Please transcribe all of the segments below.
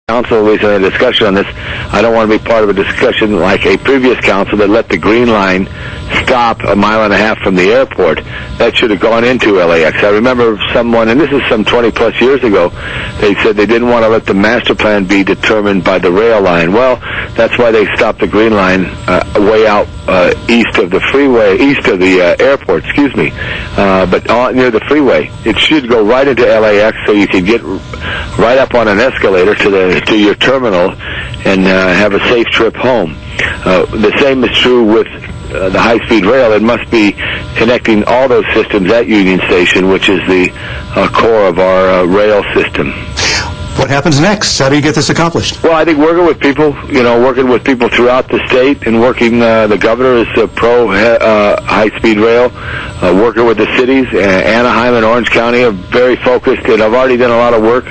council recently had a discussion on this. I don't want to be part of a discussion like a previous council that let the Green Line stop a mile and a half from the airport. That should have gone into LAX. I remember someone, and this is some 20 plus years ago, they said they didn't want to let the master plan be determined by the rail line. Well, that's why they stopped the Green Line way out east of the freeway, east of the airport, but near the freeway. It should go right into LAX so you can get right up on an escalator to your terminal and have a safe trip home. The same is true with the high-speed rail. It must be connecting all those systems at Union Station, which is the core of our rail system. What happens next? How do you get this accomplished? Well, I think working with people throughout the state, and working, the governor is pro high-speed rail, working with the cities. Anaheim and Orange County are very focused, and I've already done a lot of work.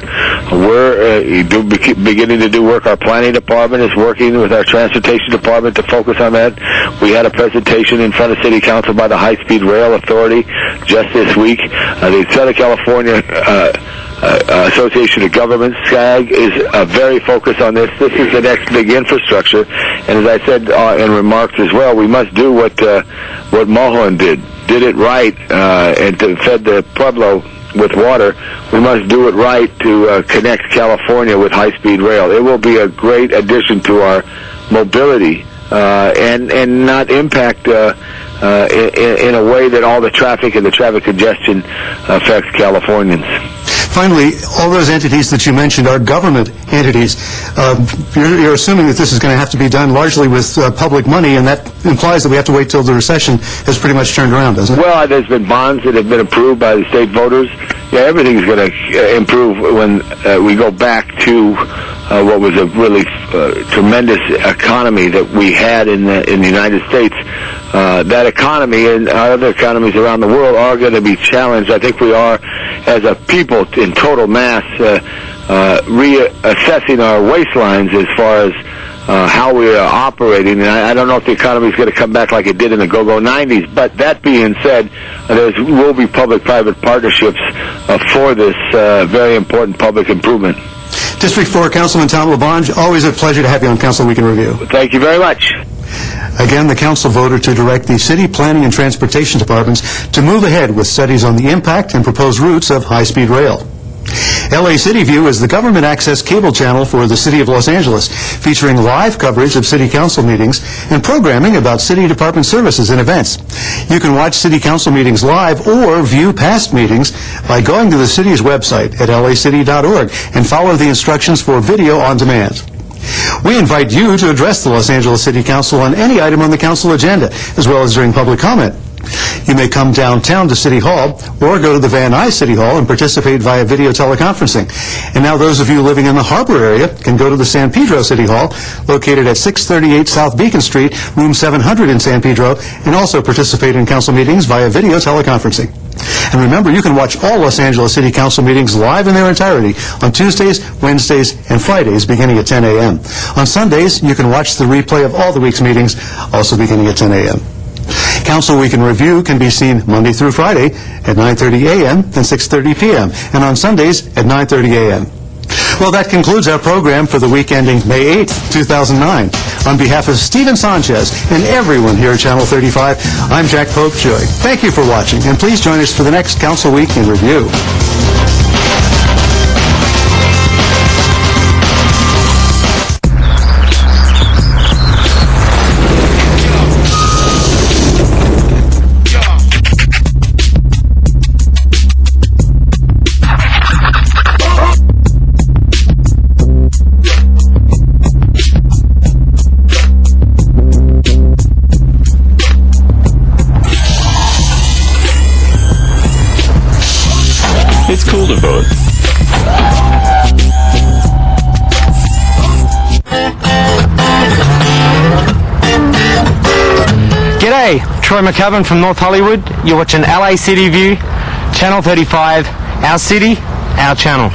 We're beginning to do work. Our planning department is working with our transportation department to focus on that. We had a presentation in front of City Council by the High-Speed Rail Authority just this week. The Southern California Association of Governments, SCAG, is very focused on this. This is the next big infrastructure, and as I said in remarks as well, we must do what Mulholland did it right, and to fed the Pueblo with water. We must do it right to connect California with high-speed rail. It will be a great addition to our mobility, and not impact in a way that all the traffic and the traffic congestion affects Californians. Finally, all those entities that you mentioned are government entities. You're assuming that this is going to have to be done largely with public money, and that implies that we have to wait till the recession has pretty much turned around, doesn't it? Well, there's been bonds that have been approved by the state voters. Yeah, everything's going to improve when we go back to what was a really tremendous economy that we had in the United States. That economy and other economies around the world are going to be challenged. I think we are, as a people in total mass, reassessing our waistlines as far as how we are operating. And I don't know if the economy is going to come back like it did in the go-go 90s. But that being said, there will be public-private partnerships for this very important public improvement. District 4 Councilman Tom LaBonge, always a pleasure to have you on Council Week in Review. Thank you very much. Again, the council voted to direct the city planning and transportation departments to move ahead with studies on the impact and proposed routes of high-speed rail. LA City View is the government access cable channel for the City of Los Angeles, featuring live coverage of city council meetings and programming about city department services and events. You can watch city council meetings live or view past meetings by going to the city's website at lacity.org and follow the instructions for video on demand. We invite you to address the Los Angeles City Council on any item on the council agenda, as well as during public comment. You may come downtown to City Hall or go to the Van Nuys City Hall and participate via video teleconferencing. And now those of you living in the Harbor area can go to the San Pedro City Hall, located at 638 South Beacon Street, room 700 in San Pedro, and also participate in council meetings via video teleconferencing. And remember, you can watch all Los Angeles City Council meetings live in their entirety on Tuesdays, Wednesdays, and Fridays beginning at 10 a.m. On Sundays, you can watch the replay of all the week's meetings, also beginning at 10 a.m. Council Week in Review can be seen Monday through Friday at 9:30 a.m. and 6:30 p.m. and on Sundays at 9:30 a.m. Well, that concludes our program for the week ending May 8th, 2009. On behalf of Steven Sanchez and everyone here at Channel 35, I'm Jack Popejoy. Thank you for watching, and please join us for the next Council Week in Review. It's cool to vote. G'day, Troy McCubbin from North Hollywood. You're watching LA City View, Channel 35, our city, our channel.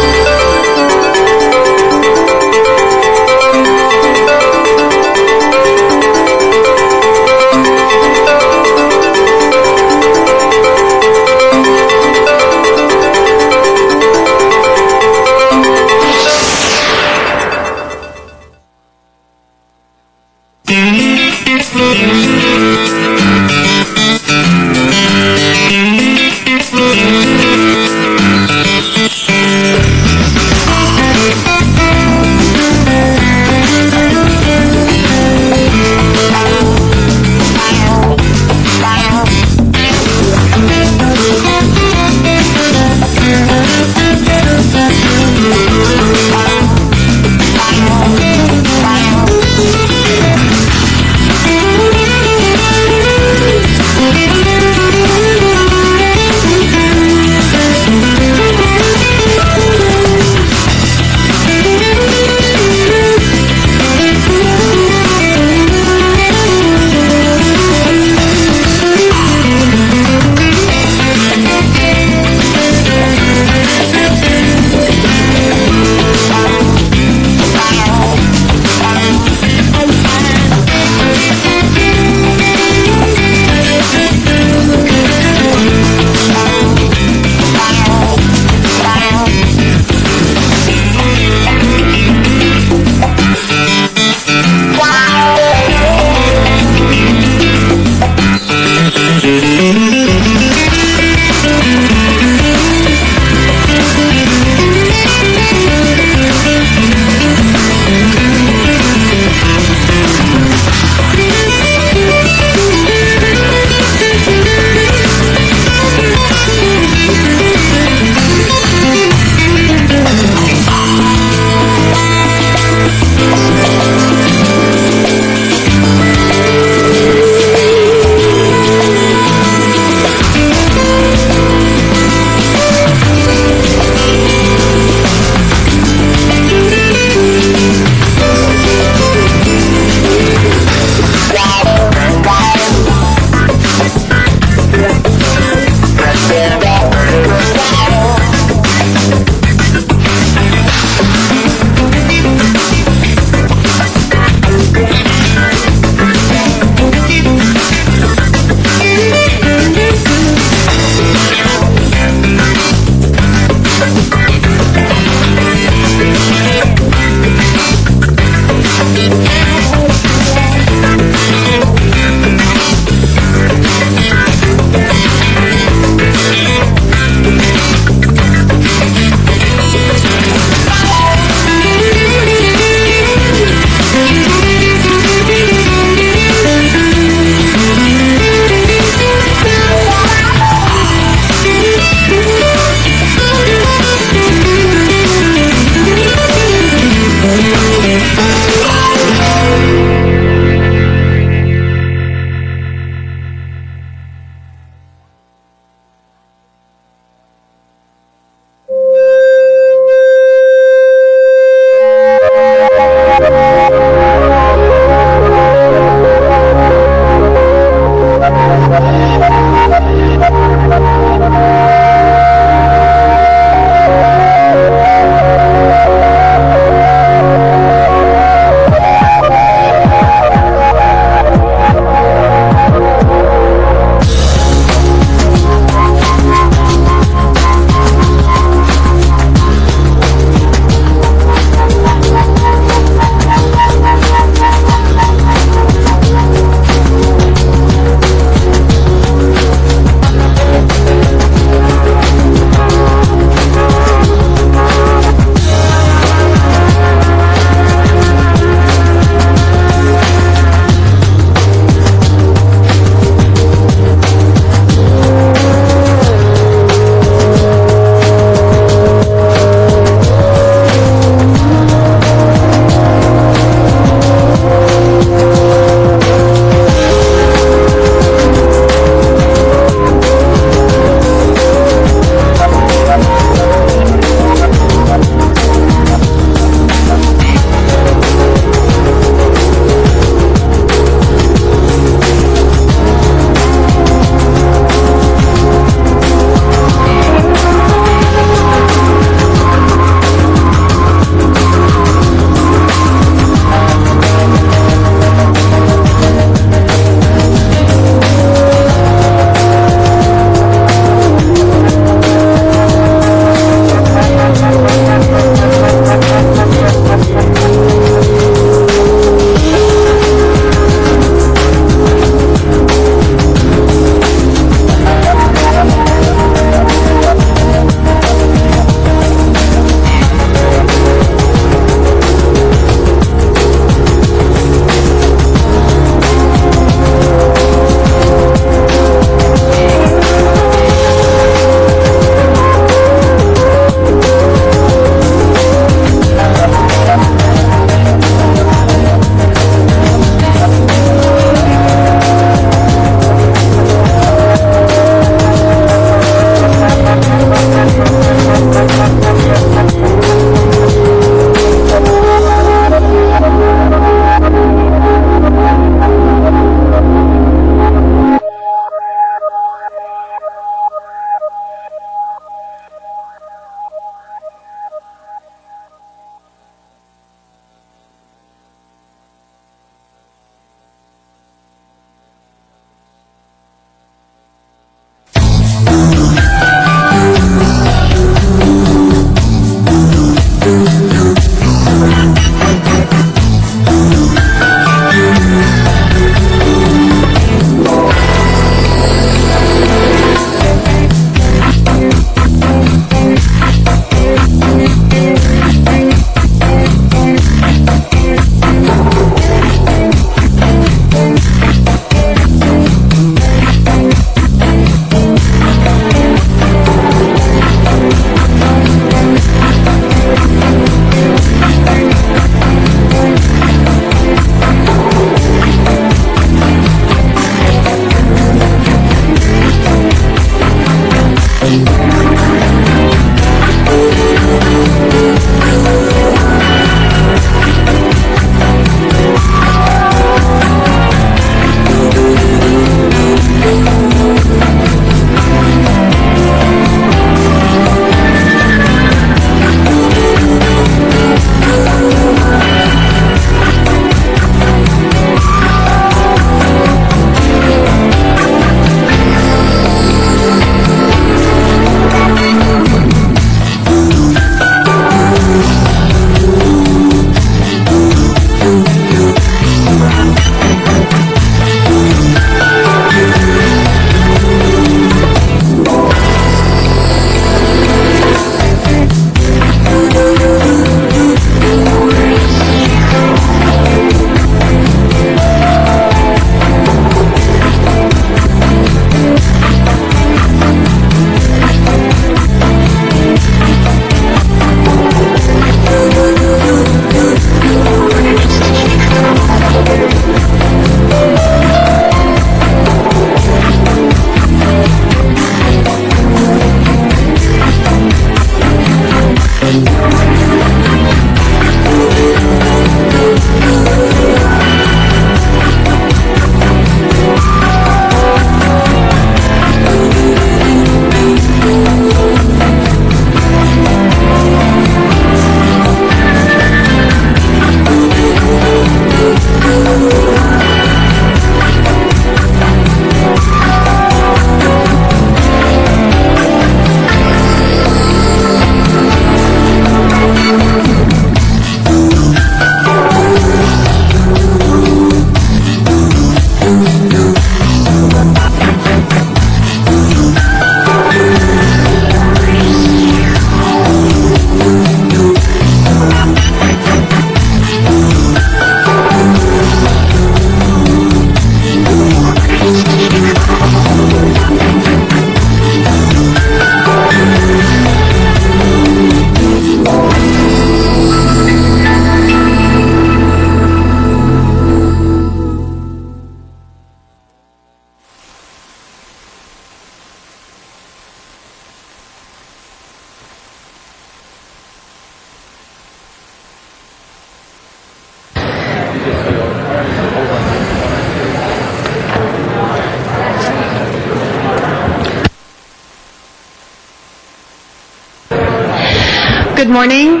Good morning.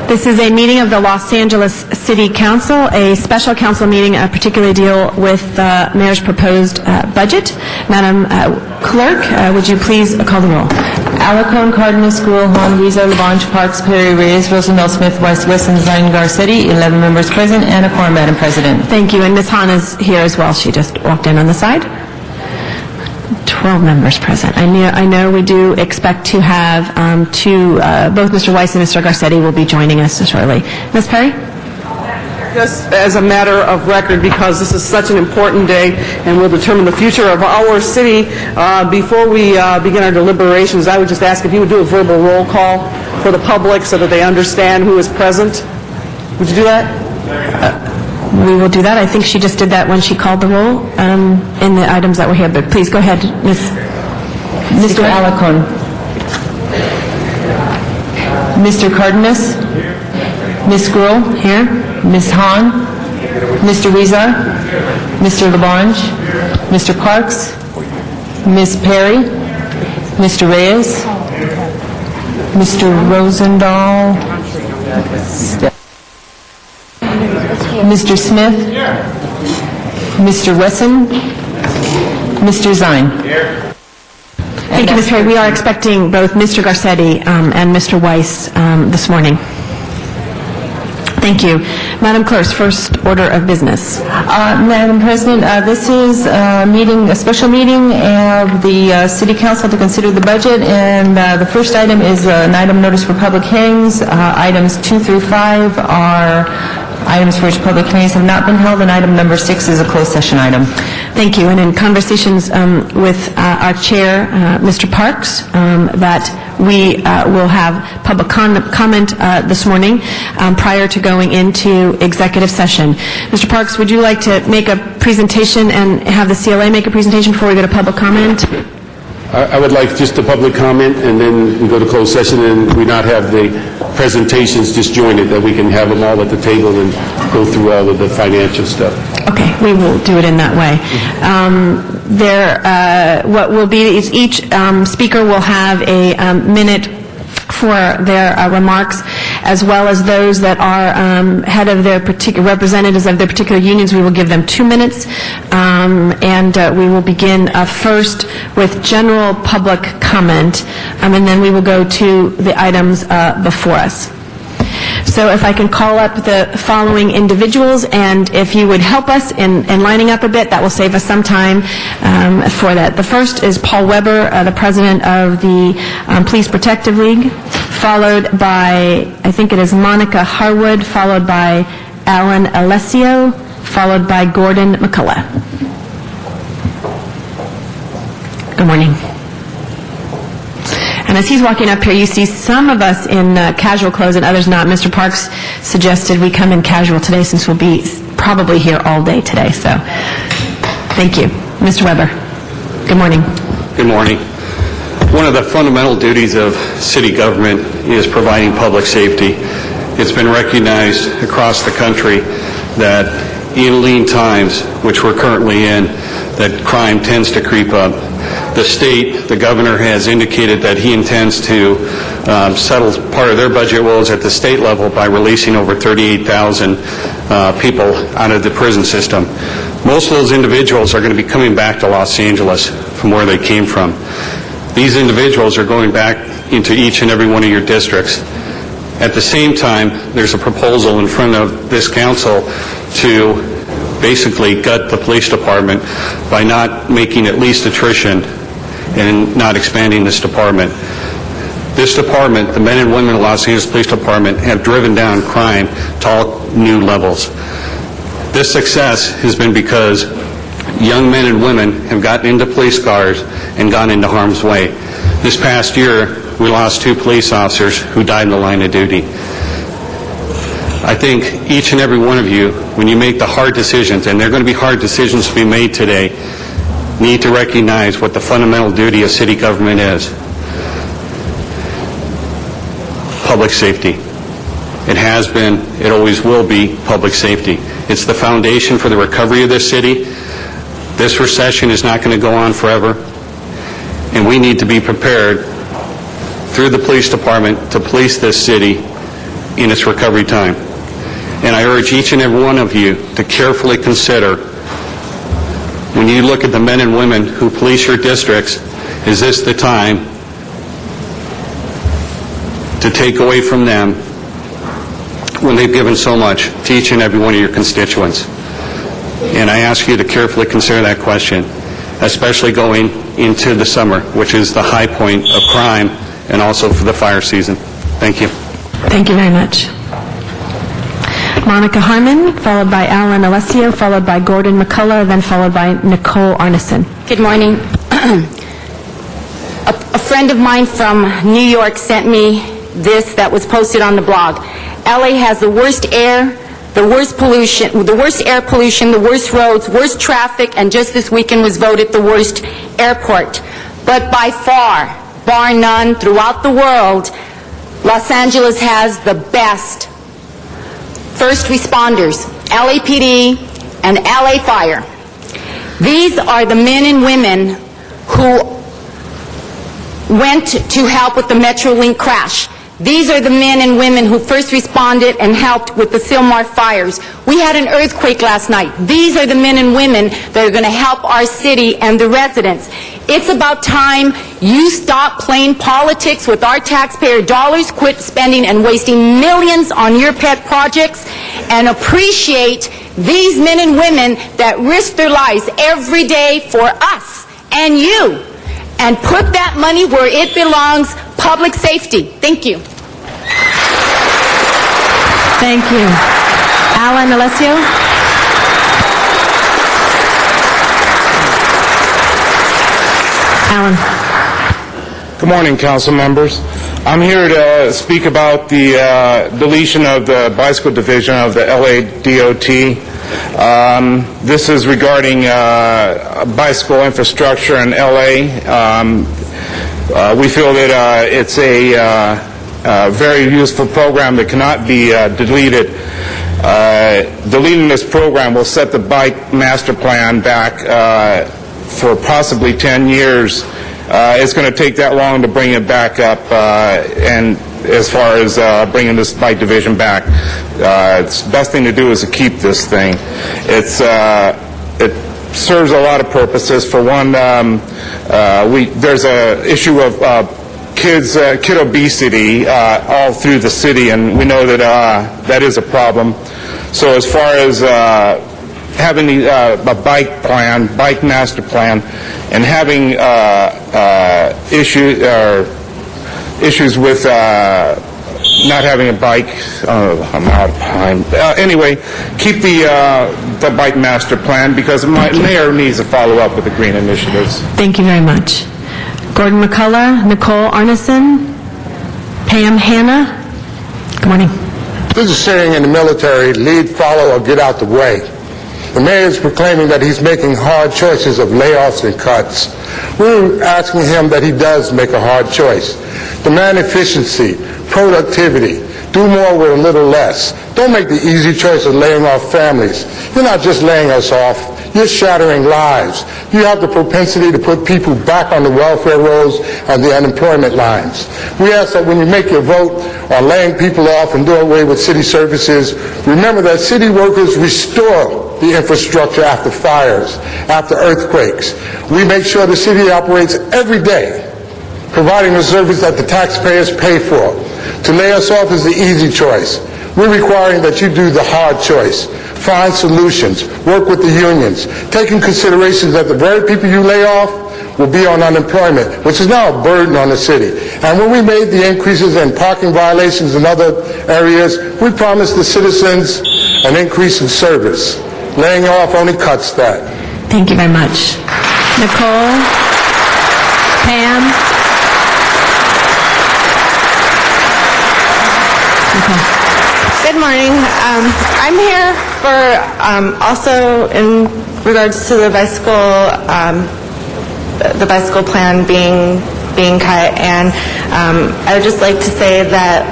This is a meeting of the Los Angeles City Council, a special council meeting particularly deal with the mayor's proposed budget. Madam Clerk, would you please call the roll? Alarcon, Cardenas, Gruel, Hahn, Rizzo, Labange, Parks, Perry, Reyes, Rosendahl, Smith, Weiss, Wesson, Zine, Garcetti, 11 members present, and a quorum, Madam President. Thank you. And Ms. Hahn is here as well. She just walked in on the side. 12 members present. I know we do expect to have both Mr. Weiss and Mr. Garcetti will be joining us shortly. Ms. Perry? Just as a matter of record, because this is such an important day and will determine the future of our city, before we begin our deliberations, I would just ask if you would do a verbal roll call for the public so that they understand who is present. Would you do that? We will do that. I think she just did that when she called the roll in the items that were here. But please go ahead, Mr. Alarcon. Mr. Cardenas. Ms. Gruel. Here. Ms. Hahn. Mr. Rizzo. Mr. Labange. Mr. Parks. Ms. Perry. Mr. Reyes. Mr. Rosendahl. Mr. Smith. Mr. Wesson. Mr. Zine. Thank you, Ms. Perry. We are expecting both Mr. Garcetti and Mr. Weiss this morning. Thank you. Madam Clerk, first order of business. Madam President, this is a special meeting of the City Council to consider the budget, and the first item is an item notice for public hearings. Items 2 through 5 are items for which public hearings have not been held, and item number 6 is a closed session item. Thank you. And in conversations with our chair, Mr. Parks, that we will have public comment this morning prior to going into executive session. Mr. Parks, would you like to make a presentation and have the CLA make a presentation before we go to public comment? I would like just a public comment, and then we go to closed session, and we not have the presentations disjointed, that we can have them all at the table and go through all of the financial stuff. Okay, we will do it in that way. What will be is each speaker will have a minute for their remarks, as well as those that are head of their particular representatives of their particular unions. We will give them 2 minutes, and we will begin first with general public comment, and then we will go to the items before us. So if I can call up the following individuals, and if you would help us in lining up a bit, that will save us some time for that. The first is Paul Weber, the president of the Police Protective League, followed by, I think it is Monica Harwood, followed by Alan Alessio, followed by Gordon McCullough. Good morning. And as he's walking up here, you see some of us in casual clothes and others not. Mr. Parks suggested we come in casual today since we'll be probably here all day today. So thank you. Mr. Weber, good morning. Good morning. One of the fundamental duties of city government is providing public safety. It's been recognized across the country that in lean times, which we're currently in, that crime tends to creep up. The state, the governor has indicated that he intends to settle part of their budget woes at the state level by releasing over 38,000 people out of the prison system. Most of those individuals are going to be coming back to Los Angeles from where they came from. These individuals are going back into each and every one of your districts. At the same time, there's a proposal in front of this council to basically gut the police department by not making at least attrition and not expanding this department. This department, the men and women of the Los Angeles Police Department, have driven down crime to all new levels. This success has been because young men and women have gotten into police cars and gone into harm's way. This past year, we lost 2 police officers who died in the line of duty. I think each and every one of you, when you make the hard decisions, and there are going to be hard decisions to be made today, need to recognize what the fundamental duty of city government is. Public safety. It has been, it always will be public safety. It's the foundation for the recovery of this city. This recession is not going to go on forever, and we need to be prepared through the police department to police this city in its recovery time. And I urge each and every one of you to carefully consider, when you look at the men and women who police your districts, is this the time to take away from them when they've given so much to each and every one of your constituents? And I ask you to carefully consider that question, especially going into the summer, which is the high point of crime and also for the fire season. Thank you. Thank you very much. Monica Harmon, followed by Alan Alessio, followed by Gordon McCullough, then followed by Nicole Arneson. Good morning. A friend of mine from New York sent me this that was posted on the blog. LA has the worst air, the worst pollution, the worst air pollution, the worst roads, worst traffic, and just this weekend was voted the worst airport. But by far, bar none, throughout the world, Los Angeles has the best first responders, LAPD and LA Fire. These are the men and women who went to help with the Metrolink crash. These are the men and women who first responded and helped with the Sylmar fires. We had an earthquake last night. These are the men and women that are going to help our city and the residents. It's about time you stop playing politics with our taxpayer dollars, quit spending and wasting millions on your pet projects, and appreciate these men and women that risk their lives every day for us and you, and put that money where it belongs, public safety. Thank you. Thank you. Alan Alessio? Alan. Good morning, council members. I'm here to speak about the deletion of the bicycle division of the LA DOT. This is regarding bicycle infrastructure in LA. We feel that it's a very useful program that cannot be deleted. Deleting this program will set the bike master plan back for possibly 10 years. It's going to take that long to bring it back up, and as far as bringing this bike division back, the best thing to do is to keep this thing. It serves a lot of purposes. For one, there's an issue of kid obesity all through the city, and we know that that is a problem. So as far as having a bike plan, bike master plan, and having issues with not having a bike, I'm out of time. Anyway, keep the bike master plan, because the mayor needs to follow up with the green initiatives. Thank you very much. Gordon McCullough, Nicole Arneson, Pam Hanna. Good morning. There's a saying in the military, lead, follow, or get out the way. The mayor is proclaiming that he's making hard choices of layoffs and cuts. We're asking him that he does make a hard choice. Demand efficiency, productivity, do more with a little less. Don't make the easy choice of laying off families. You're not just laying us off, you're shattering lives. You have the propensity to put people back on the welfare rolls and the unemployment lines. We ask that when you make your vote on laying people off and doing away with city services, remember that city workers restore the infrastructure after fires, after earthquakes. We make sure the city operates every day, providing the service that the taxpayers pay for. To lay us off is the easy choice. We're requiring that you do the hard choice. Find solutions, work with the unions, take in consideration that the very people you lay off will be on unemployment, which is now a burden on the city. And when we made the increases in parking violations in other areas, we promised the citizens an increase in service. Laying off only cuts that. Thank you very much. Nicole, Pam. Nicole. Good morning. I'm here for also in regards to the bicycle plan being cut, and I would just like to say that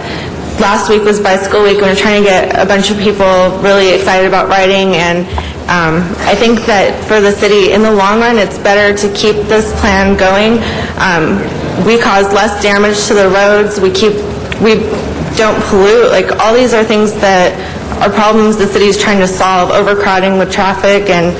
last week was Bicycle Week, and we're trying to get a bunch of people really excited about riding, and I think that for the city, in the long run, it's better to keep this plan going. we cause less damage to the roads, we don't pollute. Like, all these are things that are problems the city is trying to solve, overcrowding with traffic and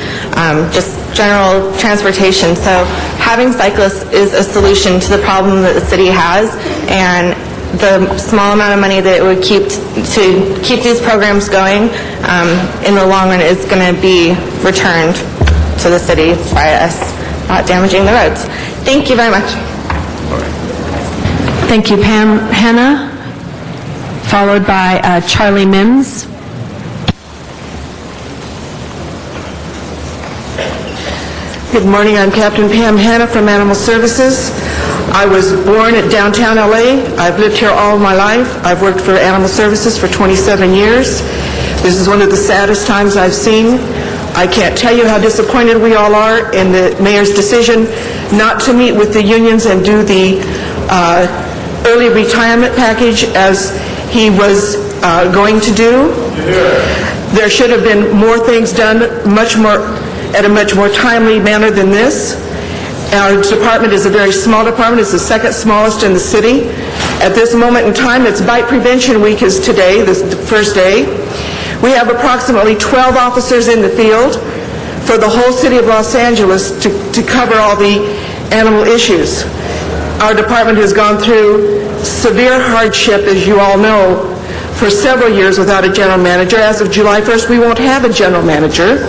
just general transportation. So having cyclists is a solution to the problem that the city has, and the small amount of money that it would keep to keep these programs going in the long run is going to be returned to the city by us not damaging the roads. Thank you very much. Thank you, Pam. Hannah, followed by Charlie Mims. Good morning. I'm Captain Pam Hanna from Animal Services. I was born at downtown LA. I've lived here all my life. I've worked for Animal Services for 27 years. This is one of the saddest times I've seen. I can't tell you how disappointed we all are in the mayor's decision not to meet with the unions and do the early retirement package as he was going to do. There should have been more things done at a much more timely manner than this. Our department is a very small department. It's the second smallest in the city. At this moment in time, it's Bite Prevention Week is today, the first day. We have approximately 12 officers in the field for the whole city of Los Angeles to cover all the animal issues. Our department has gone through severe hardship, as you all know, for several years without a general manager. As of July 1st, we won't have a general manager.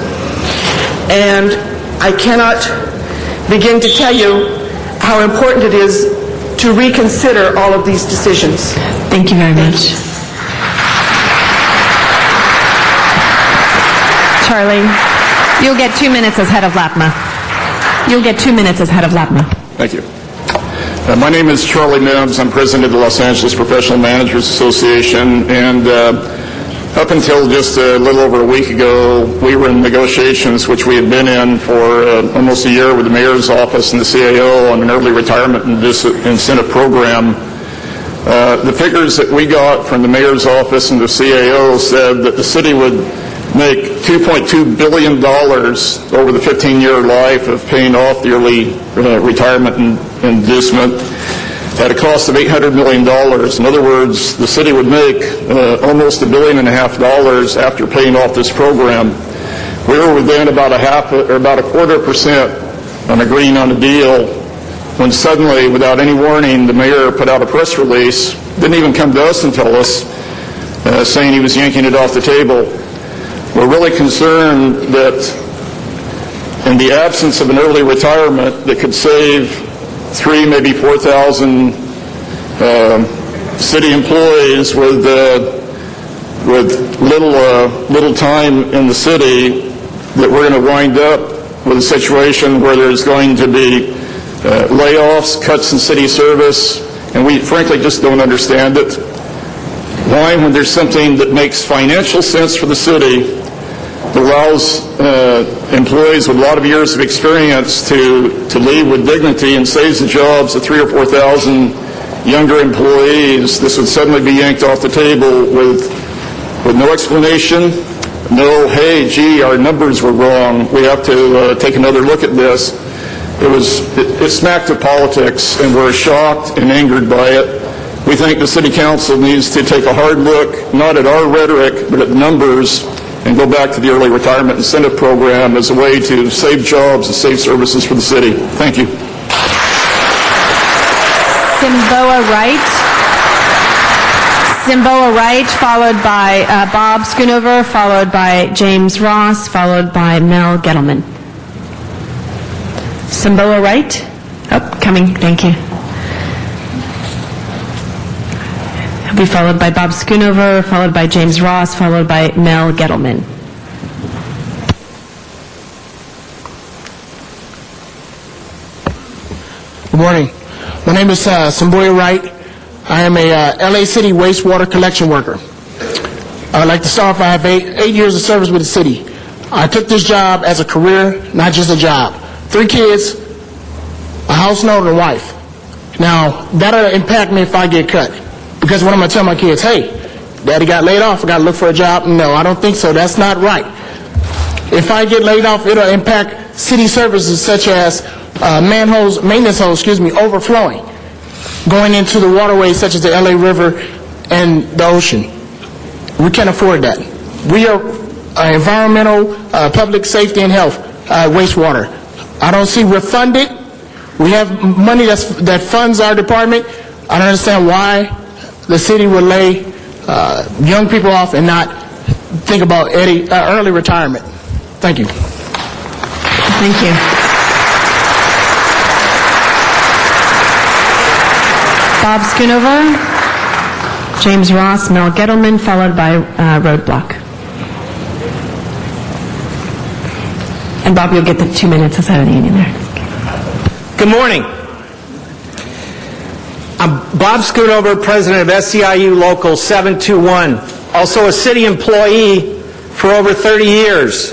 And I cannot begin to tell you how important it is to reconsider all of these decisions. Thank you very much. Charlie, you'll get 2 minutes as head of LAPMA. You'll get 2 minutes as head of LAPMA. Thank you. My name is Charlie Mims. I'm president of the Los Angeles Professional Managers Association, and up until just a little over a week ago, we were in negotiations, which we had been in for almost a year with the mayor's office and the CAO on an early retirement incentive program. The figures that we got from the mayor's office and the CAO said that the city would make $2.2 billion over the 15-year life of paying off the early retirement inducement at a cost of $800 million. In other words, the city would make almost $1.5 billion after paying off this program. We were within about a 0.25% on agreeing on a deal when suddenly, without any warning, the mayor put out a press release, didn't even come to us and tell us, saying he was yanking it off the table. We're really concerned that in the absence of an early retirement that could save 3,000, maybe 4,000 city employees with little time in the city, that we're going to wind up with a situation where there's going to be layoffs, cuts in city service, and we frankly just don't understand it. Why, when there's something that makes financial sense for the city, that allows employees with a lot of years of experience to leave with dignity and saves the jobs of 3,000 or 4,000 younger employees, this would suddenly be yanked off the table with no explanation, no, hey, gee, our numbers were wrong, we have to take another look at this. It smacked of politics, and we're shocked and angered by it. We think the City Council needs to take a hard look, not at our rhetoric, but at the numbers, and go back to the early retirement incentive program as a way to save jobs and save services for the city. Thank you. Simboa Wright, followed by Bob Schoonover, followed by James Ross, followed by Mel Gettleman. Simboa Wright? Oh, coming, thank you. He'll be followed by Bob Schoonover, followed by James Ross, followed by Mel Gettleman. Good morning. My name is Simboa Wright. I am a LA City wastewater collection worker. I would like to start off, I have eight years of service with the city. I took this job as a career, not just a job. 3 kids, a house note, and a wife. Now, that'll impact me if I get cut. Because what I'm going to tell my kids, hey, daddy got laid off, I got to look for a job. No, I don't think so. That's not right. If I get laid off, it'll impact city services such as maintenance hose, overflowing. going into the waterways such as the LA River and the ocean. We can't afford that. We are environmental, public safety and health, wastewater. I don't see we're funded. We have money that funds our department. I don't understand why the city would lay young people off and not think about early retirement. Thank you. Thank you. Bob Schoonover, James Ross, Mel Gettleman, followed by Roadblock. And Bob, you'll get the 2 minutes aside of the union there. Good morning. I'm Bob Schoonover, president of SEIU Local 721, also a city employee for over 30 years.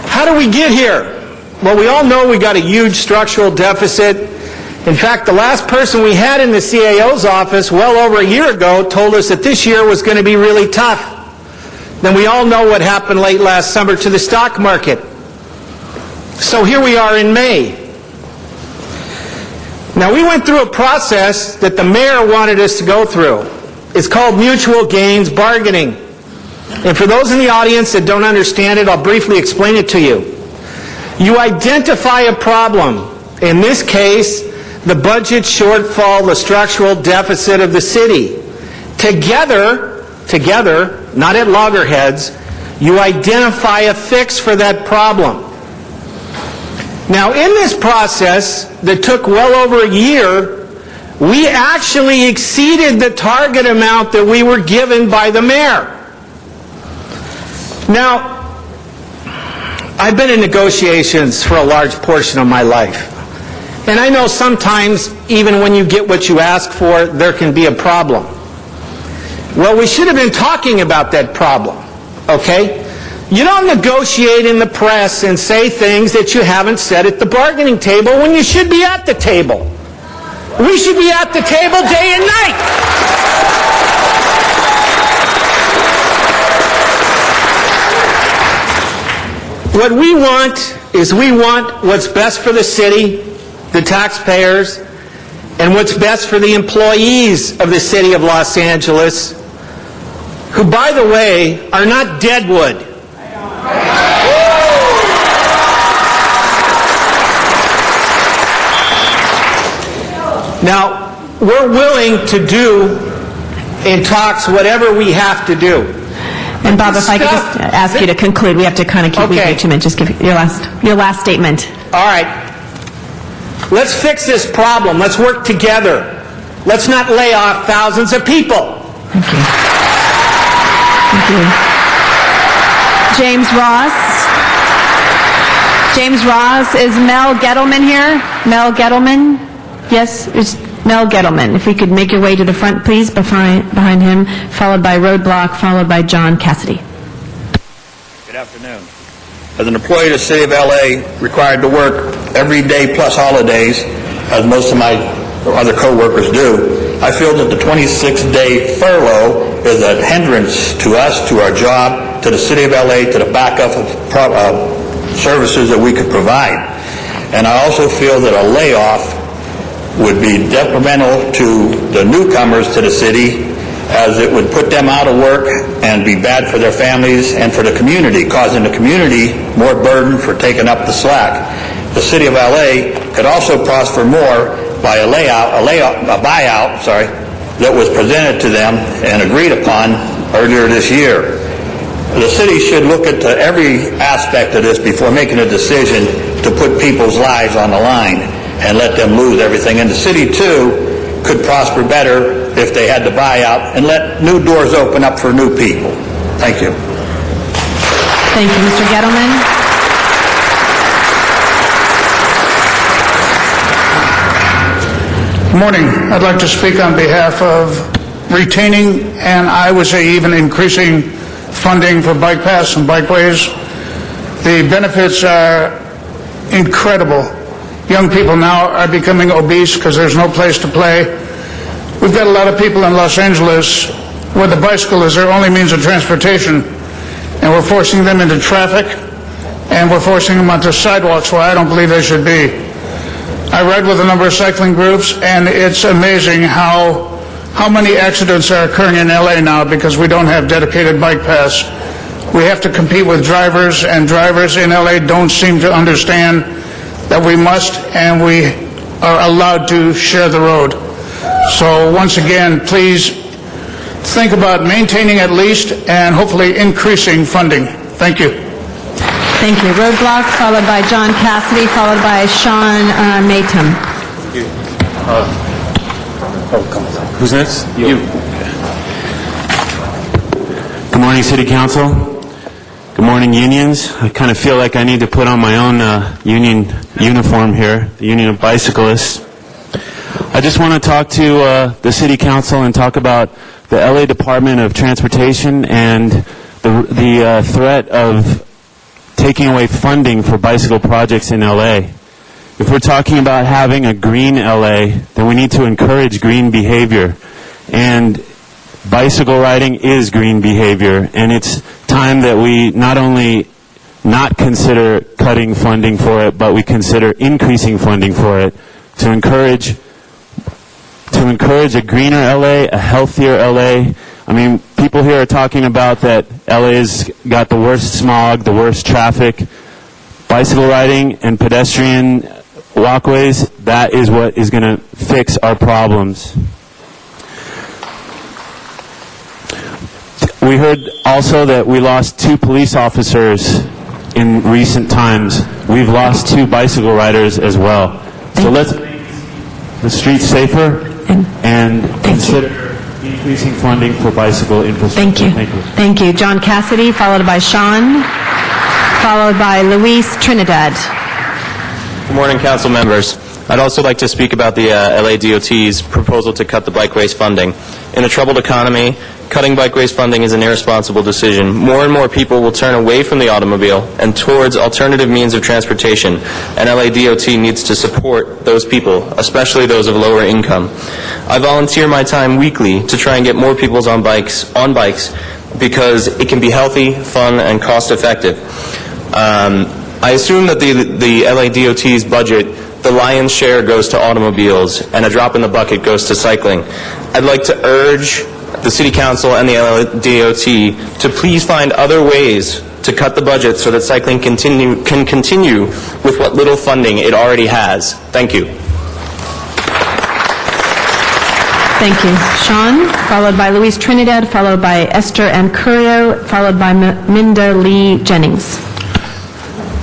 How do we get here? Well, we all know we got a huge structural deficit. In fact, the last person we had in the CAO's office well over a year ago told us that this year was going to be really tough. Then we all know what happened late last summer to the stock market. So here we are in May. Now, we went through a process that the mayor wanted us to go through. It's called mutual gains bargaining. And for those in the audience that don't understand it, I'll briefly explain it to you. You identify a problem. In this case, the budget shortfall, the structural deficit of the city. Together, not at loggerheads, you identify a fix for that problem. Now, in this process that took well over a year, we actually exceeded the target amount that we were given by the mayor. Now, I've been in negotiations for a large portion of my life. And I know sometimes, even when you get what you ask for, there can be a problem. Well, we should have been talking about that problem, okay? You don't negotiate in the press and say things that you haven't said at the bargaining table when you should be at the table. We should be at the table day and night. What we want is we want what's best for the city, the taxpayers, and what's best for the employees of the city of Los Angeles, who, by the way, are not deadwood. Now, we're willing to do in talks whatever we have to do. And Bob, if I could just ask you to conclude, we have to kind of keep you 2 minutes. Just give your last statement. All right. Let's fix this problem. Let's work together. Let's not lay off thousands of people. Thank you. Thank you. James Ross. James Ross. Is Mel Gettleman here? Mel Gettleman? Yes, it's Mel Gettleman. If we could make your way to the front, please, behind him, followed by Roadblock, followed by John Cassidy. Good afternoon. As an employee of the City of LA, required to work every day plus holidays, as most of my other co-workers do, I feel that the 26-day furlough is a hindrance to us, to our job, to the City of LA, to the backup of services that we could provide. And I also feel that a layoff would be detrimental to the newcomers to the city, as it would put them out of work and be bad for their families and for the community, causing the community more burden for taking up the slack. The City of LA could also prosper more by a buyout that was presented to them and agreed upon earlier this year. The city should look at every aspect of this before making a decision to put people's lives on the line and let them lose everything. And the city, too, could prosper better if they had to buy out and let new doors open up for new people. Thank you. Thank you, Mr. Gettleman. Good morning. I'd like to speak on behalf of retaining and I would say even increasing funding for bike paths and bikeways. The benefits are incredible. Young people now are becoming obese because there's no place to play. We've got a lot of people in Los Angeles where the bicycle is their only means of transportation, and we're forcing them into traffic, and we're forcing them onto sidewalks where I don't believe they should be. I ride with a number of cycling groups, and it's amazing how many accidents are occurring in LA now because we don't have dedicated bike paths. We have to compete with drivers, and drivers in LA don't seem to understand that we must and we are allowed to share the road. So once again, please think about maintaining at least and hopefully increasing funding. Thank you. Thank you. Roadblock, followed by John Cassidy, followed by Sean Maytum. Who's next? You. Good morning, City Council. Good morning, unions. I kind of feel like I need to put on my own union uniform here, the Union of Bicyclists. I just want to talk to the City Council and talk about the LA Department of Transportation and the threat of taking away funding for bicycle projects in LA. If we're talking about having a green LA, then we need to encourage green behavior. And bicycle riding is green behavior, and it's time that we not only not consider cutting funding for it, but we consider increasing funding for it to encourage a greener LA, a healthier LA. I mean, people here are talking about that LA's got the worst smog, the worst traffic. Bicycle riding and pedestrian walkways, that is what is going to fix our problems. We heard also that we lost 2 police officers in recent times. We've lost 2 bicycle riders as well. So let's make the streets safer and consider increasing funding for bicycle infrastructure. Thank you. Thank you. John Cassidy, followed by Sean, followed by Luis Trinidad. Good morning, council members. I'd also like to speak about the LA DOT's proposal to cut the bikeways funding. In a troubled economy, cutting bikeways funding is an irresponsible decision. More and more people will turn away from the automobile and towards alternative means of transportation, and LA DOT needs to support those people, especially those of lower income. I volunteer my time weekly to try and get more people on bikes because it can be healthy, fun, and cost-effective. I assume that the LA DOT's budget, the lion's share goes to automobiles and a drop in the bucket goes to cycling. I'd like to urge the City Council and the LA DOT to please find other ways to cut the budget so that cycling can continue with what little funding it already has. Thank you. Thank you. Sean, followed by Luis Trinidad, followed by Esther Ann Curio, followed by Minda Lee Jennings.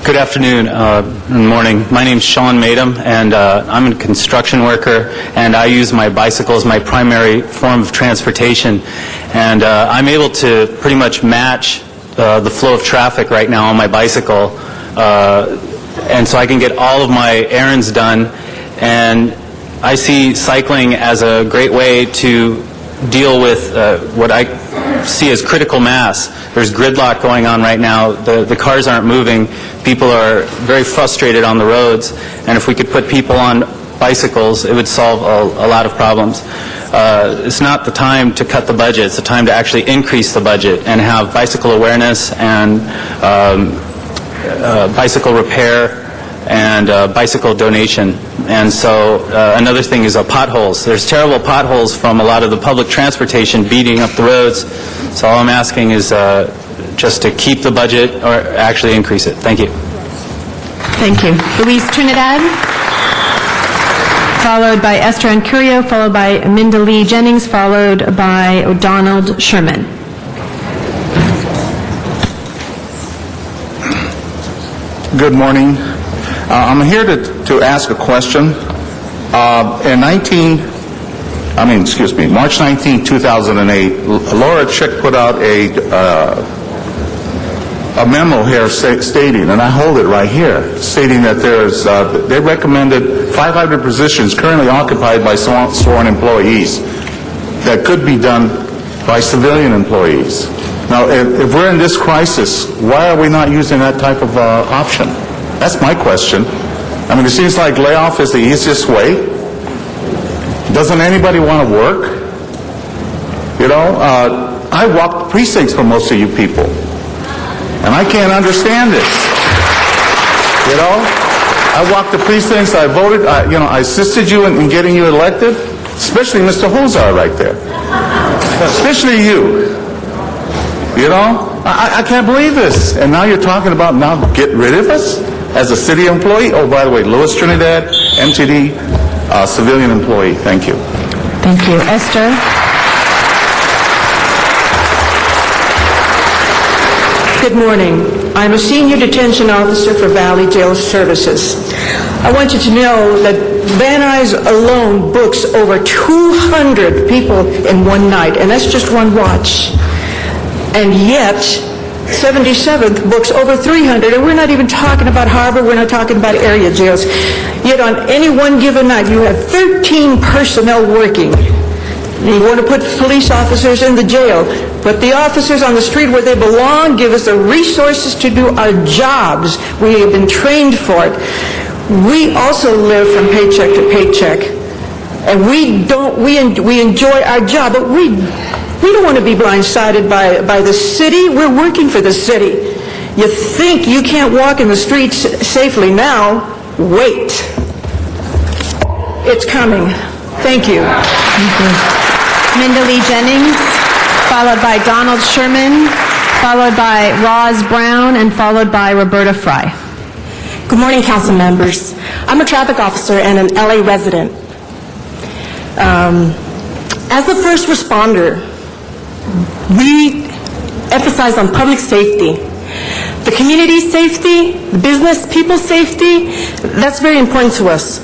Good afternoon and morning. My name's Sean Maytum, and I'm a construction worker, and I use my bicycle as my primary form of transportation. And I'm able to pretty much match the flow of traffic right now on my bicycle, and so I can get all of my errands done. And I see cycling as a great way to deal with what I see as critical mass. There's gridlock going on right now. The cars aren't moving. People are very frustrated on the roads, and if we could put people on bicycles, it would solve a lot of problems. It's not the time to cut the budget. It's the time to actually increase the budget and have bicycle awareness and bicycle repair and bicycle donation. And so another thing is potholes. There's terrible potholes from a lot of the public transportation beating up the roads. So all I'm asking is just to keep the budget or actually increase it. Thank you. Thank you. Luis Trinidad, followed by Esther Ann Curio, followed by Minda Lee Jennings, followed by O'Donnell Sherman. Good morning. I'm here to ask a question. March 19, 2008, Laura Chick put out a memo here stating, and I hold it right here, stating that they recommended 500 positions currently occupied by sworn employees that could be done by civilian employees. Now, if we're in this crisis, why are we not using that type of option? That's my question. I mean, it seems like layoff is the easiest way. Doesn't anybody want to work? You know, I walk precincts for most of you people, and I can't understand this. You know, I walked the precincts, I voted, I assisted you in getting you elected, especially Mr. Hozar right there. Especially you. You know, I can't believe this. And now you're talking about now get rid of us as a city employee? Oh, by the way, Louis Trinidad, MTD, civilian employee. Thank you. Thank you. Esther? Good morning. I'm a senior detention officer for Valley Jail Services. I want you to know that Van Nuys alone books over 200 people in one night, and that's just one watch. And yet, 77th books over 300, and we're not even talking about Harbor, we're not talking about area jails. Yet on any one given night, you have 13 personnel working. You want to put police officers in the jail, put the officers on the street where they belong, give us the resources to do our jobs. We have been trained for it. We also live from paycheck to paycheck, and we enjoy our job, but we don't want to be blindsided by the city. We're working for the city. You think you can't walk in the streets safely now? Wait. It's coming. Thank you. Minda Lee Jennings, followed by Donald Sherman, followed by Roz Brown, and followed by Roberta Fry. Good morning, council members. I'm a traffic officer and an LA resident. As a first responder, we emphasize on public safety. The community's safety, the business people's safety, that's very important to us.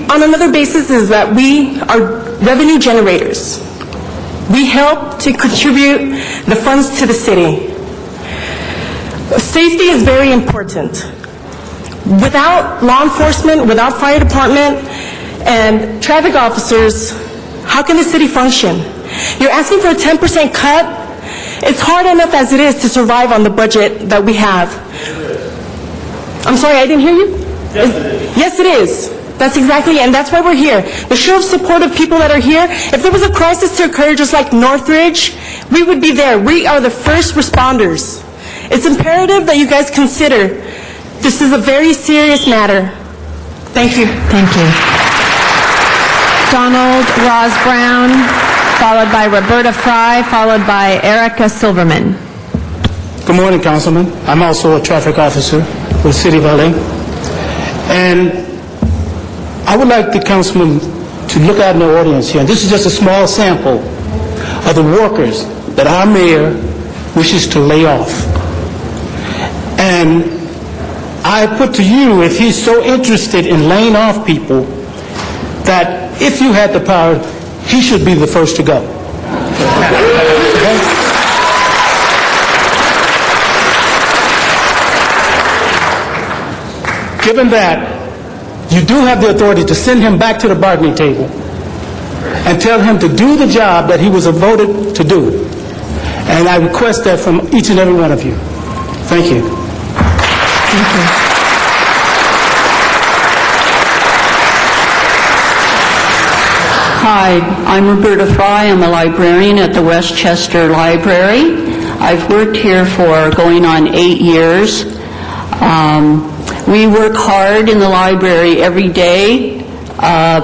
On another basis is that we are revenue generators. We help to contribute the funds to the city. Safety is very important. Without law enforcement, without fire department, and traffic officers, how can the city function? You're asking for a 10% cut? It's hard enough as it is to survive on the budget that we have. I'm sorry, I didn't hear you? Yes, it is. That's exactly, and that's why we're here. The show of support of people that are here. If there was a crisis to occur just like Northridge, we would be there. We are the first responders. It's imperative that you guys consider this is a very serious matter. Thank you. Thank you. Donald Roz Brown, followed by Roberta Fry, followed by Erica Silverman. Good morning, Councilman. I'm also a traffic officer with the City of LA. And I would like the councilman to look out in the audience here. And this is just a small sample of the workers that our mayor wishes to lay off. And I put to you, if he's so interested in laying off people, that if you had the power, he should be the first to go. Okay? Given that, you do have the authority to send him back to the bargaining table and tell him to do the job that he was voted to do. And I request that from each and every one of you. Thank you. Thank you. Hi, I'm Roberta Fry. I'm a librarian at the Westchester Library. I've worked here for going on 8 years. We work hard in the library every day,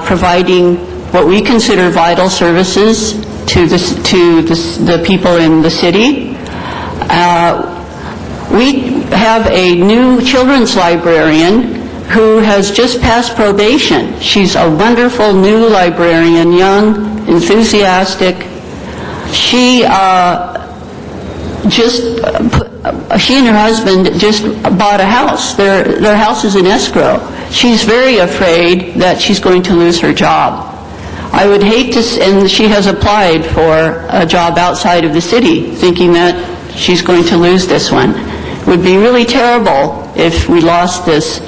providing what we consider vital services to the people in the city. We have a new children's librarian who has just passed probation. She's a wonderful new librarian, young, enthusiastic. She and her husband just bought a house. Their house is in escrow. She's very afraid that she's going to lose her job. I would hate to, and she has applied for a job outside of the city, thinking that she's going to lose this one. It would be really terrible if we lost this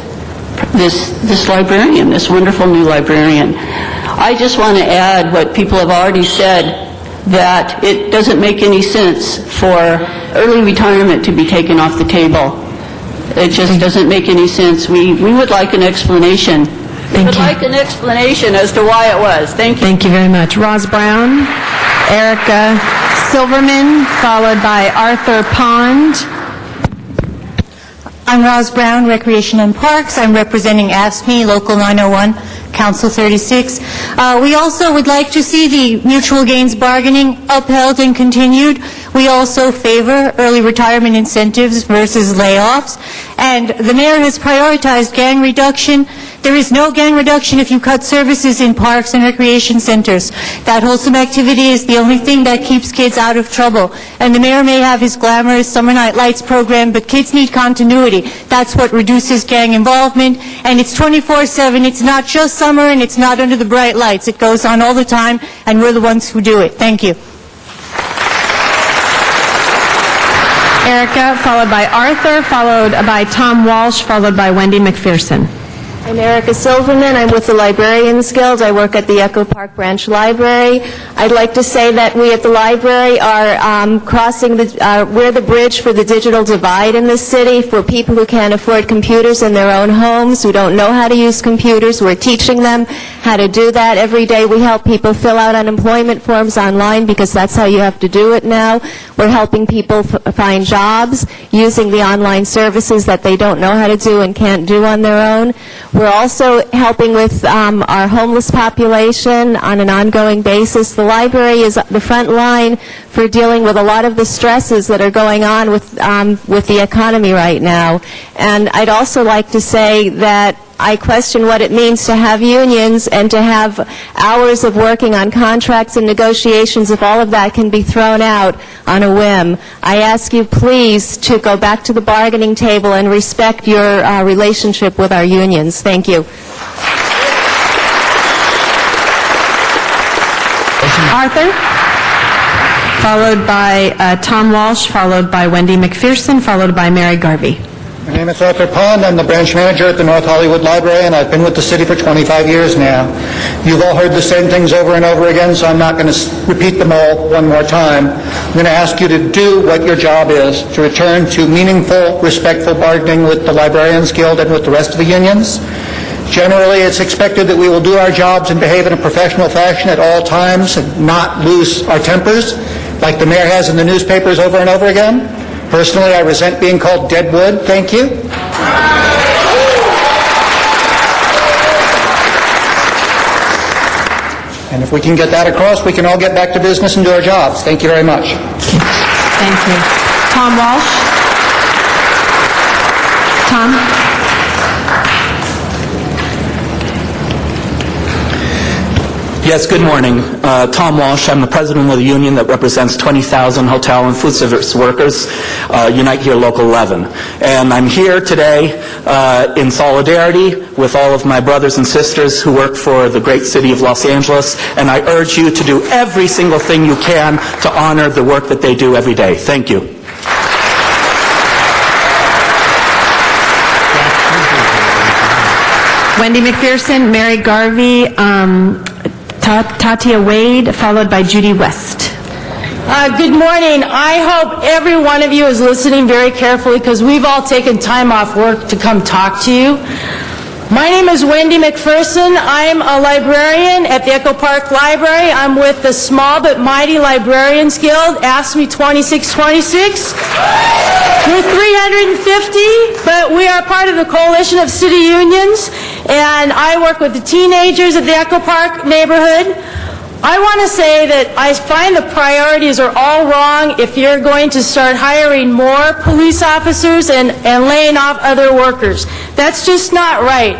librarian, this wonderful new librarian. I just want to add what people have already said, that it doesn't make any sense for early retirement to be taken off the table. It just doesn't make any sense. We would like an explanation. We would like an explanation as to why it was. Thank you. Thank you very much. Roz Brown, Erica Silverman, followed by Arthur Pond. I'm Roz Brown, Recreation and Parks. I'm representing AFSCME, Local 901, Council 36. We also would like to see the mutual gains bargaining upheld and continued. We also favor early retirement incentives versus layoffs. And the mayor has prioritized gang reduction. There is no gang reduction if you cut services in parks and recreation centers. That wholesome activity is the only thing that keeps kids out of trouble. And the mayor may have his glamorous Summer Night Lights program, but kids need continuity. That's what reduces gang involvement. And it's 24/7. It's not just summer and it's not under the bright lights. It goes on all the time, and we're the ones who do it. Thank you. Erica, followed by Arthur, followed by Tom Walsh, followed by Wendy McPherson. I'm Erica Silverman. I'm with the Librarians Guild. I work at the Echo Park Branch Library. I'd like to say that we at the library are crossing we're the bridge for the digital divide in this city for people who can't afford computers in their own homes, who don't know how to use computers. We're teaching them how to do that. Every day we help people fill out unemployment forms online because that's how you have to do it now. We're helping people find jobs using the online services that they don't know how to do and can't do on their own. We're also helping with our homeless population on an ongoing basis. The library is the front line for dealing with a lot of the stresses that are going on with the economy right now. And I'd also like to say that I question what it means to have unions and to have hours of working on contracts and negotiations if all of that can be thrown out on a whim. I ask you please to go back to the bargaining table and respect your relationship with our unions. Thank you. Arthur, followed by Tom Walsh, followed by Wendy McPherson, followed by Mary Garvey. My name is Arthur Pond. I'm the branch manager at the North Hollywood Library, and I've been with the city for 25 years now. You've all heard the same things over and over again, so I'm not going to repeat them all one more time. I'm going to ask you to do what your job is, to return to meaningful, respectful bargaining with the Librarians Guild and with the rest of the unions. Generally, it's expected that we will do our jobs and behave in a professional fashion at all times and not lose our tempers, like the mayor has in the newspapers over and over again. Personally, I resent being called dead wood. Thank you. And if we can get that across, we can all get back to business and do our jobs. Thank you very much. Thank you. Tom Walsh. Tom? Yes, good morning. Tom Walsh. I'm the president of the union that represents 20,000 hotel and food service workers, Unite Here Local 11. And I'm here today in solidarity with all of my brothers and sisters who work for the great city of Los Angeles, and I urge you to do every single thing you can to honor the work that they do every day. Thank you. Wendy McPherson, Mary Garvey, Tatia Wade, followed by Judy West. Good morning. I hope every one of you is listening very carefully because we've all taken time off work to come talk to you. My name is Wendy McPherson. I'm a librarian at the Echo Park Library. I'm with the Small But Mighty Librarians Guild, AFSCME 2626. We're 350, but we are part of the Coalition of City Unions, and I work with the teenagers at the Echo Park neighborhood. I want to say that I find the priorities are all wrong if you're going to start hiring more police officers and laying off other workers. That's just not right.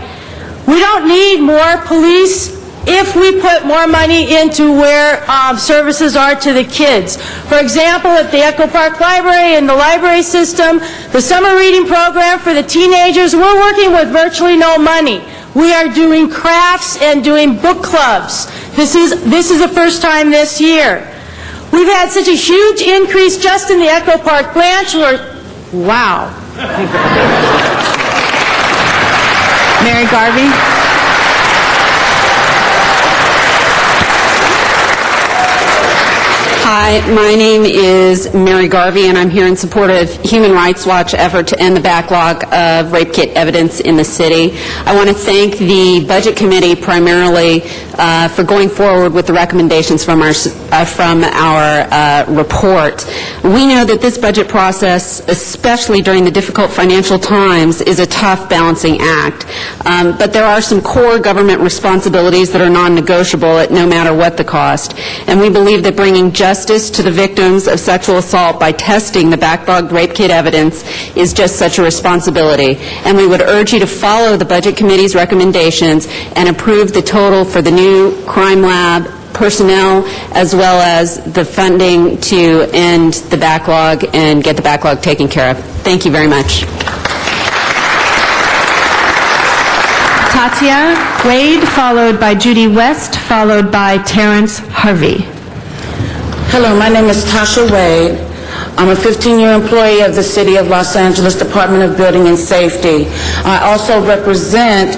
We don't need more police if we put more money into where services are to the kids. For example, at the Echo Park Library and the library system, the summer reading program for the teenagers, we're working with virtually no money. We are doing crafts and doing book clubs. This is the first time this year. We've had such a huge increase just in the Echo Park branch. Wow. Mary Garvey. Hi, my name is Mary Garvey, and I'm here in support of Human Rights Watch effort to end the backlog of rape kit evidence in the city. I want to thank the Budget Committee primarily for going forward with the recommendations from our report. We know that this budget process, especially during the difficult financial times, is a tough balancing act. But there are some core government responsibilities that are non-negotiable at no matter what the cost. And we believe that bringing justice to the victims of sexual assault by testing the backlogged rape kit evidence is just such a responsibility. And we would urge you to follow the Budget Committee's recommendations and approve the total for the new crime lab personnel, as well as the funding to end the backlog and get the backlog taken care of. Thank you very much. Tatia Wade, followed by Judy West, followed by Terrence Harvey. Hello, my name is Tasha Wade. I'm a 15-year employee of the City of Los Angeles Department of Building and Safety. I also represent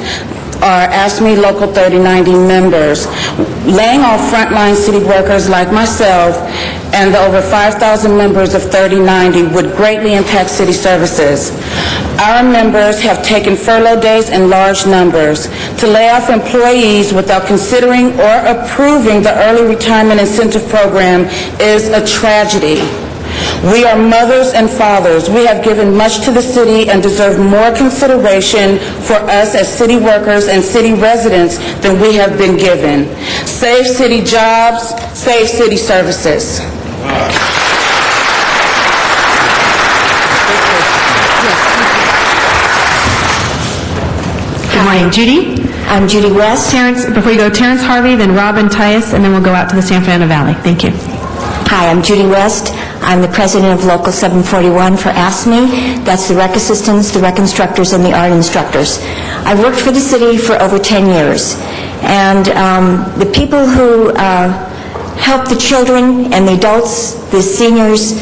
our AFSCME Local 3090 members. Laying off frontline city workers like myself and the over 5,000 members of 3090 would greatly impact city services. Our members have taken furlough days in large numbers. To lay off employees without considering or approving the early retirement incentive program is a tragedy. We are mothers and fathers. We have given much to the city and deserve more consideration for us as city workers and city residents than we have been given. Save city jobs, save city services. Good morning, Judy. I'm Judy West. Terrence, before you go, Terrence Harvey, then Robin Tias, and then we'll go out to the San Fernando Valley. Thank you. Hi, I'm Judy West. I'm the president of Local 741 for AFSCME. That's the rec assistants, the rec instructors, and the art instructors. I've worked for the city for over 10 years. And the people who help the children and the adults, the seniors,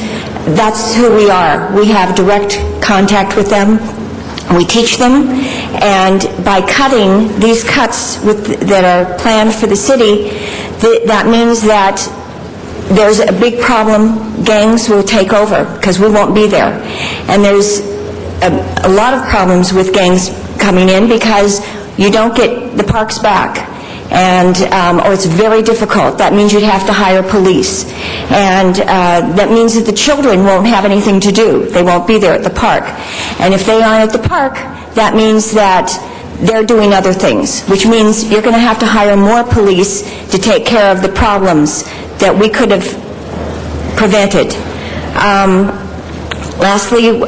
that's who we are. We have direct contact with them. We teach them. And by cutting these cuts that are planned for the city, that means that there's a big problem. Gangs will take over because we won't be there. And there's a lot of problems with gangs coming in because you don't get the parks back. And or it's very difficult. That means you'd have to hire police. And that means that the children won't have anything to do. They won't be there at the park. And if they aren't at the park, that means that they're doing other things, which means you're going to have to hire more police to take care of the problems that we could have prevented. Lastly,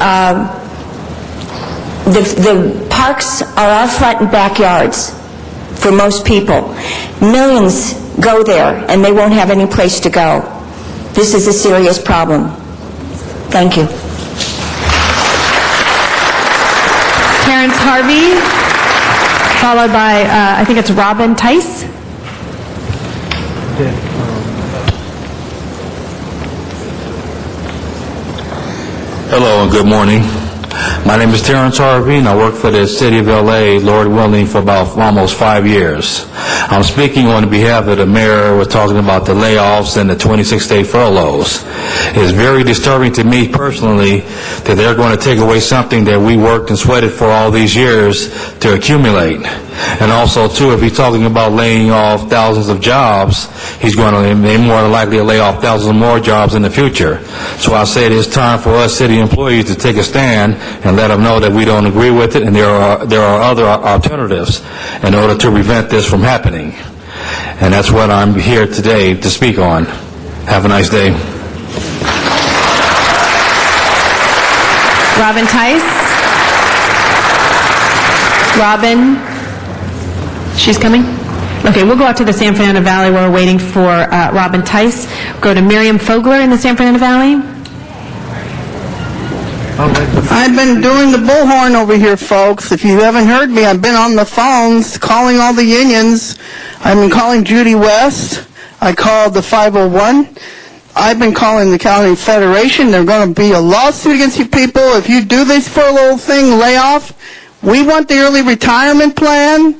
the parks are our front and backyards for most people. Millions go there, and they won't have any place to go. This is a serious problem. Thank you. Terrence Harvey, followed by, I think it's Robin Tice. Hello and good morning. My name is Terrence Harvey, and I work for the City of L.A., Lord willing, for about almost 5 years. I'm speaking on behalf of the mayor. We're talking about the layoffs and the 26-day furloughs. It's very disturbing to me personally that they're going to take away something that we worked and sweated for all these years to accumulate. And also, too, if he's talking about laying off thousands of jobs, he's going to more than likely lay off thousands more jobs in the future. So I say it's time for us city employees to take a stand and let them know that we don't agree with it, and there are other alternatives in order to prevent this from happening. And that's what I'm here today to speak on. Have a nice day. Robin Tice. Robin. She's coming? Okay, we'll go out to the San Fernando Valley where we're waiting for Robin Tice. Go to Miriam Fogler in the San Fernando Valley. I've been doing the bullhorn over here, folks. If you haven't heard me, I've been on the phones calling all the unions. I've been calling Judy West. I called the 501. I've been calling the County Federation. There's going to be a lawsuit against you people if you do this furlough thing, layoff. We want the early retirement plan.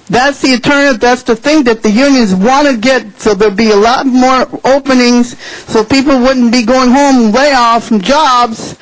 That's the alternative. That's the thing that the unions want to get, so there'll be a lot more openings, so people wouldn't be going home layoffs from jobs.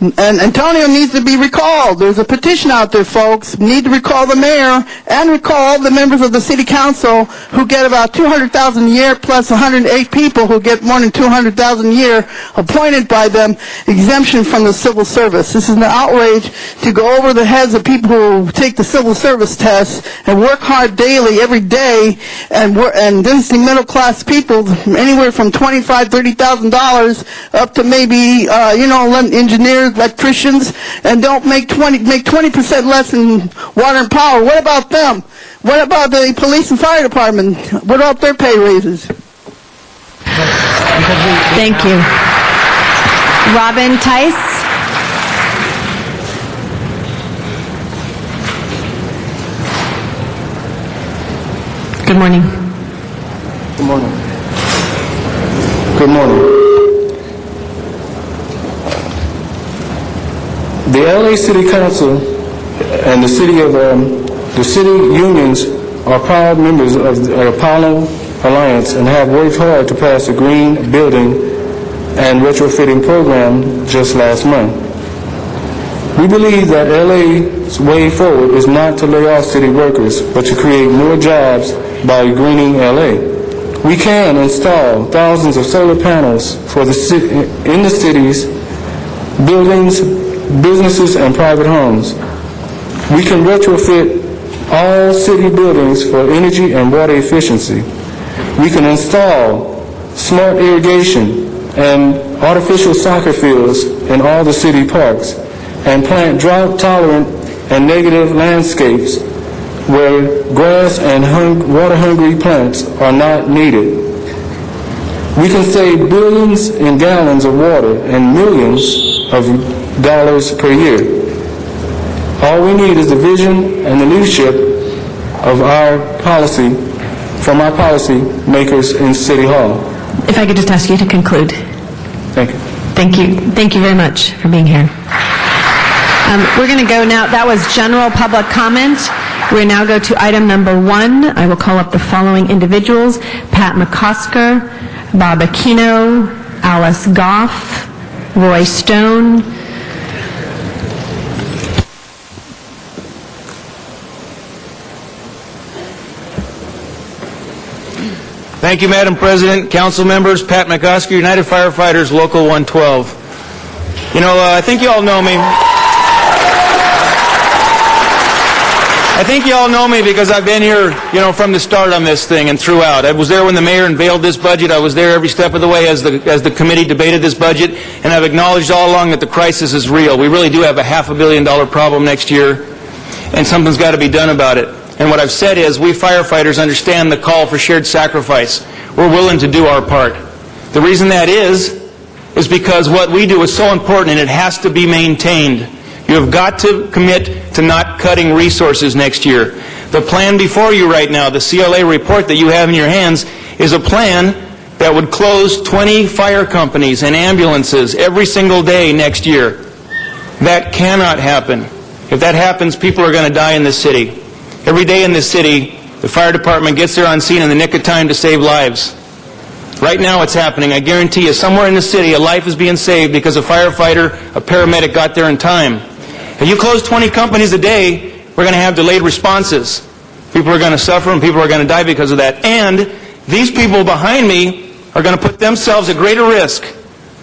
And Antonio needs to be recalled. There's a petition out there, folks. We need to recall the mayor and recall all the members of the city council who get about $200,000 a year, plus 108 people who get more than $200,000 a year appointed by them, exemption from the civil service. This is an outrage to go over the heads of people who take the civil service test and work hard daily, every day, and this is middle class people, anywhere from $25,000, $30,000 up to maybe, engineers, electricians, and don't make 20% less in water and power. What about them? What about the police and fire department? What about their pay raises? Thank you. Robin Tice. Good morning. Good morning. Good morning. The LA City Council and the city unions are proud members of the Apollo Alliance and have worked hard to pass a green building and retrofitting program just last month. We believe that LA's way forward is not to lay off city workers, but to create more jobs by greening LA. We can install thousands of solar panels in the city's buildings, businesses, and private homes. We can retrofit all city buildings for energy and water efficiency. We can install smart irrigation and artificial soccer fields in all the city parks and plant drought-tolerant and negative landscapes where grass and water-hungry plants are not needed. We can save billions in gallons of water and millions of dollars per year. All we need is the vision and the leadership of our policy, from our policy makers in City Hall. If I could just ask you to conclude. Thank you. Thank you. Thank you very much for being here. We're going to go now. That was general public comment. We now go to item number 1. I will call up the following individuals: Pat McCosker, Bob Aquino, Alice Goff, Roy Stone. Thank you, Madam President, council members. Pat McCosker, United Firefighters, Local 112. I think you all know me. I think you all know me because I've been here, from the start on this thing and throughout. I was there when the mayor unveiled this budget. I was there every step of the way as the committee debated this budget, and I've acknowledged all along that the crisis is real. We really do have a $500 million problem next year, and something's got to be done about it. And what I've said is we firefighters understand the call for shared sacrifice. We're willing to do our part. The reason that is because what we do is so important and it has to be maintained. You have got to commit to not cutting resources next year. The plan before you right now, the CLA report that you have in your hands, is a plan that would close 20 fire companies and ambulances every single day next year. That cannot happen. If that happens, people are going to die in this city. Every day in this city, the fire department gets there on scene in the nick of time to save lives. Right now it's happening. I guarantee you, somewhere in the city, a life is being saved because a firefighter, a paramedic got there in time. If you close 20 companies a day, we're going to have delayed responses. People are going to suffer and people are going to die because of that. And these people behind me are going to put themselves at greater risk.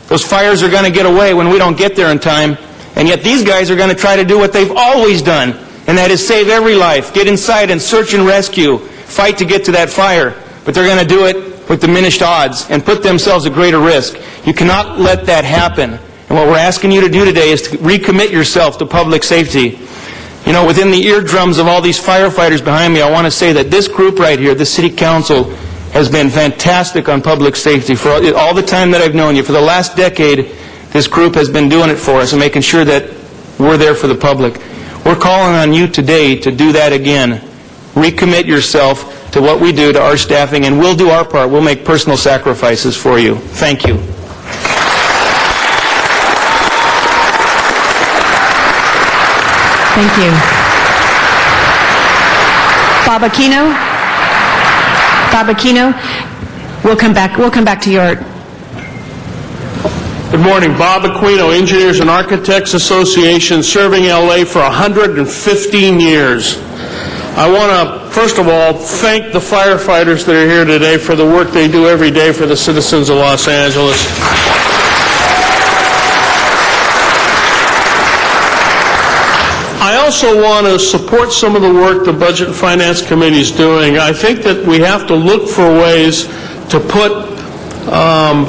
Those fires are going to get away when we don't get there in time. And yet these guys are going to try to do what they've always done, and that is save every life, get inside and search and rescue, fight to get to that fire. But they're going to do it with diminished odds and put themselves at greater risk. You cannot let that happen. And what we're asking you to do today is to recommit yourself to public safety. Within the eardrums of all these firefighters behind me, I want to say that this group right here, the City Council, has been fantastic on public safety for all the time that I've known you. For the last decade, this group has been doing it for us and making sure that we're there for the public. We're calling on you today to do that again. Recommit yourself to what we do, to our staffing, and we'll do our part. We'll make personal sacrifices for you. Thank you. Thank you. Bob Aquino? Bob Aquino? We'll come back to your... Good morning. Bob Aquino, Engineers and Architects Association, serving LA for 115 years. I want to, first of all, thank the firefighters that are here today for the work they do every day for the citizens of Los Angeles. I also want to support some of the work the Budget and Finance Committee is doing. I think that we have to look for ways to put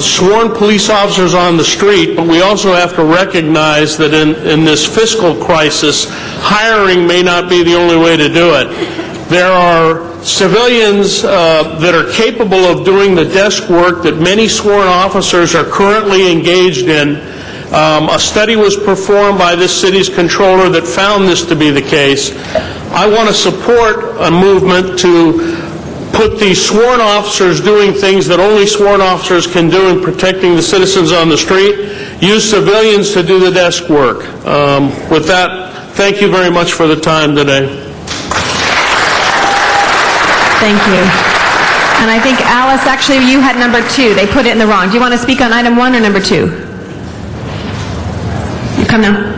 sworn police officers on the street, but we also have to recognize that in this fiscal crisis, hiring may not be the only way to do it. There are civilians that are capable of doing the desk work that many sworn officers are currently engaged in. A study was performed by this city's controller that found this to be the case. I want to support a movement to put these sworn officers doing things that only sworn officers can do in protecting the citizens on the street, use civilians to do the desk work. With that, thank you very much for the time today. Thank you. And I think, Alice, actually, you had number 2. They put it in the wrong. Do you want to speak on item 1 or number 2? You come now.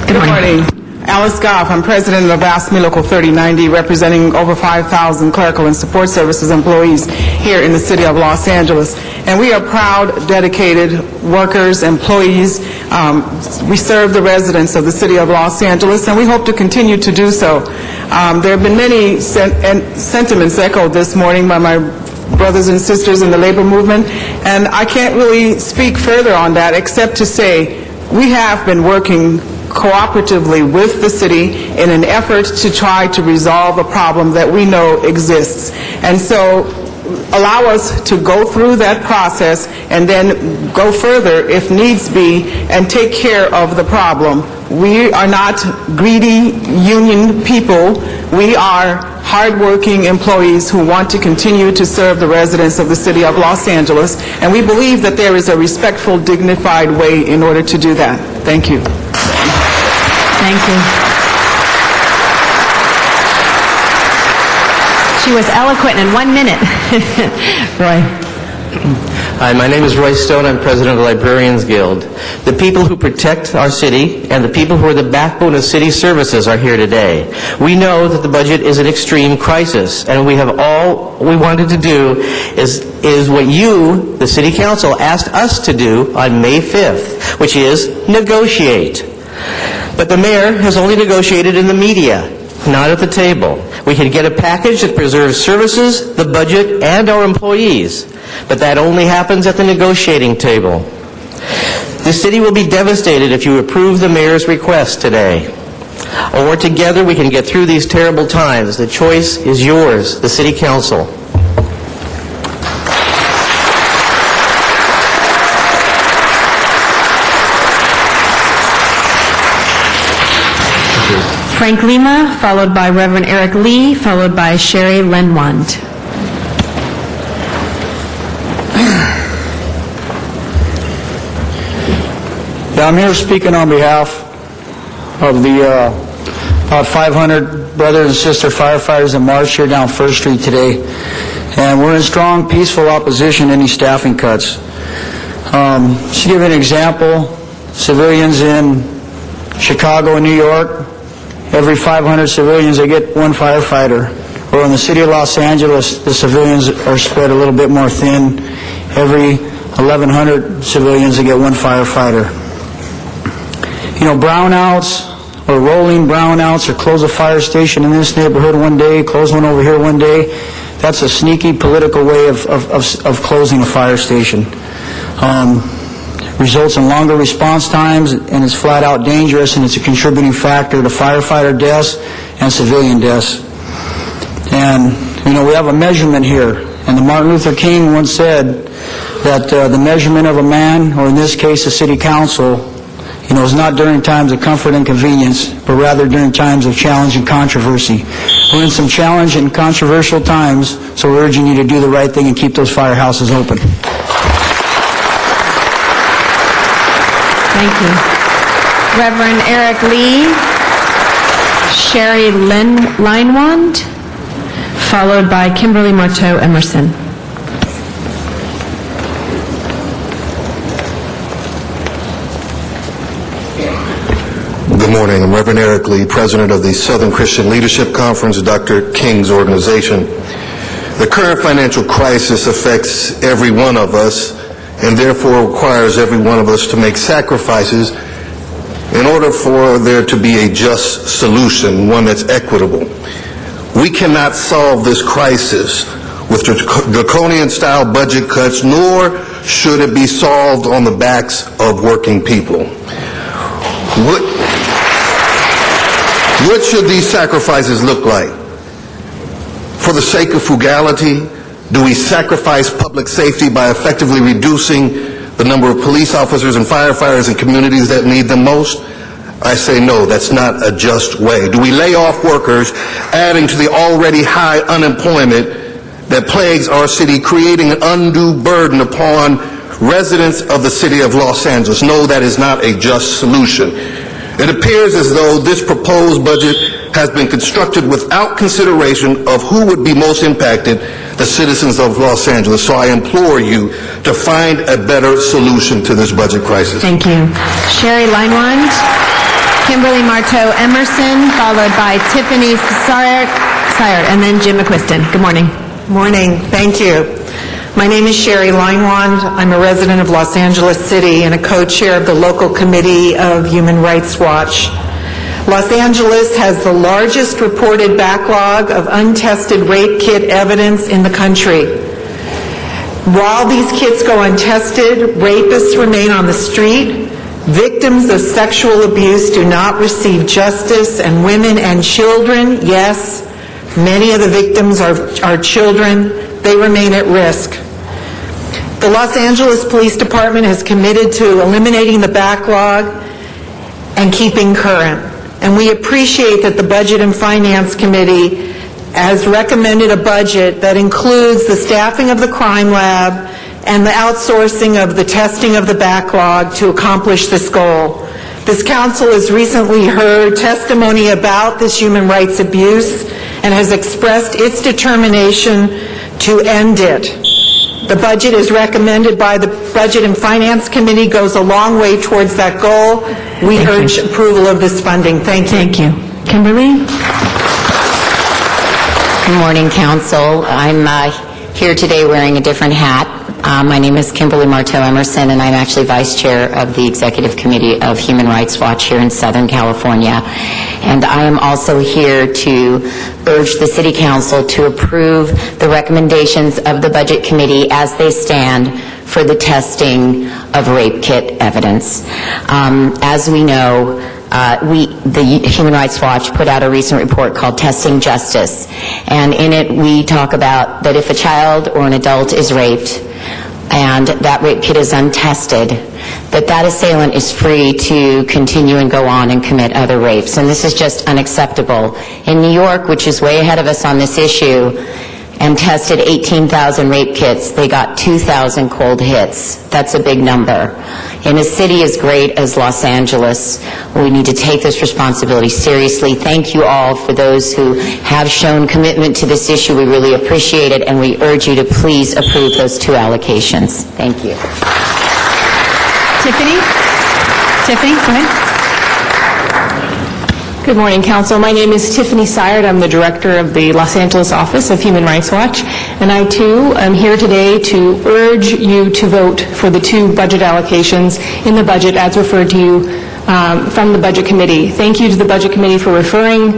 Good morning. Alice Goff. I'm president of AFSCME Local 3090, representing over 5,000 clerical and support services employees here in the city of Los Angeles. And we are proud, dedicated workers, employees. We serve the residents of the city of Los Angeles, and we hope to continue to do so. There have been many sentiments echoed this morning by my brothers and sisters in the labor movement, and I can't really speak further on that except to say we have been working cooperatively with the city in an effort to try to resolve a problem that we know exists. And so allow us to go through that process and then go further if needs be and take care of the problem. We are not greedy union people. We are hardworking employees who want to continue to serve the residents of the city of Los Angeles, and we believe that there is a respectful, dignified way in order to do that. Thank you. Thank you. She was eloquent in 1 minute. Roy. Hi, my name is Roy Stone. I'm president of the Librarians Guild. The people who protect our city and the people who are the backbone of city services are here today. We know that the budget is an extreme crisis, and we have all we wanted to do is what you, the city council, asked us to do on May 5th, which is negotiate. But the mayor has only negotiated in the media, not at the table. We can get a package that preserves services, the budget, and our employees. But that only happens at the negotiating table. The city will be devastated if you approve the mayor's request today. Or together we can get through these terrible times. The choice is yours, the city council. Frank Lima, followed by Reverend Eric Lee, followed by Sherry Lenwand. Yeah, I'm here speaking on behalf of the about 500 brothers and sister firefighters that marched here down First Street today. And we're in strong, peaceful opposition to any staffing cuts. Just to give you an example, civilians in Chicago and New York, every 500 civilians, they get one firefighter. Or in the city of Los Angeles, the civilians are spread a little bit more thin. Every 1,100 civilians, they get one firefighter. You know, brownouts or rolling brownouts, or close a fire station in this neighborhood one day, close one over here one day, that's a sneaky political way of closing a fire station. Results in longer response times, and it's flat out dangerous, and it's a contributing factor to firefighter deaths and civilian deaths. And, you know, we have a measurement here, and the Martin Luther King once said that the measurement of a man, or in this case the city council, you know, is not during times of comfort and convenience, but rather during times of challenge and controversy. We're in some challenge and controversial times, so we're urging you to do the right thing and keep those firehouses open. Thank you. Reverend Eric Lee, Sherry Leinwand, followed by Kimberly Marteau Emerson. Good morning. I'm Reverend Eric Lee, President of the Southern Christian Leadership Conference, Dr. King's organization. The current financial crisis affects every one of us and therefore requires every one of us to make sacrifices in order for there to be a just solution, one that's equitable. We cannot solve this crisis with draconian-style budget cuts, nor should it be solved on the backs of working people. What should these sacrifices look like? For the sake of frugality, do we sacrifice public safety by effectively reducing the number of police officers and firefighters in communities that need them most? I say no, that's not a just way. Do we lay off workers, adding to the already high unemployment that plagues our city, creating an undue burden upon residents of the city of Los Angeles? No, that is not a just solution. It appears as though this proposed budget has been constructed without consideration of who would be most impacted, the citizens of Los Angeles. So I implore you to find a better solution to this budget crisis. Thank you. Sherry Leinwand, Kimberly Marteau Emerson, followed by Tiffany Sayert, and then Jim McQuiston. Good morning. Morning. Thank you. My name is Sherry Leinwand. I'm a resident of Los Angeles City and a co-chair of the local committee of Human Rights Watch. Los Angeles has the largest reported backlog of untested rape kit evidence in the country. While these kits go untested, rapists remain on the street, victims of sexual abuse do not receive justice, and women and children, yes, many of the victims are children, they remain at risk. The Los Angeles Police Department has committed to eliminating the backlog and keeping current. And we appreciate that the Budget and Finance Committee has recommended a budget that includes the staffing of the crime lab and the outsourcing of the testing of the backlog to accomplish this goal. This council has recently heard testimony about this human rights abuse and has expressed its determination to end it. The budget is recommended by the Budget and Finance Committee, goes a long way towards that goal. We urge approval of this funding. Thank you. Thank you. Kimberly? Good morning, Council. I'm here today wearing a different hat. My name is Kimberly Marteau Emerson, and I'm actually Vice Chair of the Executive Committee of Human Rights Watch here in Southern California. And I am also here to urge the City Council to approve the recommendations of the Budget Committee as they stand for the testing of rape kit evidence. As we know, the Human Rights Watch put out a recent report called Testing Justice, and in it we talk about that if a child or an adult is raped and that rape kit is untested, that assailant is free to continue and go on and commit other rapes. And this is just unacceptable. In New York, which is way ahead of us on this issue, and tested 18,000 rape kits, they got 2,000 cold hits. That's a big number. In a city as great as Los Angeles, we need to take this responsibility seriously. Thank you all for those who have shown commitment to this issue. We really appreciate it, and we urge you to please approve those two allocations. Thank you. Tiffany? Tiffany, go ahead. Good morning, Council. My name is Tiffany Sayert. I'm the Director of the Los Angeles Office of Human Rights Watch, and I, too, am here today to urge you to vote for the two budget allocations in the budget as referred to you from the Budget Committee. Thank you to the Budget Committee for referring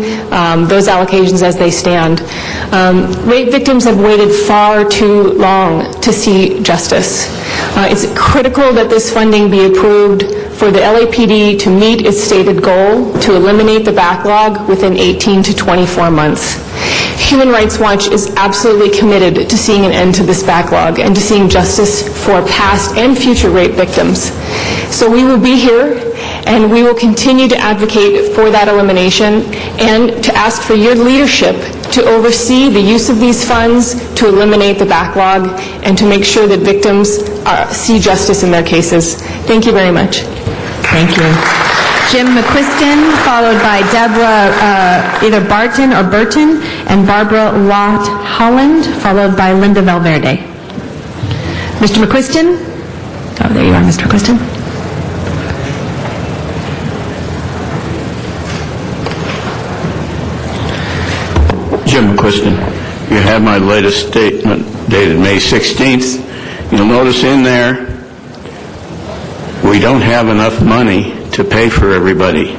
those allocations as they stand. Rape victims have waited far too long to see justice. It's critical that this funding be approved for the LAPD to meet its stated goal to eliminate the backlog within 18 to 24 months. Human Rights Watch is absolutely committed to seeing an end to this backlog and to seeing justice for past and future rape victims. So we will be here and we will continue to advocate for that elimination and to ask for your leadership to oversee the use of these funds to eliminate the backlog and to make sure that victims see justice in their cases. Thank you very much. Thank you. Jim McQuiston, followed by Deborah either Barton or Burton, and Barbara Lott Holland, followed by Linda Valverde. Mr. McQuiston? Oh, there you are, Mr. McQuiston. Jim McQuiston. You have my latest statement dated May 16th. You'll notice in there, we don't have enough money to pay for everybody.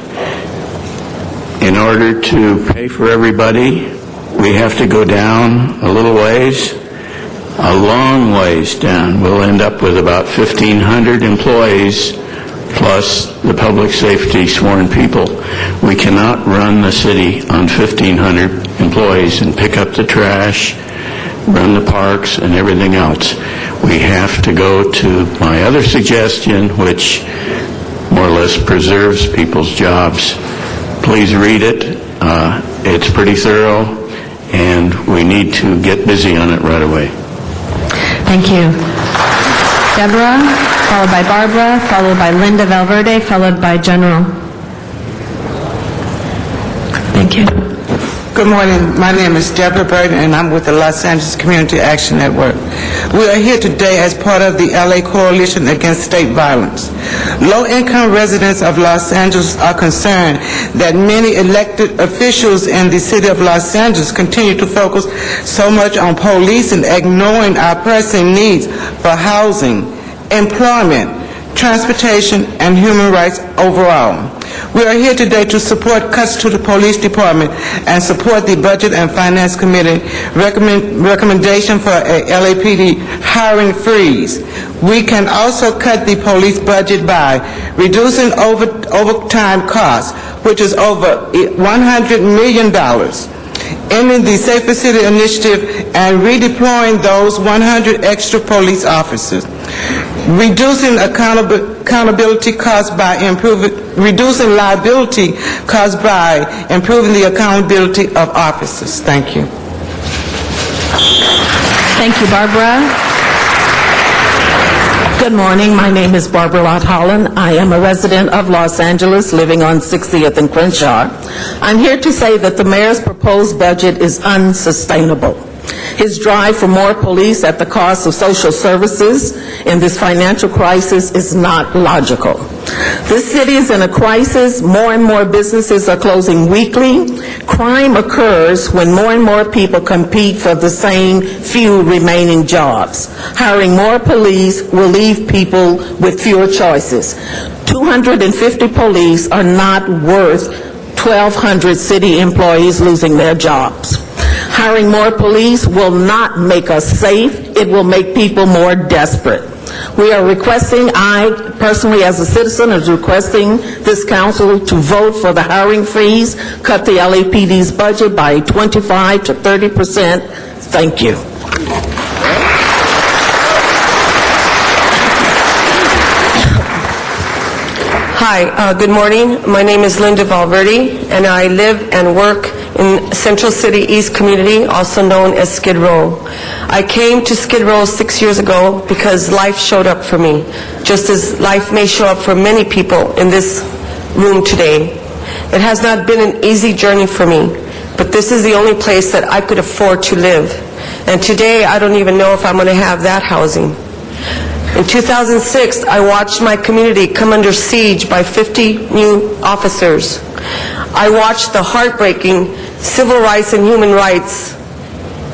In order to pay for everybody, we have to go down a little ways, a long ways down. We'll end up with about 1,500 employees plus the public safety sworn people. We cannot run the city on 1,500 employees and pick up the trash, run the parks, and everything else. We have to go to my other suggestion, which more or less preserves people's jobs. Please read it. It's pretty thorough, and we need to get busy on it right away. Thank you. Deborah, followed by Barbara, followed by Linda Valverde, followed by General. Thank you. Good morning. My name is Deborah Burton, and I'm with the Los Angeles Community Action Network. We are here today as part of the LA Coalition Against State Violence. Low-income residents of Los Angeles are concerned that many elected officials in the city of Los Angeles continue to focus so much on police and ignoring our pressing needs for housing, employment, transportation, and human rights overall. We are here today to support cuts to the police department and support the Budget and Finance Committee recommendation for a LAPD hiring freeze. We can also cut the police budget by reducing overtime costs, which is over $100 million, ending the Safer City initiative and redeploying those 100 extra police officers, reducing accountability caused by reducing liability caused by improving the accountability of officers. Thank you. Thank you, Barbara. Good morning. My name is Barbara Lott Holland. I am a resident of Los Angeles, living on 60th and Crenshaw. I'm here to say that the mayor's proposed budget is unsustainable. His drive for more police at the cost of social services in this financial crisis is not logical. This city is in a crisis. More and more businesses are closing weekly. Crime occurs when more and more people compete for the same few remaining jobs. Hiring more police will leave people with fewer choices. 250 police are not worth 1,200 city employees losing their jobs. Hiring more police will not make us safe. It will make people more desperate. We are requesting, I personally as a citizen is requesting this council to vote for the hiring freeze, cut the LAPD's budget by 25 to 30%. Thank you. Hi, good morning. My name is Linda Valverde, and I live and work in Central City East Community, also known as Skid Row. I came to Skid Row 6 years ago because life showed up for me, just as life may show up for many people in this room today. It has not been an easy journey for me, but this is the only place that I could afford to live. And today, I don't even know if I'm going to have that housing. In 2006, I watched my community come under siege by 50 new officers. I watched the heartbreaking civil rights and human rights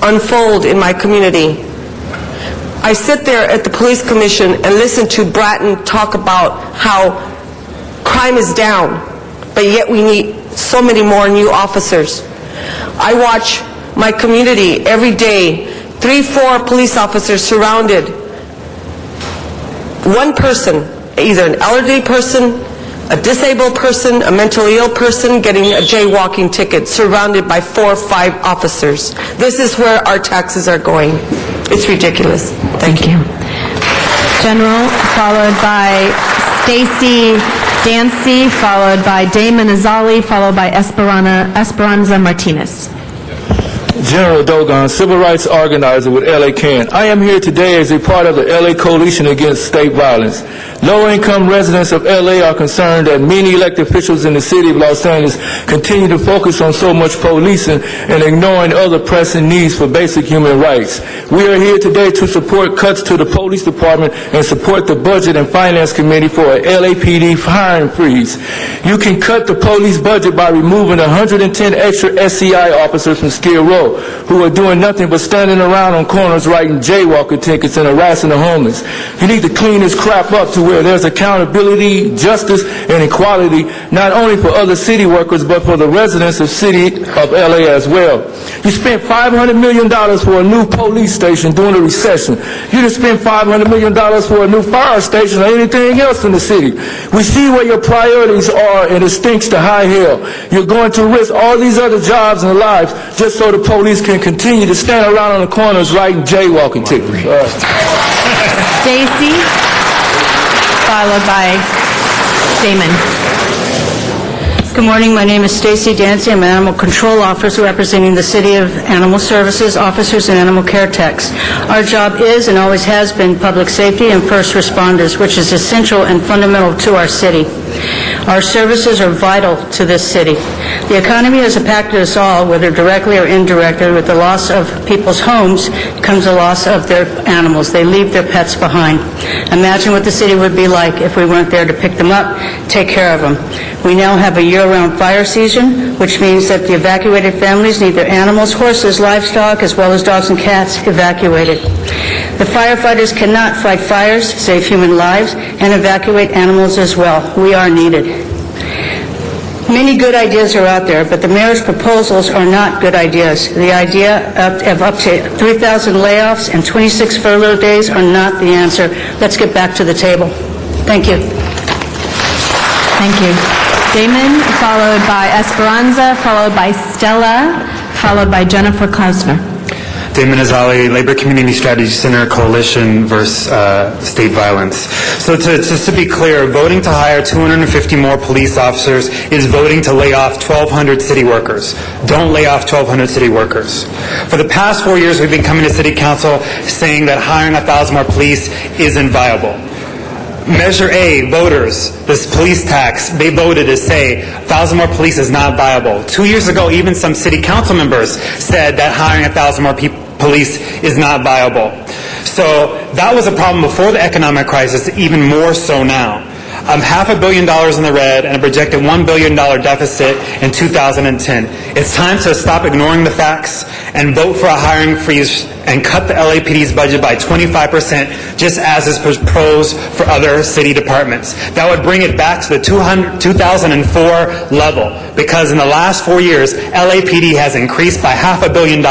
unfold in my community. I sit there at the police commission and listen to Bratton talk about how crime is down, but yet we need so many more new officers. I watch my community every day, 3-4 police officers surrounded. One person, either an elderly person, a disabled person, a mentally ill person getting a jaywalking ticket, surrounded by 4 or 5 officers. This is where our taxes are going. It's ridiculous. Thank you. General, followed by Stacy Dancy, followed by Damon Azali, followed by Esperanza Martinez. General Dogon, civil rights organizer with LA CAN. I am here today as a part of the LA Coalition Against State Violence. Low-income residents of LA are concerned that many elected officials in the city of Los Angeles continue to focus on so much policing and ignoring other pressing needs for basic human rights. We are here today to support cuts to the police department and support the Budget and Finance Committee for a LAPD hiring freeze. You can cut the police budget by removing 110 extra SCI officers from Skid Row who are doing nothing but standing around on corners writing jaywalker tickets and harassing the homeless. You need to clean this crap up to where there's accountability, justice, and equality, not only for other city workers, but for the residents of city of LA as well. You spent $500 million for a new police station during the recession. You didn't spend $500 million for a new fire station or anything else in the city. We see where your priorities are, and it stinks to high hell. You're going to risk all these other jobs and lives just so the police can continue to stand around on the corners writing jaywalking tickets. Stacy, followed by Damon. Good morning. My name is Stacy Dancy. I'm an animal control officer representing the City of Animal Services officers and animal care techs. Our job is and always has been public safety and first responders, which is essential and fundamental to our city. Our services are vital to this city. The economy has impacted us all, whether directly or indirectly. With the loss of people's homes comes the loss of their animals. They leave their pets behind. Imagine what the city would be like if we weren't there to pick them up, take care of them. We now have a year-round fire season, which means that the evacuated families need their animals, horses, livestock, as well as dogs and cats evacuated. The firefighters cannot fight fires, save human lives, and evacuate animals as well. We are needed. Many good ideas are out there, but the mayor's proposals are not good ideas. The idea of up to 3,000 layoffs and 26 furlough days are not the answer. Let's get back to the table. Thank you. Thank you. Damon, followed by Esperanza, followed by Stella, followed by Jennifer Klausner. Damon Azali, Labor Community Strategy Center Coalition versus State Violence. So just to be clear, voting to hire 250 more police officers is voting to lay off 1,200 city workers. Don't lay off 1,200 city workers. For the past 4 years, we've been coming to City Council saying that hiring 1,000 more police isn't viable. Measure A, voters, this police tax, they voted to say 1,000 more police is not viable. 2 years ago, even some city council members said that hiring 1,000 more police is not viable. So that was a problem before the economic crisis, even more so now. $500 million in the red and a projected $1 billion deficit in 2010. It's time to stop ignoring the facts and vote for a hiring freeze and cut the LAPD's budget by 25%, just as is proposed for other city departments. That would bring it back to the 2004 level, because in the last 4 years, LAPD has increased by $500 million.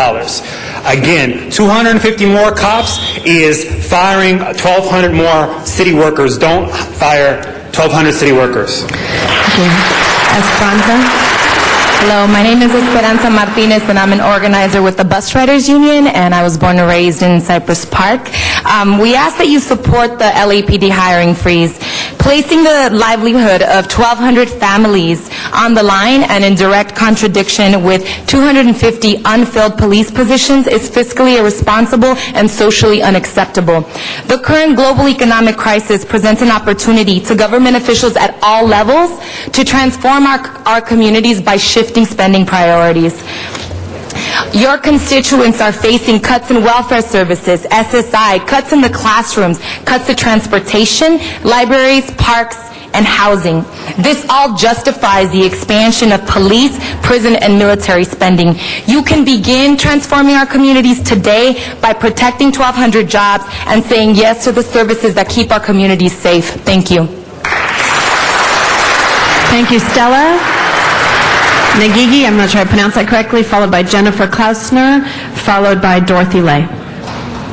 Again, 250 more cops is firing 1,200 more city workers. Don't fire 1,200 city workers. Esperanza. Hello, my name is Esperanza Martinez, and I'm an organizer with the Bus Riders Union, and I was born and raised in Cypress Park. We ask that you support the LAPD hiring freeze. Placing the livelihood of 1,200 families on the line and in direct contradiction with 250 unfilled police positions is fiscally irresponsible and socially unacceptable. The current global economic crisis presents an opportunity to government officials at all levels to transform our communities by shifting spending priorities. Your constituents are facing cuts in welfare services, SSI, cuts in the classrooms, cuts to transportation, libraries, parks, and housing. This all justifies the expansion of police, prison, and military spending. You can begin transforming our communities today by protecting 1,200 jobs and saying yes to the services that keep our communities safe. Thank you. Thank you, Stella. Nagigi, I'm not sure I pronounced that correctly, followed by Jennifer Klausner, followed by Dorothy Lay.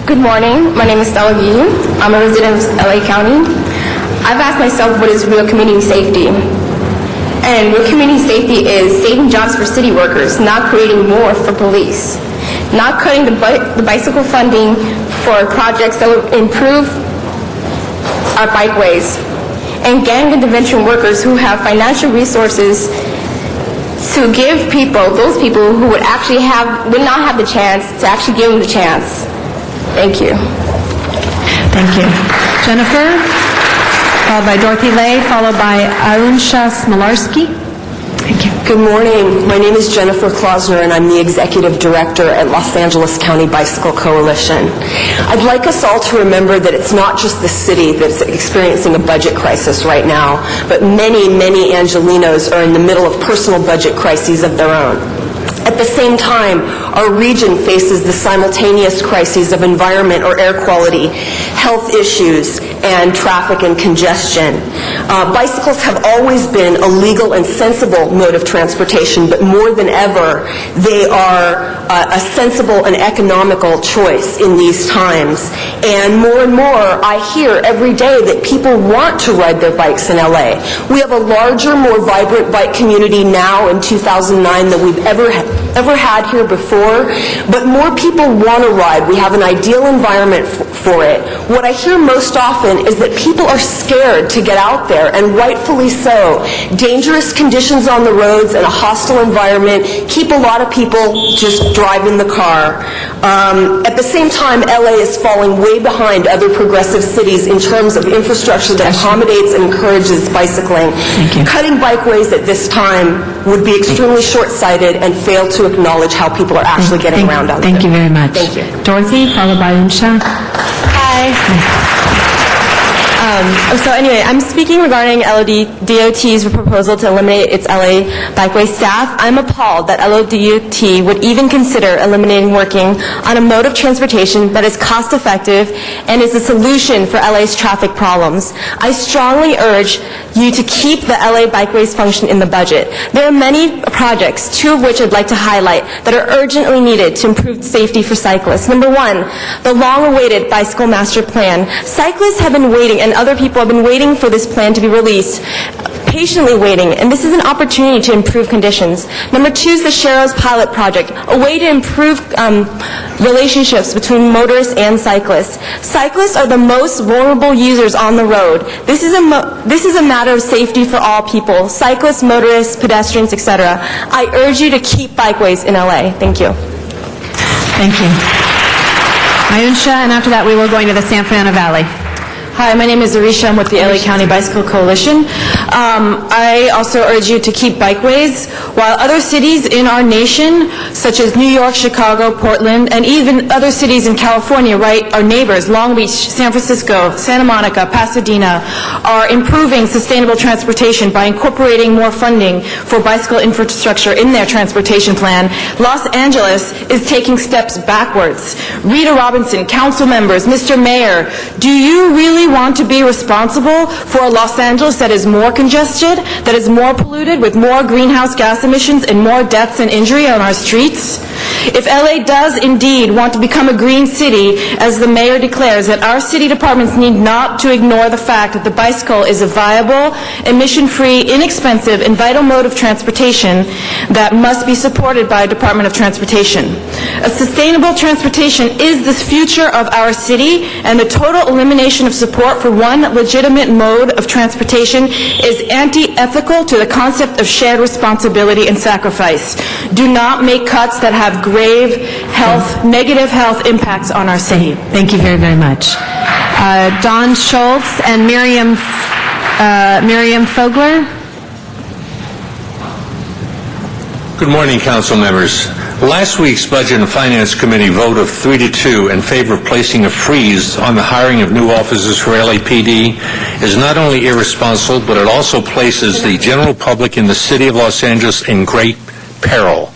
Good morning. My name is Stella Gigi. I'm a resident of LA County. I've asked myself, what is real community safety? And real community safety is saving jobs for city workers, not creating more for police, not cutting the bicycle funding for projects that would improve our bikeways, and gang intervention workers who have financial resources to give people, those people who would not have the chance, to actually give them the chance. Thank you. Thank you. Jennifer, followed by Dorothy Lay, followed by Arunsha Smolarski. Thank you. Good morning. My name is Jennifer Klausner, and I'm the Executive Director at Los Angeles County Bicycle Coalition. I'd like us all to remember that it's not just the city that's experiencing a budget crisis right now, but many, many Angelinos are in the middle of personal budget crises of their own. At the same time, our region faces the simultaneous crises of environment or air quality, health issues, and traffic and congestion. Bicycles have always been a legal and sensible mode of transportation, but more than ever, they are a sensible and economical choice in these times. And more, I hear every day that people want to ride their bikes in LA. We have a larger, more vibrant bike community now in 2009 than we've ever had here before, but more people want to ride. We have an ideal environment for it. What I hear most often is that people are scared to get out there, and rightfully so. Dangerous conditions on the roads and a hostile environment keep a lot of people just driving the car. At the same time, LA is falling way behind other progressive cities in terms of infrastructure that accommodates and encourages bicycling. Cutting bikeways at this time would be extremely short-sighted and fail to acknowledge how people are actually getting around out there. Thank you very much. Thank you. Dorothy, followed by Arunsha. Hi. So anyway, I'm speaking regarding LODOT's proposal to eliminate its LA Bikeway staff. I'm appalled that LODOT would even consider eliminating working on a mode of transportation that is cost-effective and is a solution for LA's traffic problems. I strongly urge you to keep the LA Bikeways function in the budget. There are many projects, two of which I'd like to highlight, that are urgently needed to improve safety for cyclists. Number one, the long-awaited Bicycle Master Plan. Cyclists have been waiting, and other people have been waiting for this plan to be released, patiently waiting, and this is an opportunity to improve conditions. Number two is the Sharrows Pilot Project, a way to improve relationships between motorists and cyclists. Cyclists are the most vulnerable users on the road. This is a matter of safety for all people, cyclists, motorists, pedestrians, etc. I urge you to keep bikeways in LA. Thank you. Thank you. Arunsha, and after that we will go into the San Fernando Valley. Hi, my name is Arisha. I'm with the LA County Bicycle Coalition. I also urge you to keep bikeways. While other cities in our nation, such as New York, Chicago, Portland, and even other cities in California, right, our neighbors, Long Beach, San Francisco, Santa Monica, Pasadena, are improving sustainable transportation by incorporating more funding for bicycle infrastructure in their transportation plan, Los Angeles is taking steps backwards. Rita Robinson, council members, Mr. Mayor, do you really want to be responsible for a Los Angeles that is more congested, that is more polluted, with more greenhouse gas emissions and more deaths and injury on our streets? If LA does indeed want to become a green city, as the mayor declares, that our city departments need not to ignore the fact that the bicycle is a viable, emission-free, inexpensive, and vital mode of transportation that must be supported by a Department of Transportation. A sustainable transportation is the future of our city, and the total elimination of support for one legitimate mode of transportation is anti-ethical to the concept of shared responsibility and sacrifice. Do not make cuts that have grave negative health impacts on our city. Thank you very, very much. Don Schultz and Miriam Fogler. Good morning, council members. Last week's Budget and Finance Committee vote of 3-2 in favor of placing a freeze on the hiring of new officers for LAPD is not only irresponsible, but it also places the general public in the city of Los Angeles in great peril.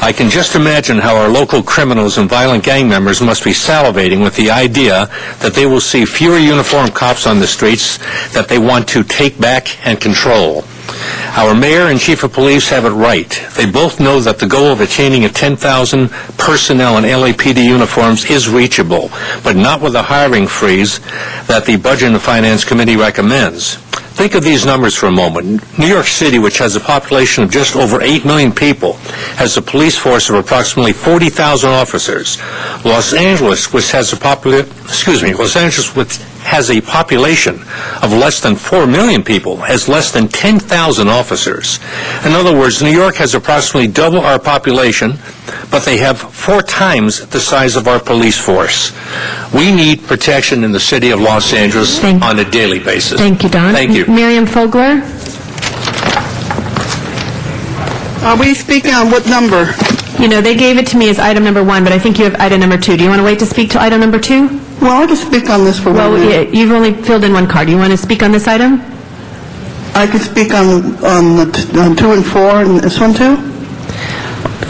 I can just imagine how our local criminals and violent gang members must be salivating with the idea that they will see fewer uniformed cops on the streets that they want to take back and control. Our mayor and chief of police have it right. They both know that the goal of attaining a 10,000 personnel in LAPD uniforms is reachable, but not with the hiring freeze that the Budget and Finance Committee recommends. Think of these numbers for a moment. New York City, which has a population of just over 8 million people, has a police force of approximately 40,000 officers. Los Angeles, which has a population of less than 4 million people, has less than 10,000 officers. In other words, New York has approximately double our population, but they have 4 times the size of our police force. We need protection in the city of Los Angeles on a daily basis. Thank you, Don. Thank you. Miriam Fogler? Are we speaking on what number? You know, they gave it to me as item number 1, but I think you have item number 2. Do you want to wait to speak to item number 2? Well, I can speak on this for 1 minute. Well, you've only filled in 1 card. Do you want to speak on this item? I can speak on 2 and 4 and this one too?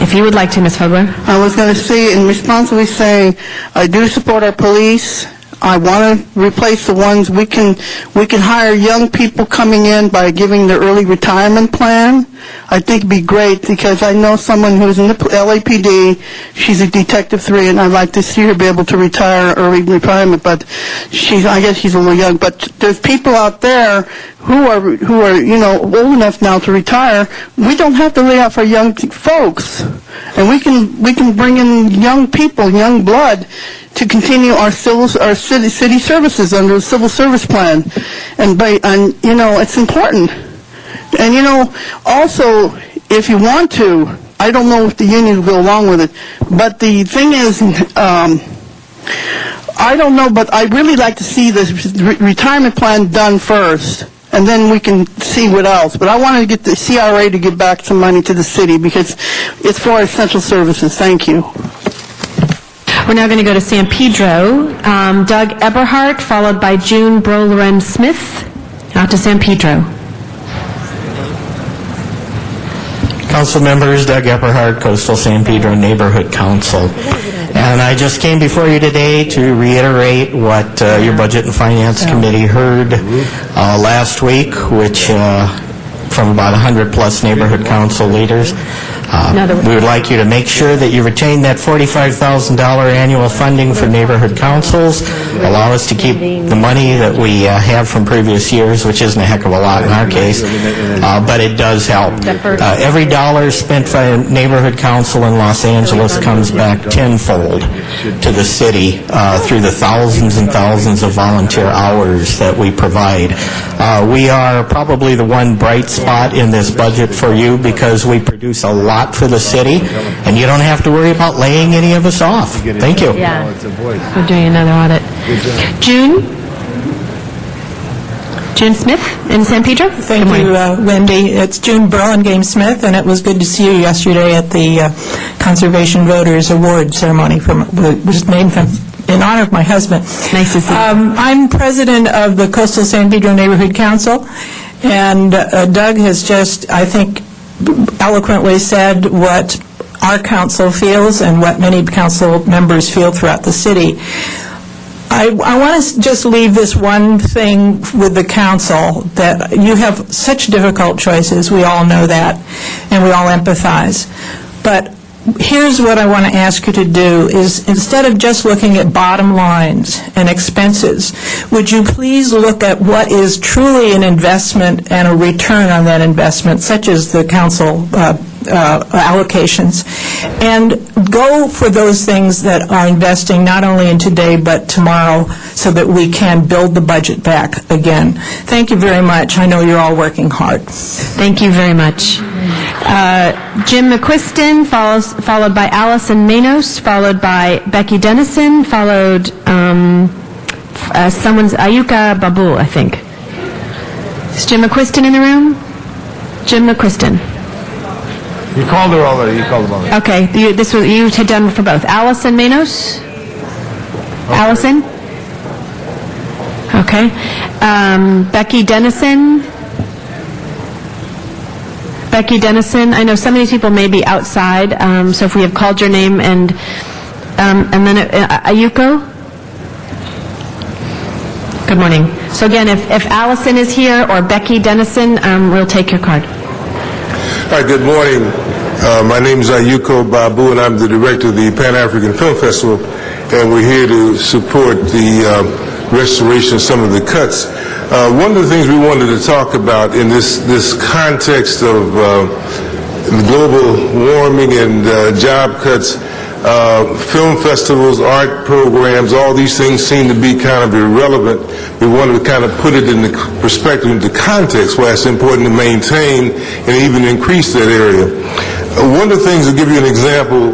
If you would like to, Ms. Fogler. I was going to say, in responsibly say, I do support our police. I want to replace the ones we can hire young people coming in by giving their early retirement plan. I think it'd be great because I know someone who's in the LAPD. She's a Detective 3, and I'd like to see her be able to retire early retirement. But I guess she's a little young. But there's people out there who are old enough now to retire. We don't have to lay off our young folks, and we can bring in young people, young blood, to continue our city services under the civil service plan, and it's important. And also, if you want to, I don't know if the union will go along with it, but the thing is, I don't know, but I'd really like to see this retirement plan done first, and then we can see what else. But I wanted to get the CRA to give back some money to the city because it's for essential services. Thank you. We're now going to go to San Pedro. Doug Eberhardt, followed by June Brolerenz-Smith. Out to San Pedro. Council members, Doug Eberhardt, Coastal San Pedro Neighborhood Council. And I just came before you today to reiterate what your Budget and Finance Committee heard last week, which from about 100-plus neighborhood council leaders. We would like you to make sure that you retain that $45,000 annual funding for neighborhood councils, allow us to keep the money that we have from previous years, which isn't a heck of a lot in our case, but it does help. Every dollar spent by a neighborhood council in Los Angeles comes back tenfold to the city through the thousands and thousands of volunteer hours that we provide. We are probably the one bright spot in this budget for you because we produce a lot for the city, and you don't have to worry about laying any of us off. Thank you. Yeah. We're doing another audit. June Smith in San Pedro. Thank you, Wendy. It's June Burlingame-Smith, and it was good to see you yesterday at the Conservation Voters Award ceremony, which was made in honor of my husband. Nice to see you. I'm president of the Coastal San Pedro Neighborhood Council, and Doug has just, I think, eloquently said what our council feels and what many council members feel throughout the city. I want to just leave this one thing with the council, that you have such difficult choices, we all know that, and we all empathize. But here's what I want to ask you to do is, instead of just looking at bottom lines and expenses, would you please look at what is truly an investment and a return on that investment, such as the council allocations, and go for those things that are investing not only in today but tomorrow so that we can build the budget back again. Thank you very much. I know you're all working hard. Thank you very much. Jim McQuiston, followed by Allison Manos, followed by Becky Dennison, followed someone's Ayuka Babu, I think. Is Jim McQuiston in the room? Jim McQuiston. You called her already. You called her already. Okay, you had done for both. Allison Manos? Okay. Allison? Okay. Becky Dennison? Becky Dennison. I know some of these people may be outside, so if we have called your name and then Ayuko? Good morning. So again, if Allison is here or Becky Dennison, we'll take your card. Hi, good morning. My name is Ayuko Babu, and I'm the director of the Pan-African Film Festival, and we're here to support the restoration of some of the cuts. One of the things we wanted to talk about in this context of global warming and job cuts, film festivals, art programs, all these things seem to be kind of irrelevant. We wanted to kind of put it in the perspective, in the context, why it's important to maintain and even increase that area. One of the things, to give you an example,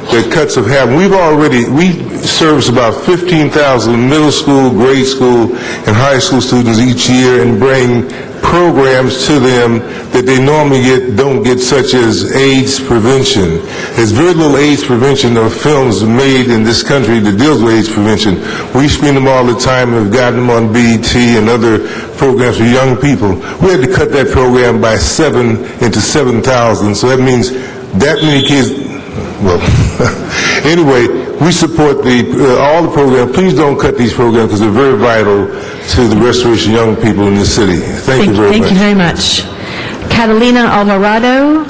that cuts have happened, we service about 15,000 middle school, grade school, and high school students each year and bring programs to them that they normally don't get, such as AIDS prevention. There's very little AIDS prevention of films made in this country that deals with AIDS prevention. We screen them all the time and have gotten them on BET and other programs for young people. We had to cut that program by 7 into 7,000, so that means that many kids. Well, anyway, we support all the programs. Please don't cut these programs because they're very vital to the restoration of young people in this city. Thank you very much. Thank you very much. Catalina Alvarado.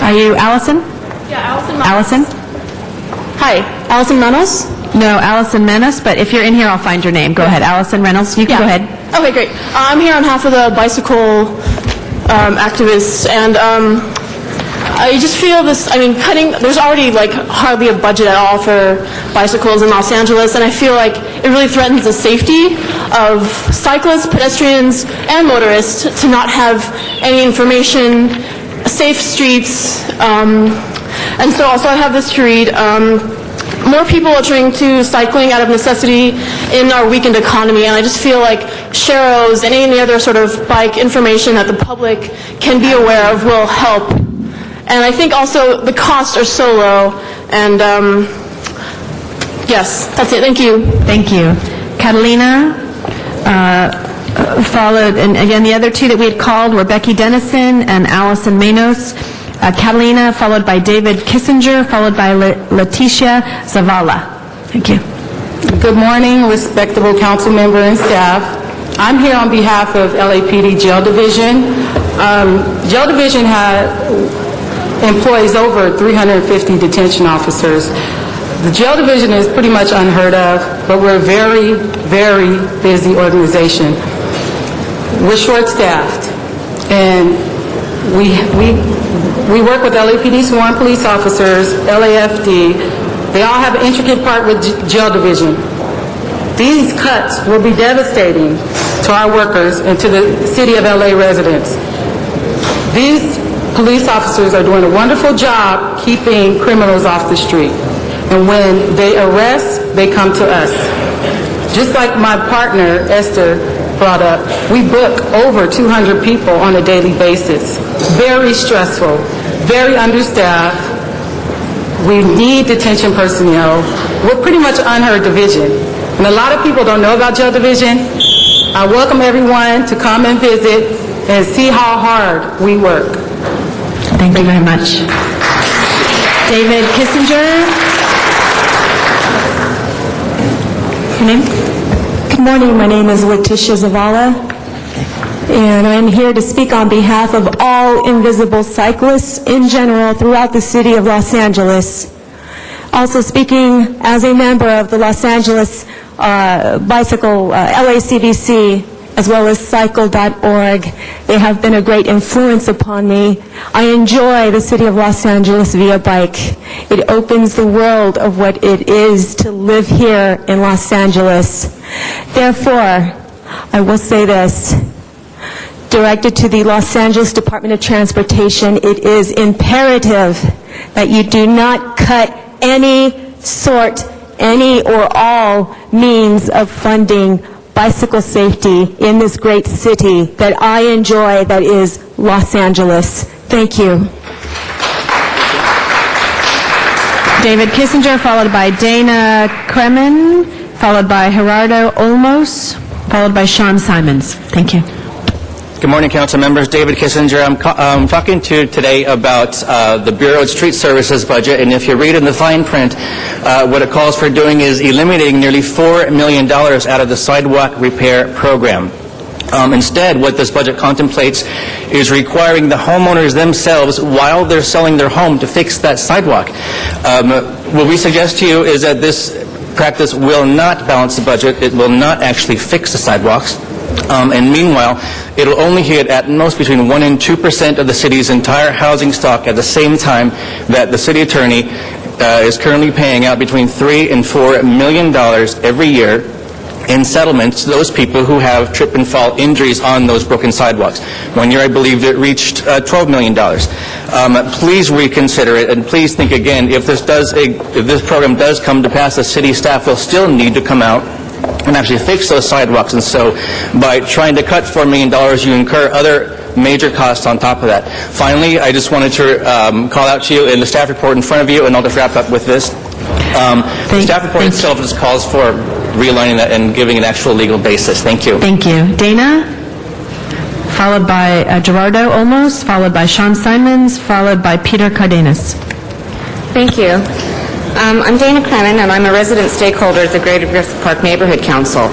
Are you Allison? Yeah, Allison. Allison? Hi, Allison Manos. No, Allison Menace, but if you're in here, I'll find your name. Go ahead, Allison Reynolds. You can go ahead. Okay, great. I'm here on behalf of the bicycle activists, and I just feel this, there's already hardly a budget at all for bicycles in Los Angeles, and I feel like it really threatens the safety of cyclists, pedestrians, and motorists to not have any information, safe streets, and so also I have this to read. More people are turning to cycling out of necessity in our weakened economy, and I just feel like Sharrows and any other sort of bike information that the public can be aware of will help. And I think also the costs are so low, and yes, that's it. Thank you. Thank you. Catalina, followed, and again, the other two that we had called were Becky Dennison and Allison Manos. Catalina, followed by David Kissinger, followed by Leticia Zavala. Thank you. Good morning, respectable council member and staff. I'm here on behalf of LAPD Jail Division. Jail Division employs over 350 detention officers. The Jail Division is pretty much unheard of, but we're a very, very busy organization. We're short-staffed, and we work with LAPD sworn police officers, LAFD. They all have an intricate part with Jail Division. These cuts will be devastating to our workers and to the city of LA residents. These police officers are doing a wonderful job keeping criminals off the street. And when they arrest, they come to us. Just like my partner, Esther, brought up, we book over 200 people on a daily basis. Very stressful, very understaffed. We need detention personnel. We're pretty much unheard division. And a lot of people don't know about Jail Division. I welcome everyone to come and visit and see how hard we work. Thank you very much. David Kissinger. Your name? Good morning. My name is Leticia Zavala, and I'm here to speak on behalf of all invisible cyclists in general throughout the city of Los Angeles. Also speaking as a member of the Los Angeles Bicycle LACBC, as well as cycle.org. They have been a great influence upon me. I enjoy the city of Los Angeles via bike. It opens the world of what it is to live here in Los Angeles. Therefore, I will say this. Directed to the Los Angeles Department of Transportation, it is imperative that you do not cut any or all means of funding bicycle safety in this great city that I enjoy, that is Los Angeles. Thank you. David Kissinger, followed by Dana Kremen, followed by Gerardo Olmos, followed by Sean Simons. Thank you. Good morning, council members. David Kissinger. I'm talking to you today about the Bureau of Street Services budget, and if you read in the fine print, what it calls for doing is eliminating nearly $4 million out of the sidewalk repair program. Instead, what this budget contemplates is requiring the homeowners themselves, while they're selling their home, to fix that sidewalk. What we suggest to you is that this practice will not balance the budget. It will not actually fix the sidewalks. And meanwhile, it'll only hit at most between 1% and 2% of the city's entire housing stock at the same time that the city attorney is currently paying out between $3 and $4 million every year in settlements to those people who have trip and fall injuries on those broken sidewalks. One year, I believe it reached $12 million. Please reconsider it, and please think again. If this program does come to pass, the city staff will still need to come out and actually fix those sidewalks. And so by trying to cut $4 million, you incur other major costs on top of that. Finally, I just wanted to call out to you in the staff report in front of you, and I'll just wrap up with this. The staff report itself just calls for realigning that and giving an actual legal basis. Thank you. Thank you. Dana, followed by Gerardo Olmos, followed by Sean Simons, followed by Peter Cardenas. Thank you. I'm Dana Kremen, and I'm a resident stakeholder at the Greater Griffith Park Neighborhood Council.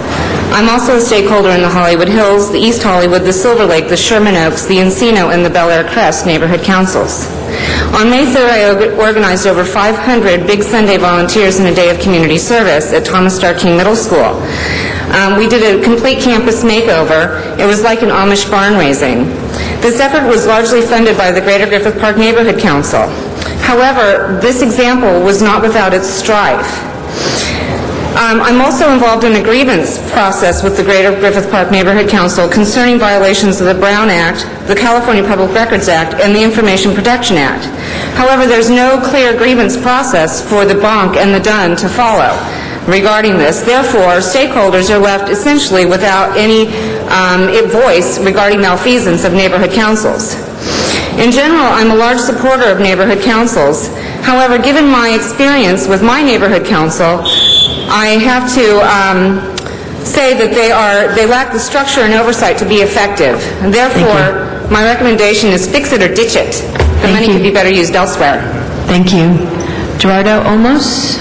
I'm also a stakeholder in the Hollywood Hills, the East Hollywood, the Silver Lake, the Sherman Oaks, the Encino, and the Bel Air Crest neighborhood councils. On May 3rd, I organized over 500 Big Sunday volunteers in a day of community service at Thomas Starr King Middle School. We did a complete campus makeover. It was like an Amish barn raising. This effort was largely funded by the Greater Griffith Park Neighborhood Council. However, this example was not without its strife. I'm also involved in a grievance process with the Greater Griffith Park Neighborhood Council concerning violations of the Brown Act, the California Public Records Act, and the Information Protection Act. However, there's no clear grievance process for the BONC and the DUN to follow regarding this. Therefore, stakeholders are left essentially without any voice regarding malfeasance of neighborhood councils. In general, I'm a large supporter of neighborhood councils. However, given my experience with my neighborhood council, I have to say that they lack the structure and oversight to be effective. And therefore, my recommendation is fix it or ditch it. The money could be better used elsewhere. Thank you. Gerardo Olmos.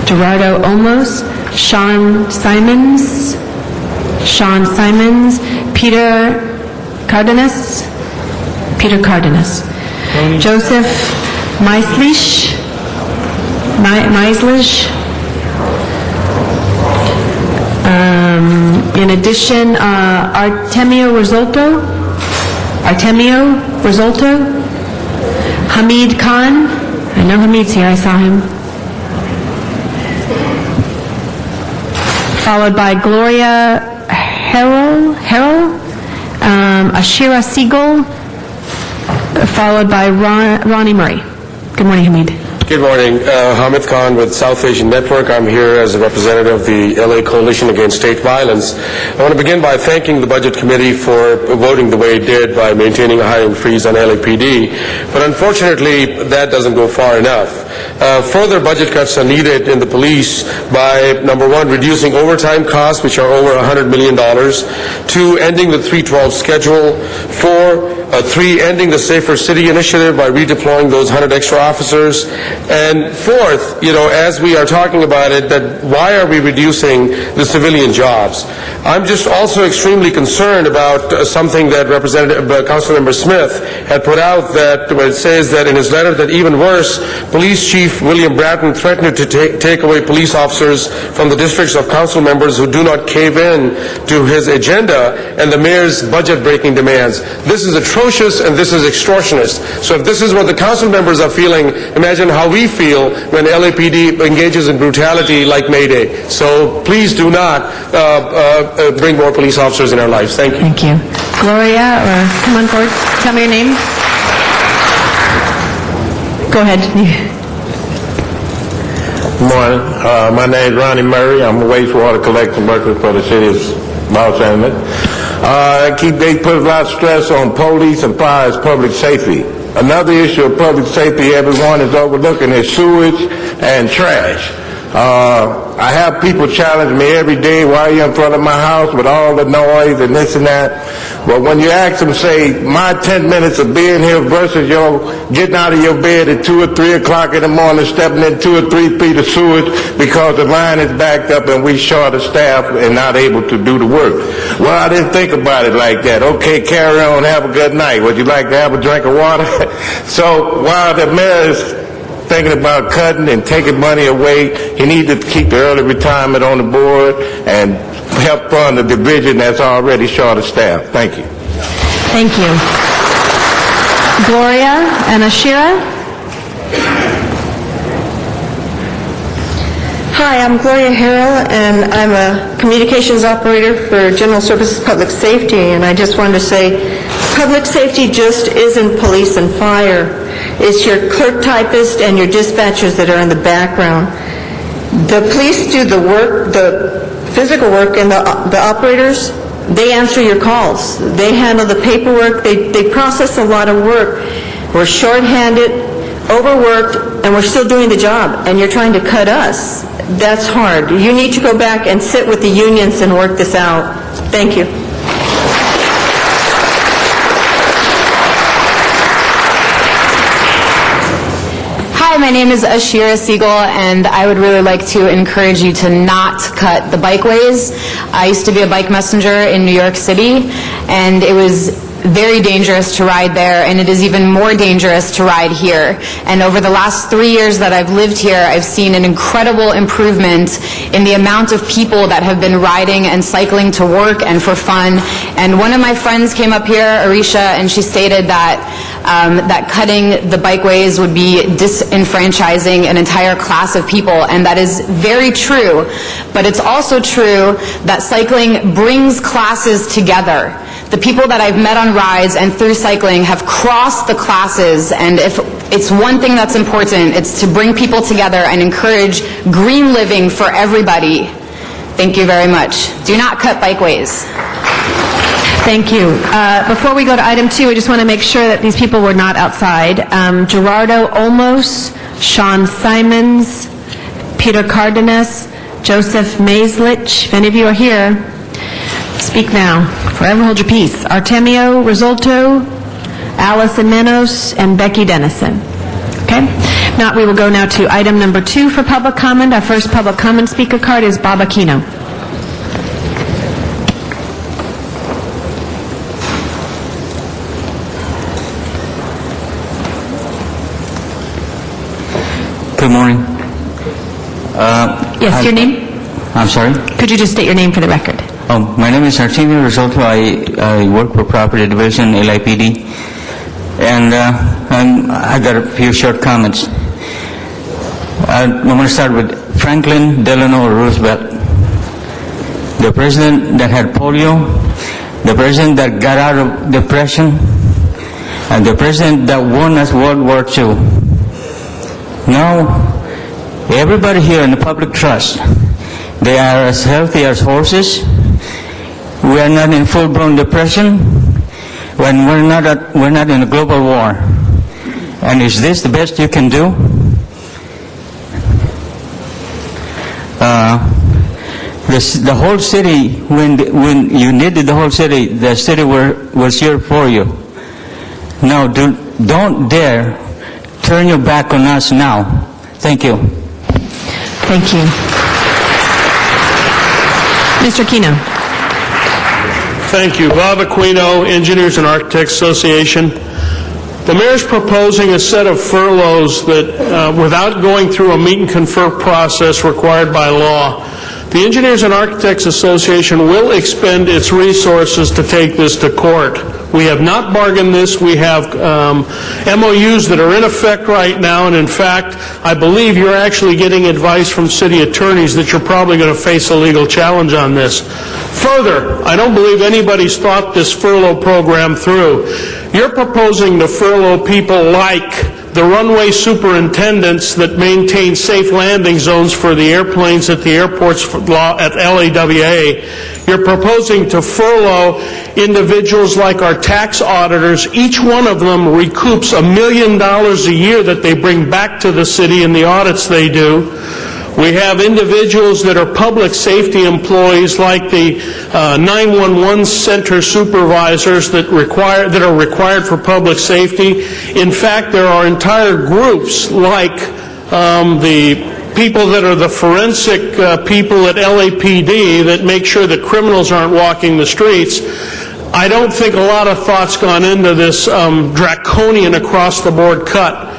Gerardo Olmos. Sean Simons. Sean Simons. Peter Cardenas. Peter Cardenas. Joseph Meislish. In addition, Artemio Risolto, Hamid Khan. I know Hamid's here, I saw him. Followed by Gloria Harrell, Ashira Siegel, followed by Ronnie Murray. Good morning, Hamid. Good morning. Hamid Khan with South Asian Network. I'm here as a representative of the LA Coalition Against State Violence. I want to begin by thanking the Budget Committee for voting the way it did by maintaining a hiring freeze on LAPD. But unfortunately, that doesn't go far enough. Further budget cuts are needed in the police by, number one, reducing overtime costs, which are over $100 million, 2, ending the 312 schedule, 4, 3, ending the Safer City initiative by redeploying those 100 extra officers, and 4th, as we are talking about it, that why are we reducing the civilian jobs? I'm just also extremely concerned about something that Councilmember Smith had put out, that where it says that in his letter that even worse, Police Chief William Bratton threatened to take away police officers from the districts of council members who do not cave in to his agenda and the mayor's budget-breaking demands. This is atrocious and this is extortionist. So if this is what the council members are feeling, imagine how we feel when LAPD engages in brutality like May Day. So please do not bring more police officers in our lives. Thank you. Thank you. Gloria, come on forward. Tell me your name. Go ahead. Good morning. My name is Ronnie Murray. I'm a wastewater collector worker for the city of Los Angeles. They put a lot of stress on police and fire as public safety. Another issue of public safety everyone is overlooking is sewage and trash. I have people challenge me every day, why are you in front of my house with all the noise and this and that? But when you ask them, say, my 10 minutes of being here versus your getting out of your bed at 2 or 3 o'clock in the morning, stepping in 2 or 3 feet of sewage because the line is backed up and we short of staff and not able to do the work. Well, I didn't think about it like that. Okay, carry on, have a good night. Would you like to have a drink of water? So while the mayor is thinking about cutting and taking money away. He needs to keep the early retirement on the board and help fund the division that's already short of staff. Thank you. Thank you. Gloria and Ashira? Hi, I'm Gloria Harrell, and I'm a communications operator for General Services Public Safety, and I just wanted to say, public safety just isn't police and fire. It's your clerk typist and your dispatchers that are in the background. The police do the work, the physical work, and the operators, they answer your calls. They handle the paperwork. They process a lot of work. We're shorthanded, overworked, and we're still doing the job, and you're trying to cut us. That's hard. You need to go back and sit with the unions and work this out. Thank you. Hi, my name is Ashira Siegel, and I would really like to encourage you to not cut the bikeways. I used to be a bike messenger in New York City, and it was very dangerous to ride there, and it is even more dangerous to ride here. And over the last 3 years that I've lived here, I've seen an incredible improvement in the amount of people that have been riding and cycling to work and for fun. And one of my friends came up here, Arisha, and she stated that that cutting the bikeways would be disenfranchising an entire class of people, and that is very true. But it's also true that cycling brings classes together. The people that I've met on rides and through cycling have crossed the classes, and if it's one thing that's important, it's to bring people together and encourage green living for everybody. Thank you very much. Do not cut bikeways. Thank you. Before we go to item 2, I just want to make sure that these people were not outside. Gerardo Olmos, Sean Simons, Peter Cardenas, Joseph Maislich. If any of you are here, speak now. Forever hold your peace. Artemio Risolto, Allison Menos, and Becky Dennison. Okay? Now we will go now to item number 2 for public comment. Our first public comment speaker card is Bob Aquino. Good morning. Yes, your name? I'm sorry? Could you just state your name for the record? My name is Artemio Risolto. I work for Property Division, LAPD. And I got a few short comments. I'm going to start with Franklin Delano Roosevelt, the president that had polio, the president that got out of depression, and the president that won us World War II. Now, everybody here in the public trust, they are as healthy as horses. We are not in full-blown depression. When we're not in a global war. And is this the best you can do? The whole city, when you needed the whole city, the city was here for you. No, don't dare turn your back on us now. Thank you. Thank you. Mr. Aquino. Thank you. Bob Aquino, Engineers and Architects Association. The mayor's proposing a set of furloughs that, without going through a meet and confer process required by law, the Engineers and Architects Association will expend its resources to take this to court. We have not bargained this. We have MOUs that are in effect right now, and in fact, I believe you're actually getting advice from city attorneys that you're probably going to face a legal challenge on this. Further, I don't believe anybody's thought this furlough program through. You're proposing to furlough people like the runway superintendents that maintain safe landing zones for the airplanes at the airports at LAWA. You're proposing to furlough individuals like our tax auditors. Each one of them recoups $1 million a year that they bring back to the city in the audits they do. We have individuals that are public safety employees like the 911 center supervisors that are required for public safety. In fact, there are entire groups like the people that are the forensic people at LAPD that make sure that criminals aren't walking the streets. I don't think a lot of thought's gone into this draconian across-the-board cut.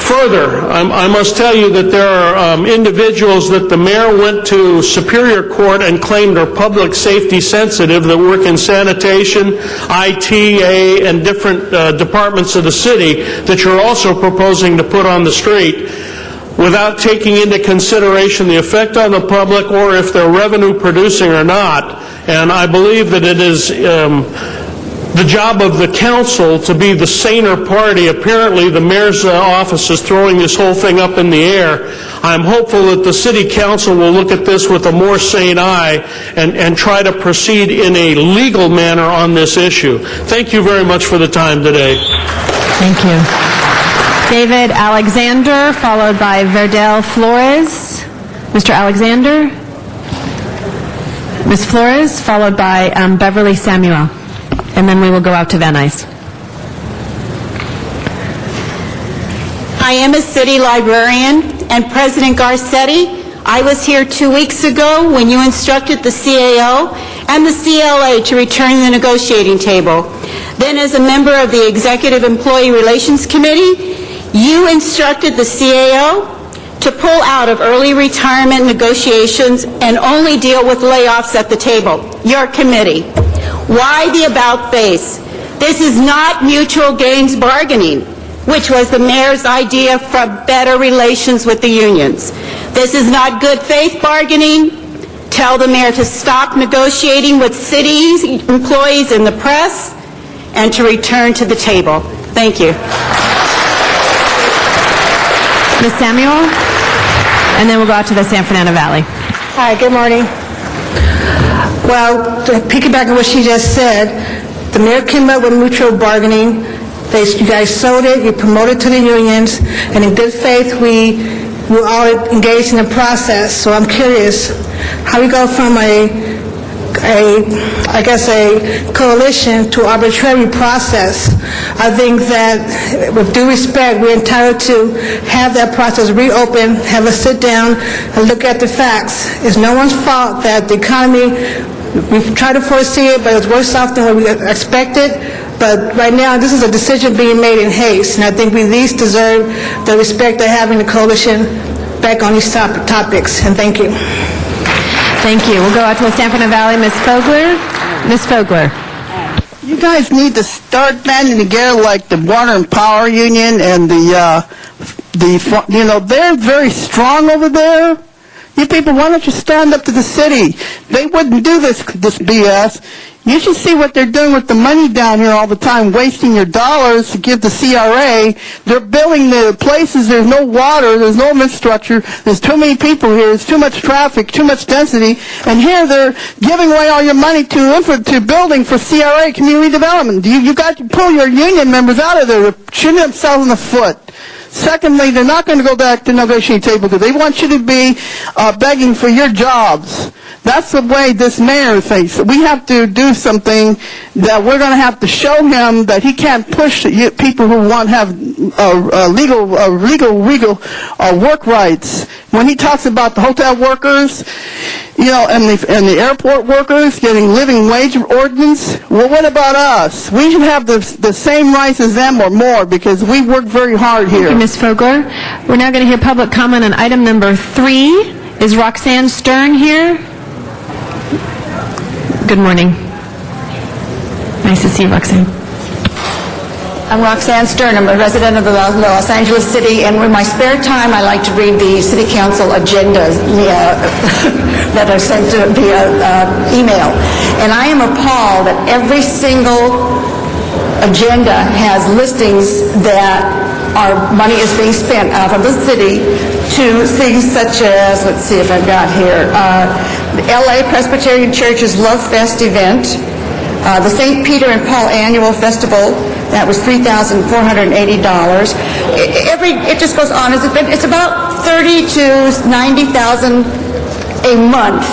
Further, I must tell you that there are individuals that the mayor went to Superior Court and claimed are public safety sensitive that work in sanitation, ITA, and different departments of the city that you're also proposing to put on the street without taking into consideration the effect on the public or if they're revenue producing or not. And I believe that it is the job of the council to be the saner party. Apparently, the mayor's office is throwing this whole thing up in the air. I'm hopeful that the city council will look at this with a more sane eye and try to proceed in a legal manner on this issue. Thank you very much for the time today. Thank you. David Alexander, followed by Verdell Flores. Mr. Alexander. Ms. Flores, followed by Beverly Samuel. And then we will go out to Van Nuys. I am a city librarian, and President Garcetti, I was here 2 weeks ago when you instructed the CAO and the CLA to return to the negotiating table. Then as a member of the Executive Employee Relations Committee, you instructed the CAO to pull out of early retirement negotiations and only deal with layoffs at the table, your committee. Why the about-face? This is not mutual gains bargaining, which was the mayor's idea for better relations with the unions. This is not good faith bargaining. Tell the mayor to stop negotiating with city employees in the press and to return to the table. Thank you. Ms. Samuel, and then we'll go out to the San Fernando Valley. Hi, good morning. Well, to piggyback on what she just said, the mayor came up with mutual bargaining. You guys sold it, you promoted to the unions, and in good faith, we were all engaged in the process. So I'm curious, how we go from a coalition to arbitrary process. I think that, with due respect, we're entitled to have that process reopened, have a sit down, and look at the facts. It's no one's fault that the economy, we've tried to foresee it, but it's worse off than what we expected. But right now, this is a decision being made in haste, and I think we at least deserve the respect of having the coalition back on these topics. And thank you. Thank you. We'll go out to the San Fernando Valley. Ms. Fogler. Ms. Fogler. You guys need to start banding together like the Water and Power Union and they're very strong over there. You people, why don't you stand up to the city? They wouldn't do this BS. You should see what they're doing with the money down here all the time, wasting your dollars to give the CRA. They're building the places, there's no water, there's no infrastructure, there's too many people here, there's too much traffic, too much density, and here they're giving away all your money to building for CRA, community development. You got to pull your union members out of there. They're shooting themselves in the foot. Secondly, they're not going to go back to the negotiating table because they want you to be begging for your jobs. That's the way this mayor thinks. We have to do something that we're going to have to show him that he can't push people who want to have legal work rights. When he talks about the hotel workers, and the airport workers getting living wage ordinance, well, what about us? We should have the same rights as them or more because we work very hard here. Thank you, Ms. Fogler. We're now going to hear public comment on item number 3. Is Roxanne Stern here? Good morning. Nice to see you, Roxanne. I'm Roxanne Stern. I'm a resident of the Los Angeles City, and in my spare time, I like to read the City Council agendas that are sent via email. And I am appalled that every single agenda has listings that our money is being spent out of the city to things such as, let's see if I've got here, the LA Presbyterian Church's Love Fest event, the St. Peter and Paul Annual Festival, that was $3,480. It just goes on. It's about $30,000 to $90,000 a month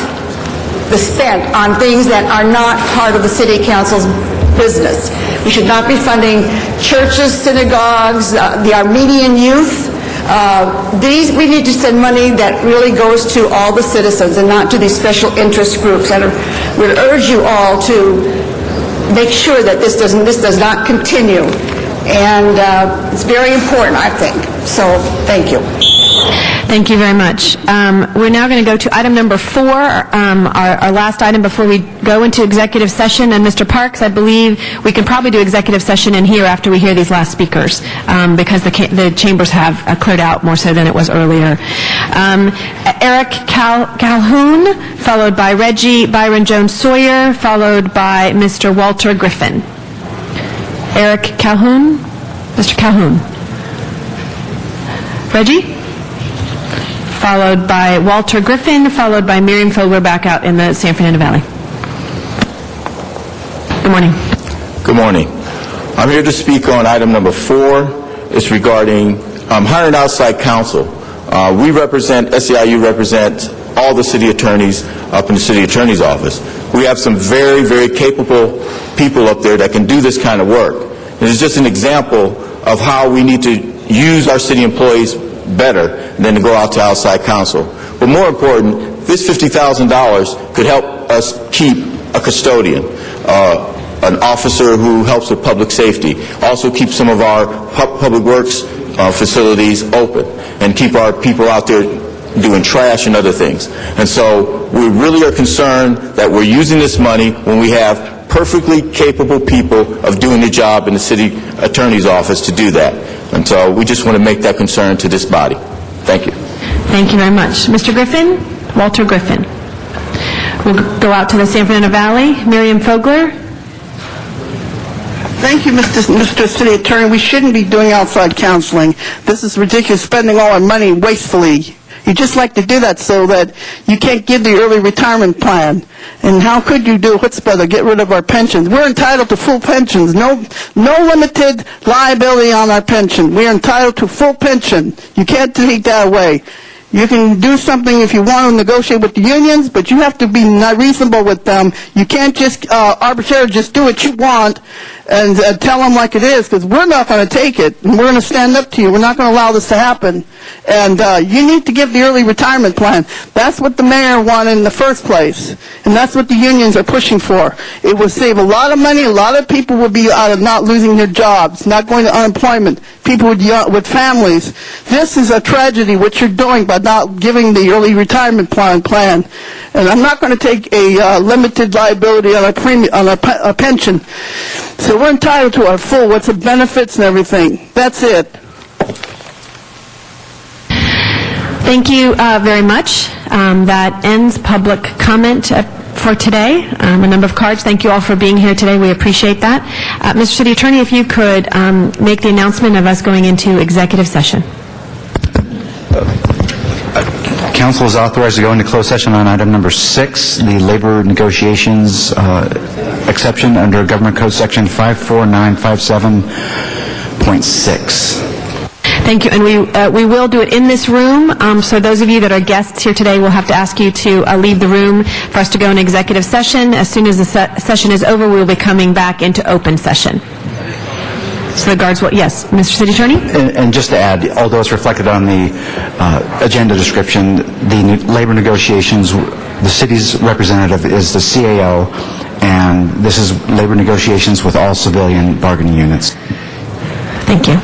spent on things that are not part of the City Council's business. We should not be funding churches, synagogues, the Armenian youth. We need to send money that really goes to all the citizens and not to these special interest groups. And we'd urge you all to make sure that this does not continue. and it's very important, I think. So, thank you. Thank you very much. We're now going to go to item number 4, our last item before we go into executive session. And Mr. Parks, I believe we can probably do executive session in here after we hear these last speakers, because the chambers have cleared out more so than it was earlier. Eric Calhoun, followed by Reggie Byron Jones Sawyer, followed by Mr. Walter Griffin. Eric Calhoun. Mr. Calhoun. Reggie? Followed by Walter Griffin, followed by Miriam Fogler back out in the San Fernando Valley. Good morning. Good morning. I'm here to speak on item number 4. It's regarding hiring outside counsel. We represent, SEIU represent all the city attorneys up in the city attorney's office. We have some very, very capable people up there that can do this kind of work. And it's just an example of how we need to use our city employees better than to go out to outside counsel. But more important, this $50,000 could help us keep a custodian, an officer who helps with public safety, also keep some of our public works facilities open, and keep our people out there doing trash and other things. And so we really are concerned that we're using this money when we have perfectly capable people of doing the job in the city attorney's office to do that. And so we just want to make that concern to this body. Thank you. Thank you very much. Mr. Griffin, Walter Griffin. We'll go out to the San Fernando Valley. Miriam Fogler. Thank you, Mr. City Attorney. We shouldn't be doing outside counseling. This is ridiculous, spending all our money wastefully. You just like to do that so that you can't give the early retirement plan. And how could you do what's better, get rid of our pensions? We're entitled to full pensions. No limited liability on our pension. We're entitled to full pension. You can't take that away. You can do something if you want to negotiate with the unions, but you have to be reasonable with them. You can't just arbitrarily just do what you want and tell them like it is, because we're not going to take it, and we're going to stand up to you. We're not going to allow this to happen. And you need to give the early retirement plan. That's what the mayor wanted in the first place, and that's what the unions are pushing for. It will save a lot of money. A lot of people will be out of not losing their jobs, not going to unemployment, people with families. This is a tragedy, what you're doing by not giving the early retirement plan. And I'm not going to take a limited liability on a pension. So we're entitled to our full, what's the benefits and everything. That's it. Thank you very much. That ends public comment for today. A number of cards. Thank you all for being here today. We appreciate that. Mr. City Attorney, if you could make the announcement of us going into executive session. Council is authorized to go into closed session on item number 6, the labor negotiations exception under Government Code Section 54957.6. Thank you, and we will do it in this room, so those of you that are guests here today will have to ask you to leave the room for us to go into executive session. As soon as the session is over, we will be coming back into open session. So the guards will, yes, Mr. City Attorney? And just to add, although it's reflected on the agenda description, the labor negotiations, the city's representative is the CAO, and this is labor negotiations with all civilian bargaining units. Thank you.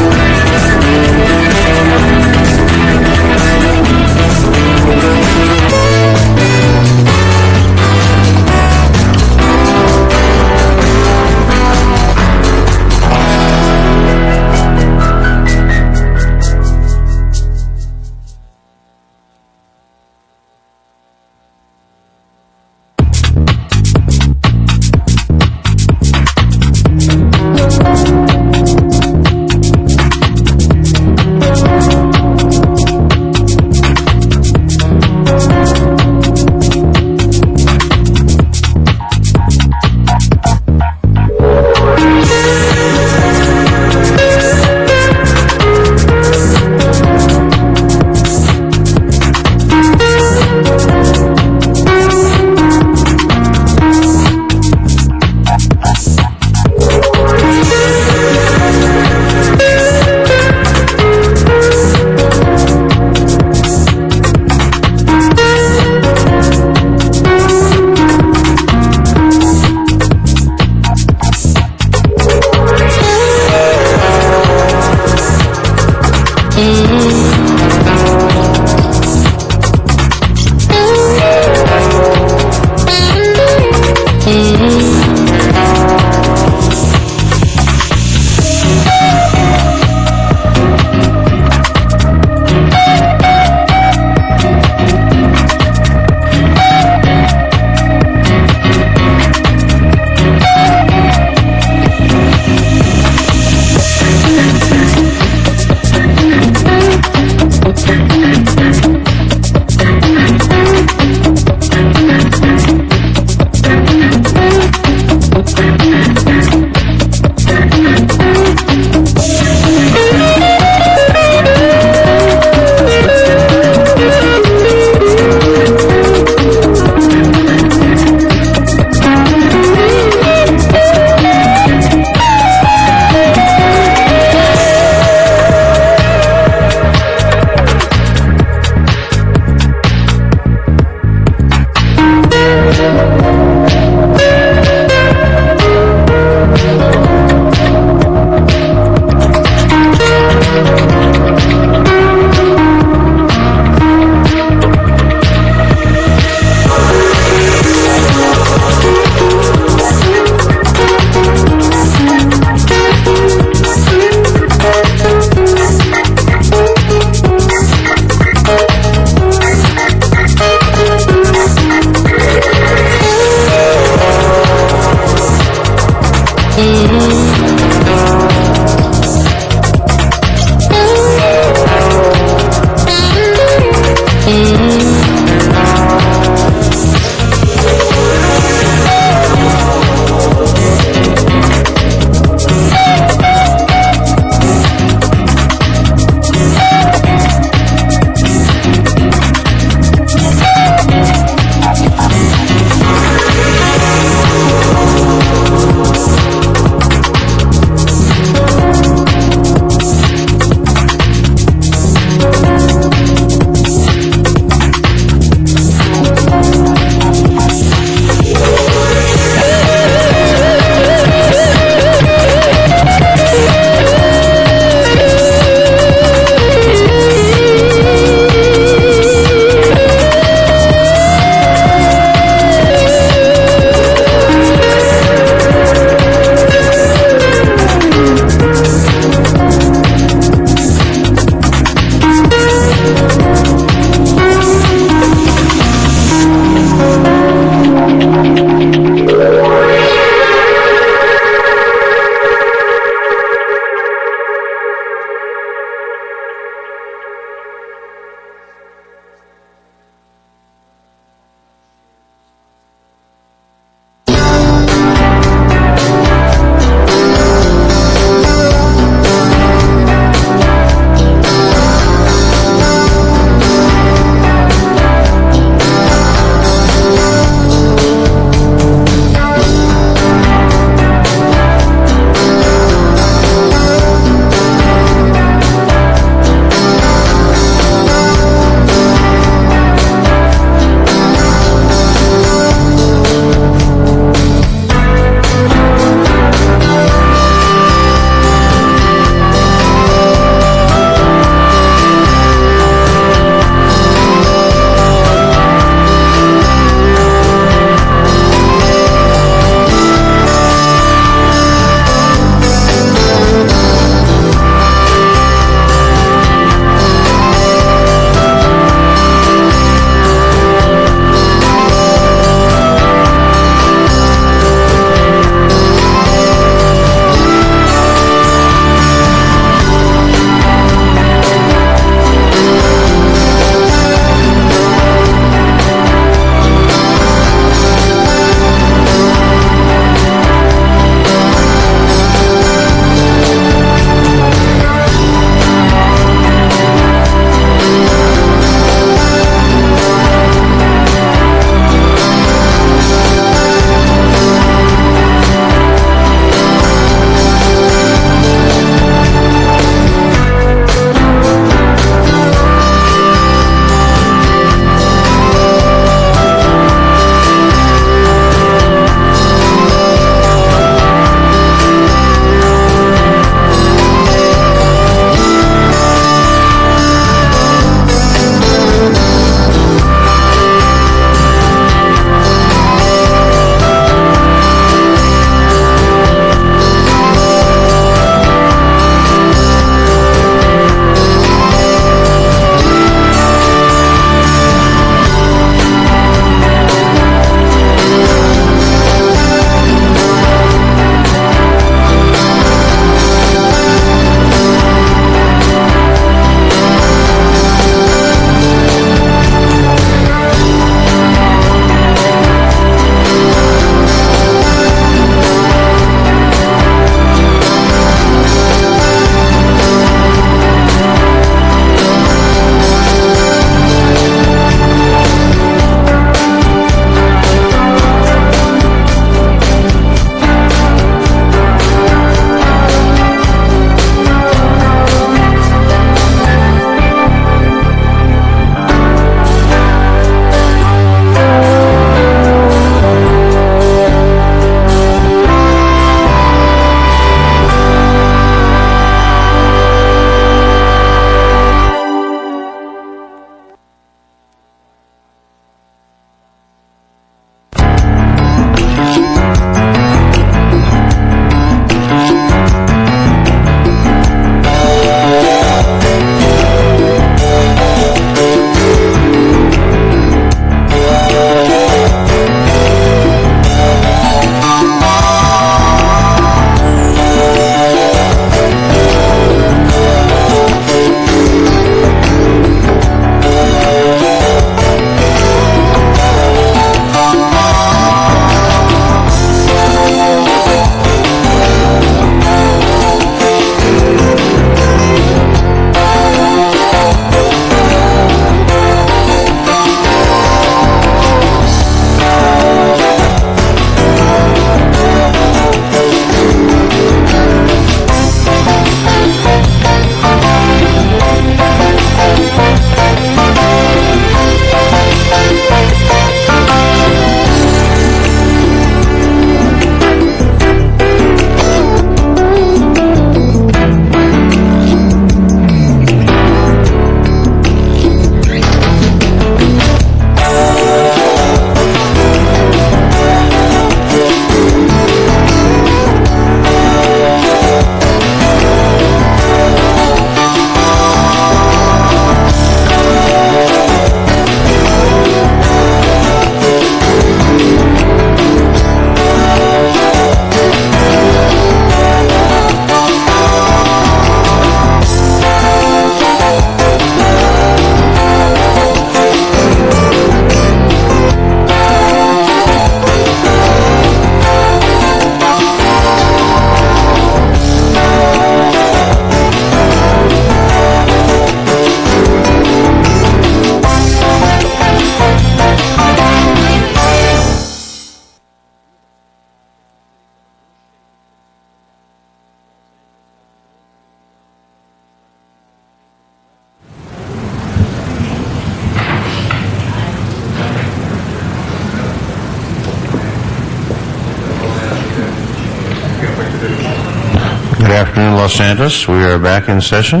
Los Santos. We are back in session.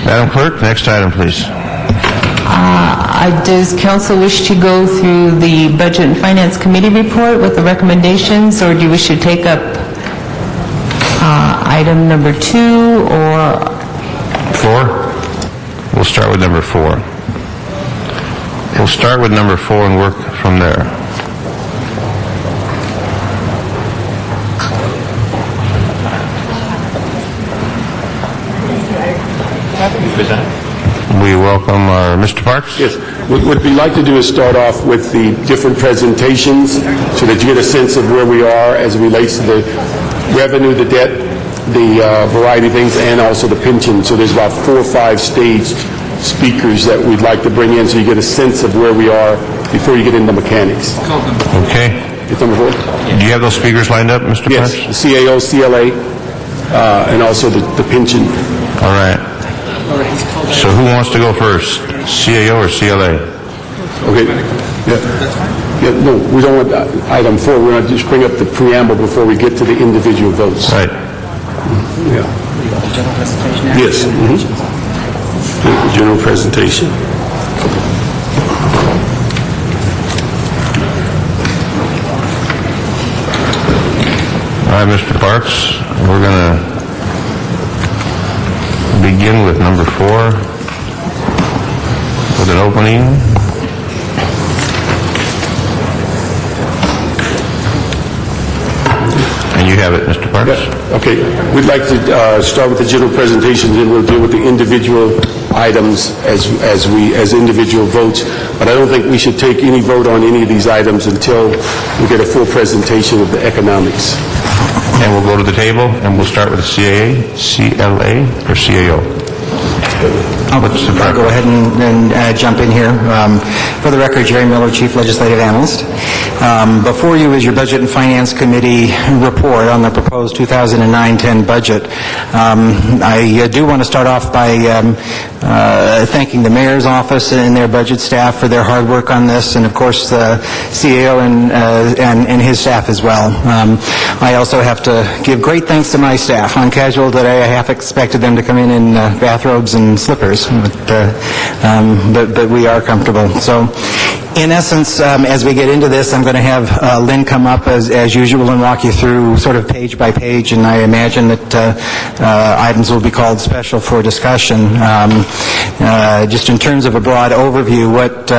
Madam Clerk, next item, please. Does council wish to go through the Budget and Finance Committee report with the recommendations, or do you wish to take up item number 2 or... 4? We'll start with number 4. We'll start with number 4 and work from there. We welcome our Mr. Parks. Yes. What we'd like to do is start off with the different presentations so that you get a sense of where we are as it relates to the revenue, the debt, the variety of things, and also the pension. So there's about 4 or 5 staged speakers that we'd like to bring in so you get a sense of where we are before you get into mechanics. Okay. It's number 4. Do you have those speakers lined up, Mr. Yes, Parks? the CAO, CLA, and also the pension. All right. So who wants to go first, CAO or CLA? Okay. Yeah, no, we don't want item 4. We're going to just bring up the preamble before we get to the individual votes. Right. Yeah. Yes. The general presentation. All right, Mr. Parks, we're going to begin with number 4 with an opening. And you have it, Mr. Parks. Yeah. Okay. We'd like to start with the general presentation, then we'll deal with the individual items as individual votes. But I don't think we should take any vote on any of these items until we get a full presentation of the economics. And we'll go to the table, and we'll start with CAA, CLA, or CAO. I'll go ahead and jump in here. For the record, Jerry Miller, Chief Legislative Analyst. Before you is your Budget and Finance Committee report on the proposed 2009-10 budget. I do want to start off by thanking the Mayor's Office and their budget staff for their hard work on this, and of course the CAO and his staff as well. I also have to give great thanks to my staff. On casual today, I half expected them to come in bathrobes and slippers, but we are comfortable. So, in essence, as we get into this, I'm going to have Lynn come up as usual and walk you through sort of page by page, and I imagine that items will be called special for discussion. Just in terms of a broad overview, what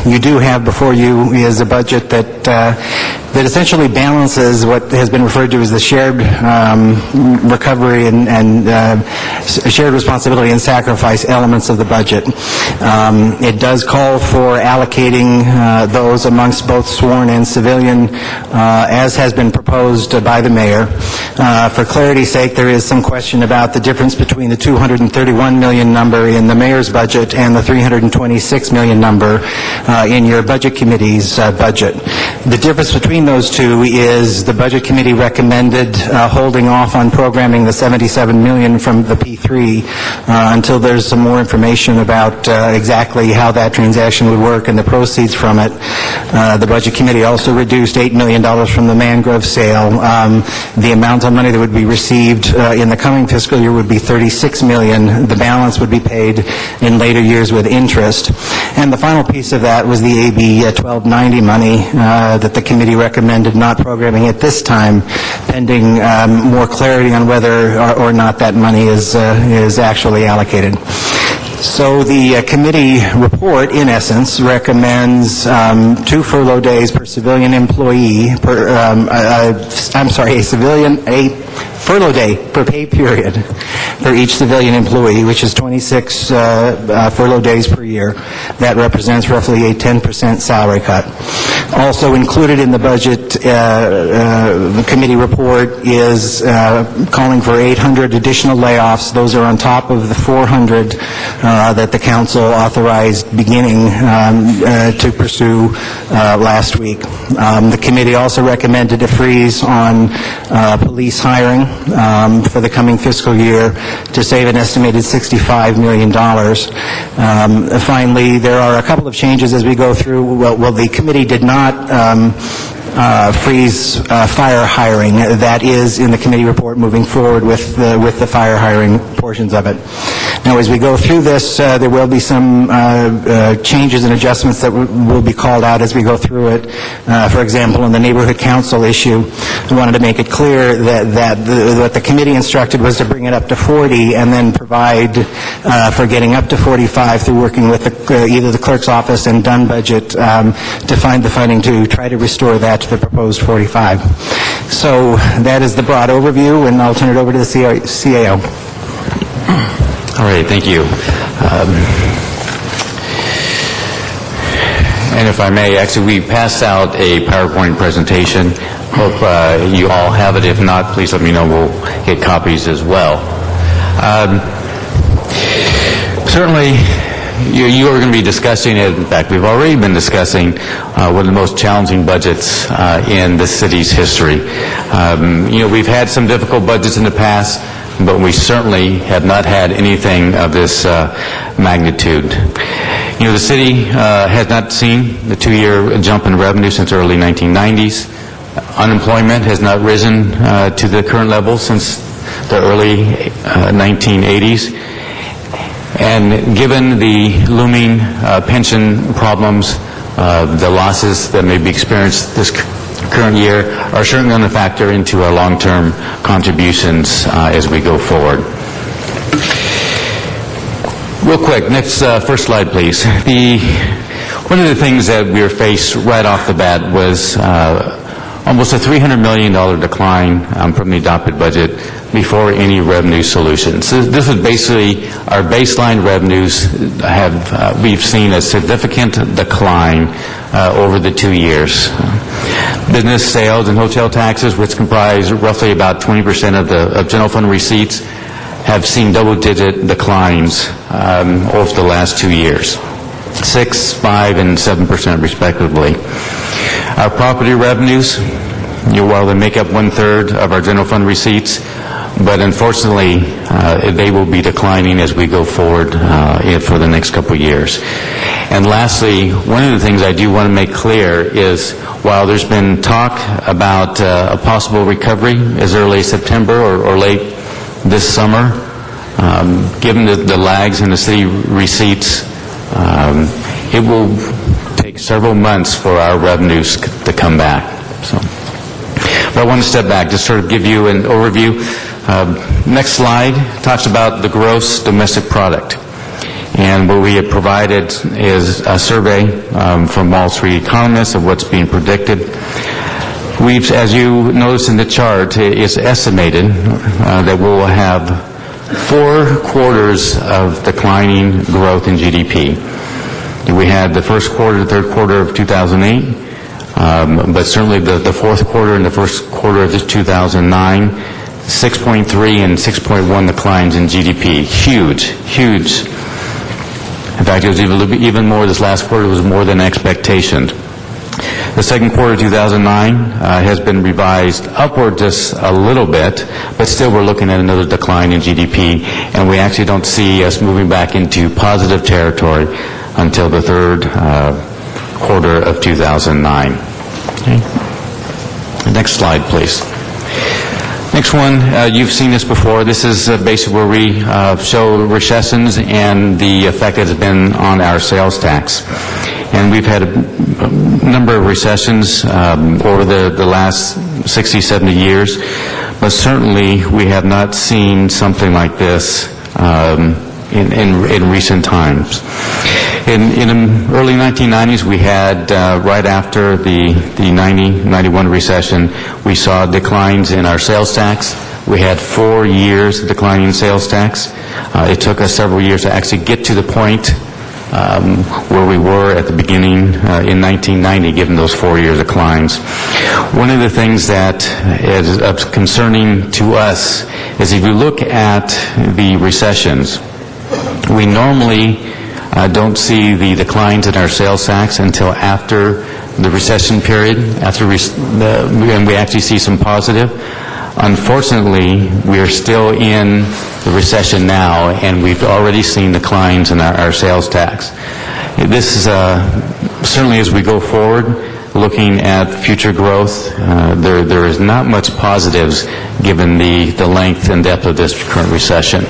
you do have before you is a budget that essentially balances what has been referred to as the shared recovery and shared responsibility and sacrifice elements of the budget. It does call for allocating those amongst both sworn and civilian, as has been proposed by the mayor. For clarity's sake, there is some question about the difference between the $231 million number in the mayor's budget and the $326 million number in your budget committee's budget. The difference between those two is the budget committee recommended holding off on programming the $77 million from the P3 until there's some more information about exactly how that transaction would work and the proceeds from it. The budget committee also reduced $8 million from the mangrove sale. The amount of money that would be received in the coming fiscal year would be $36 million. The balance would be paid in later years with interest. And the final piece of that was the AB 1290 money that the committee recommended not programming at this time, pending more clarity on whether or not that money is actually allocated. So the committee report, in essence, recommends 2 furlough days per civilian employee, a furlough day per pay period for each civilian employee, which is 26 furlough days per year. That represents roughly a 10% salary cut. Also included in the budget, the committee report is calling for 800 additional layoffs. Those are on top of the 400 that the council authorized beginning to pursue last week. The committee also recommended a freeze on police hiring for the coming fiscal year to save an estimated $65 million. Finally, there are a couple of changes as we go through. Well, the committee did not freeze fire hiring. That is in the committee report moving forward with the fire hiring portions of it. Now, as we go through this, there will be some changes and adjustments that will be called out as we go through it. For example, in the neighborhood council issue, we wanted to make it clear that what the committee instructed was to bring it up to 40 and then provide for getting up to 45 through working with either the clerk's office and Dunn budget to find the funding to try to restore that to the proposed 45. So that is the broad overview, and I'll turn it over to the CAO. All right, thank you. And if I may, actually, we passed out a PowerPoint presentation. Hope you all have it. If not, please let me know. We'll get copies as well. Certainly, you are going to be discussing it. In fact, we've already been discussing one of the most challenging budgets in the city's history. We've had some difficult budgets in the past, but we certainly have not had anything of this magnitude. The city has not seen the 2-year jump in revenue since the early 1990s. Unemployment has not risen to the current level since the early 1980s. And given the looming pension problems, the losses that may be experienced this current year are certainly going to factor into our long-term contributions as we go forward. Real quick, next first slide, please. One of the things that we were faced right off the bat was almost a $300 million decline from the adopted budget before any revenue solutions. This is basically our baseline revenues we've seen a significant decline over the 2 years. Business sales and hotel taxes, which comprise roughly about 20% of general fund receipts, have seen double-digit declines over the last 2 years, 6%, 5%, and 7% respectively. Our property revenues, while they make up 1/3 of our general fund receipts, but unfortunately, they will be declining as we go forward for the next couple of years. And lastly, one of the things I do want to make clear is while there's been talk about a possible recovery as early as September or late this summer, given the lags in the city receipts, it will take several months for our revenues to come back. So, but I want to step back, just sort of give you an overview. Next slide talks about the gross domestic product. And what we have provided is a survey from Wall Street economists of what's being predicted. As you notice in the chart, it's estimated that we'll have 4 quarters of declining growth in GDP. We had the first quarter, the third quarter of 2008, but certainly the fourth quarter and the first quarter of 2009, 6.3 and 6.1 declines in GDP. Huge, huge. In fact, it was even more. This last quarter was more than expectations. The second quarter of 2009 has been revised upward just a little bit, but still we're looking at another decline in GDP, and we actually don't see us moving back into positive territory until the third quarter of 2009. Okay. Next slide, please. Next one, you've seen this before. This is basically where we show recessions and the effect that has been on our sales tax. And we've had a number of recessions over the last 60, 70 years, but certainly we have not seen something like this in recent times. In the early 1990s, we had, right after the 90-91 recession, we saw declines in our sales tax. We had 4 years of declining sales tax. It took us several years to actually get to the point where we were at the beginning in 1990, given those 4-year declines. One of the things that is concerning to us is if you look at the recessions, we normally don't see the declines in our sales tax until after the recession period, and we actually see some positive. Unfortunately, we are still in the recession now, and we've already seen declines in our sales tax. This is certainly as we go forward, looking at future growth, there is not much positives given the length and depth of this current recession.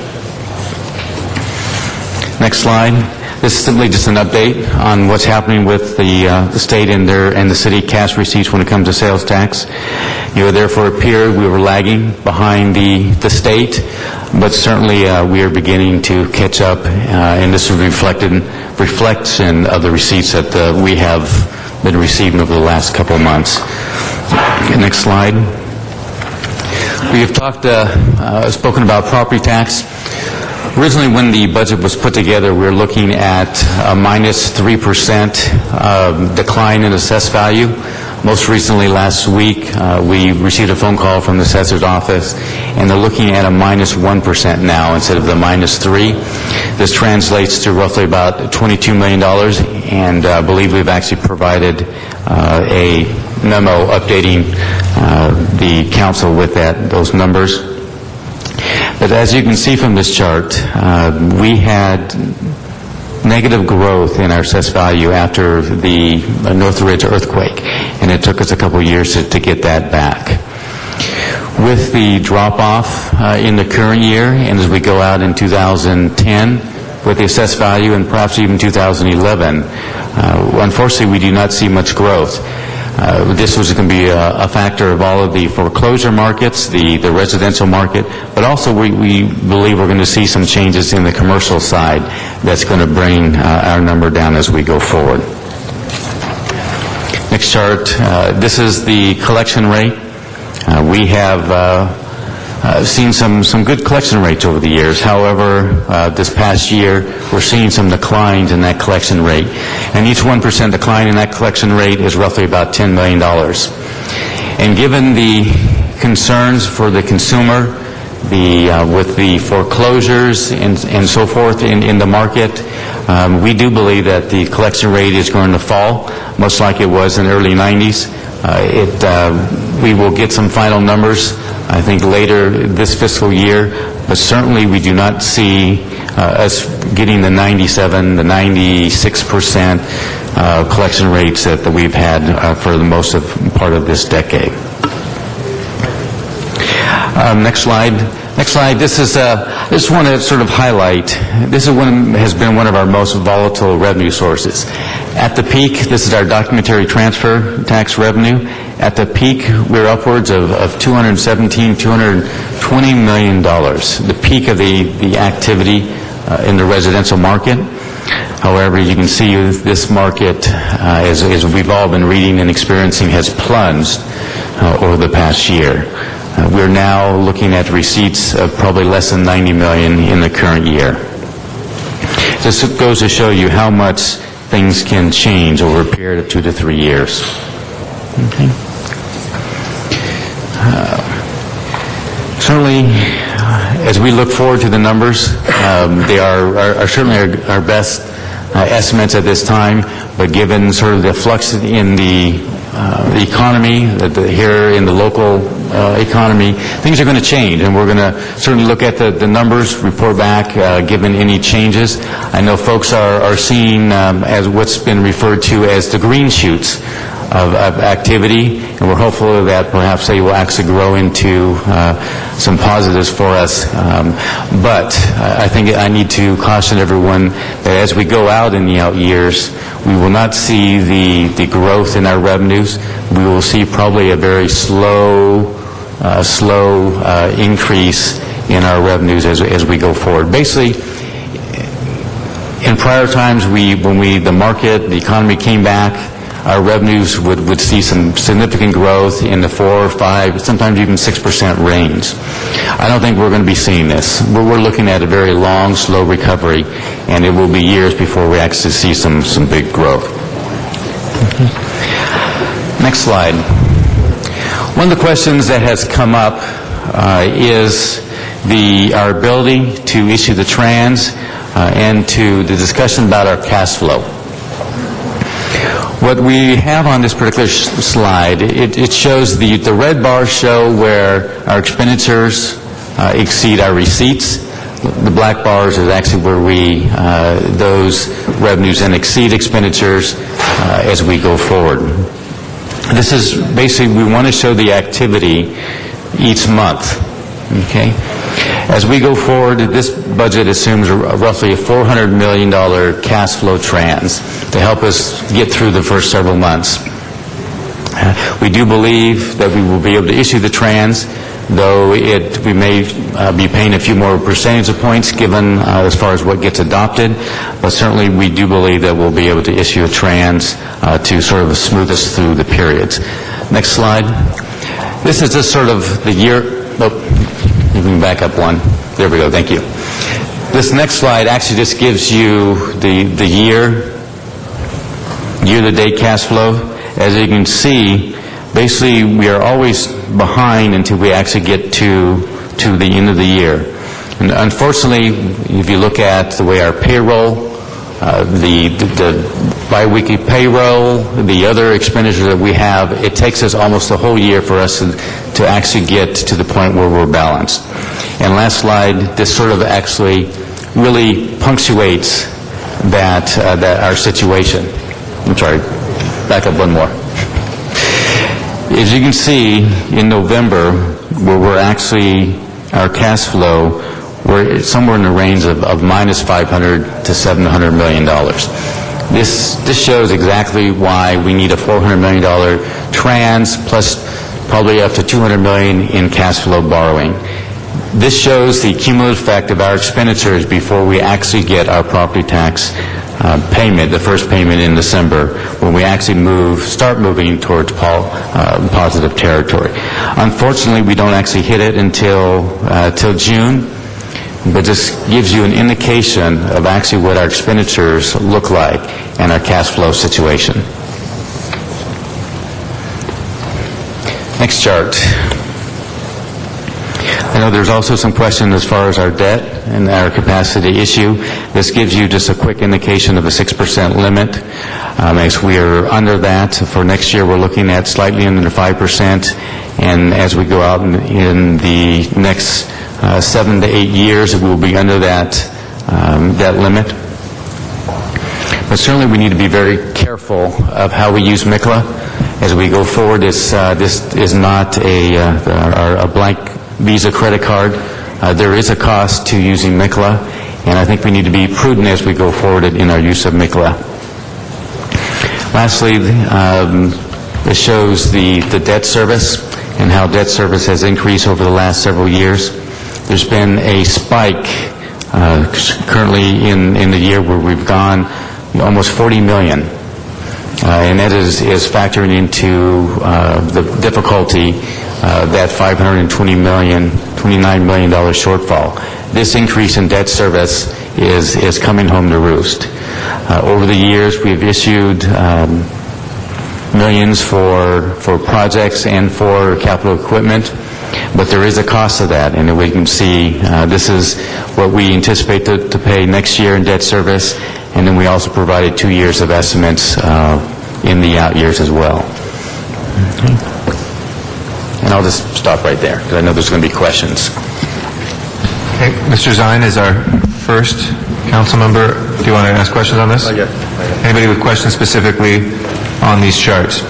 Next slide. This is simply just an update on what's happening with the state and the city cash receipts when it comes to sales tax. There for a period we were lagging behind the state, but certainly we are beginning to catch up, and this is reflection of the receipts that we have been receiving over the last couple of months. Next slide. We have spoken about property tax. Originally, when the budget was put together, we were looking at a minus 3% decline in assessed value. Most recently, last week, we received a phone call from the assessor's office, and they're looking at a minus 1% now instead of the minus 3. This translates to roughly about $22 million, and I believe we've actually provided a memo updating the council with those numbers. But as you can see from this chart, we had negative growth in our assessed value after the Northridge earthquake, and it took us a couple of years to get that back. With the drop-off in the current year, and as we go out in 2010, with the assessed value, and perhaps even 2011, unfortunately we do not see much growth. This was going to be a factor of all of the foreclosure markets, the residential market, but also we believe we're going to see some changes in the commercial side that's going to bring our number down as we go forward. Next chart. This is the collection rate. We have seen some good collection rates over the years. However, this past year, we're seeing some declines in that collection rate. And each 1% decline in that collection rate is roughly about $10 million. And given the concerns for the consumer, with the foreclosures and so forth in the market, we do believe that the collection rate is going to fall, much like it was in the early 90s. We will get some final numbers, I think, later this fiscal year, but certainly we do not see us getting the 97, the 96% collection rates that we've had for the most of part of this decade. Next slide. Next slide. This is, I just want to sort of highlight, this has been one of our most volatile revenue sources. At the peak, this is our documentary transfer tax revenue. At the peak, we're upwards of $217, $220 million, the peak of the activity in the residential market. However, you can see this market, as we've all been reading and experiencing, has plunged over the past year. We're now looking at receipts of probably less than $90 million in the current year. This goes to show you how much things can change over a period of 2 to 3 years. Okay. Certainly, as we look forward to the numbers, they are certainly our best estimates at this time, but given sort of the flux in the economy, here in the local economy, things are going to change, and we're going to certainly look at the numbers, report back, given any changes. I know folks are seeing as what's been referred to as the green shoots of activity, and we're hopeful that perhaps they will actually grow into some positives for us. But I think I need to caution everyone that as we go out in the out years, we will not see the growth in our revenues. We will see probably a very slow increase in our revenues as we go forward. Basically, in prior times, when the market, the economy came back, our revenues would see some significant growth in the 4, 5, sometimes even 6% range. I don't think we're going to be seeing this. We're looking at a very long, slow recovery, and it will be years before we actually see some big growth. Next slide. One of the questions that has come up is our ability to issue the trans and to the discussion about our cash flow. What we have on this particular slide, it shows the red bars show where our expenditures exceed our receipts. The black bars is actually where those revenues then exceed expenditures as we go forward. This is basically, we want to show the activity each month, okay? As we go forward, this budget assumes roughly a $400 million cash flow trans to help us get through the first several months. We do believe that we will be able to issue the trans, though we may be paying a few more percentage points given as far as what gets adopted, but certainly we do believe that we'll be able to issue a trans to sort of smooth us through the periods. Next slide. This is just sort of the year, you can back up one. There we go, thank you. This next slide actually just gives you the year-to-date cash flow. As you can see, basically we are always behind until we actually get to the end of the year. And unfortunately, if you look at the way our payroll, the bi-weekly payroll, the other expenditures that we have, it takes us almost a whole year for us to actually get to the point where we're balanced. And last slide, this sort of actually really punctuates that our situation. I'm sorry, back up one more. As you can see, in November, where we're actually, our cash flow, we're somewhere in the range of minus $500 to $700 million. This shows exactly why we need a $400 million trans plus probably up to $200 million in cash flow borrowing. This shows the cumulative effect of our expenditures before we actually get our property tax payment, the first payment in December, when we actually start moving towards positive territory. Unfortunately, we don't actually hit it until June, but this gives you an indication of actually what our expenditures look like and our cash flow situation. Next chart. I know there's also some question as far as our debt and our capacity issue. This gives you just a quick indication of the 6% limit. As we are under that, for next year we're looking at slightly under 5%, and as we go out in the next 7 to 8 years, we will be under that limit. But certainly we need to be very careful of how we use MICLA. As we go forward, this is not a blank Visa credit card. There is a cost to using MICLA, and I think we need to be prudent as we go forward in our use of MICLA. Lastly, it shows the debt service and how debt service has increased over the last several years. There's been a spike currently in the year where we've gone almost 40 million. And that is factoring into the difficulty that $529 million shortfall. This increase in debt service is coming home to roost. Over the years, we've issued millions for projects and for capital equipment, but there is a cost to that, and we can see this is what we anticipate to pay next year in debt service, and then we also provided 2 years of estimates in the out years as well. And I'll just stop right there, because I know there's going to be questions. Okay, Mr. Zine is our first council member. Do you want to ask questions on this? Yes. Anybody with questions specifically on these charts?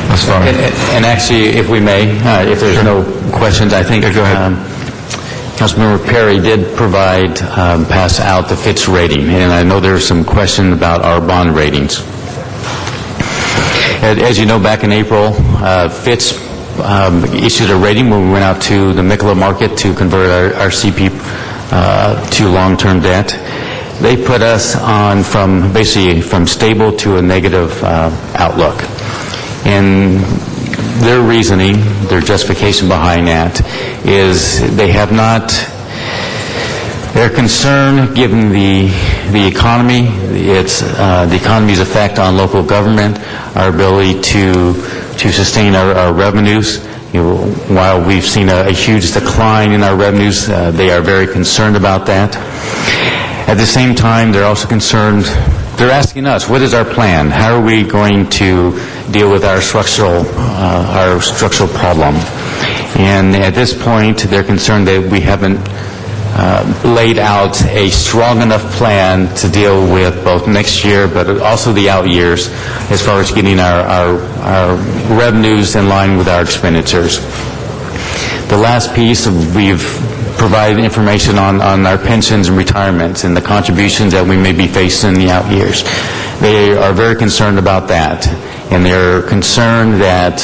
Thus far. And actually, if we may, if there's no questions, I think go ahead. Councilmember Perry did provide, pass out the Fitch rating, and I know there's some question about our bond ratings. As you know, back in April, Fitch issued a rating when we went out to the MICLA market to convert our CP to long-term debt. They put us on basically from stable to a negative outlook. And their reasoning, their justification behind that is they're concerned given the economy, the economy's effect on local government, our ability to sustain our revenues. While we've seen a huge decline in our revenues, they are very concerned about that. At the same time, they're also concerned, they're asking us, what is our plan? How are we going to deal with our structural problem? And at this point, they're concerned that we haven't laid out a strong enough plan to deal with both next year, but also the out years, as far as getting our revenues in line with our expenditures. The last piece, we've provided information on our pensions and retirements and the contributions that we may be facing in the out years. They are very concerned about that, and they're concerned that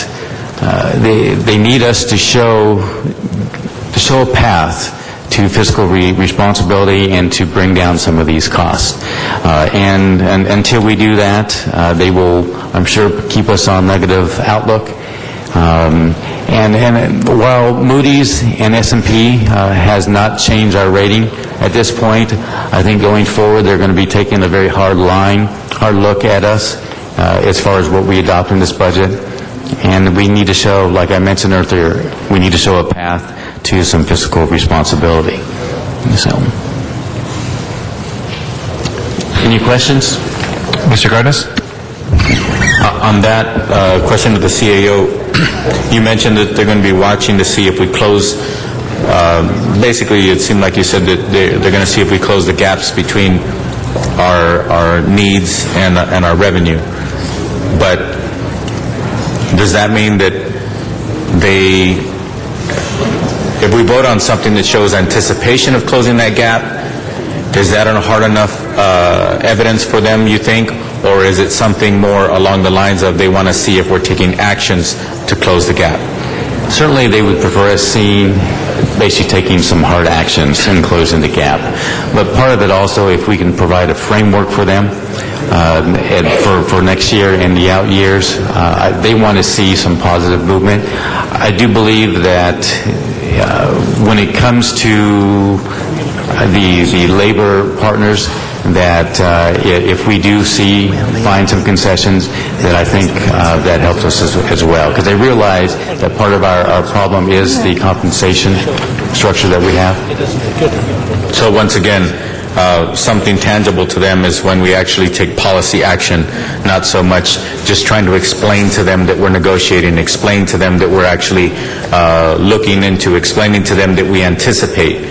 they need us to show a path to fiscal responsibility and to bring down some of these costs. And until we do that, they will, I'm sure, keep us on negative outlook. And while Moody's and S&P has not changed our rating at this point, I think going forward they're going to be taking a very hard look at us as far as what we adopt in this budget. And we need to show, like I mentioned earlier, we need to show a path to some fiscal responsibility. So, any questions? Mr. Gardas? On that question of the CAO, you mentioned that they're going to be watching to see if we close, basically it seemed like you said that they're going to see if we close the gaps between our needs and our revenue. But does that mean that if we vote on something that shows anticipation of closing that gap, is that hard enough evidence for them, you think? Or is it something more along the lines of they want to see if we're taking actions to close the gap? Certainly they would prefer us seeing, basically taking some hard actions and closing the gap. But part of it also, if we can provide a framework for them for next year and the out years, they want to see some positive movement. I do believe that when it comes to the labor partners, that if we do find some concessions, that I think that helps us as well. Because they realize that part of our problem is the compensation structure that we have. So once again, something tangible to them is when we actually take policy action, not so much just trying to explain to them that we're negotiating, explain to them that we're actually looking into, explaining to them that we anticipate.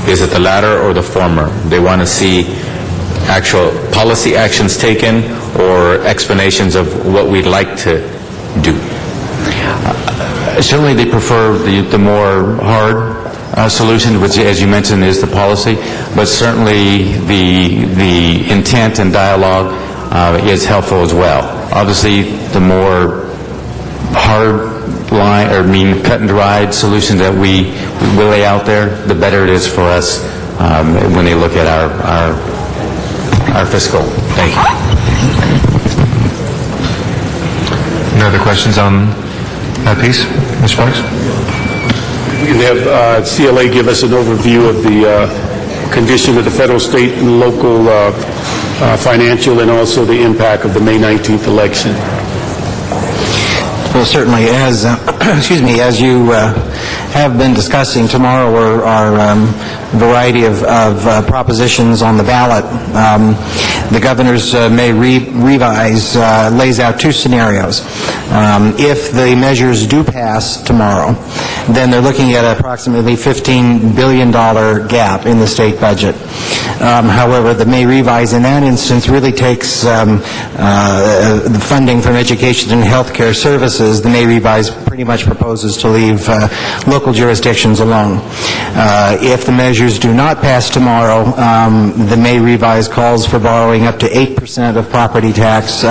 Is it the latter or the former? They want to see actual policy actions taken or explanations of what we'd like to do. Certainly they prefer the more hard solution, which, as you mentioned, is the policy, but certainly the intent and dialogue is helpful as well. Obviously, the more cut and dried solution that we lay out there, the better it is for us when they look at our fiscal. Thank you. Any other questions on that piece? Mr. Fox? We can have CLA give us an overview of the condition of the federal, state, and local financial, and also the impact of the May 19th election. Well, certainly, as as you have been discussing, tomorrow are variety of propositions on the ballot. The governor's May revise lays out two scenarios. If the measures do pass tomorrow, then they're looking at approximately $15 billion gap in the state budget. However, the May revise in that instance really takes the funding from education and health care services. The May revise pretty much proposes to leave local jurisdictions alone. If the measures do not pass tomorrow, the May revise calls for borrowing up to 8% of property tax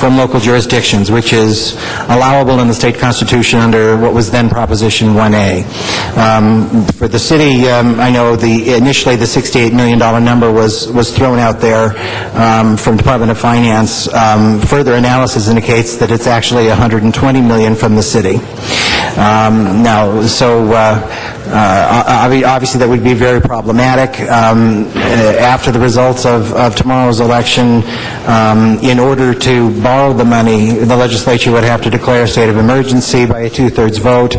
from local jurisdictions, which is allowable in the state constitution under what was then Proposition 1A. For the city, I know initially the $68 million number was thrown out there from Department of Finance. Further analysis indicates that it's actually $120 million from the city. Obviously that would be very problematic. After the results of tomorrow's election, in order to borrow the money, the legislature would have to declare a state of emergency by a 2/3 vote.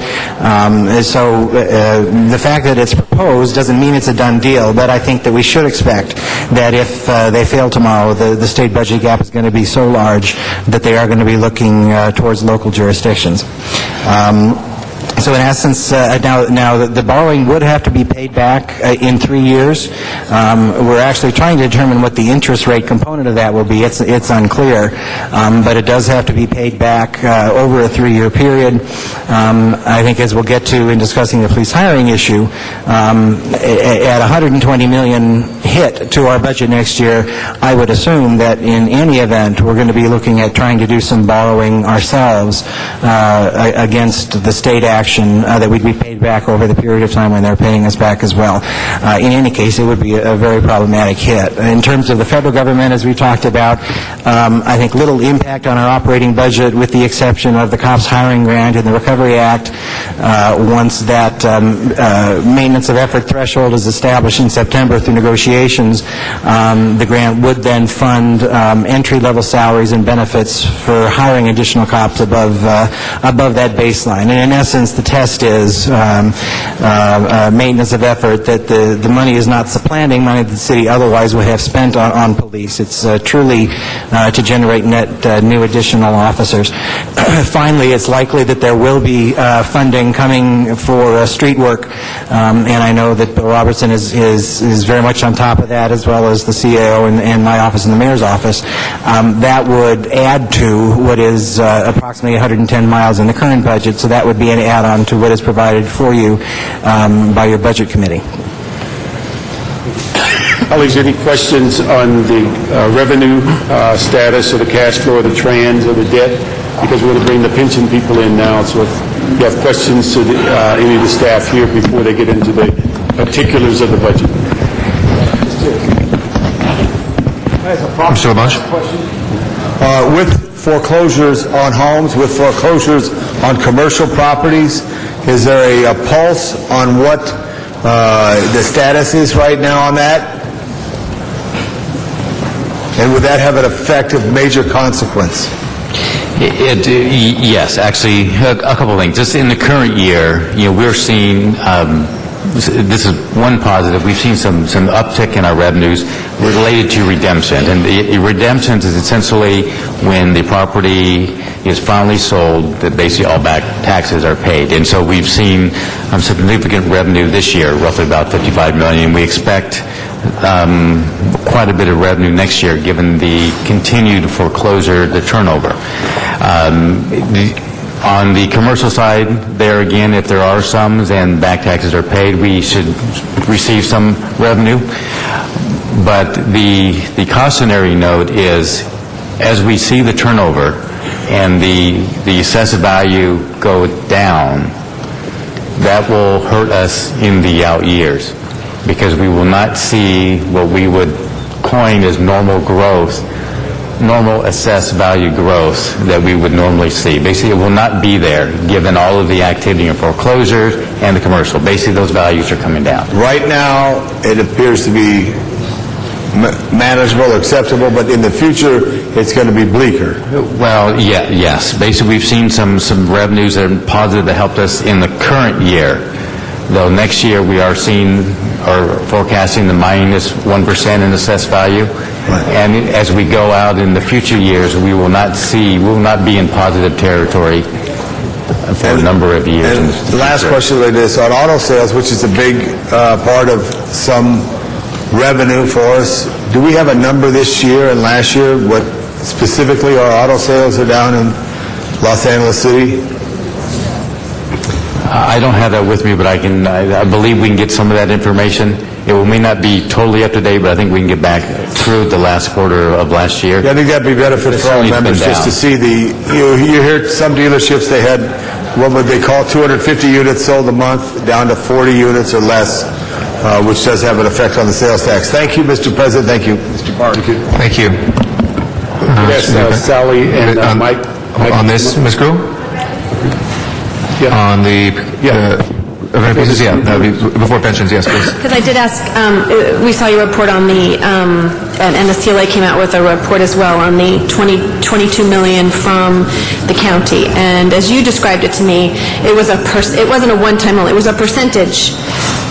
So the fact that it's proposed doesn't mean it's a done deal, but I think that we should expect that if they fail tomorrow, the state budget gap is going to be so large that they are going to be looking towards local jurisdictions. So in essence, now the borrowing would have to be paid back in 3 years. We're actually trying to determine what the interest rate component of that will be. It's unclear, but it does have to be paid back over a 3-year period. I think as we'll get to in discussing the police hiring issue, at $120 million hit to our budget next year, I would assume that in any event, we're going to be looking at trying to do some borrowing ourselves against the state action that we'd be paid back over the period of time when they're paying us back as well. In any case, it would be a very problematic hit. In terms of the federal government, as we talked about, I think little impact on our operating budget with the exception of the COPS hiring grant and the Recovery Act. Once that maintenance of effort threshold is established in September through negotiations, the grant would then fund entry-level salaries and benefits for hiring additional cops above that baseline. And in essence, the test is maintenance of effort, that the money is not supplanting money that the city otherwise would have spent on police. It's truly to generate net new additional officers. Finally, it's likely that there will be funding coming for street work, and I know that Bill Robertson is very much on top of that, as well as the CAO and my office and the mayor's office. That would add to what is approximately 110 miles in the current budget, so that would be an add-on to what is provided for you by your budget committee. Colleagues, any questions on the revenue status or the cash flow or the trends or the debt? Because we're going to bring the pension people in now, so if you have questions to any of the staff here before they get into the particulars of the budget. Mr. LaBanche? With foreclosures on homes, with foreclosures on commercial properties, is there a pulse on what the status is right now on that? And would that have an effect of major consequence? Yes, actually, a couple of things. Just in the current year, we're seeing, this is one positive, we've seen some uptick in our revenues related to redemption. And the redemptions is essentially when the property is finally sold, that basically all back taxes are paid. And so we've seen significant revenue this year, roughly about $55 million. We expect quite a bit of revenue next year given the continued foreclosure, the turnover. On the commercial side, there again, if there are sums and back taxes are paid, we should receive some revenue. But the cautionary note is, as we see the turnover and the assessed value go down, that will hurt us in the out years, because we will not see what we would coin as normal growth, normal assessed value growth that we would normally see. Basically, it will not be there given all of the activity in foreclosures and the commercial. Basically, those values are coming down. Right now, it appears to be manageable, acceptable, but in the future, it's going to be bleaker. Well, yes. Basically, we've seen some revenues that are positive that helped us in the current year. Though next year we are seeing or forecasting the minus 1% in assessed value. And as we go out in the future years, we will not be in positive territory for a number of years. And the last question like this, on auto sales, which is a big part of some revenue for us, do we have a number this year and last year, what specifically our auto sales are down in Los Angeles City? I don't have that with me, but I believe we can get some of that information. It may not be totally up to date, but I think we can get back through the last quarter of last year. Yeah, I think that'd be benefit for all members just to see you hear some dealerships, they had, what would they call, 250 units sold a month down to 40 units or less, which does have an effect on the sales tax. Thank you, Mr. President. Thank you, Mr. Barton. Thank you. Yes, Sally and Mike. On this, Ms. Grew? On the pieces, before pensions, yes, please. Because I did ask, we saw your report on the, and the CLA came out with a report as well on the $22 million from the county. And as you described it to me, it wasn't a one-time only, it was a percentage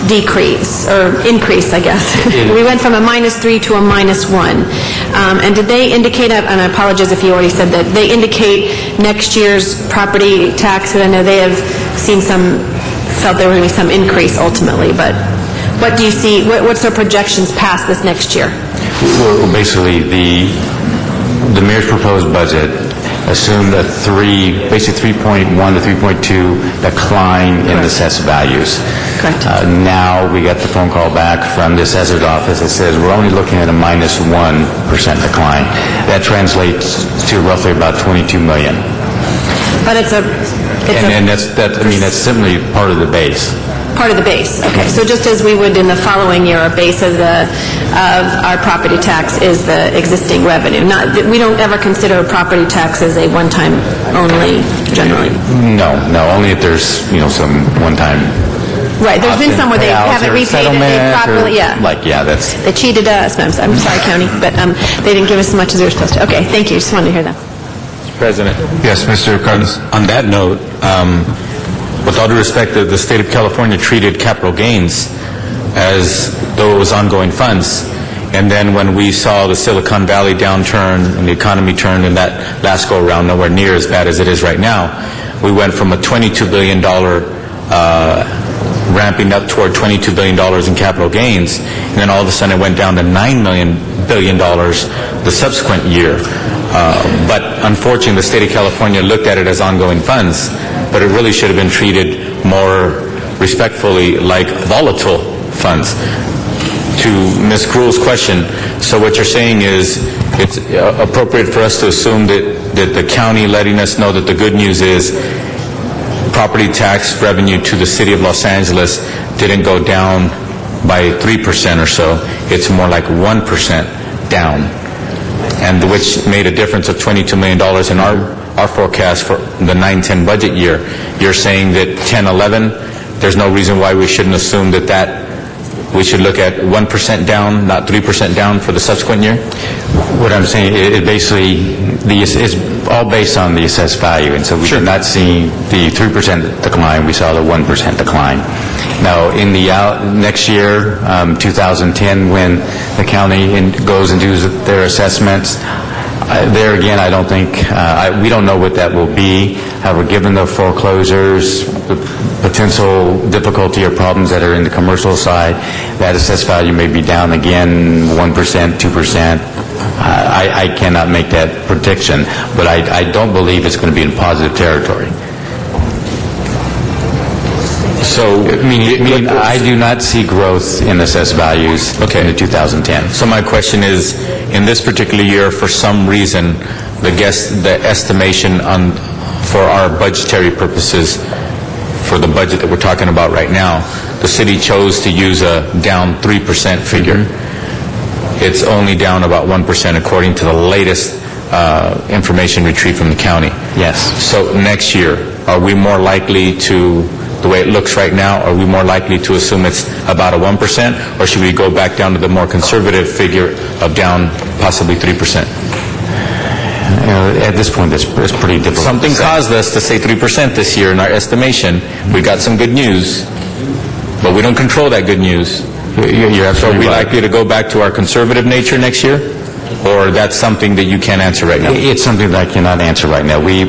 decrease, or increase, I guess. We went from a -3 to a -1. And did they indicate, and I apologize if you already said that, they indicate next year's property tax, and I know they have felt there were going to be some increase ultimately, but what do you see, what's their projections past this next year? Well, basically, the mayor's proposed budget assumed a basically 3.1 to 3.2 decline in the assessed values. Correct. Now we got the phone call back from the assessor's office that says we're only looking at a -1% decline. That translates to roughly about 22 million. But it's that's simply part of the base. part of the base. Okay, so just as we would in the following year, our base of our property tax is the existing revenue. We don't ever consider a property tax as a one-time only, generally. No, only if there's, some one-time. Right, there's been some where they haven't repaid it, they properly, that's... They cheated us. I'm sorry, county, but they didn't give us as much as they were supposed to. Okay, thank you, just wanted to hear that. Mr. President. Yes, Mr. Cardenas. On that note, with all due respect, the state of California treated capital gains as though it was ongoing funds. And then when we saw the Silicon Valley downturn and the economy turned in that last go-around, nowhere near as bad as it is right now, we went from a $22 billion ramping up toward $22 billion in capital gains, and then all of a sudden it went down to $9 billion the subsequent year. But unfortunately, the state of California looked at it as ongoing funds, but it really should have been treated more respectfully like volatile funds. To Ms. Gruel's question, so what you're saying is it's appropriate for us to assume that the county letting us know that the good news is property tax revenue to the city of Los Angeles didn't go down by 3% or so. It's more like 1% down, and which made a difference of $22 million in our forecast for the 9-10 budget year. You're saying that 10-11, there's no reason why we shouldn't assume that we should look at 1% down, not 3% down for the subsequent year? What I'm saying, it basically, it's all based on the assessed value, and so we did not see the 3% decline, we saw the 1% decline. Now, in the next year, 2010, when the county goes and does their assessments, there again, I don't think, we don't know what that will be. However, given the foreclosures, the potential difficulty or problems that are in the commercial side, that assessed value may be down again 1%, 2%. I cannot make that prediction, but I don't believe it's going to be in positive territory. So, meaning I do not see growth in assessed values in the 2010. So my question is, in this particular year, for some reason, the estimation for our budgetary purposes, for the budget that we're talking about right now, the city chose to use a down 3% figure. It's only down about 1% according to the latest information retrieved from the county. Yes. So next year, are we more likely to, the way it looks right now, are we more likely to assume it's about a 1%, or should we go back down to the more conservative figure of down possibly 3%? At this point, it's pretty difficult. Something caused us to say 3% this year in our estimation. We got some good news, but we don't control that good news. You're absolutely right. So are we likely to go back to our conservative nature next year? Or that's something that you can't answer right now? It's something that I cannot answer right now. We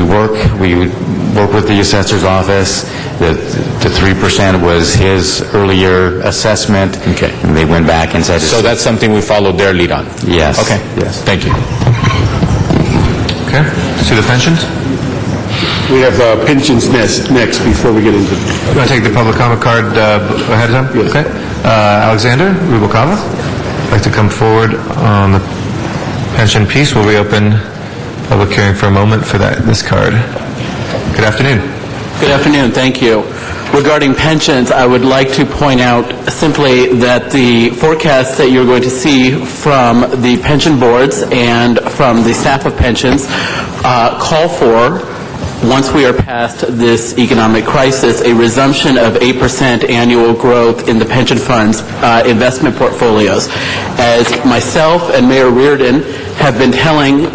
work with the assessor's office. The 3% was his earlier assessment. Okay. And they went back and said... So that's something we followed their lead on? Yes. Okay. Yes. Thank you. Okay. See the pensions? We have pensions next before we get into... You want to take the public comment card ahead of time? Yes. Okay. Alexander Rubalcava, I'd like to come forward on the pension piece. We'll reopen public hearing for a moment for this card. Good afternoon. Good afternoon. Thank you. Regarding pensions, I would like to point out simply that the forecasts that you're going to see from the pension boards and from the staff of pensions call for, once we are past this economic crisis, a resumption of 8% annual growth in the pension funds investment portfolios. As myself and Mayor Reardon have been telling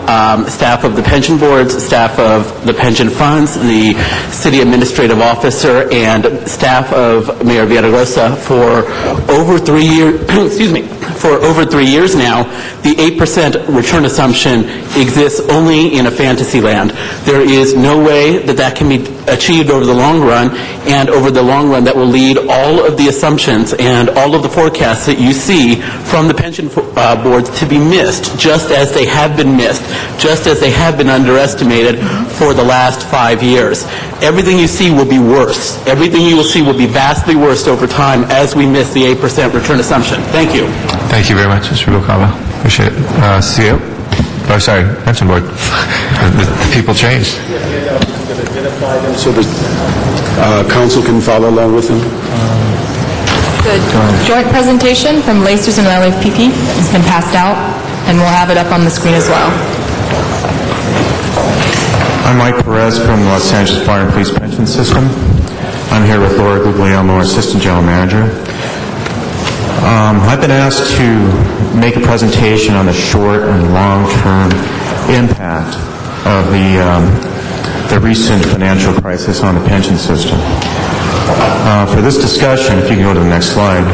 staff of the pension boards, staff of the pension funds, the city administrative officer, and staff of Mayor Villaraigosa for over 3 years, excuse me, for over 3 years now. The 8% return assumption exists only in a fantasy land. There is no way that that can be achieved over the long run, and over the long run that will lead all of the assumptions and all of the forecasts that you see from the pension boards to be missed, just as they have been missed, just as they have been underestimated for the last 5 years. Everything you see will be worse. Everything you will see will be vastly worse over time as we miss the 8% return assumption. Thank you. Thank you very much, Mr. Rubalcaba. Appreciate it. CEO? Oh, sorry, pension board. the people changed. So the council can follow along with them? The joint presentation from Lacers and LFPP has been passed out, and we'll have it up on the screen as well. I'm Mike Perez from the Los Angeles Fire and Police Pension System. I'm here with Laura Guglielmo, our Assistant General Manager. I've been asked to make a presentation on the short and long-term impact of the recent financial crisis on the pension system. For this discussion, if you can go to the next slide,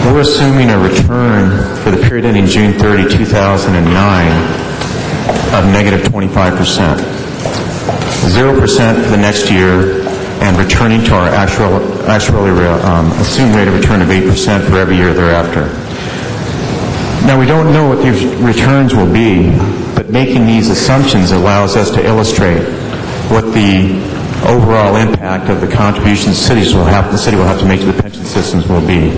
we're assuming a return for the period ending June 30, 2009 of negative 25%, 0% for the next year, and returning to our actually assumed rate of return of 8% for every year thereafter. Now, we don't know what these returns will be, but making these assumptions allows us to illustrate what the overall impact of the contributions the city will have to make to the pension systems will be.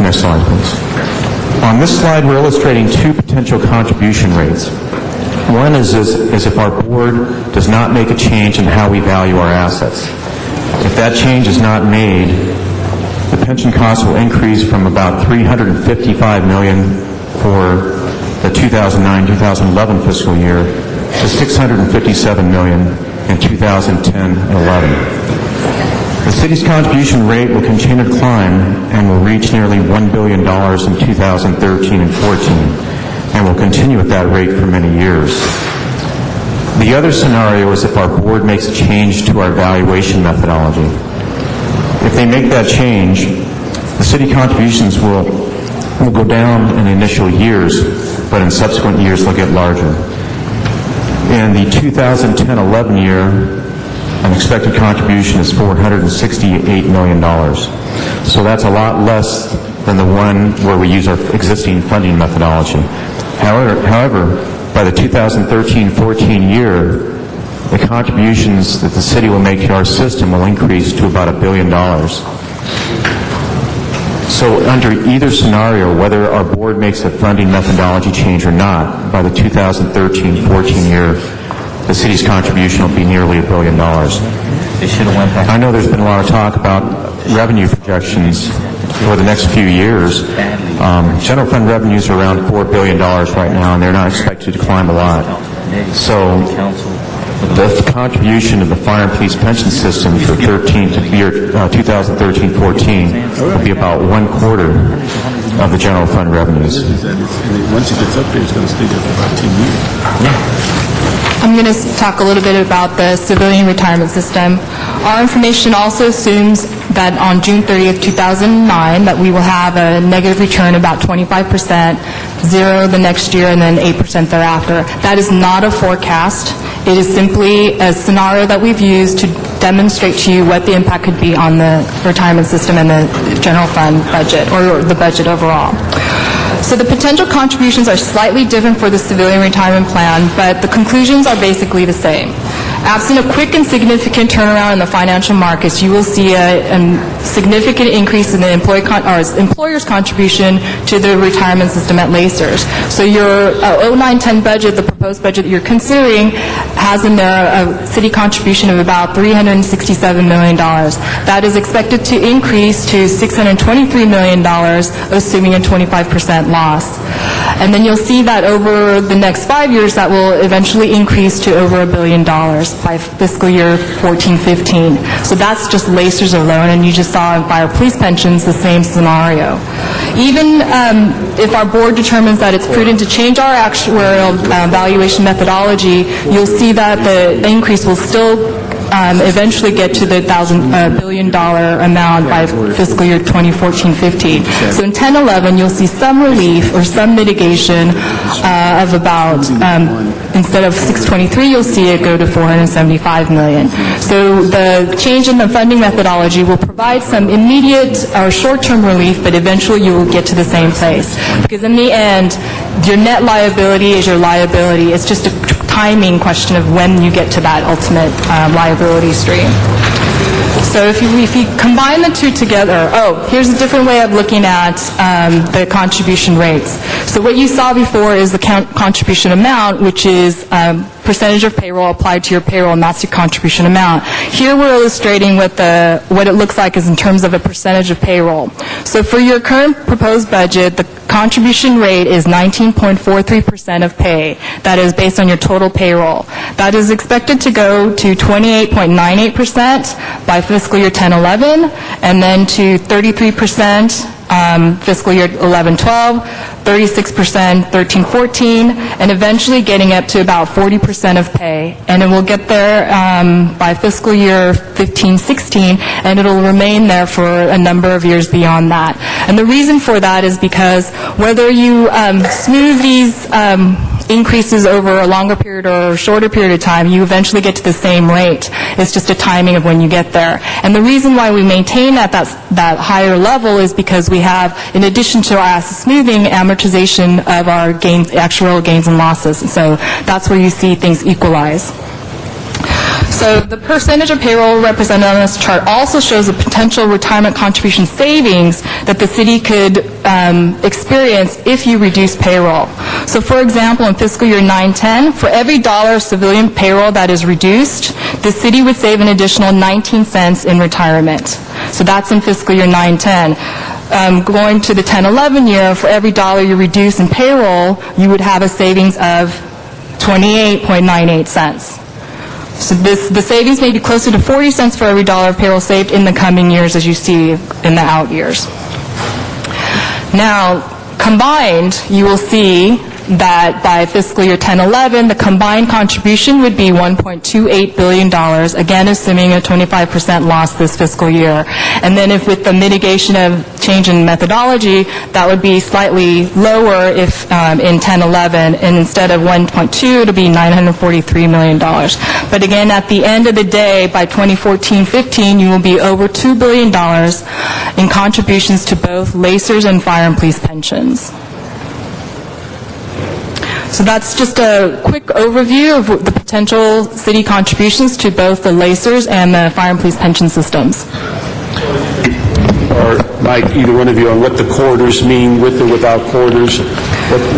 Next slide, please. On this slide, we're illustrating two potential contribution rates. One is if our board does not make a change in how we value our assets. If that change is not made, the pension costs will increase from about $355 million for the 2009-2011 fiscal year to $657 million in 2010-11. The city's contribution rate will continue to climb and will reach nearly $1 billion in 2013 and 14, and will continue at that rate for many years. The other scenario is if our board makes a change to our valuation methodology. If they make that change, the city contributions will go down in the initial years, but in subsequent years they'll get larger. In the 2010-11 year, an expected contribution is $468 million. So that's a lot less than the one where we use our existing funding methodology. However, by the 2013-14 year, the contributions that the city will make to our system will increase to about $1 billion. So under either scenario, whether our board makes a funding methodology change or not, by the 2013-14 year, the city's contribution will be nearly $1 billion. I know there's been a lot of talk about revenue projections for the next few years. General fund revenues are around $4 billion right now, and they're not expected to climb a lot. So the contribution to the fire and police pension system for the year 2013-14 will be about 1/4 of the general fund revenues. Once it gets up there, it's going to stay there for about 10 years. I'm going to talk a little bit about the civilian retirement system. Our information also assumes that on June 30th, 2009, that we will have a negative return about 25%, 0 the next year, and then 8% thereafter. That is not a forecast. It is simply a scenario that we've used to demonstrate to you what the impact could be on the retirement system and the general fund budget, or the budget overall. So the potential contributions are slightly different for the civilian retirement plan, but the conclusions are basically the same. Absent a quick and significant turnaround in the financial markets, you will see a significant increase in the employer's contribution to the retirement system at Lacers. So your 09-10 budget, the proposed budget that you're considering, has in there a city contribution of about $367 million. That is expected to increase to $623 million, assuming a 25% loss. And then you'll see that over the next 5 years, that will eventually increase to over $1 billion by fiscal year 14-15. So that's just LACERs alone, and you just saw in fire police pensions the same scenario. Even if our board determines that it's prudent to change our actuarial valuation methodology, you'll see that the increase will still eventually get to the $1 billion amount by fiscal year 2014-15. So in 10-11, you'll see some relief or some mitigation of about, instead of 623, you'll see it go to 475 million. So the change in the funding methodology will provide some immediate or short-term relief, but eventually you will get to the same place. Because in the end, your net liability is your liability. It's just a timing question of when you get to that ultimate liability stream. So if you combine the two together, here's a different way of looking at the contribution rates. So what you saw before is the contribution amount, which is percentage of payroll applied to your payroll, and that's your contribution amount. Here we're illustrating what it looks like is in terms of a percentage of payroll. So for your current proposed budget, the contribution rate is 19.43% of pay. That is based on your total payroll. That is expected to go to 28.98% by fiscal year 10-11, and then to 33% fiscal year 11-12, 36% 13-14, and eventually getting up to about 40% of pay. And it will get there by fiscal year 15-16, and it'll remain there for a number of years beyond that. And the reason for that is because whether you smooth these increases over a longer period or a shorter period of time, you eventually get to the same rate. It's just a timing of when you get there. And the reason why we maintain at that higher level is because we have, in addition to our asset smoothing, amortization of our gains, actuarial gains and losses. And so that's where you see things equalize. So the percentage of payroll represented on this chart also shows a potential retirement contribution savings that the city could experience if you reduce payroll. So for example, in fiscal year 9-10, for every dollar of civilian payroll that is reduced, the city would save an additional 19 cents in retirement. So that's in fiscal year 9-10. Going to the 10-11 year, for every dollar you reduce in payroll, you would have a savings of 28.98 cents. So the savings may be closer to 40 cents for every dollar of payroll saved in the coming years, as you see in the out years. Now, combined, you will see that by fiscal year 10-11, the combined contribution would be $1.28 billion, again assuming a 25% loss this fiscal year. And then if with the mitigation of change in methodology, that would be slightly lower if in 10-11, and instead of 1.2, it'll be $943 million. But again, at the end of the day, by 2014-15, you will be over $2 billion in contributions to both LACERs and fire and police pensions. So that's just a quick overview of the potential city contributions to both the LACERs and the fire and police pension systems. Or Mike, either one of you, on what the corridors mean, with or without corridors,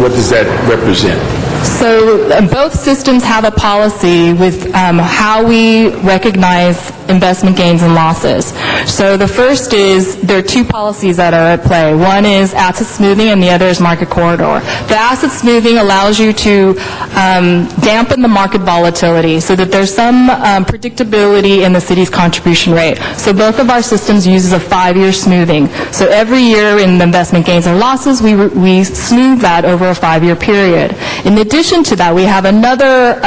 what does that represent? So both systems have a policy with how we recognize investment gains and losses. So the first is, there are two policies that are at play. One is asset smoothing and the other is market corridor. The asset smoothing allows you to dampen the market volatility so that there's some predictability in the city's contribution rate. So both of our systems uses a 5-year smoothing. So every year in the investment gains and losses, we smooth that over a 5-year period. In addition to that, we have another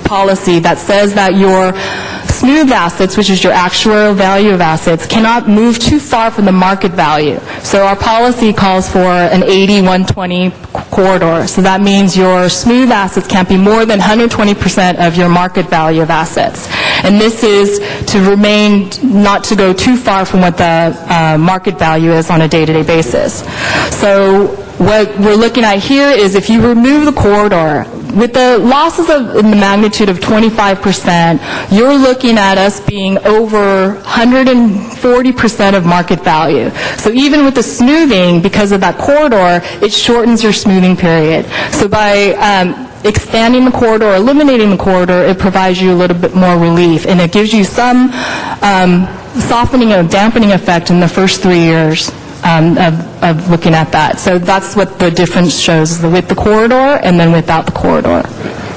policy that says that your smooth assets, which is your actuarial value of assets, cannot move too far from the market value. So our policy calls for an 80-120 corridor. So that means your smooth assets can't be more than 120% of your market value of assets. And this is to remain, not to go too far from what the market value is on a day-to-day basis. So what we're looking at here is if you remove the corridor, with the losses in the magnitude of 25%, you're looking at us being over 140% of market value. So even with the smoothing, because of that corridor, it shortens your smoothing period. So by expanding the corridor, eliminating the corridor, it provides you a little bit more relief, and it gives you some softening and dampening effect in the first 3 years of looking at that. So that's what the difference shows, with the corridor and then without the corridor.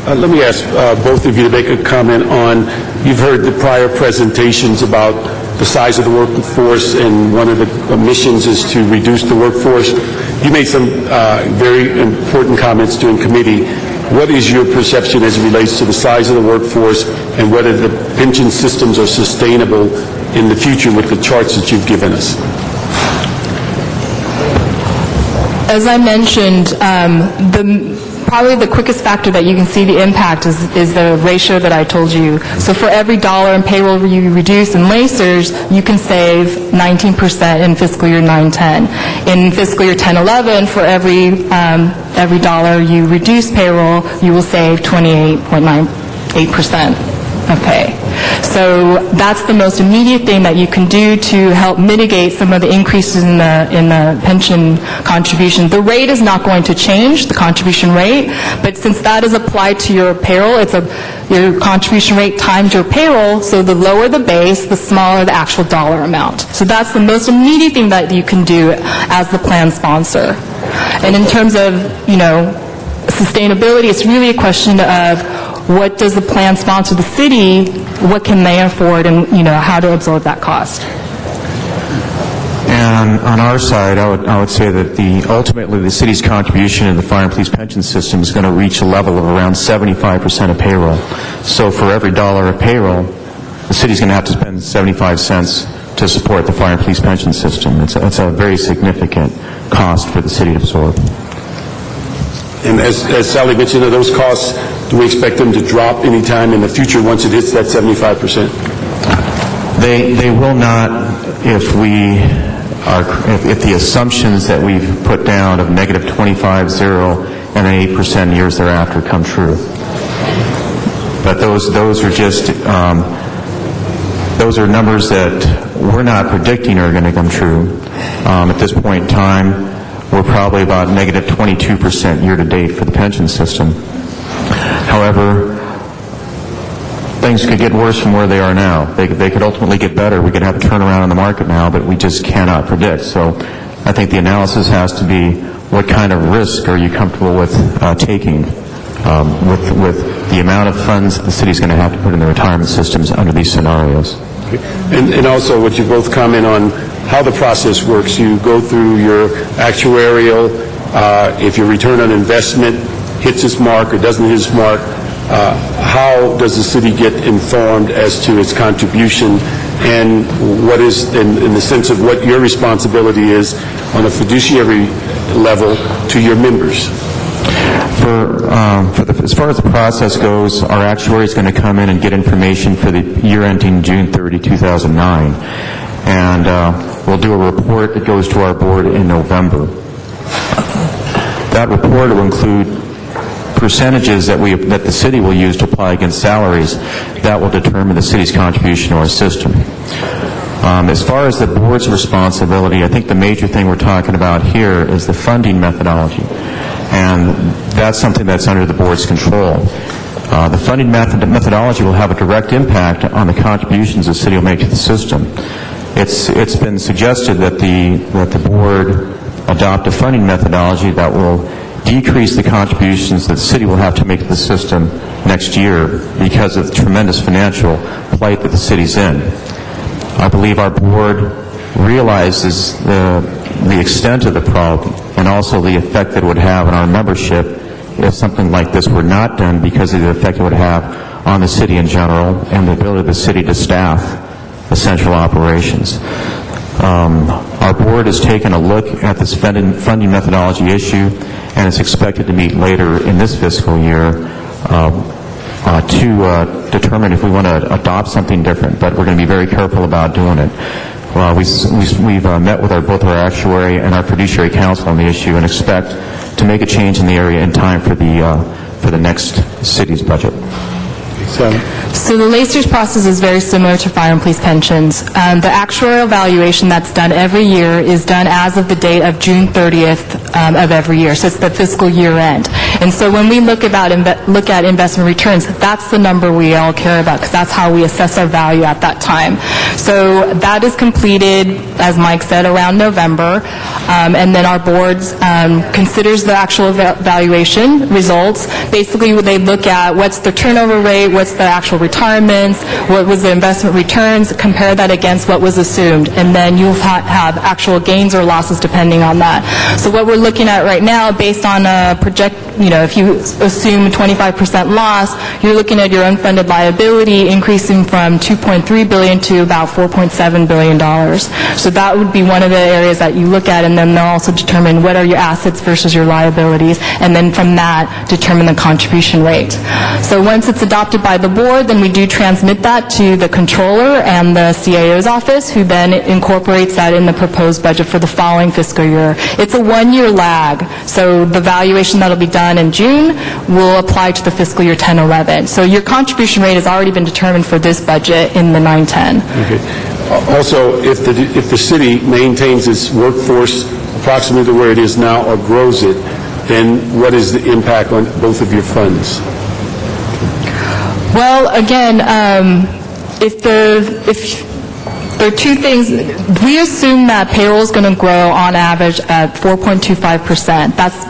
Let me ask both of you to make a comment on, you've heard the prior presentations about the size of the workforce, and one of the missions is to reduce the workforce. You made some very important comments during committee. What is your perception as it relates to the size of the workforce and whether the pension systems are sustainable in the future with the charts that you've given us? As I mentioned, probably the quickest factor that you can see the impact is the ratio that I told you. So for every dollar in payroll you reduce in LACERS, you can save 19% in fiscal year 9-10. In fiscal year 10-11, for every dollar you reduce payroll, you will save 28.98% of pay. So that's the most immediate thing that you can do to help mitigate some of the increases in the pension contribution. The rate is not going to change, the contribution rate, but since that is applied to your payroll, it's your contribution rate times your payroll, so the lower the base, the smaller the actual dollar amount. So that's the most immediate thing that you can do as the plan sponsor. And in terms of, sustainability, it's really a question of what does the plan sponsor the city, what can they afford, and how to absorb that cost. And on our side, I would say that ultimately the city's contribution in the fire and police pension system is going to reach a level of around 75% of payroll. So for every dollar of payroll, the city's going to have to spend 75 cents to support the fire and police pension system. It's a very significant cost for the city to absorb. And as Sally mentioned, are those costs, do we expect them to drop anytime in the future once it hits that 75%? They will not if the assumptions that we've put down of negative 25, 0, and 8% years thereafter come true. But those are just those are numbers that we're not predicting are going to come true. At this point in time, we're probably about negative 22% year-to-date for the pension system. However, things could get worse from where they are now. They could ultimately get better. We could have a turnaround in the market now, but we just cannot predict. So I think the analysis has to be, what kind of risk are you comfortable with taking with the amount of funds the city's going to have to put in the retirement systems under these scenarios? And also, would you both comment on how the process works? You go through your actuarial, if your return on investment hits its mark or doesn't hit its mark, how does the city get informed as to its contribution, and what is, in the sense of what your responsibility is on a fiduciary level to your members? As far as the process goes, our actuary is going to come in and get information for the year ending June 30, 2009. And we'll do a report that goes to our board in November. That report will include percentages that the city will use to apply against salaries that will determine the city's contribution to our system. As far as the board's responsibility, I think the major thing we're talking about here is the funding methodology. And that's something that's under the board's control. The funding methodology will have a direct impact on the contributions the city will make to the system. It's been suggested that the board adopt a funding methodology that will decrease the contributions that the city will have to make to the system next year because of the tremendous financial plight that the city's in. I believe our board realizes the extent of the problem and also the effect that it would have on our membership if something like this were not done, because of the effect it would have on the city in general and the ability of the city to staff essential operations. Our board has taken a look at this funding methodology issue, and it's expected to meet later in this fiscal year to determine if we want to adopt something different, but we're going to be very careful about doing it. We've met with both our actuary and our fiduciary council on the issue and expect to make a change in the area in time for the next city's budget. So the LACERS process is very similar to fire and police pensions. The actuarial valuation that's done every year is done as of the date of June 30th of every year, so it's the fiscal year end. And so when we look at investment returns, that's the number we all care about, because that's how we assess our value at that time. So that is completed, as Mike said, around November, and then our board considers the actual valuation results. Basically, they look at what's the turnover rate, what's the actual retirements, what was the investment returns, compare that against what was assumed, and then you'll have actual gains or losses depending on that. So what we're looking at right now, based on a if you assume a 25% loss, you're looking at your unfunded liability increasing from $2.3 billion to about $4.7 billion. So that would be one of the areas that you look at, and then they'll also determine what are your assets versus your liabilities, and then from that, determine the contribution rate. So once it's adopted by the board, then we do transmit that to the controller and the CAO's office, who then incorporates that in the proposed budget for the following fiscal year. It's a one-year lag, so the valuation that'll be done in June will apply to the fiscal year 10-11. So your contribution rate has already been determined for this budget in the 9-10. Okay. Also, if the city maintains its workforce approximately where it is now or grows it, then what is the impact on both of your funds? Well, again, if there are two things. We assume that payroll is going to grow on average at 4.25%. That's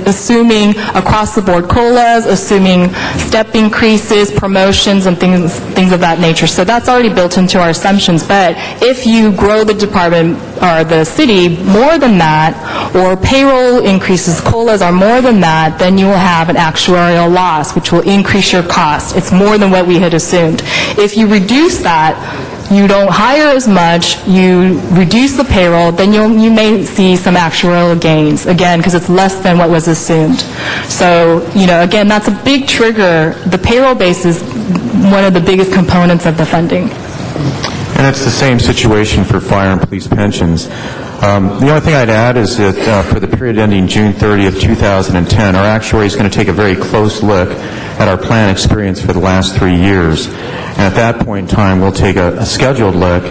assuming across the board COLAs, assuming step increases, promotions, and things of that nature. So that's already built into our assumptions. But if you grow the department or the city more than that, or payroll increases, COLAs are more than that, then you will have an actuarial loss, which will increase your cost. It's more than what we had assumed. If you reduce that, you don't hire as much, you reduce the payroll, then you may see some actuarial gains, again, because it's less than what was assumed. So, again, that's a big trigger. The payroll base is one of the biggest components of the funding. And it's the same situation for fire and police pensions. The only thing I'd add is that for the period ending June 30th, 2010, our actuary is going to take a very close look at our plan experience for the last 3 years. And at that point in time, we'll take a scheduled look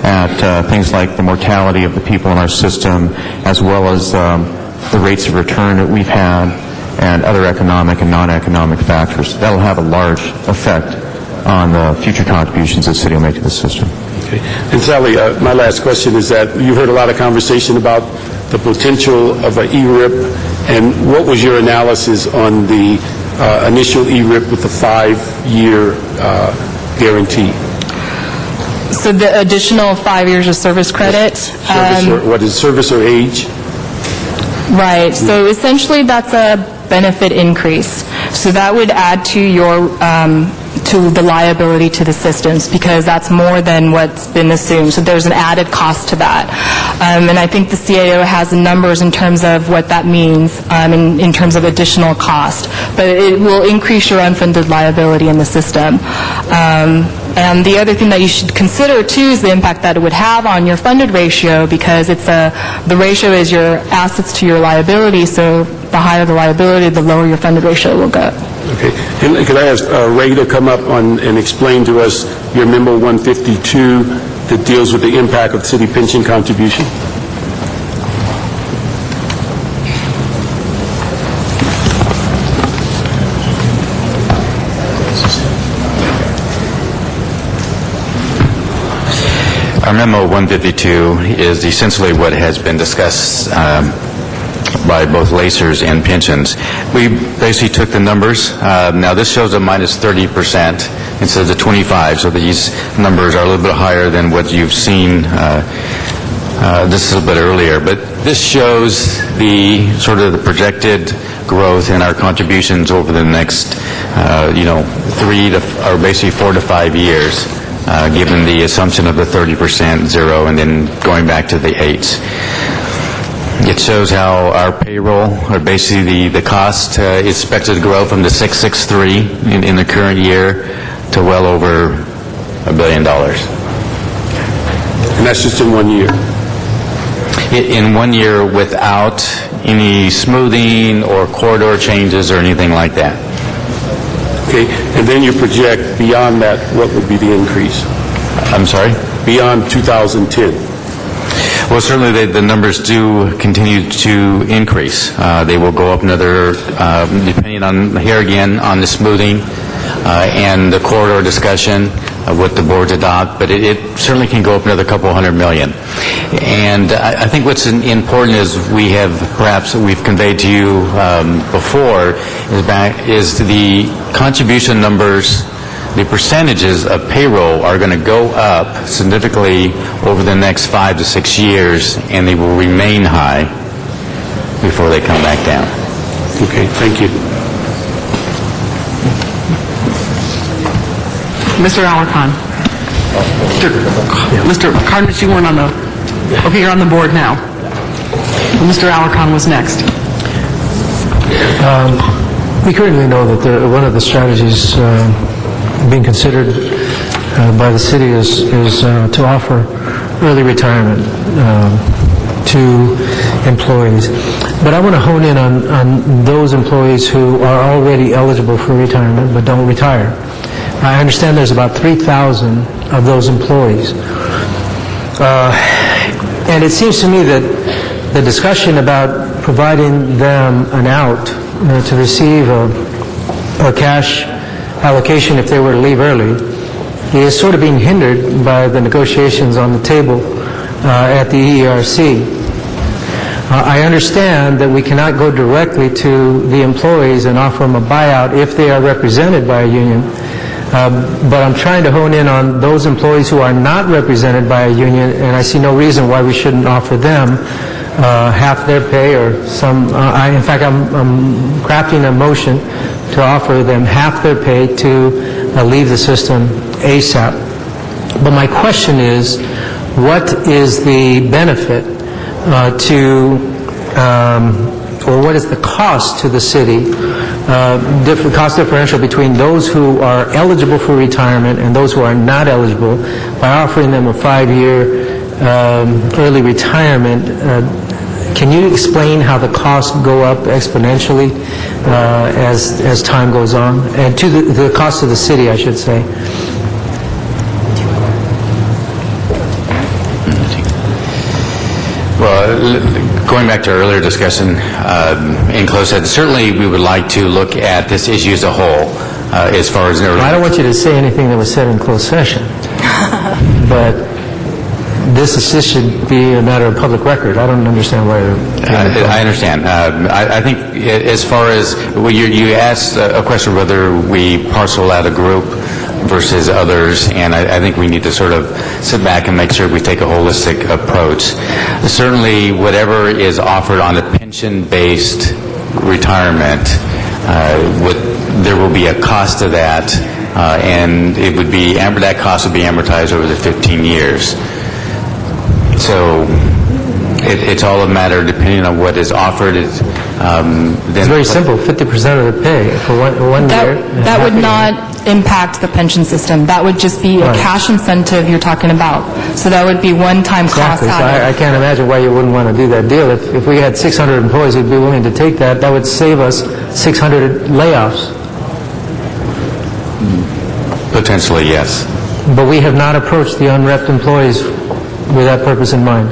at things like the mortality of the people in our system, as well as the rates of return that we've had, and other economic and non-economic factors. That will have a large effect on the future contributions that the city will make to the system. Okay. And Sally, my last question is that you heard a lot of conversation about the potential of an ERIP, and what was your analysis on the initial ERIP with the 5-year guarantee? So the additional 5 years of service credit? What is service or age? Right. So essentially that's a benefit increase. So that would add to your to the liability to the systems, because that's more than what's been assumed. So there's an added cost to that. And I think the CAO has numbers in terms of what that means in terms of additional cost. But it will increase your unfunded liability in the system. And the other thing that you should consider, too, is the impact that it would have on your funded ratio, because the ratio is your assets to your liability, so the higher the liability, the lower your funded ratio will go. Okay. And could I ask Ray to come up and explain to us your Memo 152 that deals with the impact of city pension contribution? Our Memo 152 is essentially what has been discussed by both LACERS and pensions. We basically took the numbers. Now this shows a minus 30% instead of 25, so these numbers are a little bit higher than what you've seen this is a bit earlier. But this shows the sort of the projected growth in our contributions over the next, 4 to 5 years. Given the assumption of the 30%, 0, and then going back to the 8s. It shows how our payroll, or basically the cost, is expected to grow from the 663 in the current year to well over $1 billion. And that's just in 1 year? In 1 year without any smoothing or corridor changes or anything like that. Okay, and then you project beyond that, what would be the increase? I'm sorry? Beyond 2010? Well, certainly the numbers do continue to increase. They will go up another, depending on, here again, on the smoothing and the corridor discussion, what the boards adopt, but it certainly can go up another couple $100 million. And I think what's important is we've conveyed to you before is the contribution numbers. The percentages of payroll are going to go up significantly over the next 5 to 6 years, and they will remain high before they come back down. Okay, thank you. Mr. Alarcon. Mr. Cardenas, you weren't on the... Okay, you're on the board now. Mr. Alarcon was next. We currently know that one of the strategies being considered by the city is to offer early retirement to employees. But I want to hone in on those employees who are already eligible for retirement but don't retire. I understand there's about 3,000 of those employees. And it seems to me that the discussion about providing them an out to receive a cash allocation if they were to leave early is sort of being hindered by the negotiations on the table at the EERC. I understand that we cannot go directly to the employees and offer them a buyout if they are represented by a union, but I'm trying to hone in on those employees who are not represented by a union, and I see no reason why we shouldn't offer them half their pay or some. In fact, I'm crafting a motion to offer them half their pay to leave the system ASAP. But my question is, what is the benefit or what is the cost to the city, cost differential between those who are eligible for retirement and those who are not eligible by offering them a 5-year early retirement? Can you explain how the costs go up exponentially as time goes on? And to the cost of the city, I should say. Well, going back to our earlier discussion in closed session, certainly we would like to look at this issue as a whole as far as... I don't want you to say anything that was said in closed session, but this should be a matter of public record. I don't understand why you're... I understand. I think as far as... you asked a question whether we parcel out a group versus others, and I think we need to sort of sit back and make sure we take a holistic approach. Certainly, whatever is offered on a pension-based retirement, there will be a cost to that, and that cost would be amortized over the 15 years. So it's all a matter, depending on what is offered. It's very simple, 50% of the pay for one year. That would not impact the pension system. That would just be a cash incentive you're talking about. So that would be one-time cost. Exactly. So I can't imagine why you wouldn't want to do that deal. If we had 600 employees who'd be willing to take that, that would save us 600 layoffs. Potentially, yes. But we have not approached the unrepped employees with that purpose in mind.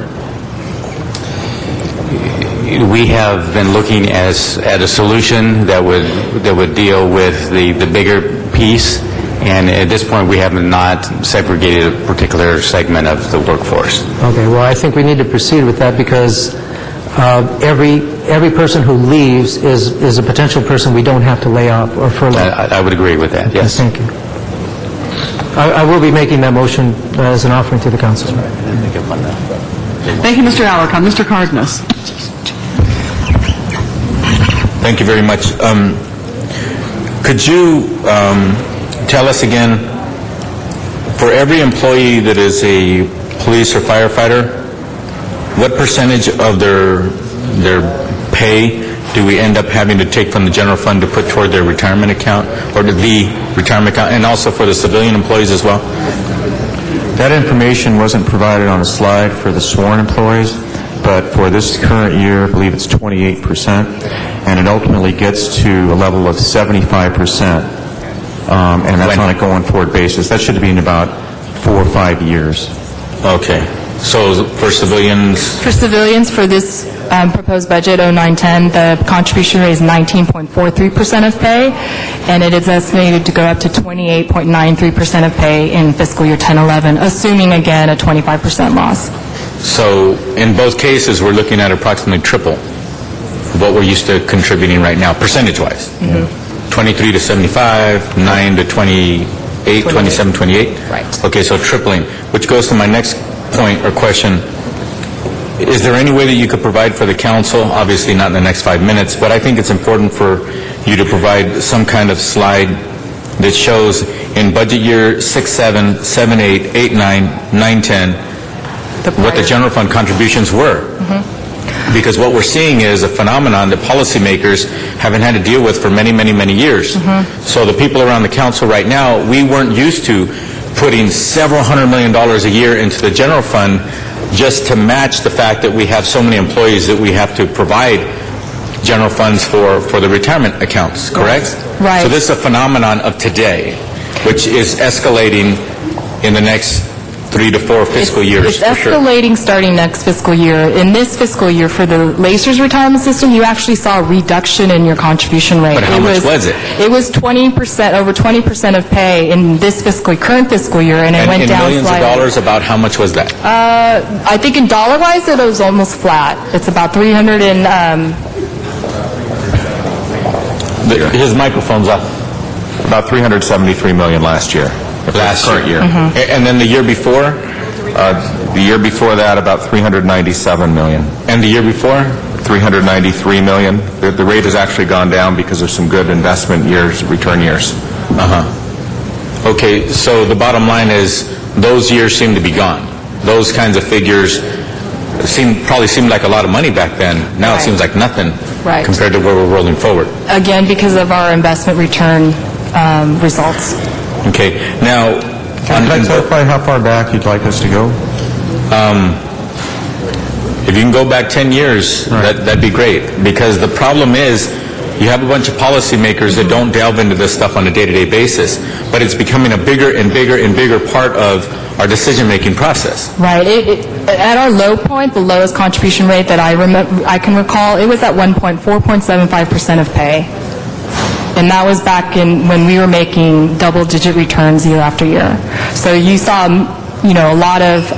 We have been looking at a solution that would deal with the bigger piece, and at this point we have not segregated a particular segment of the workforce. Okay, well, I think we need to proceed with that because every person who leaves is a potential person we don't have to lay off or furlough. I would agree with that, yes. Thank you. I will be making that motion as an offering to the council. Thank you, Mr. Alarcon. Mr. Cardenas. Thank you very much. Could you tell us again, for every employee that is a police or firefighter, what percentage of their pay do we end up having to take from the general fund to put toward their retirement account, or to the retirement account, and also for the civilian employees as well? That information wasn't provided on a slide for the sworn employees, but for this current year, I believe it's 28%, and it ultimately gets to a level of 75% and that's on a going-forward basis. That should be in about 4 or 5 years. Okay. So for civilians, For civilians, for this proposed budget, 0910, the contribution rate is 19.43% of pay, and it is estimated to go up to 28.93% of pay in fiscal year 1011, assuming, again, a 25% loss. so in both cases, we're looking at approximately triple what we're used to contributing right now, percentage-wise. 23 to 75, 9 to 28, 27, 28? Right. Okay, so tripling, which goes to my next point or question. Is there any way that you could provide for the council, obviously not in the next 5 minutes, but I think it's important for you to provide some kind of slide that shows in budget year 6-7, 7-8, 8-9, 9-10, what the general fund contributions were. Because what we're seeing is a phenomenon that policymakers haven't had to deal with for many, many, many years. So the people around the council right now, we weren't used to putting several $100 million a year into the general fund just to match the fact that we have so many employees that we have to provide general funds for the retirement accounts, correct? Right. So this is a phenomenon of today, which is escalating in the next 3 to 4 fiscal years, It's for sure. escalating starting next fiscal year. In this fiscal year, for the Lacers retirement system, you actually saw a reduction in your contribution rate. But how much was it? It was 20%, over 20% of pay in this current fiscal year, and it went in down millions slightly. of dollars, about how much was that? I think in dollar-wise, it was almost flat. It's about 300 and, His microphone's up. About $373 million last year. Last current year. And then the year before? The year before that, about $397 million. And the year before? $393 million. The rate has actually gone down because of some good investment years, return years. Okay, so the bottom line is, those years seem to be gone. Those kinds of figures probably seemed like a lot of money back then. Now it seems like nothing Right. compared to where we're rolling forward. again, because of our investment return results. Okay, now... Can I clarify how far back you'd like us to go? If you can go back 10 years, that'd be great. Because the problem is, you have a bunch of policymakers that don't delve into this stuff on a day-to-day basis, but it's becoming a bigger and bigger and bigger part of our decision-making process. Right. At our low point, the lowest contribution rate that I can recall, it was at 4.75% of pay. And that was back when we were making double-digit returns year after year. So you saw, a lot of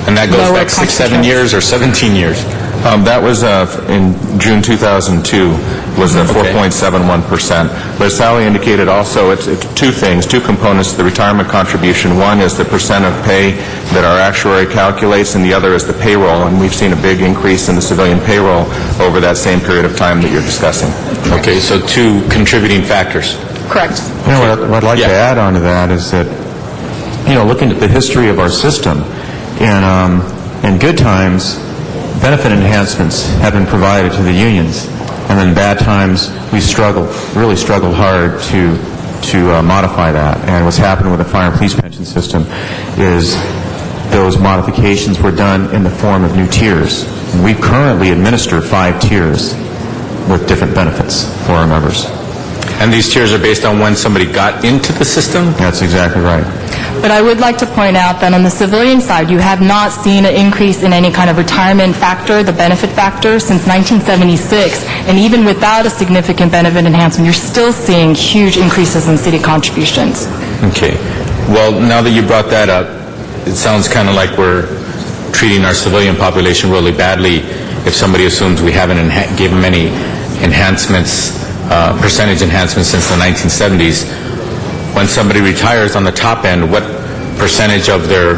And that goes lower back 6, 7 years or 17 years. That was in June 2002, was 4.71%. But as Sally indicated also, it's two things, two components to the retirement contribution. One is the percent of pay that our actuary calculates, and the other is the payroll. And we've seen a big increase in the civilian payroll over that same period of time that you're discussing. Okay, so two contributing factors. Correct. What I'd like to add on to that is that, looking at the history of our system, in good times, benefit enhancements have been provided to the unions, and in bad times, we really struggled hard to modify that. And what's happened with the fire and police pension system is those modifications were done in the form of new tiers. And we currently administer 5 tiers with different benefits for our members. And these tiers are based on when somebody got into the system? That's exactly right. But I would like to point out that on the civilian side, you have not seen an increase in any kind of retirement factor, the benefit factor, since 1976. And even without a significant benefit enhancement, you're still seeing huge increases in city contributions. Okay. Well, now that you brought that up, it sounds kind of like we're treating our civilian population really badly if somebody assumes we haven't given any enhancements, percentage enhancements since the 1970s. When somebody retires on the top end, what percentage of their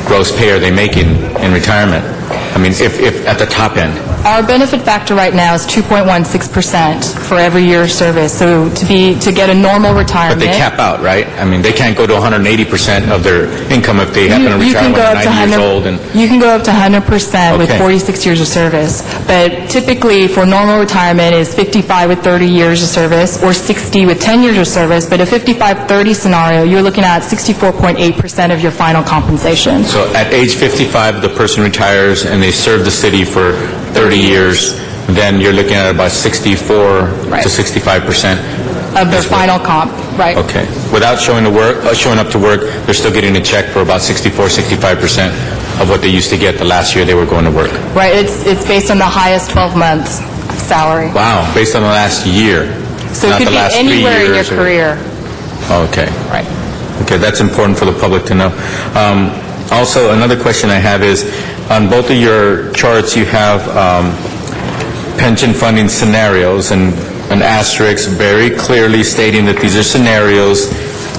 gross pay are they making in retirement? I mean, if at the top end. Our benefit factor right now is 2.16% for every year of service. So to get a normal retirement... But they cap out, right? I mean, they can't go to 180% of their income if they happen to retire when they're 90 years old. You can go up to 100% with 46 years of service. But typically, for normal retirement, is 55 with 30 years of service or 60 with 10 years of service. But a 55-30 scenario, you're looking at 64.8% of your final compensation. So at age 55, the person retires and they serve the city for 30 years, then you're looking at about 64 to 65%. of their final comp, right? Okay. Without showing up to work, they're still getting a check for about 65% of what they used to get the last year they were going to work. Right, it's based on the highest 12 months salary. Wow, based on the last year. So it not could the be last 3 anywhere in your years or- career. Okay. Right. Okay, that's important for the public to know. Also, another question I have is, on both of your charts, you have pension funding scenarios and an asterisk very clearly stating that these are scenarios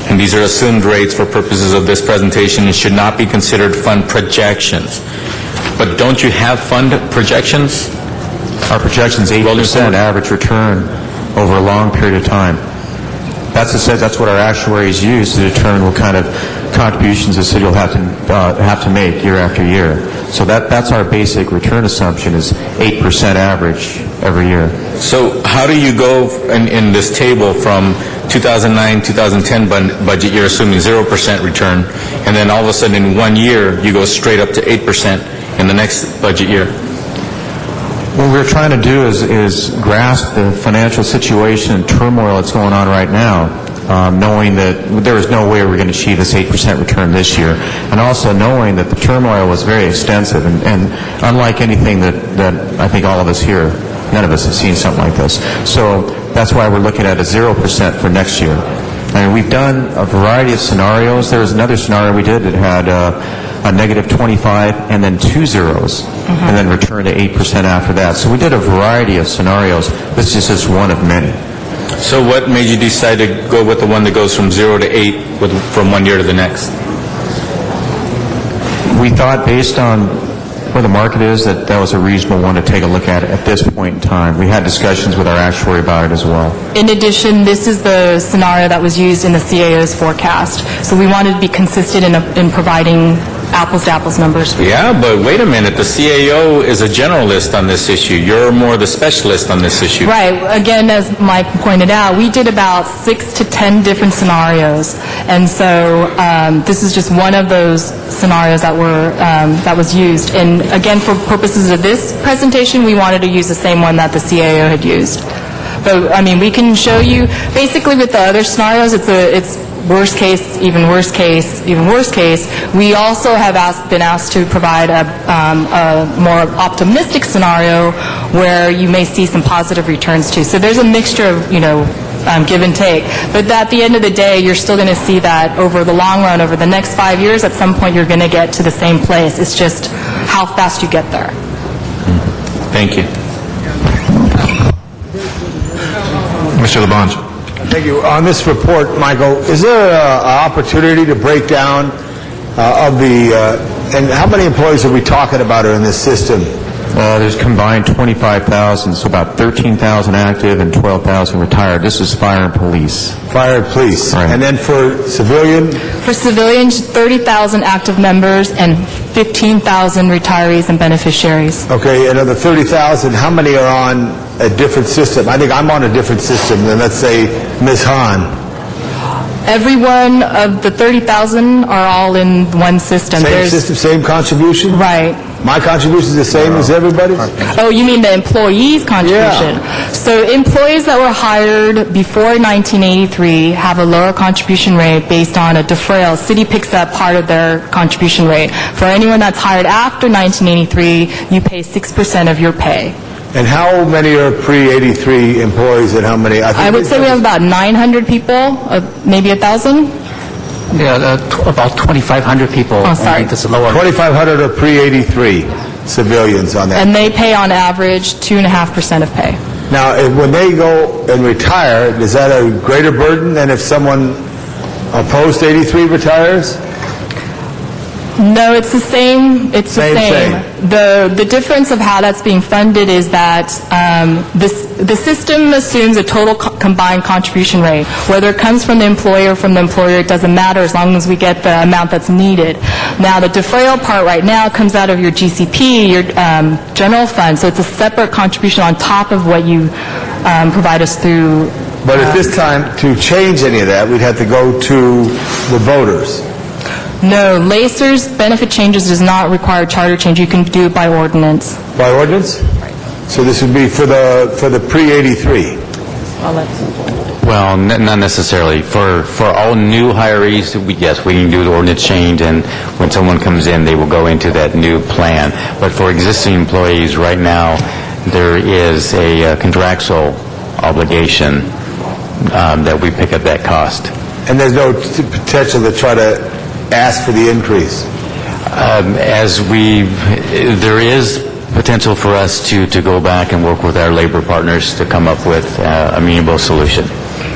and these are assumed rates for purposes of this presentation and should not be considered fund projections. But don't you have fund projections? Our projection's 8% average return over a long period of time. That's what our actuaries use to determine what kind of contributions the city will have to make year after year. So that's our basic return assumption is 8% average every year. So how do you go in this table from 2009-2010 budget year, assuming 0% return, and then all of a sudden in 1 year you go straight up to 8% in the next budget year? What we're trying to do is grasp the financial situation and turmoil that's going on right now, knowing that there is no way we're going to achieve this 8% return this year, and also knowing that the turmoil was very extensive, and unlike anything that I think all of us here, none of us have seen something like this. So that's why we're looking at a 0% for next year. I mean, we've done a variety of scenarios. There was another scenario we did that had a -25 and then 2 zeros, and then return to 8% after that. So we did a variety of scenarios. This is just one of many. So what made you decide to go with the one that goes from 0 to 8 from 1 year to the next? We thought, based on where the market is, that was a reasonable one to take a look at this point in time. We had discussions with our actuary about it as well. In addition, this is the scenario that was used in the CAO's forecast. So we wanted to be consistent in providing apples-to-apples numbers. Yeah, but wait a minute. The CAO is a generalist on this issue. You're more the specialist on this issue. Right. Again, as Mike pointed out, we did about 6 to 10 different scenarios. And so this is just one of those scenarios that was used. And again, for purposes of this presentation, we wanted to use the same one that the CAO had used. But, I mean, we can show you, basically with the other scenarios, it's worst case, even worst case, even worst case. We also have been asked to provide a more optimistic scenario where you may see some positive returns too. So there's a mixture of, give and take. But at the end of the day, you're still going to see that over the long run, over the next 5 years, at some point you're going to get to the same place. It's just how fast you get there. Thank you. Mr. Labange. Thank you. On this report, Michael, is there an opportunity to break down and how many employees are we talking about are in this system? There's combined 25,000, so about 13,000 active and 12,000 retired. This is fire and police. Fire and police. Right. And then for civilian? For civilians, 30,000 active members and 15,000 retirees and beneficiaries. Okay, and of the 30,000, how many are on a different system? I think I'm on a different system than, let's say, Ms. Hahn. Every one of the 30,000 are all in one system. Same system, same contribution? Right. My contribution is the same as everybody's? Oh, you mean the employees' contribution? Yeah. So employees that were hired before 1983 have a lower contribution rate based on a deferral. City picks up part of their contribution rate. For anyone that's hired after 1983, you pay 6% of your pay. And how many are pre-83 employees and how many? I would say we have about 900 people, maybe 1,000. Yeah, about 2,500 people. Oh, sorry. This is lower. 2,500 are pre-83 civilians on that. And they pay on average 2.5% of pay. Now, when they go and retire, is that a greater burden than if someone post-83 retires? No, it's the same. It's the same. The difference of how that's being funded is that the system assumes a total combined contribution rate. Whether it comes from the employer or from the employer, it doesn't matter as long as we get the amount that's needed. Now, the deferral part right now comes out of your GCP, your general fund, so it's a separate contribution on top of what you provide us through. But at this time, to change any of that, we'd have to go to the voters. No, LACER's benefit changes does not require charter change. You can do it by ordinance. By ordinance? Right. So this would be for the pre-83? Well, not necessarily. For all new hirees, yes, we can do the ordinance change, and when someone comes in, they will go into that new plan. But for existing employees, right now, there is a contractual obligation that we pick up that cost. And there's no potential to try to ask for the increase? There is potential for us to go back and work with our labor partners to come up with a amenable solution.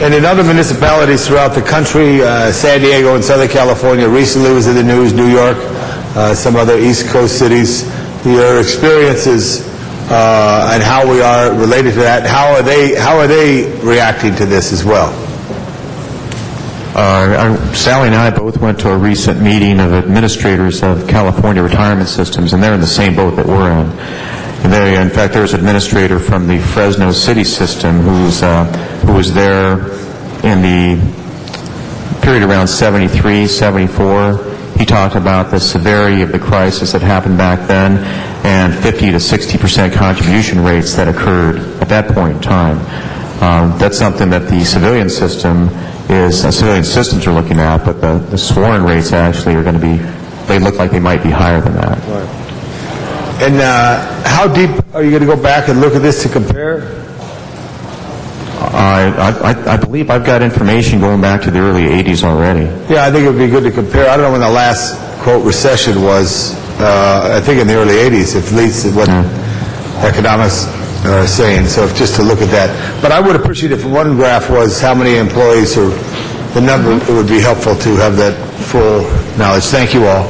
And in other municipalities throughout the country, San Diego and Southern California recently was in the news, New York, some other East Coast cities, your experiences and how we are related to that, how are they reacting to this as well? Sally and I both went to a recent meeting of administrators of California retirement systems, and they're in the same boat that we're in. In fact, there's an administrator from the Fresno City system who was there in the period around 73, 74. He talked about the severity of the crisis that happened back then and 50 to 60% contribution rates that occurred at that point in time. That's something that the civilian systems are looking at, but the sworn rates actually are going to be, they look like they might be higher than that. Right. And how deep are you going to go back and look at this to compare? I believe I've got information going back to the early 80s already. Yeah, I think it would be good to compare. I don't know when the last, quote, recession was. I think in the early 80s, at least what economists are saying. So just to look at that. But I would appreciate if one graph was how many employees or the number. It would be helpful to have that full knowledge. Thank you all.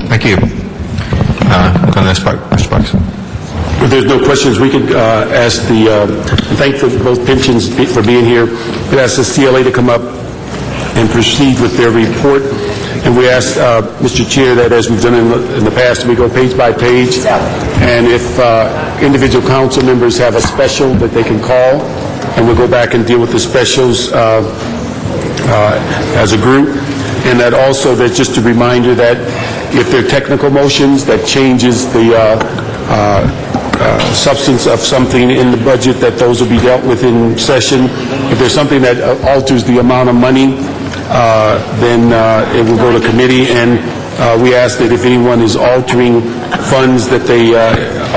Thank you. Mr. Parks. If there's no questions, we could thank both pensions for being here. We'd ask the CLA to come up and proceed with their report. And we ask, Mr. Chair, that as we've done in the past, we go page by page. And if individual council members have a special that they can call, and we'll go back and deal with the specials as a group. And that also, there's just a reminder that if there are technical motions that changes the substance of something in the budget, that those will be dealt with in session. If there's something that alters the amount of money, then it will go to committee. And we ask that if anyone is altering funds, that they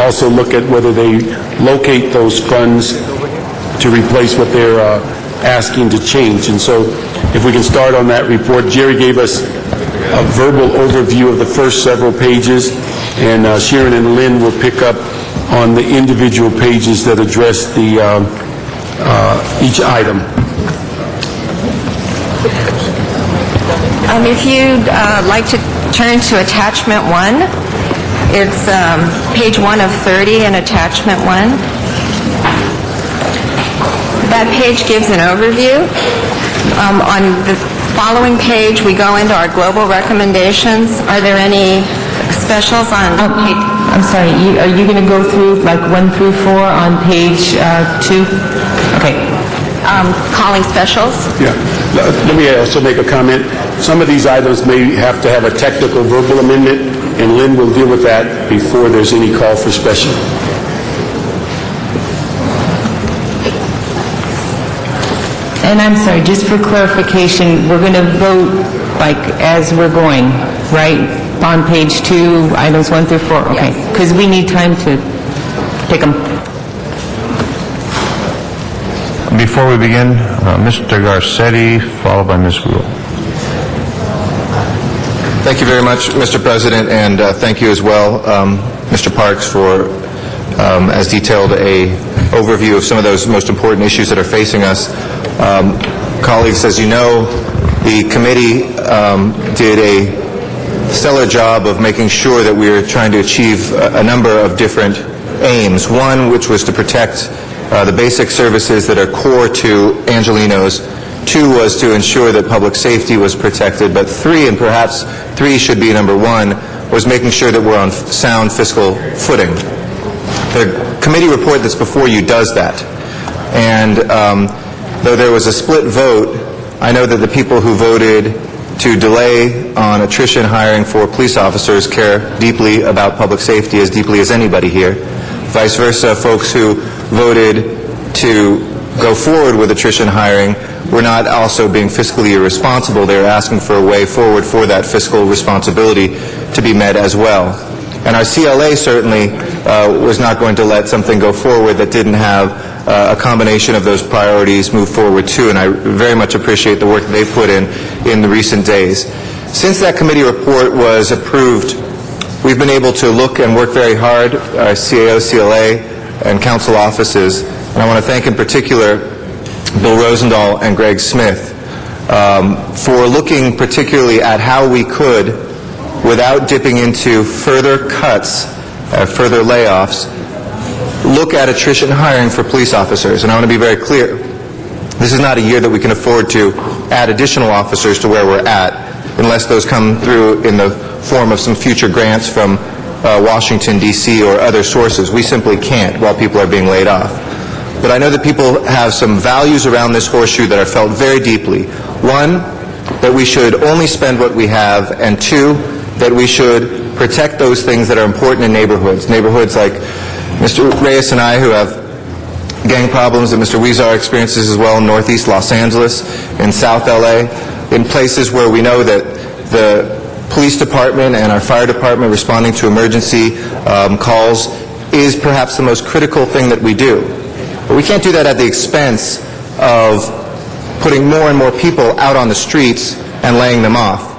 also look at whether they locate those funds to replace what they're asking to change. And so if we can start on that report. Jerry gave us a verbal overview of the first several pages, and Sharon and Lynn will pick up on the individual pages that address the each item. If you'd like to turn to Attachment 1, it's page 1 of 30 in Attachment 1. That page gives an overview. On the following page, we go into our global recommendations. Are there any specials on page? I'm sorry, are you going to go through like 1 through 4 on page 2? Okay. Calling specials? Yeah. Let me also make a comment. Some of these items may have to have a technical verbal amendment, and Lynn will deal with that before there's any call for special. And I'm sorry, just for clarification, we're going to vote like as we're going, right? On page 2, items 1 through 4? Okay. Because we need time to pick them. Before we begin, Mr. Garcetti, followed by Ms. Rule. Thank you very much, Mr. President, and thank you as well, Mr. Parks, for as detailed a overview of some of those most important issues that are facing us. Colleagues, as you know, the committee did a stellar job of making sure that we were trying to achieve a number of different aims. One, which was to protect the basic services that are core to Angelenos. 2 was to ensure that public safety was protected. But 3, and perhaps 3 should be number 1, was making sure that we're on sound fiscal footing. The committee report that's before you does that. And though there was a split vote, I know that the people who voted to delay on attrition hiring for police officers care deeply about public safety, as deeply as anybody here. Vice versa, folks who voted to go forward with attrition hiring were not also being fiscally irresponsible. They were asking for a way forward for that fiscal responsibility to be met as well. And our CLA certainly was not going to let something go forward that didn't have a combination of those priorities move forward too, and I very much appreciate the work that they put in the recent days. Since that committee report was approved, we've been able to look and work very hard, our CAO, CLA, and council offices, and I want to thank in particular Bill Rosendahl and Greg Smith for looking particularly at how we could, without dipping into further cuts, further layoffs, look at attrition hiring for police officers. And I want to be very clear. This is not a year that we can afford to add additional officers to where we're at unless those come through in the form of some future grants from Washington, D.C. or other sources. We simply can't while people are being laid off. But I know that people have some values around this horseshoe that are felt very deeply. One, that we should only spend what we have, and two, that we should protect those things that are important in neighborhoods. Neighborhoods like Mr. Reyes and I, who have gang problems that Mr. Huizar experiences as well in northeast Los Angeles, in South LA, in places where we know that the police department and our fire department responding to emergency calls is perhaps the most critical thing that we do. But we can't do that at the expense of putting more and more people out on the streets and laying them off.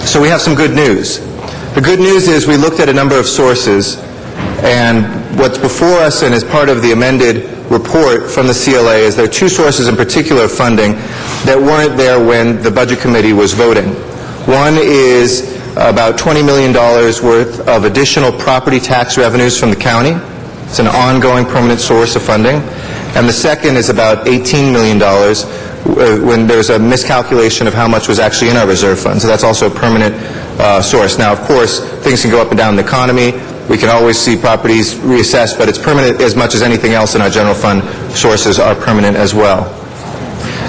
So we have some good news. The good news is we looked at a number of sources, and what's before us and as part of the amended report from the CLA is there are two sources in particular of funding that weren't there when the Budget Committee was voting. One is about $20 million worth of additional property tax revenues from the county. It's an ongoing permanent source of funding. And the second is about $18 million when there's a miscalculation of how much was actually in our reserve fund. So that's also a permanent source. Now, of course, things can go up and down in the economy. We can always see properties reassessed, but it's permanent as much as anything else in our general fund sources are permanent as well.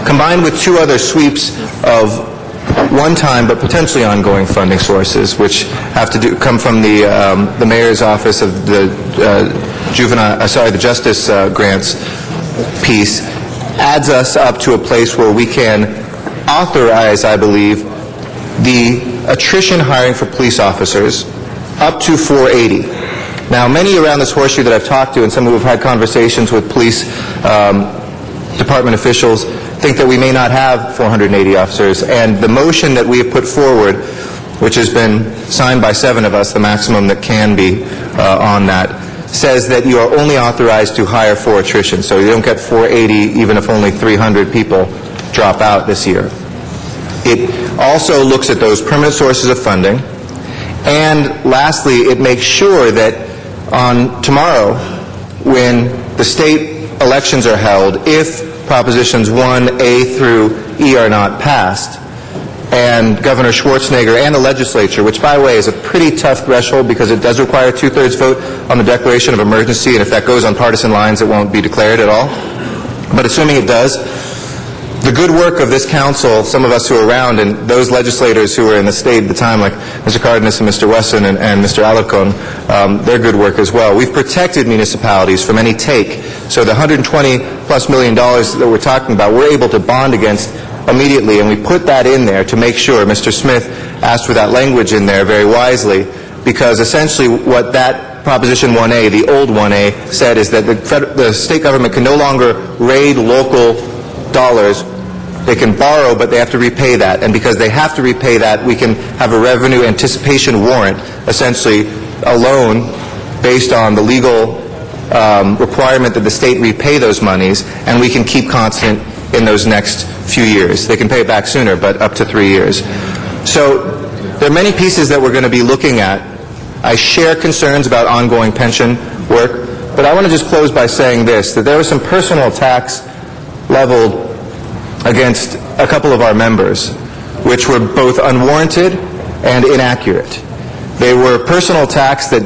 Combined with two other sweeps of one-time but potentially ongoing funding sources, which have to come from the mayor's office of the the justice grants piece, adds us up to a place where we can authorize, I believe, the attrition hiring for police officers up to 480. Now, many around this horseshoe that I've talked to and some who have had conversations with police department officials think that we may not have 480 officers, and the motion that we have put forward, which has been signed by 7 of us, the maximum that can be on that, says that you are only authorized to hire for attrition. So you don't get 480 even if only 300 people drop out this year. It also looks at those permanent sources of funding, and lastly, it makes sure that on tomorrow, when the state elections are held, if Propositions 1A through E are not passed, and Governor Schwarzenegger and the legislature, which, by the way, is a pretty tough threshold because it does require a 2/3 vote on the declaration of emergency, and if that goes on partisan lines, it won't be declared at all. But assuming it does, the good work of this council, some of us who are around, and those legislators who were in the state at the time, like Mr. Cardenas and Mr. Wesson and Mr. Alarcon, their good work as well. We've protected municipalities from any take. So the $120+ million that we're talking about, we're able to bond against immediately, and we put that in there to make sure. Mr. Smith asked for that language in there very wisely, because essentially what that Proposition 1A, the old 1A, said is that the state government can no longer raid local dollars. They can borrow, but they have to repay that. And because they have to repay that, we can have a revenue anticipation warrant, essentially a loan based on the legal requirement that the state repay those monies, and we can keep constant in those next few years. They can pay it back sooner, but up to 3 years. So there are many pieces that we're going to be looking at. I share concerns about ongoing pension work, but I want to just close by saying this, that there was some personal attacks leveled against a couple of our members, which were both unwarranted and inaccurate. They were personal attacks that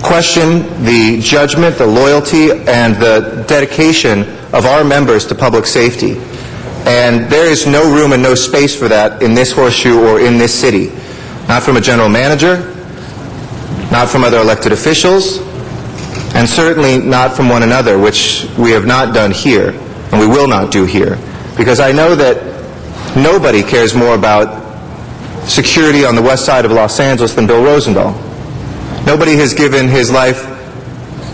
question the judgment, the loyalty, and the dedication of our members to public safety. And there is no room and no space for that in this horseshoe or in this city. Not from a general manager, not from other elected officials, and certainly not from one another, which we have not done here, and we will not do here, because I know that nobody cares more about security on the west side of Los Angeles than Bill Rosendahl. Nobody has given his life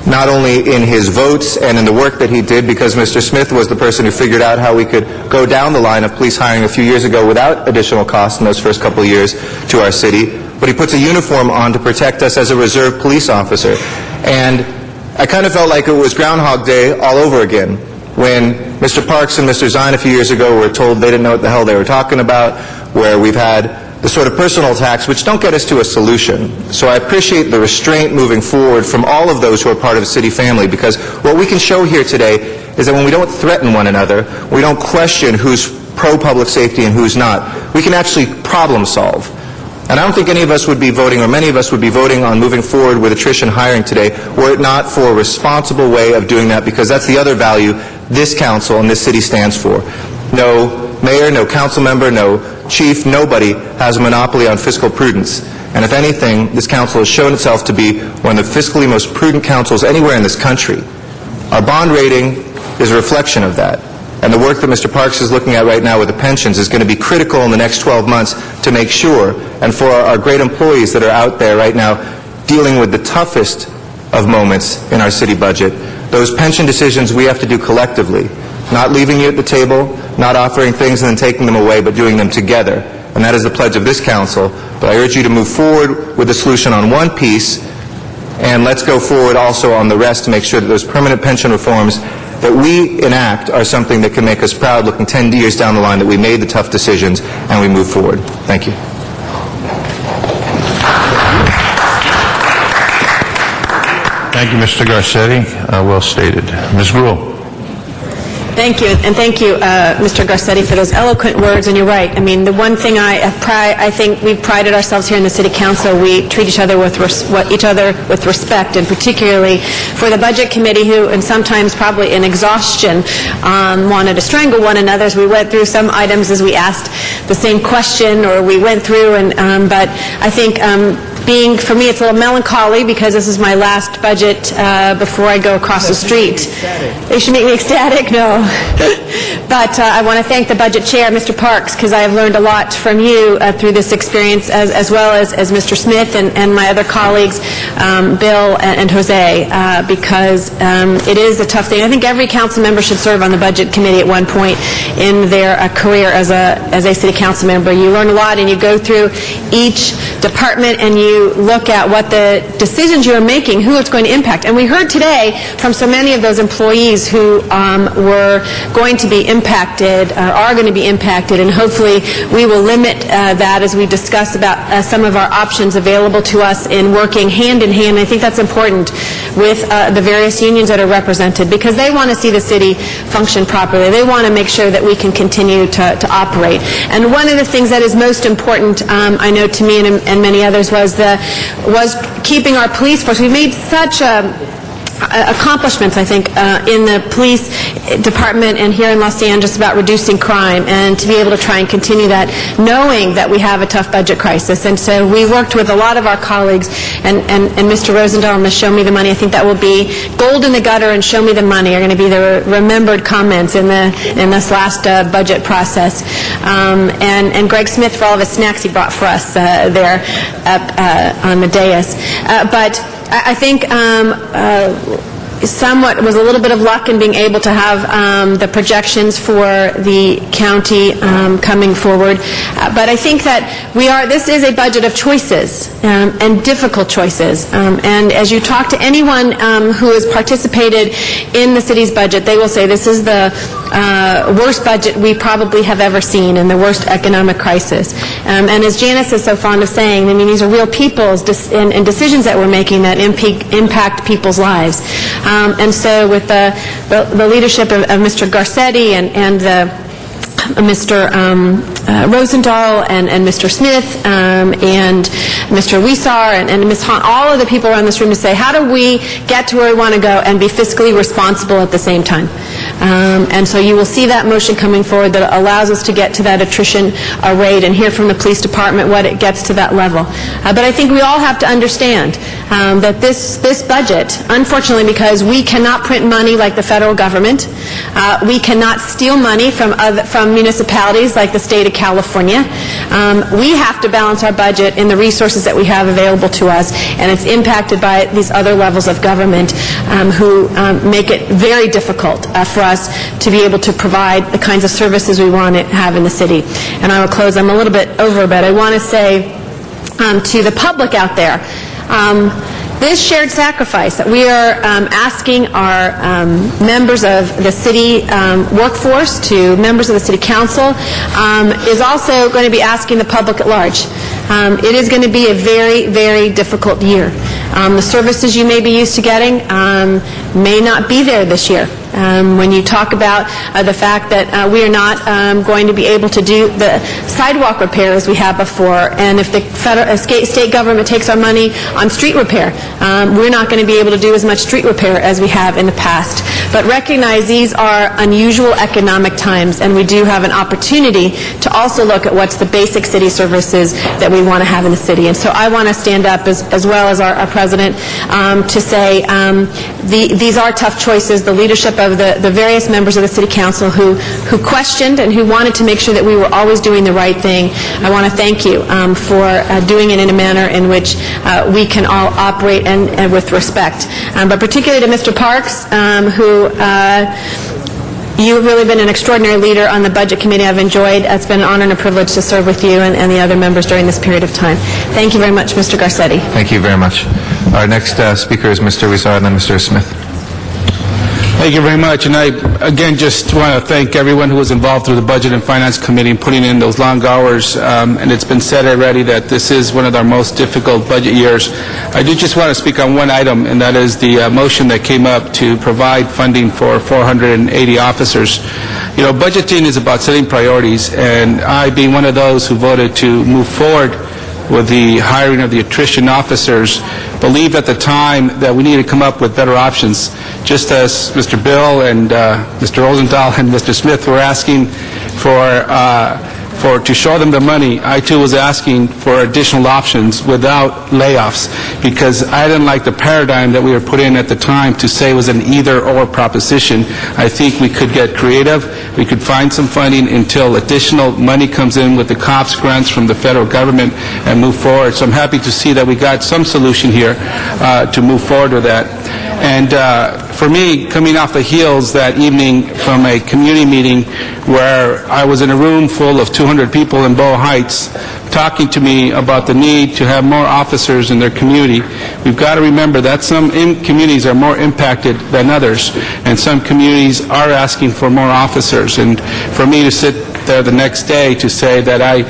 not only in his votes and in the work that he did, because Mr. Smith was the person who figured out how we could go down the line of police hiring a few years ago without additional costs in those first couple of years to our city, but he puts a uniform on to protect us as a reserve police officer. And I kind of felt like it was Groundhog Day all over again when Mr. Parks and Mr. Zine a few years ago were told they didn't know what the hell they were talking about, where we've had the sort of personal attacks which don't get us to a solution. So I appreciate the restraint moving forward from all of those who are part of the city family, because what we can show here today is that when we don't threaten one another, we don't question who's pro-public safety and who's not, we can actually problem solve. And I don't think any of us would be voting, or many of us would be voting on moving forward with attrition hiring today were it not for a responsible way of doing that, because that's the other value this council and this city stands for. No mayor, no council member, no chief, nobody has a monopoly on fiscal prudence. And if anything, this council has shown itself to be one of the fiscally most prudent councils anywhere in this country. Our bond rating is a reflection of that. And the work that Mr. Parks is looking at right now with the pensions is going to be critical in the next 12 months to make sure, and for our great employees that are out there right now dealing with the toughest of moments in our city budget, those pension decisions we have to do collectively. Not leaving you at the table, not offering things and then taking them away, but doing them together. And that is the pledge of this council. But I urge you to move forward with a solution on one piece, and let's go forward also on the rest to make sure that those permanent pension reforms that we enact are something that can make us proud looking 10 years down the line that we made the tough decisions and we move forward. Thank you. Thank you, Mr. Garcetti. Well stated. Ms. Gruhl. Thank you, and thank you, Mr. Garcetti, for those eloquent words, and you're right. I mean, the one thing I think we've prided ourselves here in the City Council, we treat each other with respect, and particularly for the Budget Committee, who, and sometimes probably in exhaustion, wanted to strangle one another as we went through some items as we asked the same question, or we went through, but I think for me, it's a little melancholy because this is my last budget before I go across the street. They should make me ecstatic? No. But I want to thank the Budget Chair, Mr. Parks, because I have learned a lot from you through this experience, as well as Mr. Smith and my other colleagues, Bill and Jose, because it is a tough thing. I think every council member should serve on the Budget Committee at one point in their career as a City Council member. You learn a lot, and you go through each department, and you look at what the decisions you're making, who it's going to impact. And we heard today from so many of those employees who were going to be impacted, are going to be impacted, and hopefully we will limit that as we discuss about some of our options available to us in working hand in hand. I think that's important with the various unions that are represented, because they want to see the city function properly. They want to make sure that we can continue to operate. And one of the things that is most important, I know to me and many others, was keeping our police force. We've made such accomplishments, I think, in the police department and here in Los Angeles about reducing crime, and to be able to try and continue that, knowing that we have a tough budget crisis. And so we worked with a lot of our colleagues, and Mr. Rosendahl and the Show Me the Money, I think that will be gold in the gutter, and Show Me the Money are going to be the remembered comments in this last budget process. And Greg Smith for all of his snacks he brought for us there up on the dais. But I think somewhat was a little bit of luck in being able to have the projections for the county coming forward. But I think that this is a budget of choices and difficult choices. And as you talk to anyone who has participated in the city's budget, they will say this is the worst budget we probably have ever seen, and the worst economic crisis. And as Janice is so fond of saying, I mean, these are real people's and decisions that we're making that impact people's lives. And so with the leadership of Mr. Garcetti and Mr. Rosendahl and Mr. Smith and Mr. Wiesar and Ms. Hahn, all of the people around this room to say, how do we get to where we want to go and be fiscally responsible at the same time? And so you will see that motion coming forward that allows us to get to that attrition rate and hear from the police department what it gets to that level. But I think we all have to understand that this budget, unfortunately, because we cannot print money like the federal government, we cannot steal money from municipalities like the state of California. We have to balance our budget in the resources that we have available to us, and it's impacted by these other levels of government who make it very difficult for us to be able to provide the kinds of services we want to have in the city. And I will close. I'm a little bit over, but I want to say to the public out there, this shared sacrifice that we are asking our members of the city workforce to members of the city council is also going to be asking the public at large. It is going to be a very, very difficult year. The services you may be used to getting may not be there this year. When you talk about the fact that we are not going to be able to do the sidewalk repair as we have before, and if the state government takes our money on street repair, we're not going to be able to do as much street repair as we have in the past. But recognize these are unusual economic times, and we do have an opportunity to also look at what's the basic city services that we want to have in the city. And so I want to stand up, as well as our president, to say these are tough choices. The leadership of the various members of the City Council who questioned and who wanted to make sure that we were always doing the right thing. I want to thank you for doing it in a manner in which we can all operate and with respect. But particularly to Mr. Parks, who you've really been an extraordinary leader on the Budget Committee. I've enjoyed. It's been an honor and a privilege to serve with you and the other members during this period of time. Thank you very much, Mr. Garcetti. Thank you very much. Our next speaker is Mr. Rizal and then Mr. Smith. Thank you very much, and I, again, just want to thank everyone who was involved through the Budget and Finance Committee in putting in those long hours, and it's been said already that this is one of our most difficult budget years. I do just want to speak on one item, and that is the motion that came up to provide funding for 480 officers. You know, budgeting is about setting priorities, and I, being one of those who voted to move forward with the hiring of the attrition officers, believed at the time that we needed to come up with better options. Just as Mr. Bill and Mr. Rosenthal and Mr. Smith were asking to show them the money, I too was asking for additional options without layoffs, because I didn't like the paradigm that we were put in at the time to say it was an either-or proposition. I think we could get creative. We could find some funding until additional money comes in with the COPS grants from the federal government and move forward. So I'm happy to see that we got some solution here to move forward with that. And for me, coming off the heels that evening from a community meeting where I was in a room full of 200 people in Bow Heights talking to me about the need to have more officers in their community, we've got to remember that some communities are more impacted than others, and some communities are asking for more officers. And for me to sit there the next day to say that I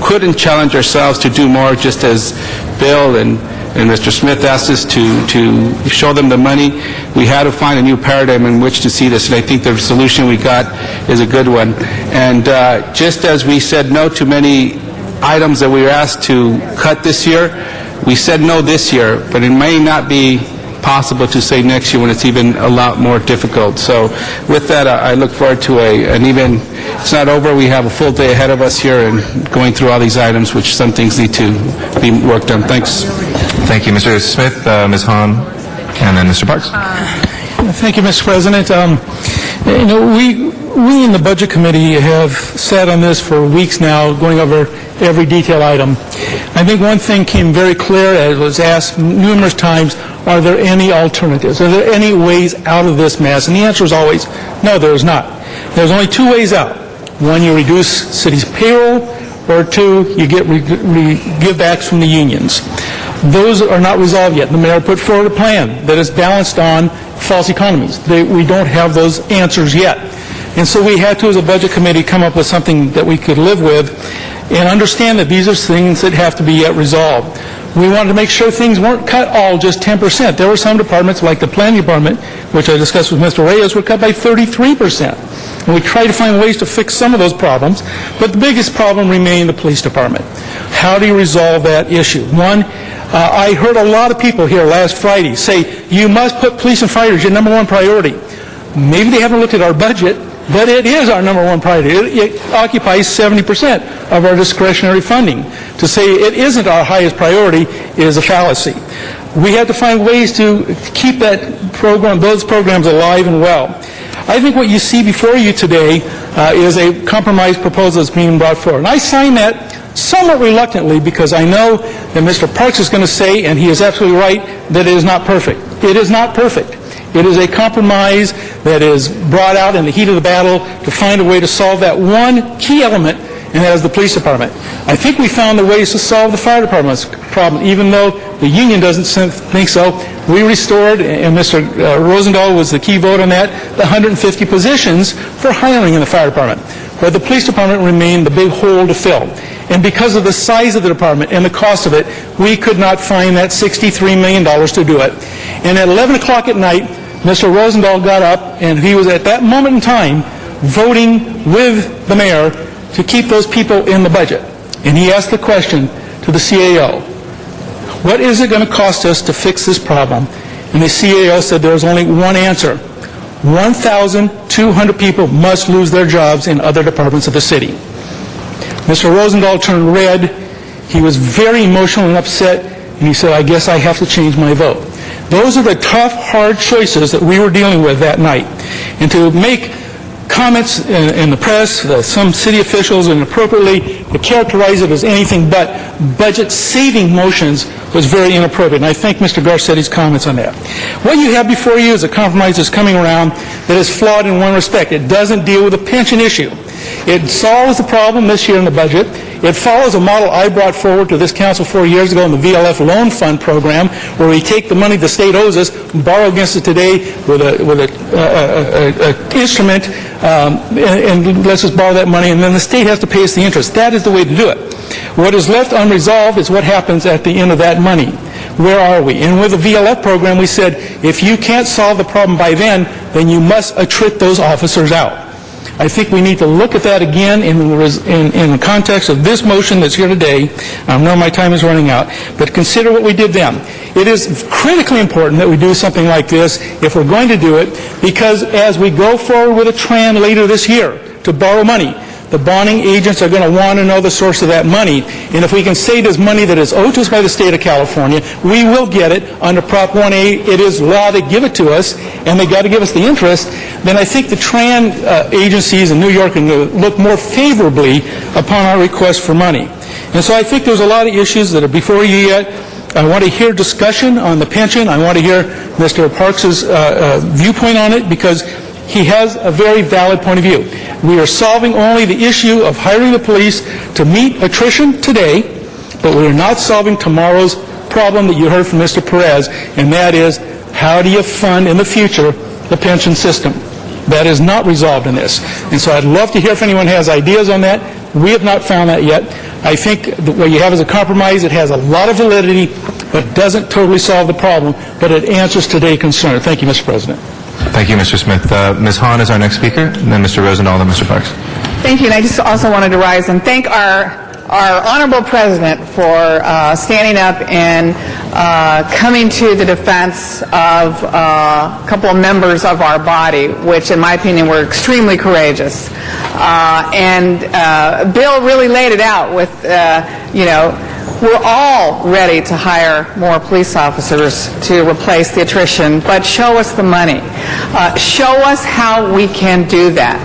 couldn't challenge ourselves to do more, just as Bill and Mr. Smith asked us to show them the money, we had to find a new paradigm in which to see this, and I think the solution we got is a good one. And just as we said no to many items that we were asked to cut this year, we said no this year, but it may not be possible to say next year when it's even a lot more difficult. So with that, I look forward to an even, it's not over, we have a full day ahead of us here and going through all these items, which some things need to be worked on. Thanks. Thank you, Mr. Smith, Ms. Hahn, and then Mr. Parks. Thank you, Mr. President. You know, we in the Budget Committee have sat on this for weeks now, going over every detail item. I think one thing came very clear, as was asked numerous times, are there any alternatives? Are there any ways out of this mess? And the answer is always, no, there is not. There's only two ways out. One, you reduce city's payroll, or two, you get give-backs from the unions. Those are not resolved yet. The mayor put forward a plan that is balanced on false economies. We don't have those answers yet. And so we had to, as a Budget Committee, come up with something that we could live with and understand that these are things that have to be yet resolved. We wanted to make sure things weren't cut all just 10%. There were some departments, like the Planning Department, which I discussed with Mr. Reyes, were cut by 33%. And we tried to find ways to fix some of those problems, but the biggest problem remained the Police Department. How do you resolve that issue? One, I heard a lot of people here last Friday say, you must put police and fire as your number one priority. Maybe they haven't looked at our budget, but it is our number one priority. It occupies 70% of our discretionary funding. To say it isn't our highest priority is a fallacy. We have to find ways to keep that program, those programs alive and well. I think what you see before you today is a compromise proposal that's being brought forward. And I sign that somewhat reluctantly because I know that Mr. Parks is going to say, and he is absolutely right, that it is not perfect. It is not perfect. It is a compromise that is brought out in the heat of the battle to find a way to solve that one key element, and that is the police department. I think we found the ways to solve the fire department's problem, even though the union doesn't think so. We restored, and Mr. Rosendahl was the key vote on that, the 150 positions for hiring in the fire department, where the police department remained the big hole to fill. And because of the size of the department and the cost of it, we could not find that $63 million to do it. And at 11 o'clock at night, Mr. Rosendahl got up, and he was at that moment in time voting with the mayor to keep those people in the budget. And he asked the question to the CAO, what is it going to cost us to fix this problem? And the CAO said there was only one answer. 1,200 people must lose their jobs in other departments of the city. Mr. Rosendahl turned red. He was very emotional and upset, and he said, I guess I have to change my vote. Those are the tough, hard choices that we were dealing with that night. And to make comments in the press, some city officials inappropriately, to characterize it as anything but budget-saving motions was very inappropriate. And I thank Mr. Garcetti's comments on that. What you have before you is a compromise that's coming around that is flawed in one respect. It doesn't deal with the pension issue. It solves the problem this year in the budget. It follows a model I brought forward to this council 4 years ago in the VLF Loan Fund program, where we take the money the state owes us, borrow against it today with an instrument, and lets us borrow that money, and then the state has to pay us the interest. That is the way to do it. What is left unresolved is what happens at the end of that money. Where are we? And with the VLF program, we said, if you can't solve the problem by then you must attrit those officers out. I think we need to look at that again in the context of this motion that's here today. I know my time is running out, but consider what we did then. It is critically important that we do something like this if we're going to do it, because as we go forward with a Tran later this year to borrow money, the bonding agents are going to want to know the source of that money. And if we can say it is money that is owed to us by the state of California, we will get it under Prop 1A. It is law to give it to us, and they got to give us the interest. Then I think the Tran agencies in New York can look more favorably upon our request for money. And so I think there's a lot of issues that are before you yet. I want to hear discussion on the pension. I want to hear Mr. Parks's viewpoint on it, because he has a very valid point of view. We are solving only the issue of hiring the police to meet attrition today, but we are not solving tomorrow's problem that you heard from Mr. Perez, and that is, how do you fund in the future the pension system? That is not resolved in this. And so I'd love to hear if anyone has ideas on that. We have not found that yet. I think that what you have is a compromise. It has a lot of validity, but doesn't totally solve the problem, but it answers today's concern. Thank you, Mr. President. Thank you, Mr. Smith. Ms. Hahn is our next speaker, and then Mr. Rosendahl, and then Mr. Parks. Thank you, and I just also wanted to rise and thank our honorable president for standing up and coming to the defense of a couple of members of our body, which in my opinion were extremely courageous. Bill really laid it out with, we're all ready to hire more police officers to replace the attrition, but show us the money. Show us how we can do that.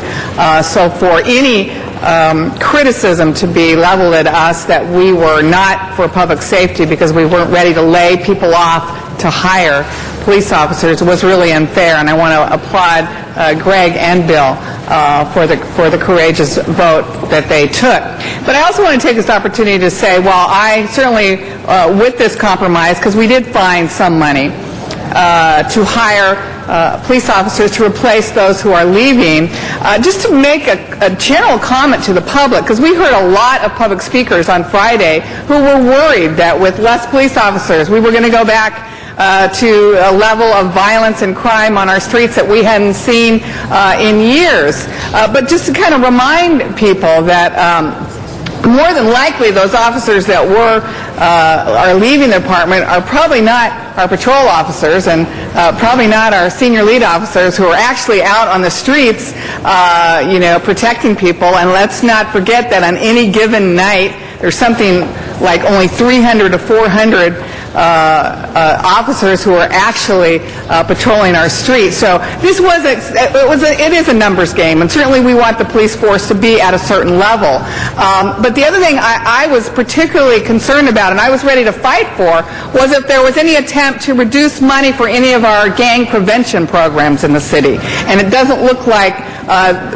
So for any criticism to be leveled at us that we were not for public safety because we weren't ready to lay people off to hire police officers was really unfair, and I want to applaud Greg and Bill for the courageous vote that they took. But I also want to take this opportunity to say, well, I certainly, with this compromise, because we did find some money to hire police officers to replace those who are leaving, just to make a general comment to the public, because we heard a lot of public speakers on Friday who were worried that with less police officers we were going to go back to a level of violence and crime on our streets that we hadn't seen in years. But just to kind of remind people that more than likely those officers that are leaving the department are probably not our patrol officers, and probably not our senior lead officers who are actually out on the streets, protecting people. And let's not forget that on any given night there's something like only 300 to 400 officers who are actually patrolling our streets. So this it is a numbers game, and certainly we want the police force to be at a certain level. But the other thing I was particularly concerned about, and I was ready to fight for, was if there was any attempt to reduce money for any of our gang prevention programs in the city. And it doesn't look like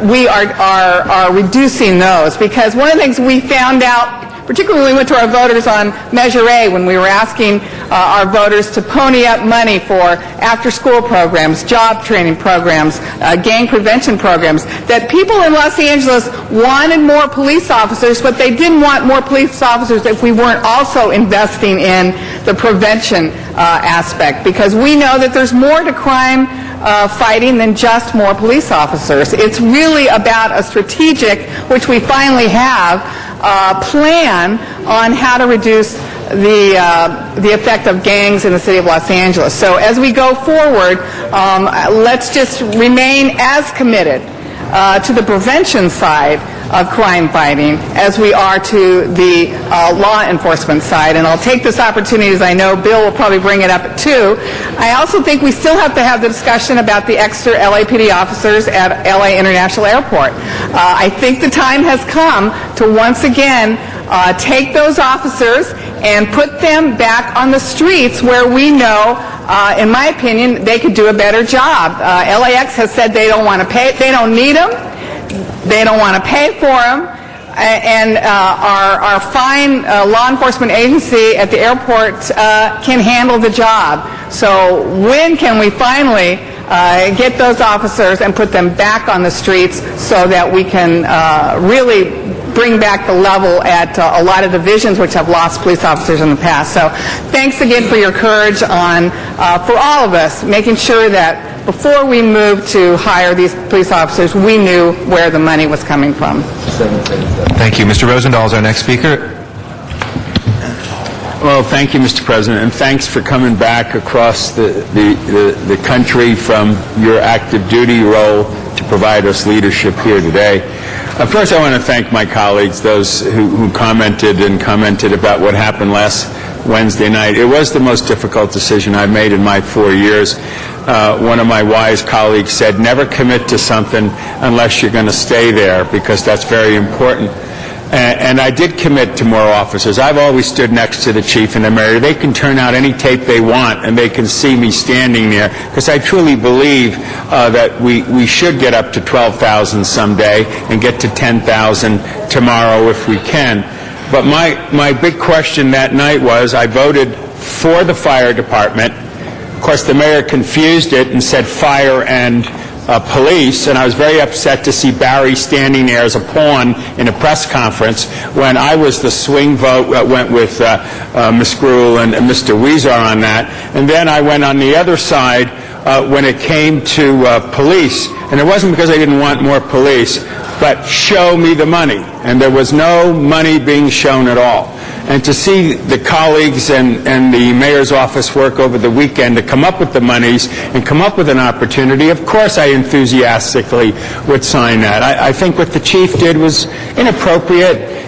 we are reducing those, because one of the things we found out, particularly when we went to our voters on Measure A, when we were asking our voters to pony up money for after-school programs, job training programs, gang prevention programs, that people in Los Angeles wanted more police officers, but they didn't want more police officers if we weren't also investing in the prevention aspect, because we know that there's more to crime fighting than just more police officers. It's really about a strategic, which we finally have, plan on how to reduce the effect of gangs in the city of Los Angeles. So as we go forward, let's just remain as committed to the prevention side of crime fighting as we are to the law enforcement side. And I'll take this opportunity, as I know Bill will probably bring it up too. I also think we still have to have the discussion about the extra LAPD officers at LA International Airport. I think the time has come to once again take those officers and put them back on the streets where we know, in my opinion, they could do a better job. LAX has said they don't want to pay, they don't need them, they don't want to pay for them, and our fine law enforcement agency at the airport can handle the job. So when can we finally get those officers and put them back on the streets so that we can really bring back the level at a lot of divisions which have lost police officers in the past. So thanks again for your courage on, for all of us, making sure that before we moved to hire these police officers, we knew where the money was coming from. Thank you. Mr. Rosendahl is our next speaker. Well, thank you, Mr. President, and thanks for coming back across the country from your active duty role to provide us leadership here today. First, I want to thank my colleagues, those who commented about what happened last Wednesday night. It was the most difficult decision I've made in my 4 years. One of my wise colleagues said, never commit to something unless you're going to stay there, because that's very important. And I did commit to more officers. I've always stood next to the chief and the mayor. They can turn out any tape they want, and they can see me standing there, because I truly believe that we should get up to 12,000 someday and get to 10,000 tomorrow if we can. But my big question that night was, I voted for the fire department. Of course, the mayor confused it and said fire and police, and I was very upset to see Barry standing there as a pawn in a press conference when I was the swing vote that went with Ms. Gruhl and Mr. Weezer on that. And then I went on the other side when it came to police. And it wasn't because I didn't want more police, but show me the money. And there was no money being shown at all. And to see the colleagues and the mayor's office work over the weekend to come up with the monies and come up with an opportunity, of course I enthusiastically would sign that. I think what the chief did was inappropriate.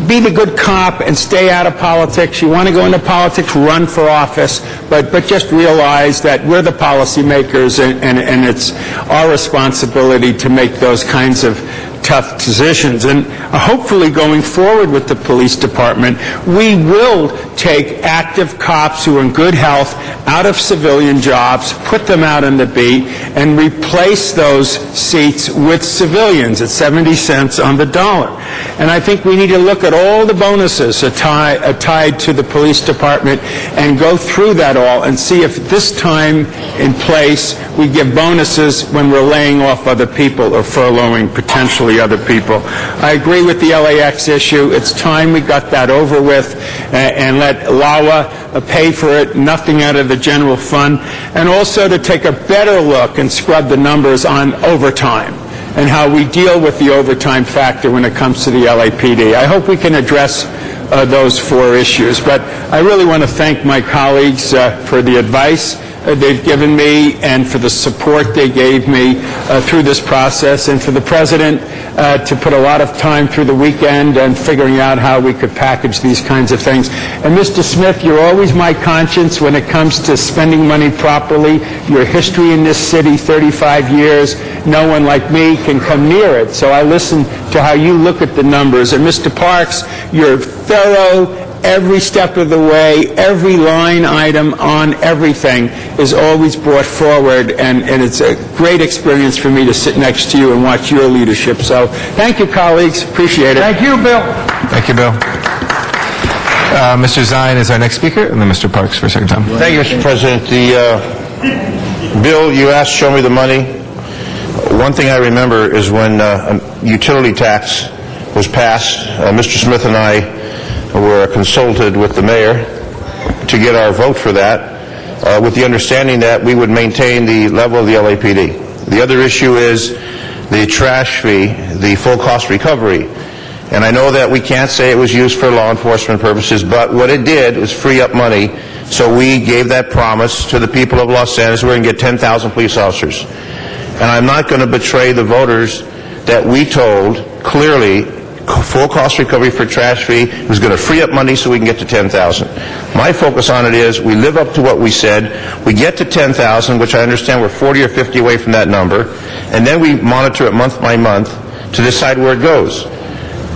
Be the good cop and stay out of politics. You want to go into politics, run for office, but just realize that we're the policymakers, and it's our responsibility to make those kinds of tough decisions. And hopefully going forward with the police department, we will take active cops who are in good health out of civilian jobs, put them out on the beat, and replace those seats with civilians at 70 cents on the dollar. And I think we need to look at all the bonuses tied to the police department and go through that all and see if this time in place we give bonuses when we're laying off other people or furloughing potentially other people. I agree with the LAX issue. It's time we got that over with and let LAWA pay for it, nothing out of the general fund, and also to take a better look and scrub the numbers on overtime and how we deal with the overtime factor when it comes to the LAPD. I hope we can address those 4 issues. But I really want to thank my colleagues for the advice they've given me and for the support they gave me through this process, and for the President to put a lot of time through the weekend and figuring out how we could package these kinds of things. And Mr. Smith, you're always my conscience when it comes to spending money properly. Your history in this city, 35 years, no one like me can come near it. So I listen to how you look at the numbers. And Mr. Parks, you're thorough every step of the way. Every line item on everything is always brought forward, and it's a great experience for me to sit next to you and watch your leadership. So thank you, colleagues. Appreciate it. Thank you, Bill. Thank you, Bill. Mr. Zine is our next speaker, and then Mr. Parks for a second time. Thank you, Mr. President. Bill, you asked, show me the money. One thing I remember is when a utility tax was passed, Mr. Smith and I were consulted with the mayor to get our vote for that, with the understanding that we would maintain the level of the LAPD. The other issue is the trash fee, the full cost recovery. And I know that we can't say it was used for law enforcement purposes, but what it did was free up money. So we gave that promise to the people of Los Angeles. We're going to get 10,000 police officers. And I'm not going to betray the voters that we told clearly full cost recovery for trash fee was going to free up money so we can get to 10,000. My focus on it is we live up to what we said. We get to 10,000, which I understand we're 40 or 50 away from that number, and then we monitor it month by month to decide where it goes.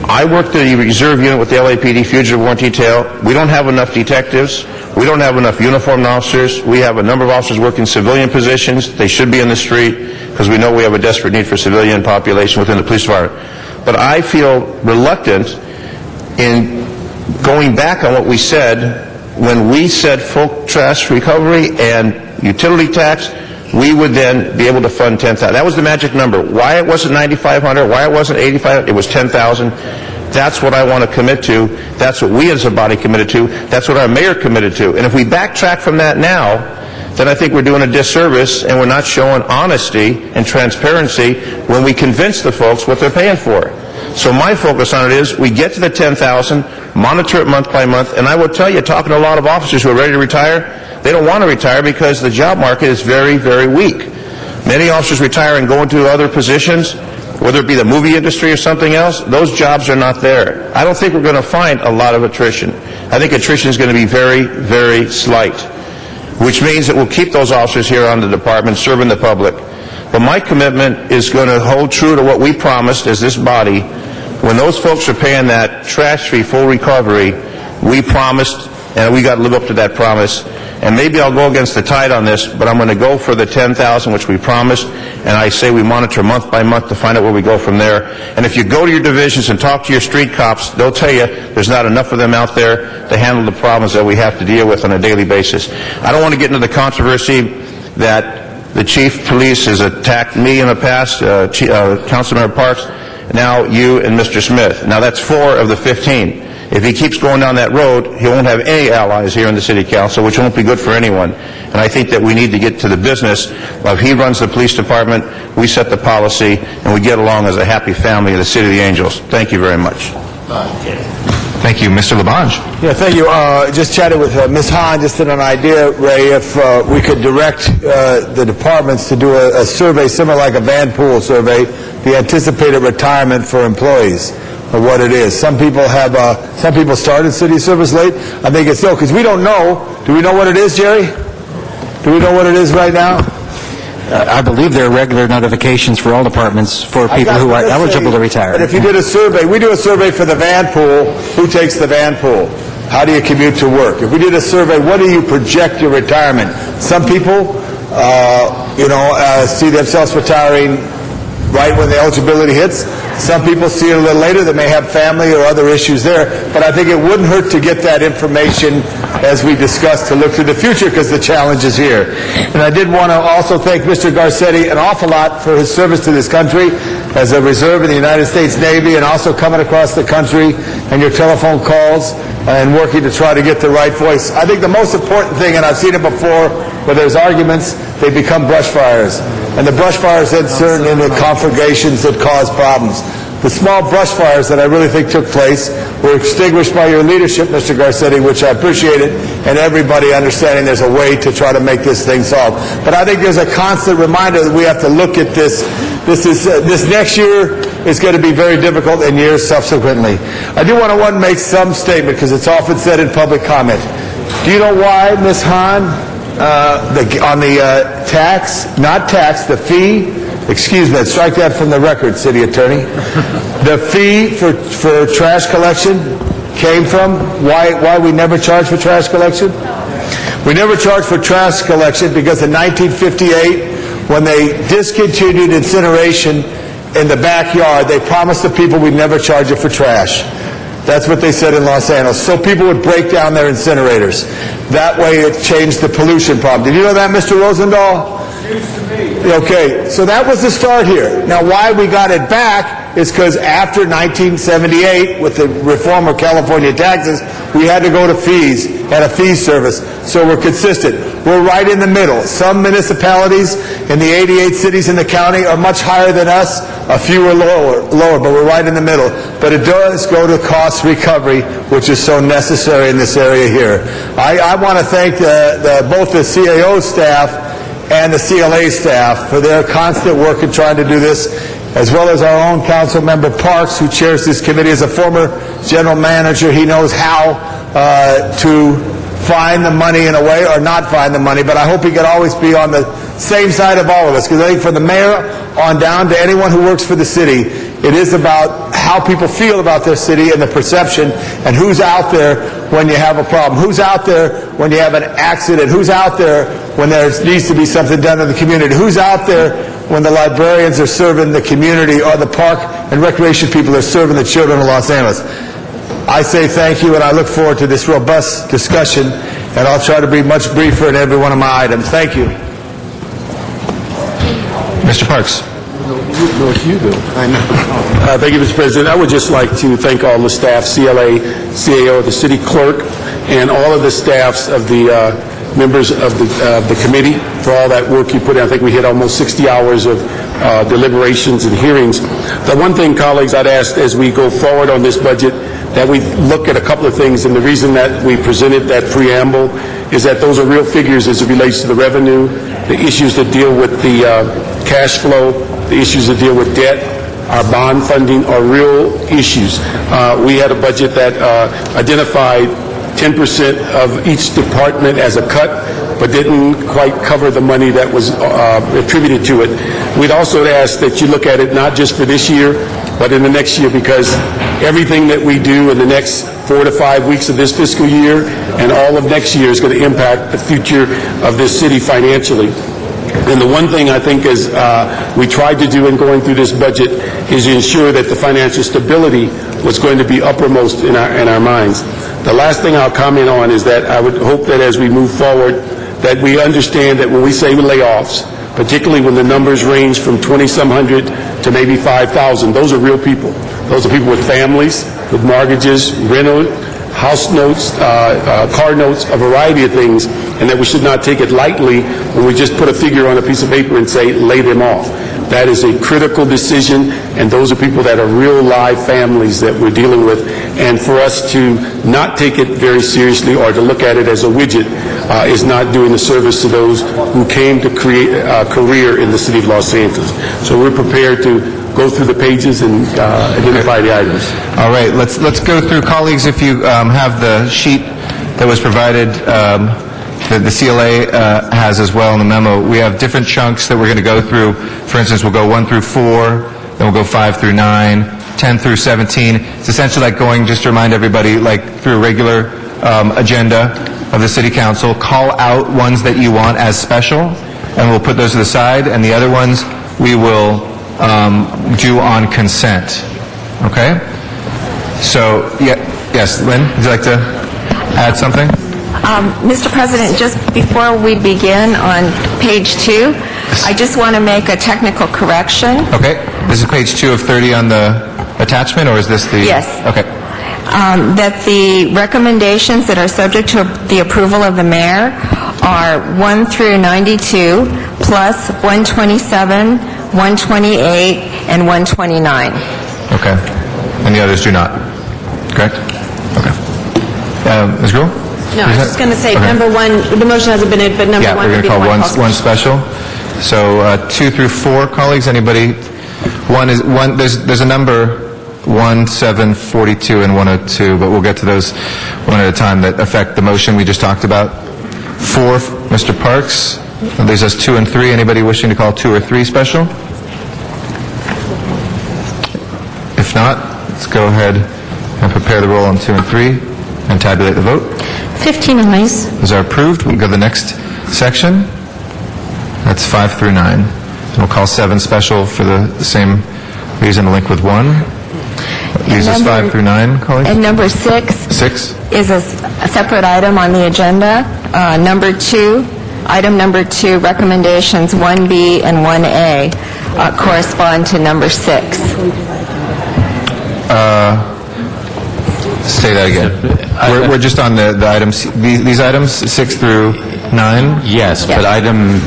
I work the reserve unit with the LAPD Fugitive Warrant Detail. We don't have enough detectives. We don't have enough uniformed officers. We have a number of officers working civilian positions. They should be in the street because we know we have a desperate need for civilian population within the police department. But I feel reluctant in going back on what we said when we said full trash recovery and utility tax. We would then be able to fund 10,000. That was the magic number. Why it wasn't 9,500, why it wasn't 85, it was 10,000. That's what I want to commit to. That's what we as a body committed to. That's what our mayor committed to. And if we backtrack from that now, then I think we're doing a disservice and we're not showing honesty and transparency when we convince the folks what they're paying for. So my focus on it is we get to the 10,000, monitor it month by month, and I will tell you, talking to a lot of officers who are ready to retire, they don't want to retire because the job market is very, very weak. Many officers retire and go into other positions, whether it be the movie industry or something else. Those jobs are not there. I don't think we're going to find a lot of attrition. I think attrition is going to be very, very slight, which means that we'll keep those officers here on the department serving the public. But my commitment is going to hold true to what we promised as this body. When those folks are paying that trash fee full recovery, we promised, and we got to live up to that promise. And maybe I'll go against the tide on this, but I'm going to go for the 10,000, which we promised, and I say we monitor month by month to find out where we go from there. And if you go to your divisions and talk to your street cops, they'll tell you there's not enough of them out there to handle the problems that we have to deal with on a daily basis. I don't want to get into the controversy that the chief of police has attacked me in the past, Councilmember Parks, now you and Mr. Smith. Now that's 4 of the 15. If he keeps going down that road, he won't have any allies here in the City Council, which won't be good for anyone. And I think that we need to get to the business of he runs the police department, we set the policy, and we get along as a happy family in the City of the Angels. Thank you very much. Thank you. Mr. Labange. Yeah, thank you. Just chatted with Ms. Hahn, just had an idea, Ray, if we could direct the departments to do a survey similar like a Vanpool survey, the anticipated retirement for employees, of what it is. Some people started city service late. I think it's still, because we don't know. Do we know what it is, Jerry? Do we know what it is right now? I believe there are regular notifications for all departments for people who are eligible to retire. But if you did a survey, we do a survey for the van pool. Who takes the van pool? How do you commute to work? If we did a survey, what do you project your retirement? Some people, see themselves retiring right when the eligibility hits. Some people see it a little later. They may have family or other issues there. But I think it wouldn't hurt to get that information as we discussed to look to the future because the challenge is here. And I did want to also thank Mr. Garcetti an awful lot for his service to this country as a reserve in the United States Navy and also coming across the country and your telephone calls and working to try to get the right voice. I think the most important thing, and I've seen it before, where there's arguments, they become brush fires. And the brush fires then turn into conflagrations that cause problems. The small brush fires that I really think took place were extinguished by your leadership, Mr. Garcetti, which I appreciated, and everybody understanding there's a way to try to make this thing solved. But I think there's a constant reminder that we have to look at this. This next year is going to be very difficult, and years subsequently. I do want to make some statement, because it's often said in public comment. Do you know why, Ms. Hahn, on the the fee, excuse me, strike that from the record, City Attorney. The fee for trash collection came from, why we never charge for trash collection? We never charged for trash collection because in 1958, when they discontinued incineration in the backyard, they promised the people we'd never charge it for trash. That's what they said in Los Angeles. So people would break down their incinerators. That way it changed the pollution problem. Did you know that, Mr. Rosendahl? Okay, so that was the start here. Now, why we got it back is because after 1978, with the reform of California taxes, we had to go to fees, had a fee service. So we're consistent. We're right in the middle. Some municipalities in the 88 cities in the county are much higher than us. A few are lower, but we're right in the middle. But it does go to cost recovery, which is so necessary in this area here. I want to thank both the CAO staff and the CLA staff for their constant work in trying to do this, as well as our own council member Parks, who chairs this committee. As a former general manager, he knows how to find the money in a way, or not find the money, but I hope he can always be on the same side of all of us, because I think from the mayor on down to anyone who works for the city, it is about how people feel about their city and the perception, and who's out there when you have a problem, who's out there when you have an accident, who's out there when there needs to be something done in the community, who's out there when the librarians are serving the community, or the park and recreation people are serving the children of Los Angeles. I say thank you, and I look forward to this robust discussion, and I'll try to be much briefer in every one of my items. Thank you. Mr. Parks. No, you do. I know. Thank you, Mr. President. I would just like to thank all the staff, CLA, CAO, the city clerk, and all of the staffs of the members of the committee for all that work you put in. I think we hit almost 60 hours of deliberations and hearings. The one thing, colleagues, I'd ask as we go forward on this budget, that we look at a couple of things, and the reason that we presented that preamble is that those are real figures as it relates to the revenue, the issues that deal with the cash flow, the issues that deal with debt, our bond funding are real issues. We had a budget that identified 10% of each department as a cut, but didn't quite cover the money that was attributed to it. We'd also ask that you look at it not just for this year, but in the next year, because everything that we do in the next 4 to 5 weeks of this fiscal year and all of next year is going to impact the future of this city financially. And the one thing I think is we tried to do in going through this budget is ensure that the financial stability was going to be uppermost in our minds. The last thing I'll comment on is that I would hope that as we move forward, that we understand that when we say layoffs, particularly when the numbers range from 20-some hundred to maybe 5,000, those are real people. Those are people with families, with mortgages, rental, house notes, car notes, a variety of things, and that we should not take it lightly when we just put a figure on a piece of paper and say, lay them off. That is a critical decision, and those are people that are real live families that we're dealing with. And for us to not take it very seriously or to look at it as a widget is not doing the service to those who came to create a career in the city of Los Angeles. So we're prepared to go through the pages and identify the items. All right, let's go through. Colleagues, if you have the sheet that was provided, that the CLA has as well in the memo, we have different chunks that we're going to go through. For instance, we'll go 1 through 4, then we'll go 5 through 9, 10 through 17. It's essentially like going, just to remind everybody, like through a regular agenda of the City Council. Call out ones that you want as special, and we'll put those to the side, and the other ones we will do on consent. Okay? So, yes, Lynn, would you like to add something? Mr. President, just before we begin on page 2, I just want to make a technical correction. Okay. This is page 2 of 30 on the attachment, or is this the... Yes. Okay. That the recommendations that are subject to the approval of the mayor are 1 through 92, plus 127, 128, and 129. Okay. And the others do not? Correct? Okay. Ms. Gruhl? No, I was just going to say, Okay. number one, the motion hasn't been made, but number Yeah, one we're would going be to the call one special. So 2 through 4, colleagues, anybody? There's a number 1, 7, 42, and 102, but we'll get to those one at a time that affect the motion we just talked about. 4, Mr. Parks. That leaves us 2 and 3. Anybody wishing to call 2 or 3 special? If not, let's go ahead and prepare the roll on 2 and 3 and tabulate the vote. 15 ayes. Those are approved. We'll go to the next section. That's 5 through 9. And we'll call 7 special for the same reason, a link with 1. Leaves us 5 through 9, colleagues. And number 6 is a separate item on the agenda. Number 2, item number 2, recommendations 1B and 1A correspond to number 6. Say that again. We're just on the items, these items, 6 through 9? Yes, but item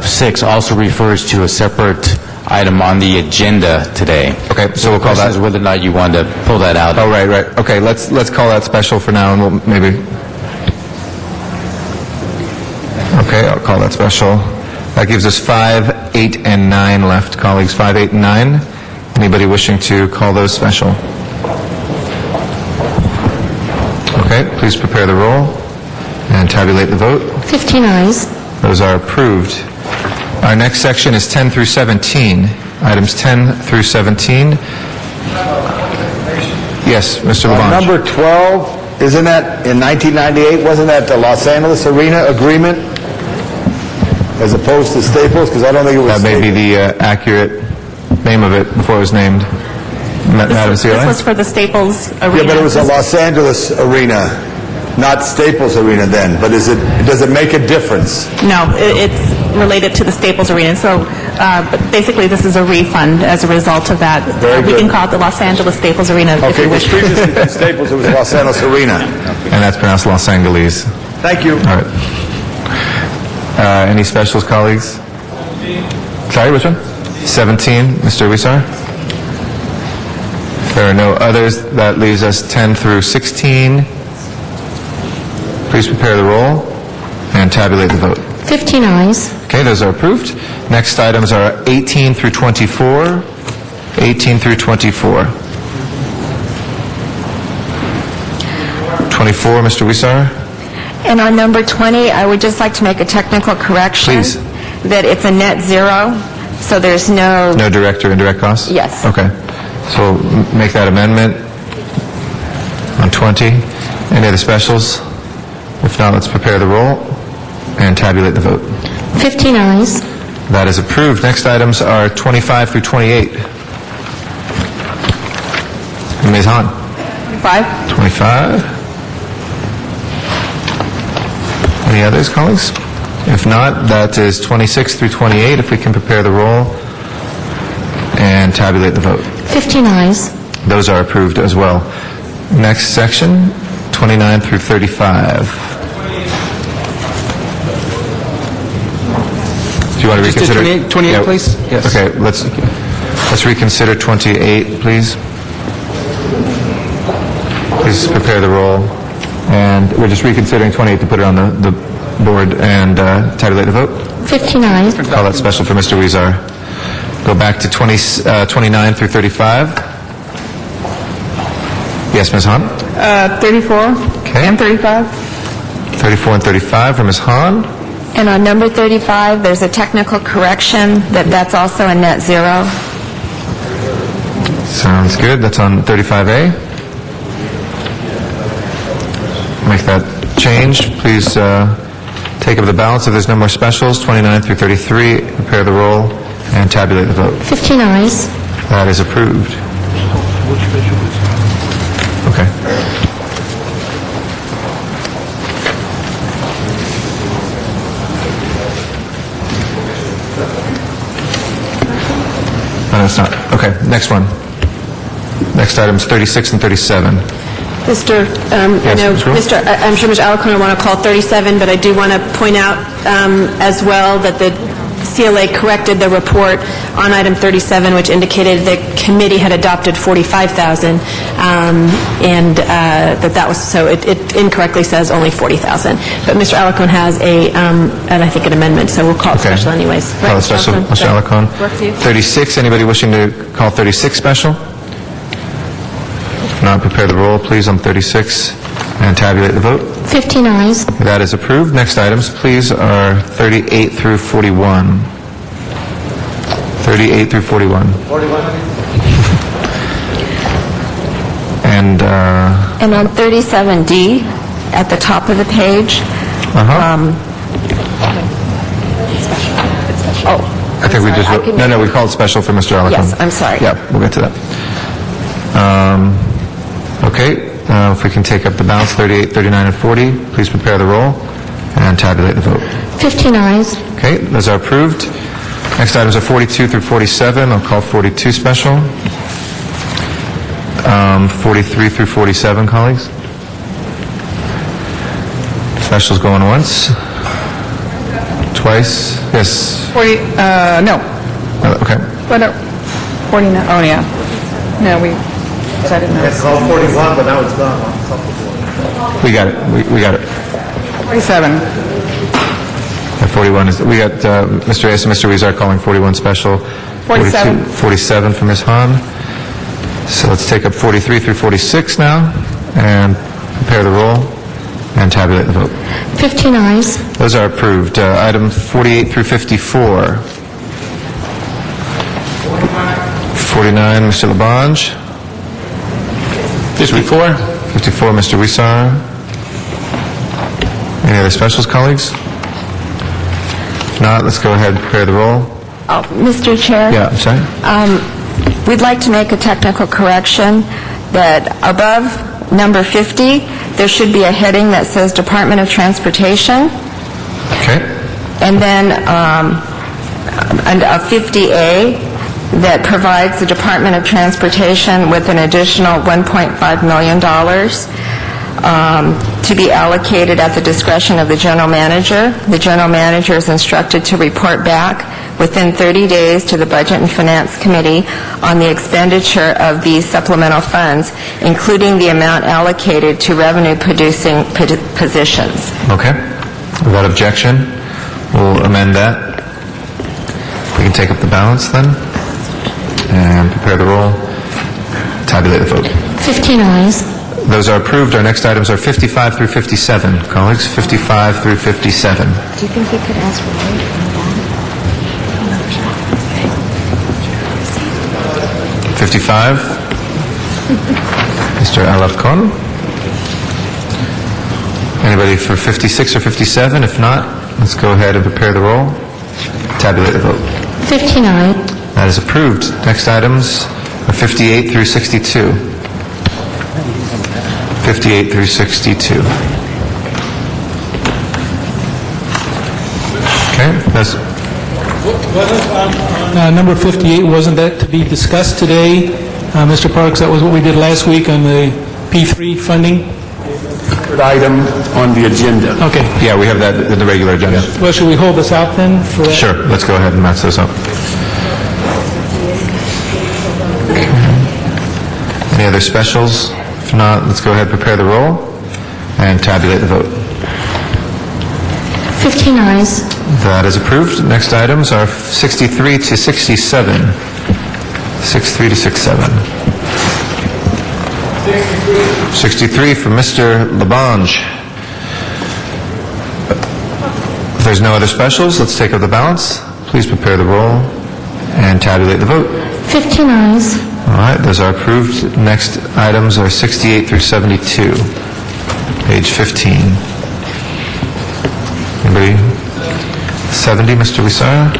6 also refers to a separate item on the agenda today. Okay, so we'll call that... The question is whether or not you want to pull that out. Oh, right. Okay, let's call that special for now, and we'll maybe... Okay, I'll call that special. That gives us 5, 8, and 9 left, colleagues. 5, 8, and 9. Anybody wishing to call those special? Okay, please prepare the roll and tabulate the vote. 15 ayes. Those are approved. Our next section is 10 through 17. Items 10 through 17. Yes, Mr. Labange. Number 12, isn't that, in 1998, wasn't that the Los Angeles Arena agreement as opposed to Staples? Because I don't think it was That may be the accurate name of it before it was named. Madam This CLA? was for the Staples Arena. Yeah, but it was a Los Angeles Arena, not Staples Arena then. But does it make a difference? No, it's related to the Staples Arena. So but basically, this is a refund as a result of that. We can call it the Los Angeles Staples Arena if Okay, you wish. previously than Staples, it was Los Angeles Arena. And that's pronounced Los Angeles. Thank you. All right. Any specials, colleagues? Sorry, which one? 17, Mr. Wisar? There are no others. That leaves us 10 through 16. Please prepare the roll and tabulate the vote. 15 ayes. Okay, those are approved. Next items are 18 through 24. 18 through 24. 24, Mr. Wisar? And on number 20, I would just like to make a technical correction. Please. That it's a net zero, so there's no... No direct or indirect costs? Yes. Okay. So make that amendment on 20. Any other specials? If not, let's prepare the roll and tabulate the vote. 15 ayes. That is approved. Next items are 25 through 28. Ms. Hahn? 5? 25. Any others, colleagues? If not, that is 26 through 28, if we can prepare the roll and tabulate the vote. 15 ayes. Those are approved as well. Next section, 29 through 35. Do you want to Just do reconsider? 28, please? Yes. Okay, let's reconsider 28, please. Please prepare the roll. And we're just reconsidering 28 to put it on the board and tabulate the vote. 15 ayes. Call that special for Mr. Wisar. Go back to 29 through 35. Yes, Ms. Hahn? 34 Okay. and 35? 34 and 35 for Ms. Hahn. And on number 35, there's a technical correction that's also a net zero. Sounds good. That's on 35A. Make that change. Please take up the balance if there's no more specials. 29 through 33. Prepare the roll and tabulate the vote. 15 ayes. That is approved. Okay. No, it's not. Okay, next one. Next items 36 and 37. Mr. I know, Ms. Gruhl? I'm sure Mr. Alacon will want to call 37, but I do want to point out as well that the CLA corrected the report on item 37, which indicated the committee had adopted 45,000, and that was, so it incorrectly says only 40,000. But Mr. Alarcon has I think an amendment, so we'll call it special anyways. Call it special, Mr. Alarcon. Work for you? 36, anybody wishing to call 36 special? If not, prepare the roll, please, on 36, and tabulate the vote. 15 ayes. That is approved. Next items, please, are 38 through 41. 38 through 41. 41. And on 37D, at the top of the page, I think we just, no, we called special for Mr. Alarcon. Yes, I'm sorry. Yeah, we'll get to that. Okay, if we can take up the balance, 38, 39, and 40, please prepare the roll and tabulate the vote. 15 ayes. Okay, those are approved. Next items are 42 through 47. I'll call 42 special. 43 through 47, colleagues. Specials going once. Twice. Yes. 40, no. Okay. What, 49, oh, yeah. No, we decided no. It's all 41, but now it's gone. We got it. We got it. 47. 41 is, we got Mr. Reyes and Mr. Weezer calling 41 special. 47. 47 for Ms. Hahn. So let's take up 43 through 46 now and prepare the roll and tabulate the vote. 15 ayes. Those are approved. Item 48 through 54. 49, Mr. Labange. 54. 54, Mr. Weezer. Any other specials, colleagues? If not, let's go ahead and prepare the roll. Mr. Chair? Yeah, I'm sorry. We'd like to make a technical correction that above number 50, there should be a heading that says Department of Transportation. Okay. And then a 50A that provides the Department of Transportation with an additional $1.5 million to be allocated at the discretion of the general manager. The general manager is instructed to report back within 30 days to the Budget and Finance Committee on the expenditure of these supplemental funds, including the amount allocated to revenue-producing positions. Okay. Without objection, we'll amend that. We can take up the balance then and prepare the roll. Tabulate the vote. 15 ayes. Those are approved. Our next items are 55 through 57. Colleagues, 55 through 57. Do you think he could ask for money from that? 55. Mr. Alarcon. Anybody for 56 or 57? If not, let's go ahead and prepare the roll. Tabulate the vote. 15 ayes. That is approved. Next items are 58 through 62. 58 through 62. Okay, that's... Number 58, wasn't that to be discussed today, Mr. Parks? That was what we did last week on the P3 funding? Third item on the agenda. Okay. Yeah, we have that in the regular agenda. Well, should we hold this out then for that? Sure, let's go ahead and match those up. Any other specials? If not, let's go ahead and prepare the roll and tabulate the vote. 15 ayes. That is approved. Next items are 63 to 67. 63 to 67. 63 for Mr. Labange. If there's no other specials, let's take up the balance. Please prepare the roll and tabulate the vote. 15 ayes. All right, those are approved. Next items are 68 through 72. Page 15. Anybody? 70, Mr. Wisar?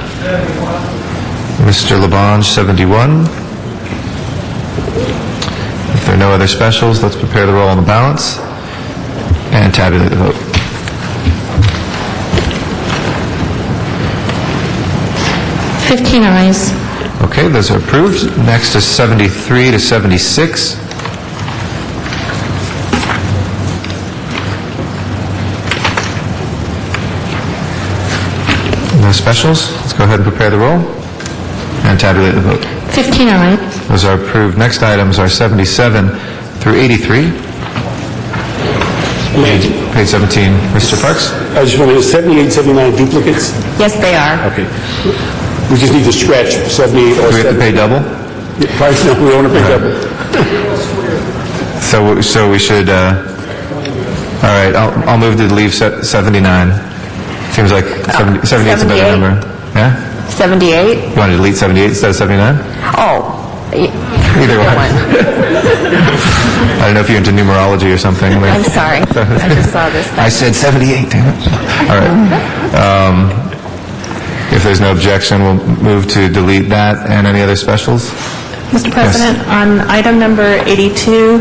Mr. Labange, 71. If there are no other specials, let's prepare the roll on the balance and tabulate the vote. $15 ayes. Okay, those are approved. Next is 73 to 76. No specials? Let's go ahead and prepare the roll and tabulate the vote. 15 ayes. Those are approved. Next items are 77 through 83. Page 17. Mr. Parks? I just wanted, 78, 79 duplicates? Yes, they are. Okay. We just need to scratch 78 or Do we have to 70. pay double? Price, no, we don't want to pay double. So we should, all right, I'll move to leave 79. Seems like 78 is a better 78? number. Yeah? 78? You want to delete 78 instead of 79? Oh. Either one. I don't know if you're into numerology or something. I'm sorry. I just saw this. I said 78, damn it. All right. If there's no objection, we'll move to delete that. And any other specials? Mr. President, on item number 82,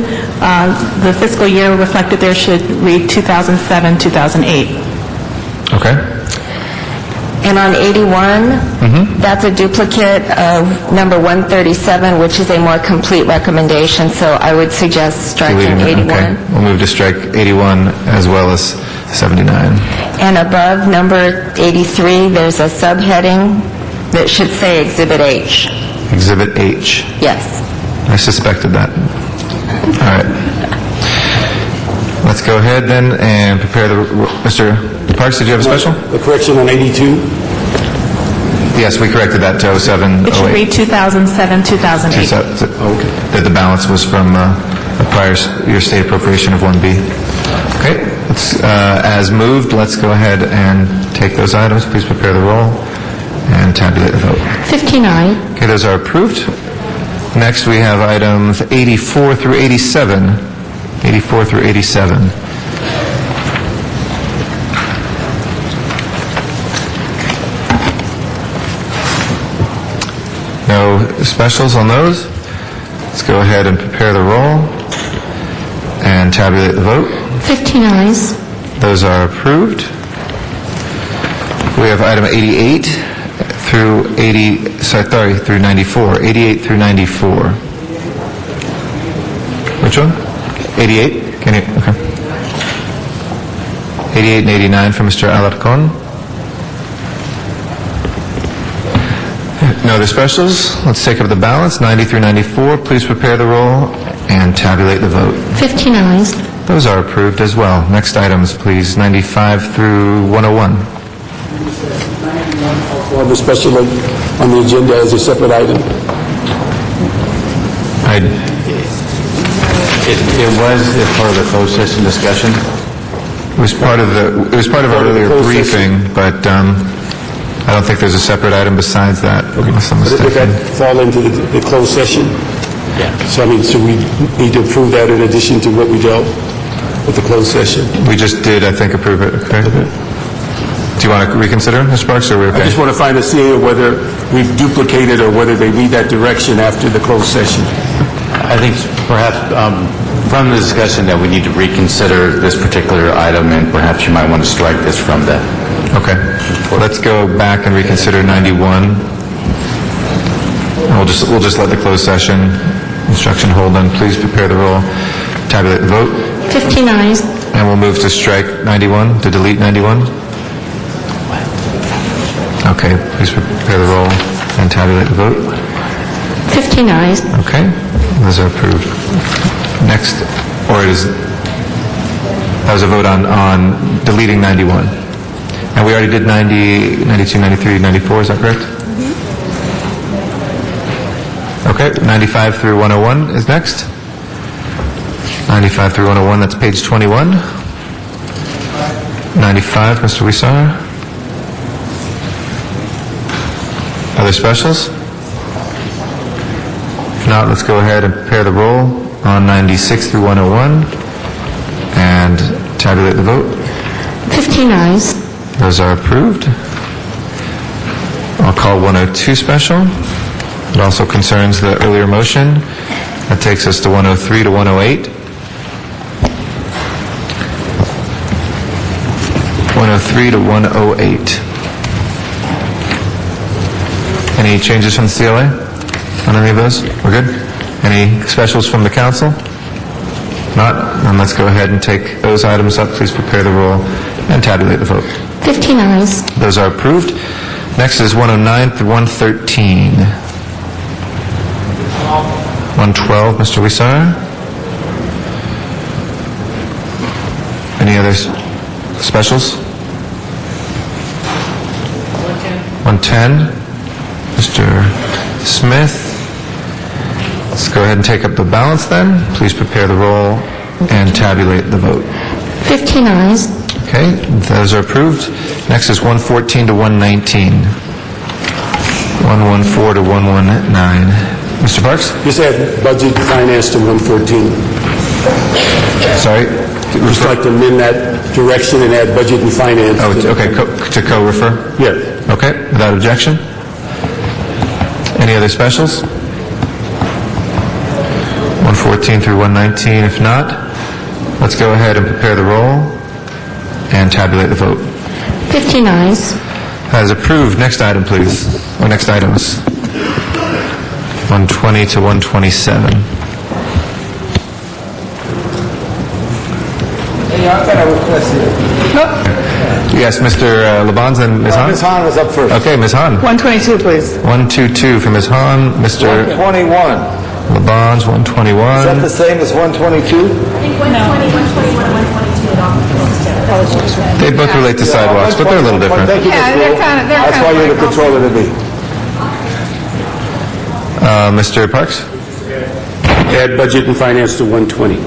the fiscal year reflected there should read 2007, 2008. Okay. And on 81, that's a duplicate of number 137, which is a more complete recommendation, so I would suggest striking Deleting it. 81. Okay. We'll move to strike 81 as well as 79. And above number 83, there's a subheading that should say Exhibit H. Exhibit H. Yes. I suspected that. All right. Let's go ahead then and prepare the... Mr. Parks, did you have a special? The correction on 82? Yes, we corrected that to 07, It should 08. read 2007, 2008. That the balance was from a prior year state appropriation of 1B. Okay, as moved, let's go ahead and take those items. Please prepare the roll and tabulate the vote. 15 ayes. Okay, those are approved. Next, we have items 84 through 87. 84 through 87. No specials on those. Let's go ahead and prepare the roll and tabulate the vote. 15 ayes. Those are approved. We have item 88 through 94. 88 through 94. Which one? 88? Can you, okay. 88 and 89 from Mr. Alarcon. No other specials. Let's take up the balance. 90 through 94. Please prepare the roll and tabulate the vote. 15 ayes. Those are approved as well. Next items, please. 95 through 101. Also have a special on the agenda as a separate item. It was part of the closed session discussion. It was part of our earlier briefing, but I don't think there's a separate item besides that. Unless I'm Would mistaken. that fall into the closed session? Yeah. So we need to approve that in addition to what we dealt with the closed session? We just did, I think, approve it. Okay. Do you want to reconsider, Mr. Parks, or are we okay? I just want to find a CA whether we've duplicated or whether they need that direction after the closed session. I think perhaps from the discussion that we need to reconsider this particular item, and perhaps you might want to strike this from the... Okay. Let's go back and reconsider 91. We'll just let the closed session instruction hold then. Please prepare the roll, tabulate the vote. 15 ayes. And we'll move to strike 91, to delete 91. Okay, please prepare the roll and tabulate the vote. 15 ayes. Okay, those are approved. Next, or that was a vote on deleting 91. And we already did 90, 92, 93, 94, is that correct? Okay, 95 through 101 is next. 95 through 101, that's page 21. 95, Mr. Wisar. Other specials? If not, let's go ahead and prepare the roll on 96 through 101 and tabulate the vote. 15 ayes. Those are approved. I'll call 102 special. It also concerns the earlier motion. That takes us to 103 to 108. 103 to 108. Any changes from the CLA on any of those? We're good? Any specials from the council? Not? Then let's go ahead and take those items up. Please prepare the roll and tabulate the vote. 15 ayes. Those are approved. Next is 109 through 113. 112, Mr. Wisar. Any other specials? 110, Mr. Smith. Let's go ahead and take up the balance then. Please prepare the roll and tabulate the vote. 15 ayes. Okay, those are approved. Next is 114 to 119. 114 to 119. Mr. Parks? Just add budget and finance to 114. Sorry? Just like to amend that direction and add budget and finance. Oh, okay, to co-refer? Yes. Okay, without objection. Any other specials? 114 through 119. If not, let's go ahead and prepare the roll and tabulate the vote. 15 ayes. That is approved. Next item, please. Or next items. 120 to 127. Yes, Mr. Labange and Ms. Hahn? Ms. Hahn was up first. Okay, Ms. Hahn. 122, please. 122 for Ms. Hahn. Mr. 121. Labange, 121. Is that the same as 122? They both relate to sidewalks, but they're a little different. Thank you, Ms. Rule. That's why you're the controller to be. Mr. Parks? Add budget and finance to 120.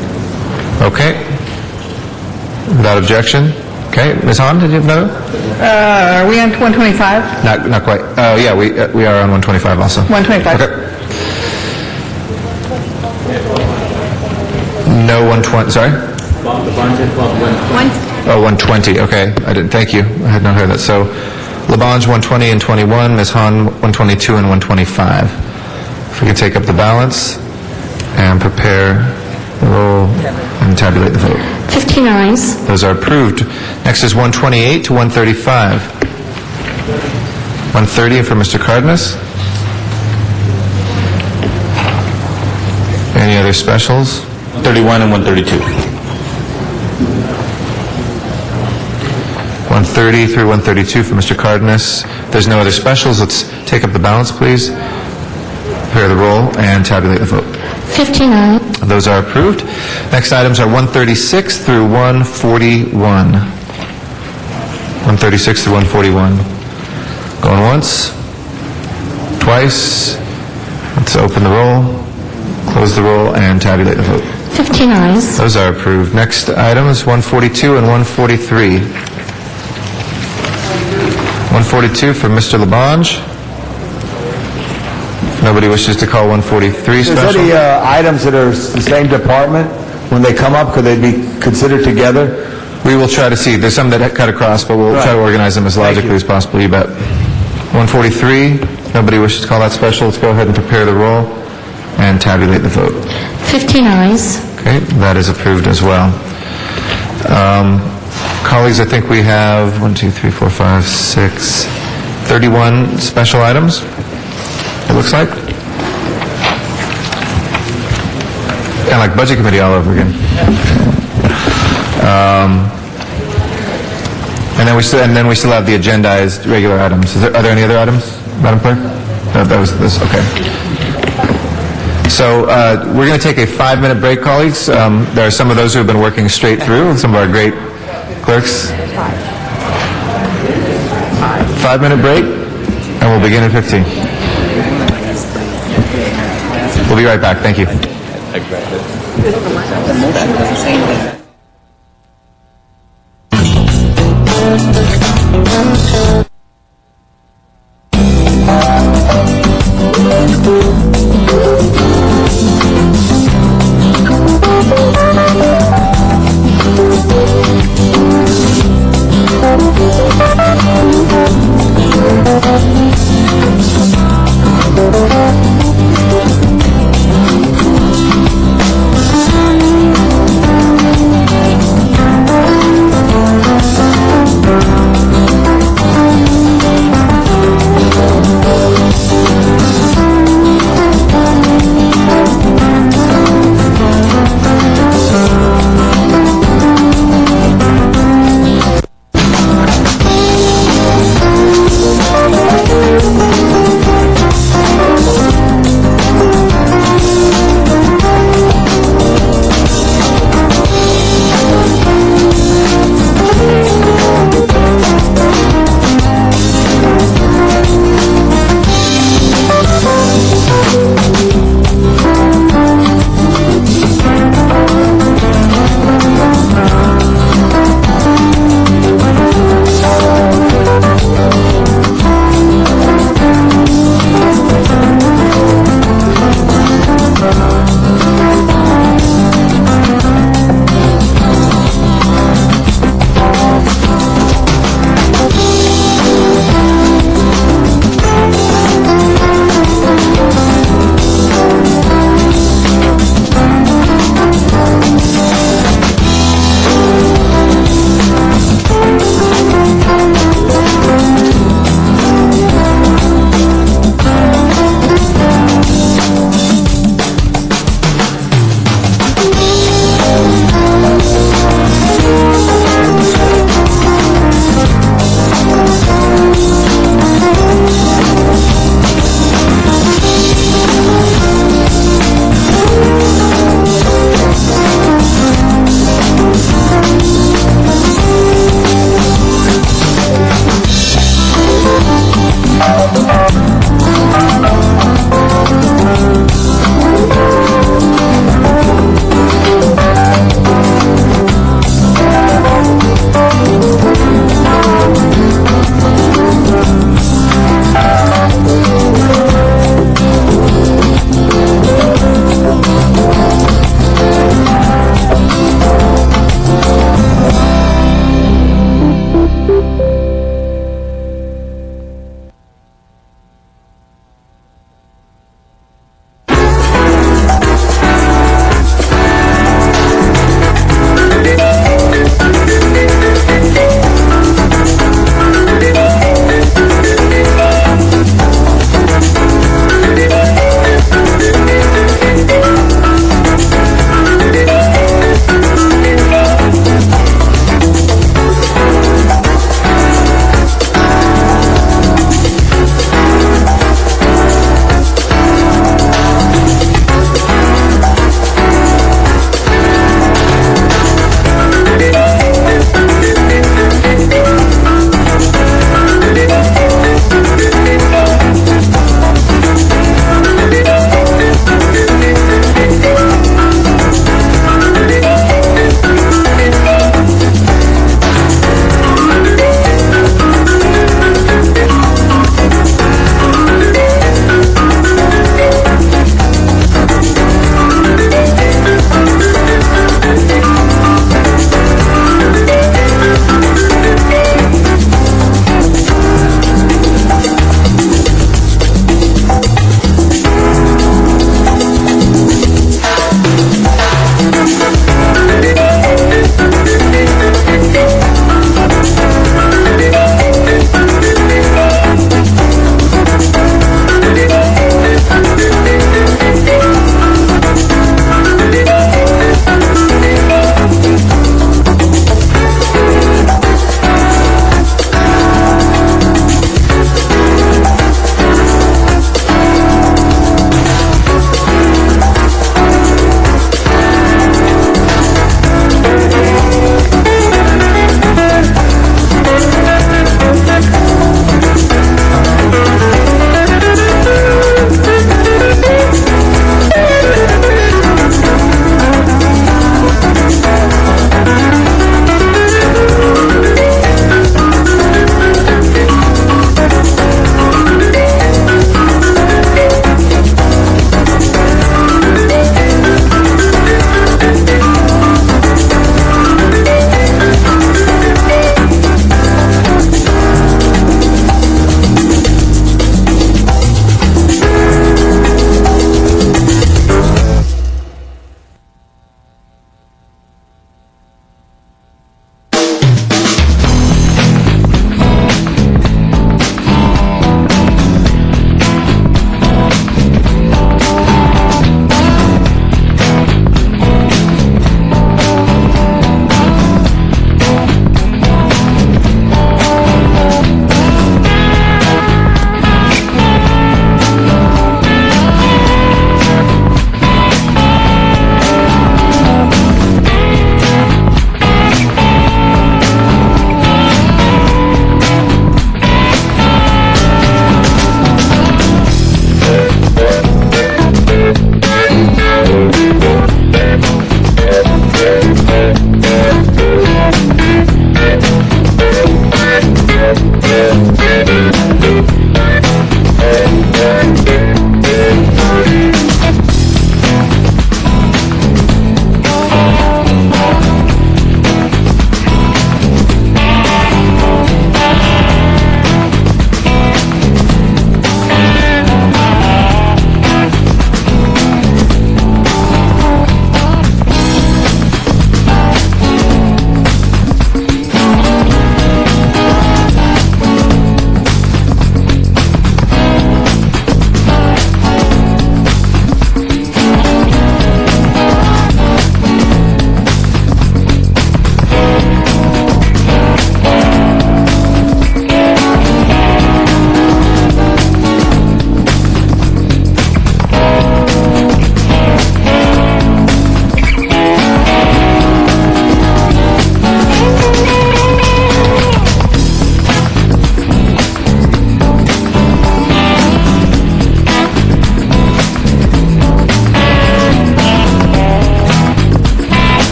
Okay. Without objection. Okay, Ms. Hahn, did you have another? Are we on 125? Not quite. Yeah, we are on 125 also. 125. Okay. No 120, sorry? Oh, 120, okay. I didn't, thank you. I had not heard that. So, Labange 120 and 21, Ms. Hahn 122 and 125. If we could take up the balance and prepare the roll and tabulate the vote. 15 ayes. Those are approved. Next is 128 to 135. 130 for Mr. Cardenas. Any other specials? 31 and 132. 130 through 132 for Mr. Cardenas. There's no other specials. Let's take up the balance, please. Prepare the roll and tabulate the vote. 15 ayes. Those are approved. Next items are 136 through 141. 136 through 141. Going once, twice. Let's open the roll, close the roll, and tabulate the vote. 15 ayes. Those are approved. Next item is 142 and 143. 142 for Mr. Labange. If nobody wishes to call 143 Is there special. any items that are the same department, when they come up, could they be considered together? We will try to see. There's some that cut across, but we'll try to organize them as logically as possible, you bet. 143, nobody wishes to call that special. Let's go ahead and prepare the roll and tabulate the vote. 15 ayes. Okay, that is approved as well. Colleagues, I think we have 31 special items, it looks like. Kind of like Budget Committee all over again. And then we still have the agendized regular items. Are there any other items, Madam Clerk? No, that was this, okay. So we're going to take a 5-minute break, colleagues. There are some of those who have been working straight through, some of our great clerks. 5-minute break, and we'll begin in 15. We'll be right back. Thank you.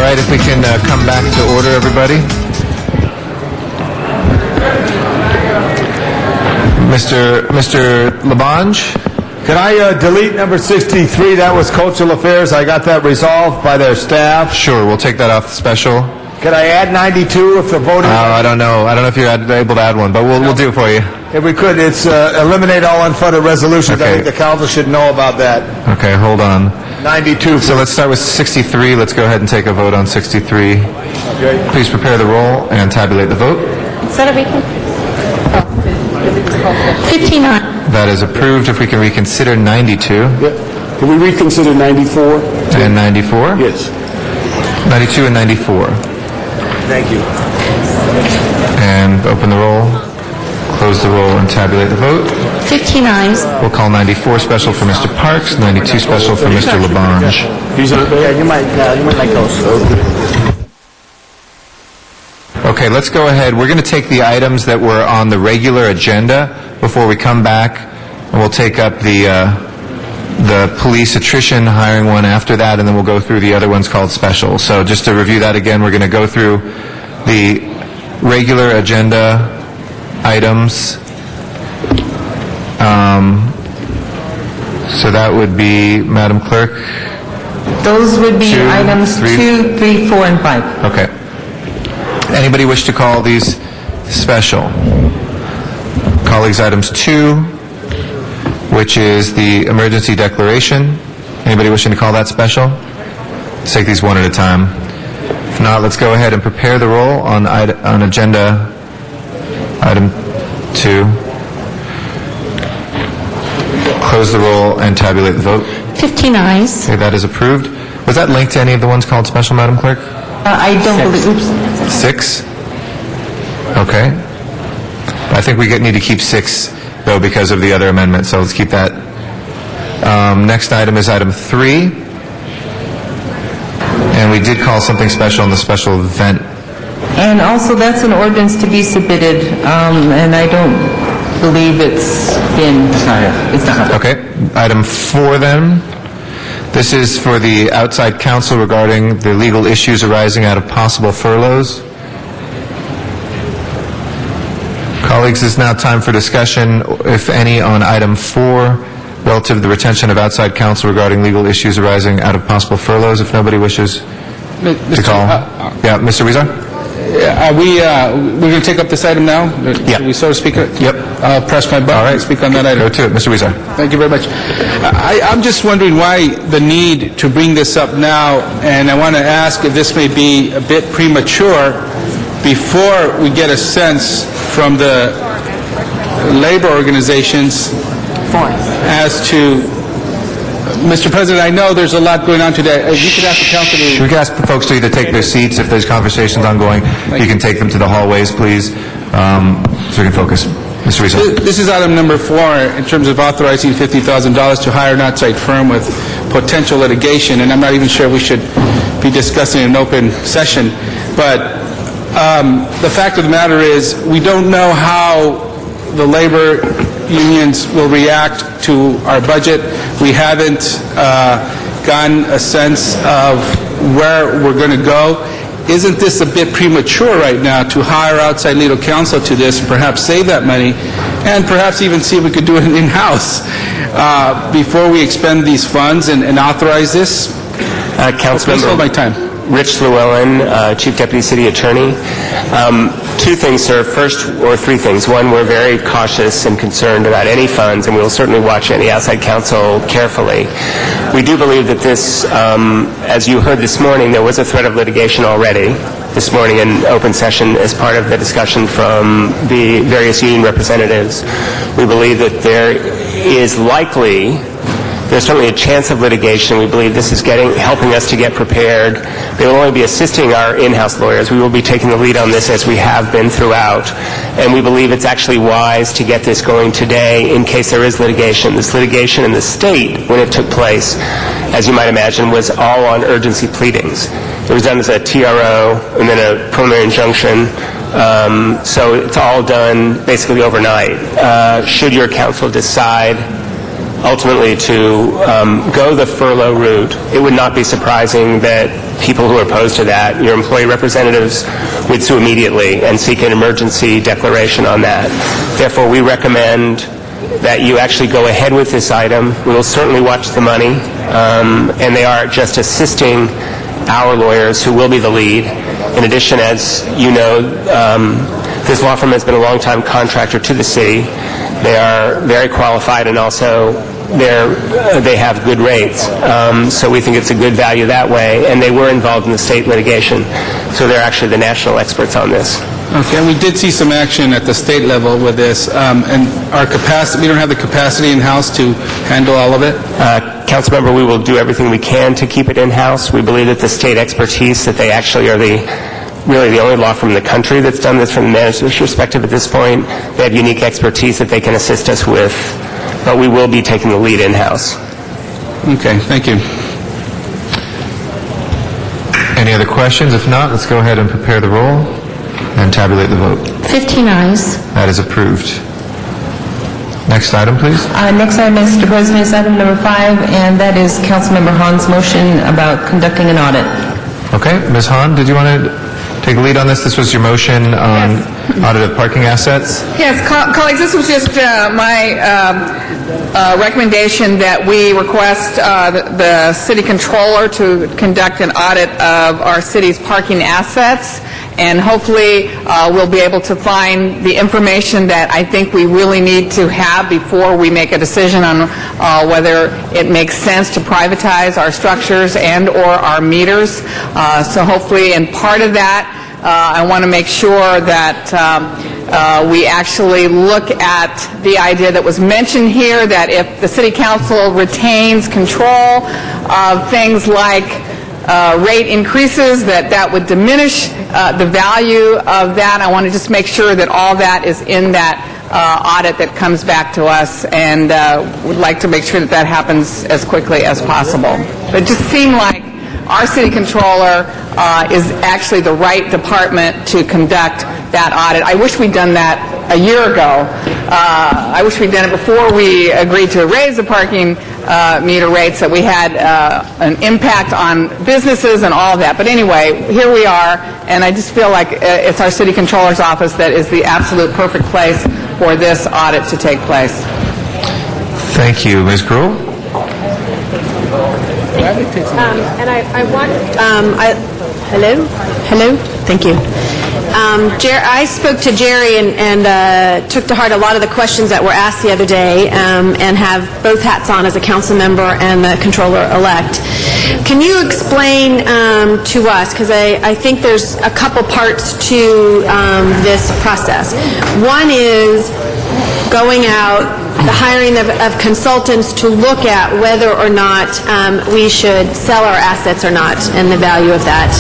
right, if we can come back to order, everybody. Mr. Labange? Can I delete number 63? That was cultural affairs. I got that resolved by their staff. Sure, we'll take that off the special. Can I add 92 if the voting... I don't know. I don't know if you're able to add one, but we'll do it for you. If we could, it's eliminate all unfunded resolutions. Okay. I think the council should know about that. Okay, hold on. 92. So let's start with 63. Let's go ahead and take a vote on 63. Okay. Please prepare the roll and tabulate the vote. So that we can... 59. That is approved. If we can reconsider 92. Can we reconsider 94? And 94? Yes. 92 and 94. Thank you. And open the roll, close the roll, and tabulate the vote. 15 ayes. We'll call 94 special for Mr. Parks, 92 special for Mr. Labange. He's not there? You might like those. Okay, let's go ahead. We're going to take the items that were on the regular agenda before we come back, and we'll take up the police attrition hiring one after that, and then we'll go through the other ones called special. So just to review that again, we're going to go through the regular agenda items. So that would be, Madam Clerk? Those would be 2, items 3. 2, 3, 4, and 5. Okay. Anybody wish to call these special? Colleagues, items 2, which is the emergency declaration. Anybody wishing to call that special? Let's take these one at a time. If not, let's go ahead and prepare the roll on agenda item 2. Close the roll and tabulate the vote. 15 ayes. Okay, that is approved. Was that linked to any of the ones called special, Madam Clerk? I don't believe... Oops. 6? Okay. I think we need to keep 6, though, because of the other amendment, so let's keep that. Next item is item 3. And we did call something special in the special event. And also, that's an ordinance to be submitted, and I don't believe it's been... It's not. Okay. Item 4, then. This is for the outside counsel regarding the legal issues arising out of possible furloughs. Colleagues, it's now time for discussion, if any, on item 4, relative to the retention of outside counsel regarding legal issues arising out of possible furloughs, if nobody wishes to call. Yeah, Mr. Rizar? We're going to take up this item now? Yeah. Should we so to speak? Yep. I'll press my button and speak on that item. Go to it, Mr. Rizar. Thank you very much. I'm just wondering why the need to bring this up now, and I want to ask if this may be a bit premature before we get a sense from the labor organizations as to... Mr. President, I know there's a lot going on today. You could ask the council to... We could ask the folks to either take their seats if there's conversations ongoing. You can take them to the hallways, please, so we can focus. Mr. Rizzo. This is item number 4 in terms of authorizing $50,000 to hire an outside firm with potential litigation, and I'm not even sure we should be discussing an open session. But the fact of the matter is we don't know how the labor unions will react to our budget. We haven't gotten a sense of where we're going to go. Isn't this a bit premature right now to hire outside legal counsel to this, perhaps save that money, and perhaps even see if we could do it in-house before we expend these funds and authorize this? Please hold my time. Rich Llewellyn, Chief Deputy City Attorney. 2 things, sir. First, or 3 things. One, we're very cautious and concerned about any funds, and we'll certainly watch any outside counsel carefully. We do believe that this, as you heard this morning, there was a threat of litigation already this morning in open session as part of the discussion from the various union representatives. We believe that there's certainly a chance of litigation. We believe this is helping us to get prepared. They will only be assisting our in-house lawyers. We will be taking the lead on this as we have been throughout. And we believe it's actually wise to get this going today in case there is litigation. This litigation in the state, when it took place, as you might imagine, was all on urgency pleadings. It was done as a TRO and then a preliminary injunction. So it's all done basically overnight. Should your counsel decide ultimately to go the furlough route, it would not be surprising that people who are opposed to that, your employee representatives, would sue immediately and seek an emergency declaration on that. Therefore, we recommend that you actually go ahead with this item. We will certainly watch the money, and they are just assisting our lawyers, who will be the lead. In addition, as you know, this law firm has been a long-time contractor to the city. They are very qualified, and also they have good rates. So we think it's a good value that way, and they were involved in the state litigation. So they're actually the national experts on this. Okay, and we did see some action at the state level with this, and our capacity, we don't have the capacity in-house to handle all of it? Councilmember, we will do everything we can to keep it in-house. We believe that the state expertise, that they actually are really the only law firm in the country that's done this from the manager's perspective at this point. They have unique expertise that they can assist us with, but we will be taking the lead in-house. Okay, thank you. Any other questions? If not, let's go ahead and prepare the roll and tabulate the vote. 15 ayes. That is approved. Next item, please. Next item, Mr. President, is item number 5, and that is Councilmember Hahn's motion about conducting an audit. Okay, Ms. Hahn, did you want to take a lead on this? This was your motion on audit of parking assets? Yes, colleagues, this was just my recommendation that we request the city controller to conduct an audit of our city's parking assets, and hopefully we'll be able to find the information that I think we really need to have before we make a decision on whether it makes sense to privatize our structures and or our meters. So hopefully, and part of that, I want to make sure that we actually look at the idea that was mentioned here, that if the City Council retains control of things like rate increases, that would diminish the value of that. I want to just make sure that all that is in that audit that comes back to us, and would like to make sure that happens as quickly as possible. But it just seemed like our city controller is actually the right department to conduct that audit. I wish we'd done that a year ago. I wish we'd done it before we agreed to raise the parking meter rates, that we had an impact on businesses and all of that. But anyway, here we are, and I just feel like it's our city controller's office that is the absolute perfect place for this audit to take place. Thank you. Ms. Gruhl? And I want, hello, thank you. I spoke to Jerry and took to heart a lot of the questions that were asked the other day, and have both hats on as a council member and the controller-elect. Can you explain to us, because I think there's a couple parts to this process. One is going out, the hiring of consultants to look at whether or not we should sell our assets or not, and the value of that.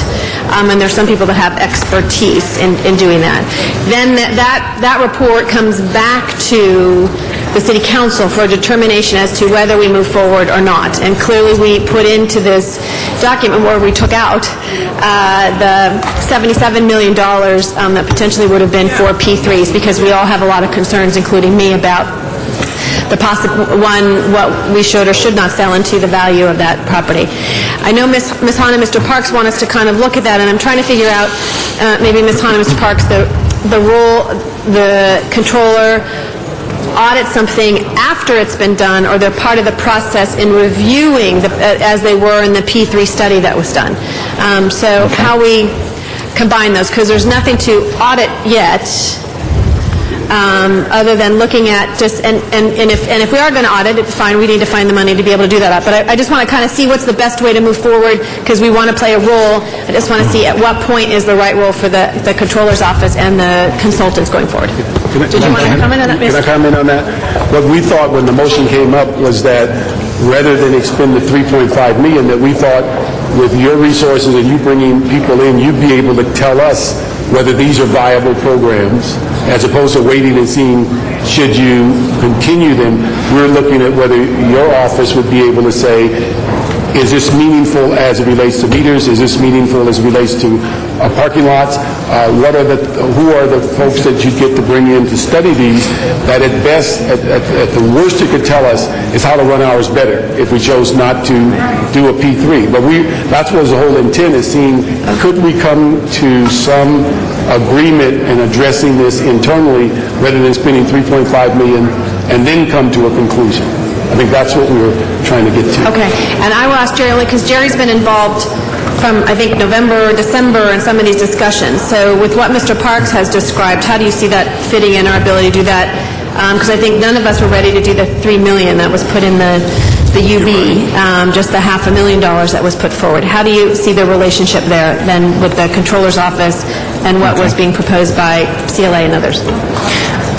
And there's some people that have expertise in doing that. Then that report comes back to the City Council for a determination as to whether we move forward or not. And clearly we put into this document where we took out the $77 million that potentially would have been for P3s, because we all have a lot of concerns, including me, about the possible what we should or should not sell into the value of that property. I know Ms. Hahn and Mr. Parks want us to kind of look at that, and I'm trying to figure out, maybe Ms. Hahn and Mr. Parks, the role the controller audit something after it's been done, or they're part of the process in reviewing, as they were in the P3 study that was done. So how we combine those, because there's nothing to audit yet, other than looking at just, and if we are going to audit it, fine, we need to find the money to be able to do that. But I just want to kind of see what's the best way to move forward, because we want to play a role. I just want to see at what point is the right role for the controller's office and the consultants going forward. Did you want to comment on that, Mr.? Can I comment on that? What we thought when the motion came up was that rather than expend the $3.5 million, that we thought with your resources and you bringing people in, you'd be able to tell us whether these are viable programs, as opposed to waiting and seeing should you continue them. We're looking at whether your office would be able to say, Is this meaningful as it relates to meters? Is this meaningful as it relates to parking lots? Who are the folks that you get to bring in to study these that at best, at the worst it could tell us is how to run ours better if we chose not to do a P3. But that's what the whole intent is, seeing could we come to some agreement in addressing this internally rather than spending $3.5 million and then come to a conclusion. I think that's what we were trying to get to. Okay, and I will ask Jerry only because Jerry's been involved from, I think, November, December in some of these discussions. So with what Mr. Parks has described, how do you see that fitting in our ability to do that? Because I think none of us were ready to do the $3 million that was put in the UB, just the $500,000 that was put forward. How do you see the relationship there then with the Controller's Office and what was being proposed by CLA and others?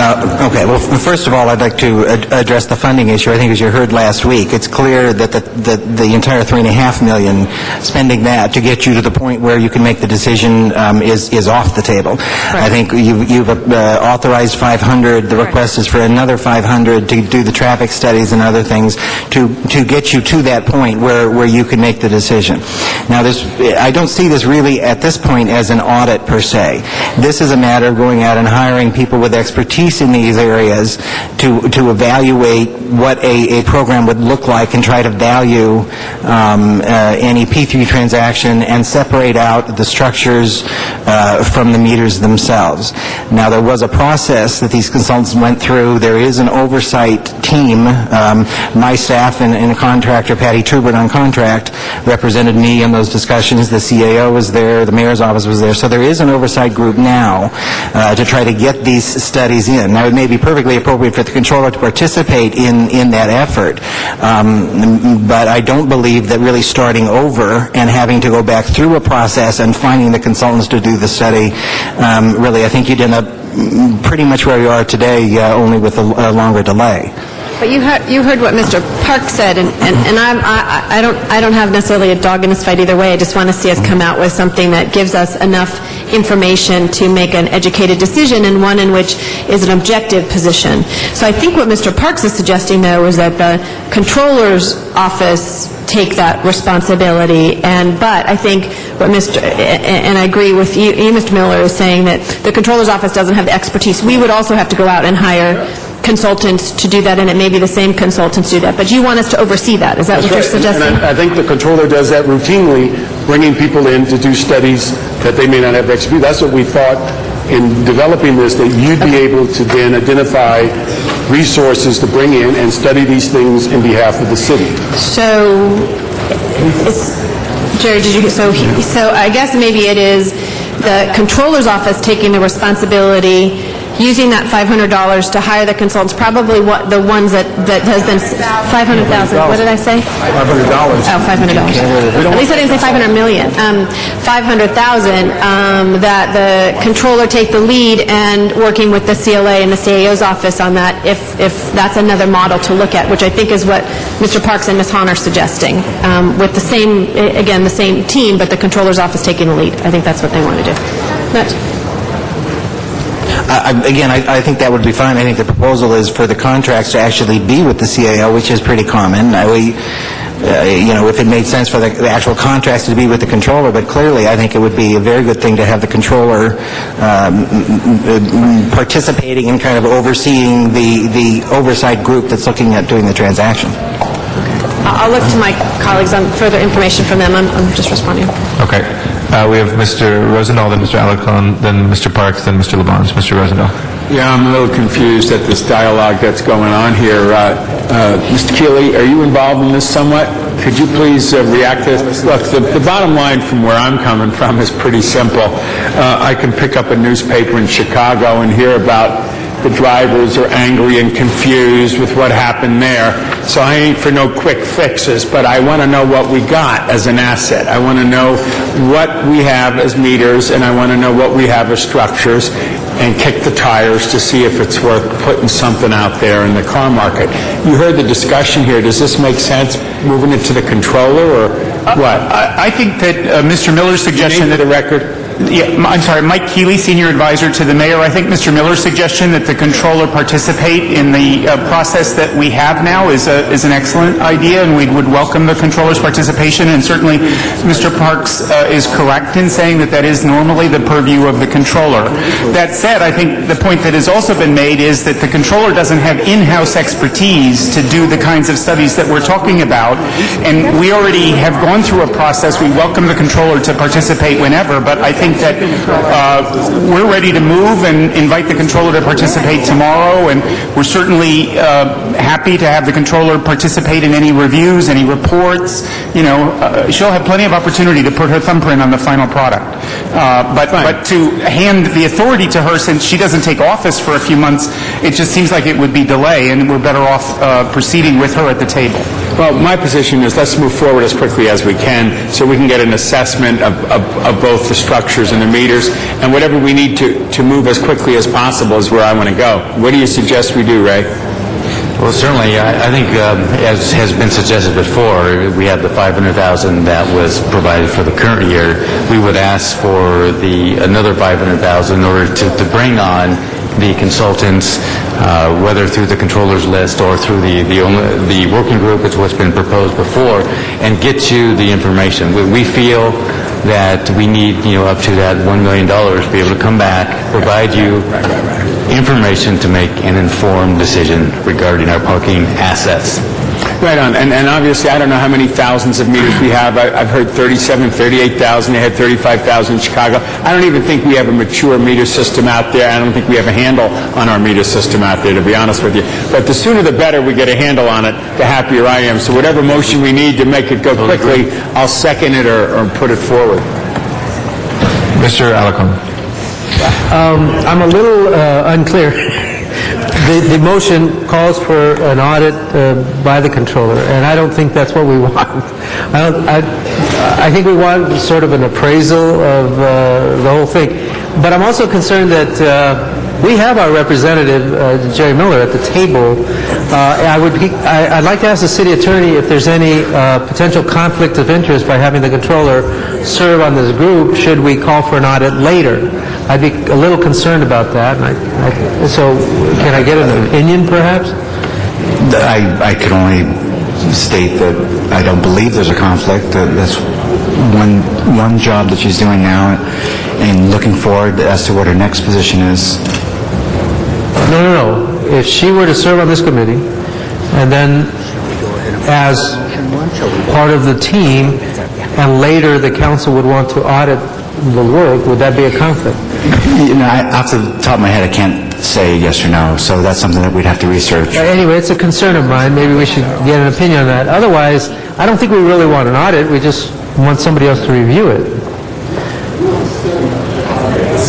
Okay. Well, first of all, I'd like to address the funding issue. I think as you heard last week, it's clear that the entire $3.5 million, spending that to get you to the point where you can make the decision is off the table. Right. I think you've authorized $500. The request is for another $500 to do the traffic studies and other things to get you to that point where you can make the decision. Now, I don't see this really at this point as an audit per se. This is a matter of going out and hiring people with expertise in these areas to evaluate what a program would look like and try to value any P3 transaction and separate out the structures from the meters themselves. Now, there was a process that these consultants went through. There is an oversight team. My staff and contractor, Patty Tubert on contract, represented me in those discussions. The CAO was there. The mayor's office was there. So there is an oversight group now to try to get these studies in. Now, it may be perfectly appropriate for the controller to participate in that effort, but I don't believe that really starting over and having to go back through a process and finding the consultants to do the study, really, I think you'd end up pretty much where you are today, only with a longer delay. But you heard what Mr. Park said, and I don't have necessarily a dog in this fight either way. I just want to see us come out with something that gives us enough information to make an educated decision, and one in which is an objective position. So I think what Mr. Parks is suggesting, though, is that the Controller's Office take that responsibility. But I think what and I agree with you, Mr. Miller, is saying that the Controller's Office doesn't have the expertise. We would also have to go out and hire consultants to do that, and it may be the same consultants do that. But you want us to oversee that. Is that what you're suggesting? And I think the controller does that routinely, bringing people in to do studies that they may not have expertise. That's what we thought in developing this, that you'd be able to then identify resources to bring in and study these things in behalf of the city. So, Jerry, so I guess maybe it is the Controller's Office taking the responsibility, using that $500 to hire the consultants, probably the ones that has been $500,000. What did I say? $500. Oh, $500. At least I didn't say $500 million. $500,000. That the controller take the lead and working with the CLA and the CAO's office on that, if that's another model to look at, which I think is what Mr. Parks and Ms. Hahn are suggesting, with the same team, but the controller's office taking the lead. I think that's what they want to do. Again, I think that would be fine. I think the proposal is for the contracts to actually be with the CAO, which is pretty common. If it made sense for the actual contracts to be with the controller, but clearly I think it would be a very good thing to have the controller participating and kind of overseeing the oversight group that's looking at doing the transaction. I'll look to my colleagues on further information from them. I'm just responding. Okay. We have Mr. Rosendahl, then Mr. Alarcon, then Mr. Parks, then Mr. Labange. Mr. Rosendahl. Yeah, I'm a little confused at this dialogue that's going on here. Mr. Keeley, are you involved in this somewhat? Could you please react to this? Look, the bottom line from where I'm coming from is pretty simple. I can pick up a newspaper in Chicago and hear about the drivers are angry and confused with what happened there. So I ain't for no quick fixes, but I want to know what we got as an asset. I want to know what we have as meters, and I want to know what we have as structures, and kick the tires to see if it's worth putting something out there in the car market. You heard the discussion here. Does this make sense, moving it to the controller, or what? I think that Mr. Miller's suggestion for the record. I'm sorry, Mike Keeley, Senior Advisor to the Mayor. I think Mr. Miller's suggestion that the controller participate in the process that we have now is an excellent idea, and we would welcome the controller's participation. And certainly, Mr. Parks is correct in saying that that is normally the purview of the controller. That said, I think the point that has also been made is that the controller doesn't have in-house expertise to do the kinds of studies that we're talking about, and we already have gone through a process. We welcome the controller to participate whenever, but I think that we're ready to move and invite the controller to participate tomorrow, and we're certainly happy to have the controller participate in any reviews, any reports. She'll have plenty of opportunity to put her thumbprint on the final product. But to hand the authority to her, since she doesn't take office for a few months, it just seems like it would be delay, and we're better off proceeding with her at the table. Well, my position is let's move forward as quickly as we can so we can get an assessment of both the structures and the meters, and whatever we need to move as quickly as possible is where I want to go. What do you suggest we do, Ray? Well, certainly, I think, as has been suggested before, we have the $500,000 that was provided for the current year. We would ask for another $500,000 in order to bring on the consultants, whether through the controller's list or through the working group, it's what's been proposed before, and get you the information. We feel that we need, up to that $1 million to be able to come back, provide you information to make an informed decision regarding our parking assets. Right on. And obviously, I don't know how many thousands of meters we have. I've heard 37, 38,000. They had 35,000 in Chicago. I don't even think we have a mature meter system out there. I don't think we have a handle on our meter system out there, to be honest with you. But the sooner the better we get a handle on it, the happier I am. So whatever motion we need to make it go quickly, I'll second it or put it forward. Mr. Alarcon. I'm a little unclear. The motion calls for an audit by the controller, and I don't think that's what we want. I think we want sort of an appraisal of the whole thing. But I'm also concerned that we have our representative, Jerry Miller, at the table. I'd like to ask the city attorney if there's any potential conflict of interest by having the controller serve on this group should we call for an audit later. I'd be a little concerned about that. So can I get an opinion, perhaps? I can only state that I don't believe there's a conflict. That's one job that she's doing now, and looking forward as to what her next position is. No. If she were to serve on this committee, and then as part of the team, and later the council would want to audit the work, would that be a conflict? Off the top of my head, I can't say yes or no, so that's something that we'd have to research. Anyway, it's a concern of mine. Maybe we should get an opinion on that. Otherwise, I don't think we really want an audit. We just want somebody else to review it.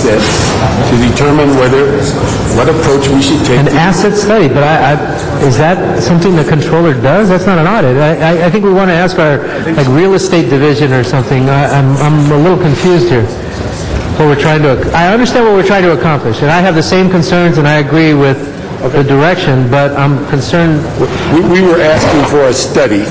To determine what approach we should take. An asset study, but is that something the controller does? That's not an audit. I think we want to ask our real estate division or something. I'm a little confused here. I understand what we're trying to accomplish, and I have the same concerns, and I agree with the direction, but I'm concerned. We were asking for a study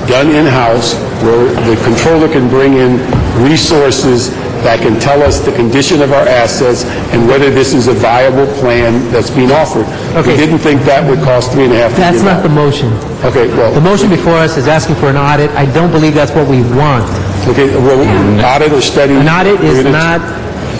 done in-house where the controller can bring in resources that can tell us the condition of our assets and whether this is a viable plan that's being offered. Okay. We didn't think that would cost $3.5 million. That's not the motion. Okay, well. The motion before us is asking for an audit. I don't believe that's what we want. Okay, well, audit or study. An audit is not.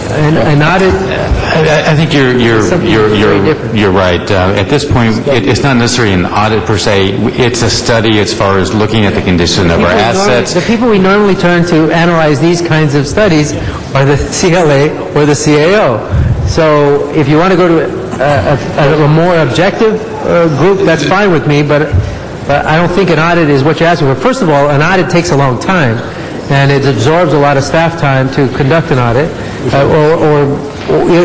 An audit. I think you're right. At this point, it's not necessarily an audit per se. It's a study as far as looking at the condition of our assets. The people we normally turn to analyze these kinds of studies are the CLA or the CAO. So if you want to go to a more objective group, that's fine with me, but I don't think an audit is what you're asking for. First of all, an audit takes a long time, and it absorbs a lot of staff time to conduct an audit, or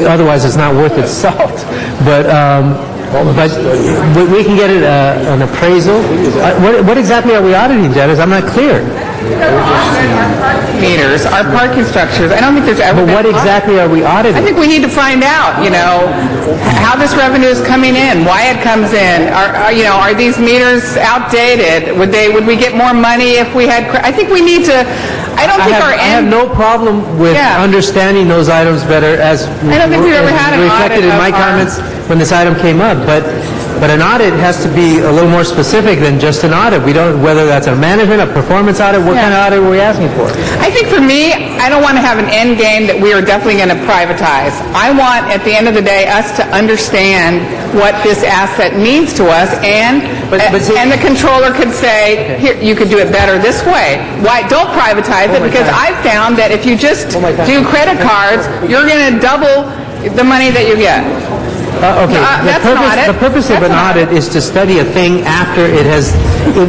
otherwise it's not worth its salt. But we can get an appraisal. What exactly are we auditing, Janice? I'm not clear. Meters, our parking structures. I don't think there's ever. But what exactly are we auditing? I think we need to find out, how this revenue is coming in, why it comes in. Are these meters outdated? Would we get more money if we had? I think we need to. I don't think our I have end... no problem with Yeah. understanding those items better as I don't think we've ever had an reflected audit in my of our- comments when this item came up, but an audit has to be a little more specific than just an audit. We don't, whether that's a management, a performance audit, what kind of audit are we asking for? I think for me, I don't want to have an end game that we are definitely going to privatize. I want, at the end of the day, us to understand what this asset means to us, and the controller could say, here, you could do it better this way. Why? Don't privatize it, because I've found that if you just do credit cards, you're going to double the money that you get. Okay, that's an audit. the purpose of That's an audit is to study a thing after it has,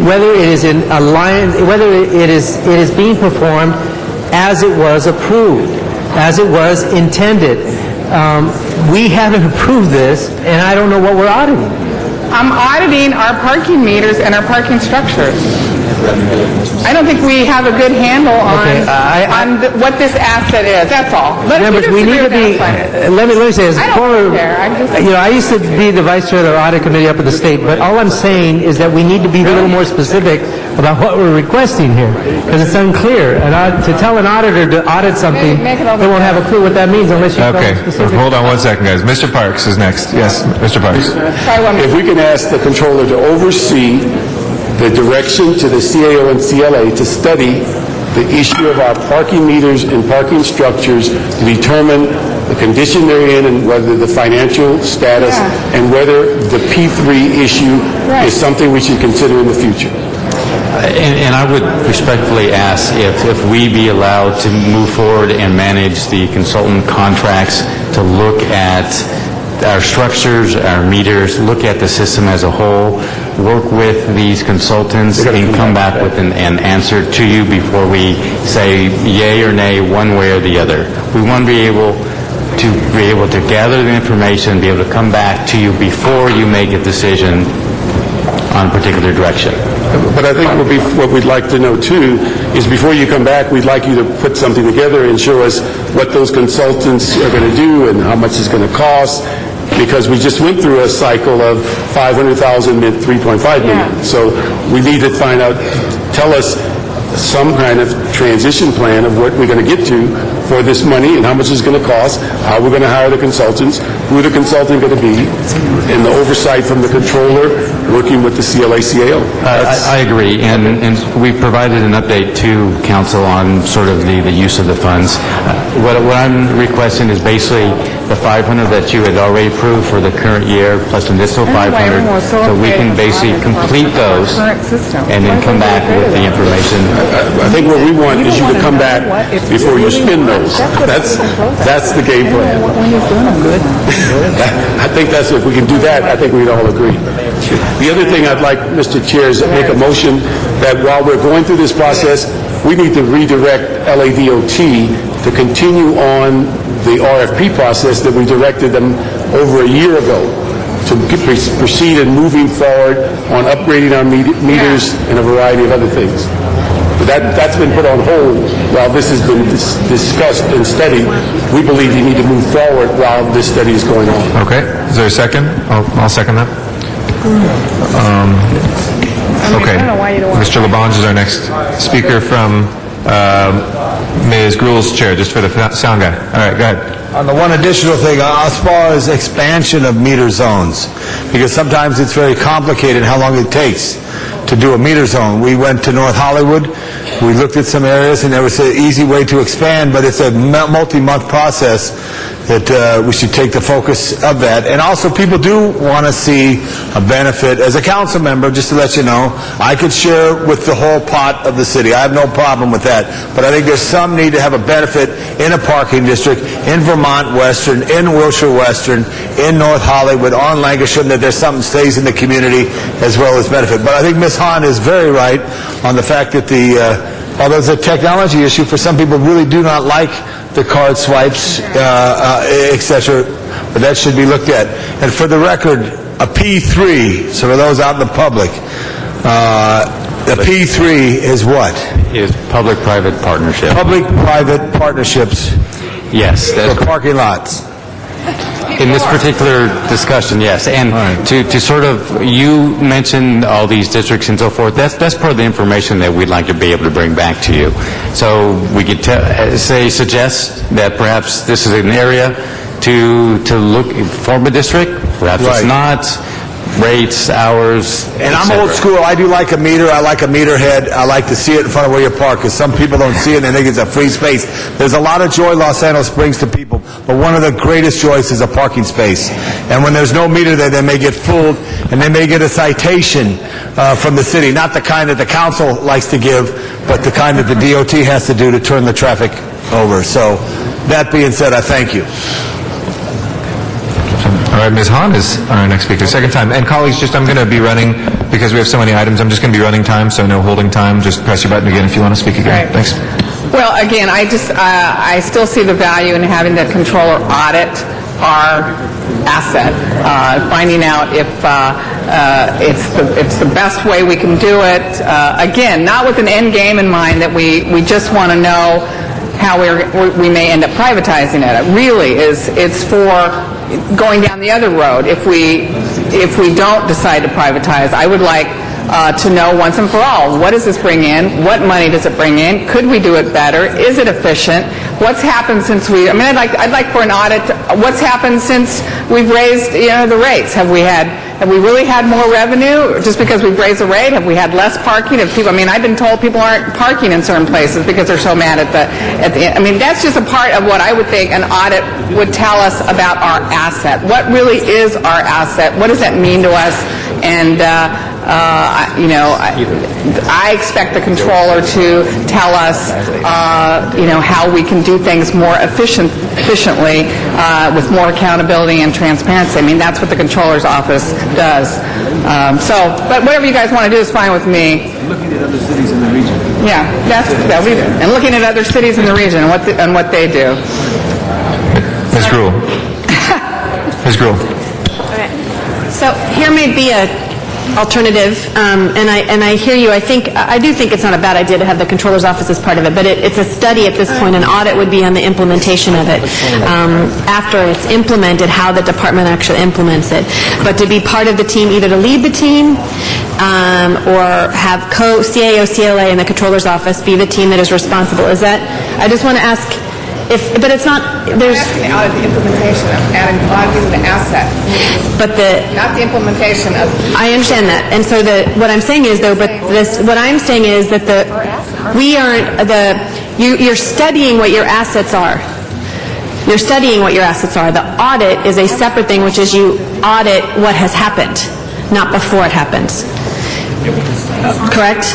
whether it is in a line, whether it is being performed as it was approved, as it was intended. We haven't approved this, and I don't know what we're auditing. I'm auditing our parking meters and our parking structures. I don't think we have a good handle on what this asset is. That's all. Members, we need to be, let me say, as a former, I used to be the vice chair of the audit committee up at the state, but all I'm saying is that we need to be a little more specific about what we're requesting here, because it's unclear. And to tell an auditor to audit something, they won't have a clue what that means unless you tell them specifically. Hold on one second, guys. Mr. Parks is next. Yes, Mr. Parks. If we can ask the controller to oversee the direction to the CAO and CLA to study the issue of our parking meters and parking structures to determine the condition they're in and whether the financial status and whether the P3 issue is something we should consider in the future. And I would respectfully ask if we be allowed to move forward and manage the consultant contracts to look at our structures, our meters, look at the system as a whole, work with these consultants, and come back with an answer to you before we say yay or nay one way or the other. We want to be able to gather the information, be able to come back to you before you make a decision on a particular direction. But I think what we'd like to know, too, is before you come back, we'd like you to put something together and show us what those consultants are going to do and how much it's going to cost, because we just went through a cycle of 500,000 meant 3.5 million. So we need to find out, tell us some kind of transition plan of what we're going to get to for this money and how much it's going to cost, how we're going to hire the consultants, who the consultant going to be, and the oversight from the controller working with the CLA-CAO. I agree, and we provided an update to council on sort of the use of the funds. What I'm requesting is basically the 500 that you had already approved for the current year, plus an additional 500, so we can basically complete those and then come back with the information. I think what we want is you to come back before you spend those. That's the game plan. I think that's, if we can do that, I think we'd all agree. The other thing I'd like, Mr. Chair, is make a motion that while we're going through this process, we need to redirect LADOT to continue on the RFP process that we directed them over a year ago to proceed in moving forward on upgrading our meters and a variety of other things. But that's been put on hold while this has been discussed and studied. We believe you need to move forward while this study is going on. Okay. Is there a second? I'll second that. Okay. Mr. Labange is our next speaker from Ms. Gruel's chair, just for the sound guy. All right, go ahead. On the one additional thing, as far as expansion of meter zones, because sometimes it's very complicated how long it takes to do a meter zone. We went to North Hollywood, we looked at some areas, and there was an easy way to expand, but it's a multi-month process that we should take the focus of that. And also, people do want to see a benefit. As a council member, just to let you know, I could share with the whole pot of the city. I have no problem with that. But I think there's some need to have a benefit in a parking district, in Vermont Western, in Wilshire Western, in North Hollywood, on Lancashire, that there's something that stays in the community as well as benefit. But I think Ms. Hahn is very right on the fact that although it's a technology issue, for some people really do not like the card swipes, etc., but that should be looked at. And for the record, a P3, so for those out in the public, the P3 is what? Is public-private partnership. Public-private partnerships. Yes. For parking lots. in this particular discussion, yes. And to sort of, you mentioned all these districts and so forth, that's part of the information that we'd like to be able to bring back to you. So we could suggest that perhaps this is an area to look, form a district, perhaps it's not, rates, hours, And I'm old school. I do like a meter. I like a meter head. I like to see it in front of where you park, because some people don't see it and they think it's a free space. There's a lot of joy Los Angeles brings to people, but one of the greatest joys is a parking space. And when there's no meter there, they may get fooled, and they may get a citation from the city. Not the kind that the council likes to give, but the kind that the DOT has to do to turn the traffic over. So, that being said, I thank you. All right, Ms. Hahn is our next speaker, second time. And colleagues, I'm going to be running, because we have so many items, I'm just going to be running time, so no holding time. Just press your button again if you want to speak again. Right. Thanks. Well, again, I still see the value in having the controller audit our asset, finding out if it's the best way we can do it. Again, not with an end game in mind that we just want to know how we may end up privatizing it. It really is. It's for going down the other road. If we don't decide to privatize, I would like to know once and for all, what does this bring in? What money does it bring in? Could we do it better? Is it efficient? What's happened since I'd like for an audit. What's happened since we've raised, the rates? Have we really had more revenue just because we've raised the rate? Have we had less parking? I've been told people aren't parking in certain places because they're so mad at the end. That's just a part of what I would think an audit would tell us about our asset. What really is our asset? What does that mean to us? And I expect the controller to tell us, how we can do things more efficiently with more accountability and transparency. That's what the controller's office does. But whatever you guys want to do is fine with me. Looking at other cities in the region. Yeah, and looking at other cities in the region and what they do. Ms. Gruhl. Ms. Gruhl. So here may be a alternative, and I hear you. I do think it's not a bad idea to have the controller's office as part of it, but it's a study at this point. An audit would be on the implementation of it. After it's implemented, how the department actually implements it. But to be part of the team, either to lead the team or have CAO, CLA, and the controller's office be the team that is responsible. I just want to ask, but it's not, there's... I'm asking out of the implementation of auditing the asset. But not the implementation of... I understand that. And so what I'm saying is, though, what I'm saying is that you're studying what your assets are. You're studying what your assets are. The audit is a separate thing, which is you audit what has happened, not before it happens. Correct?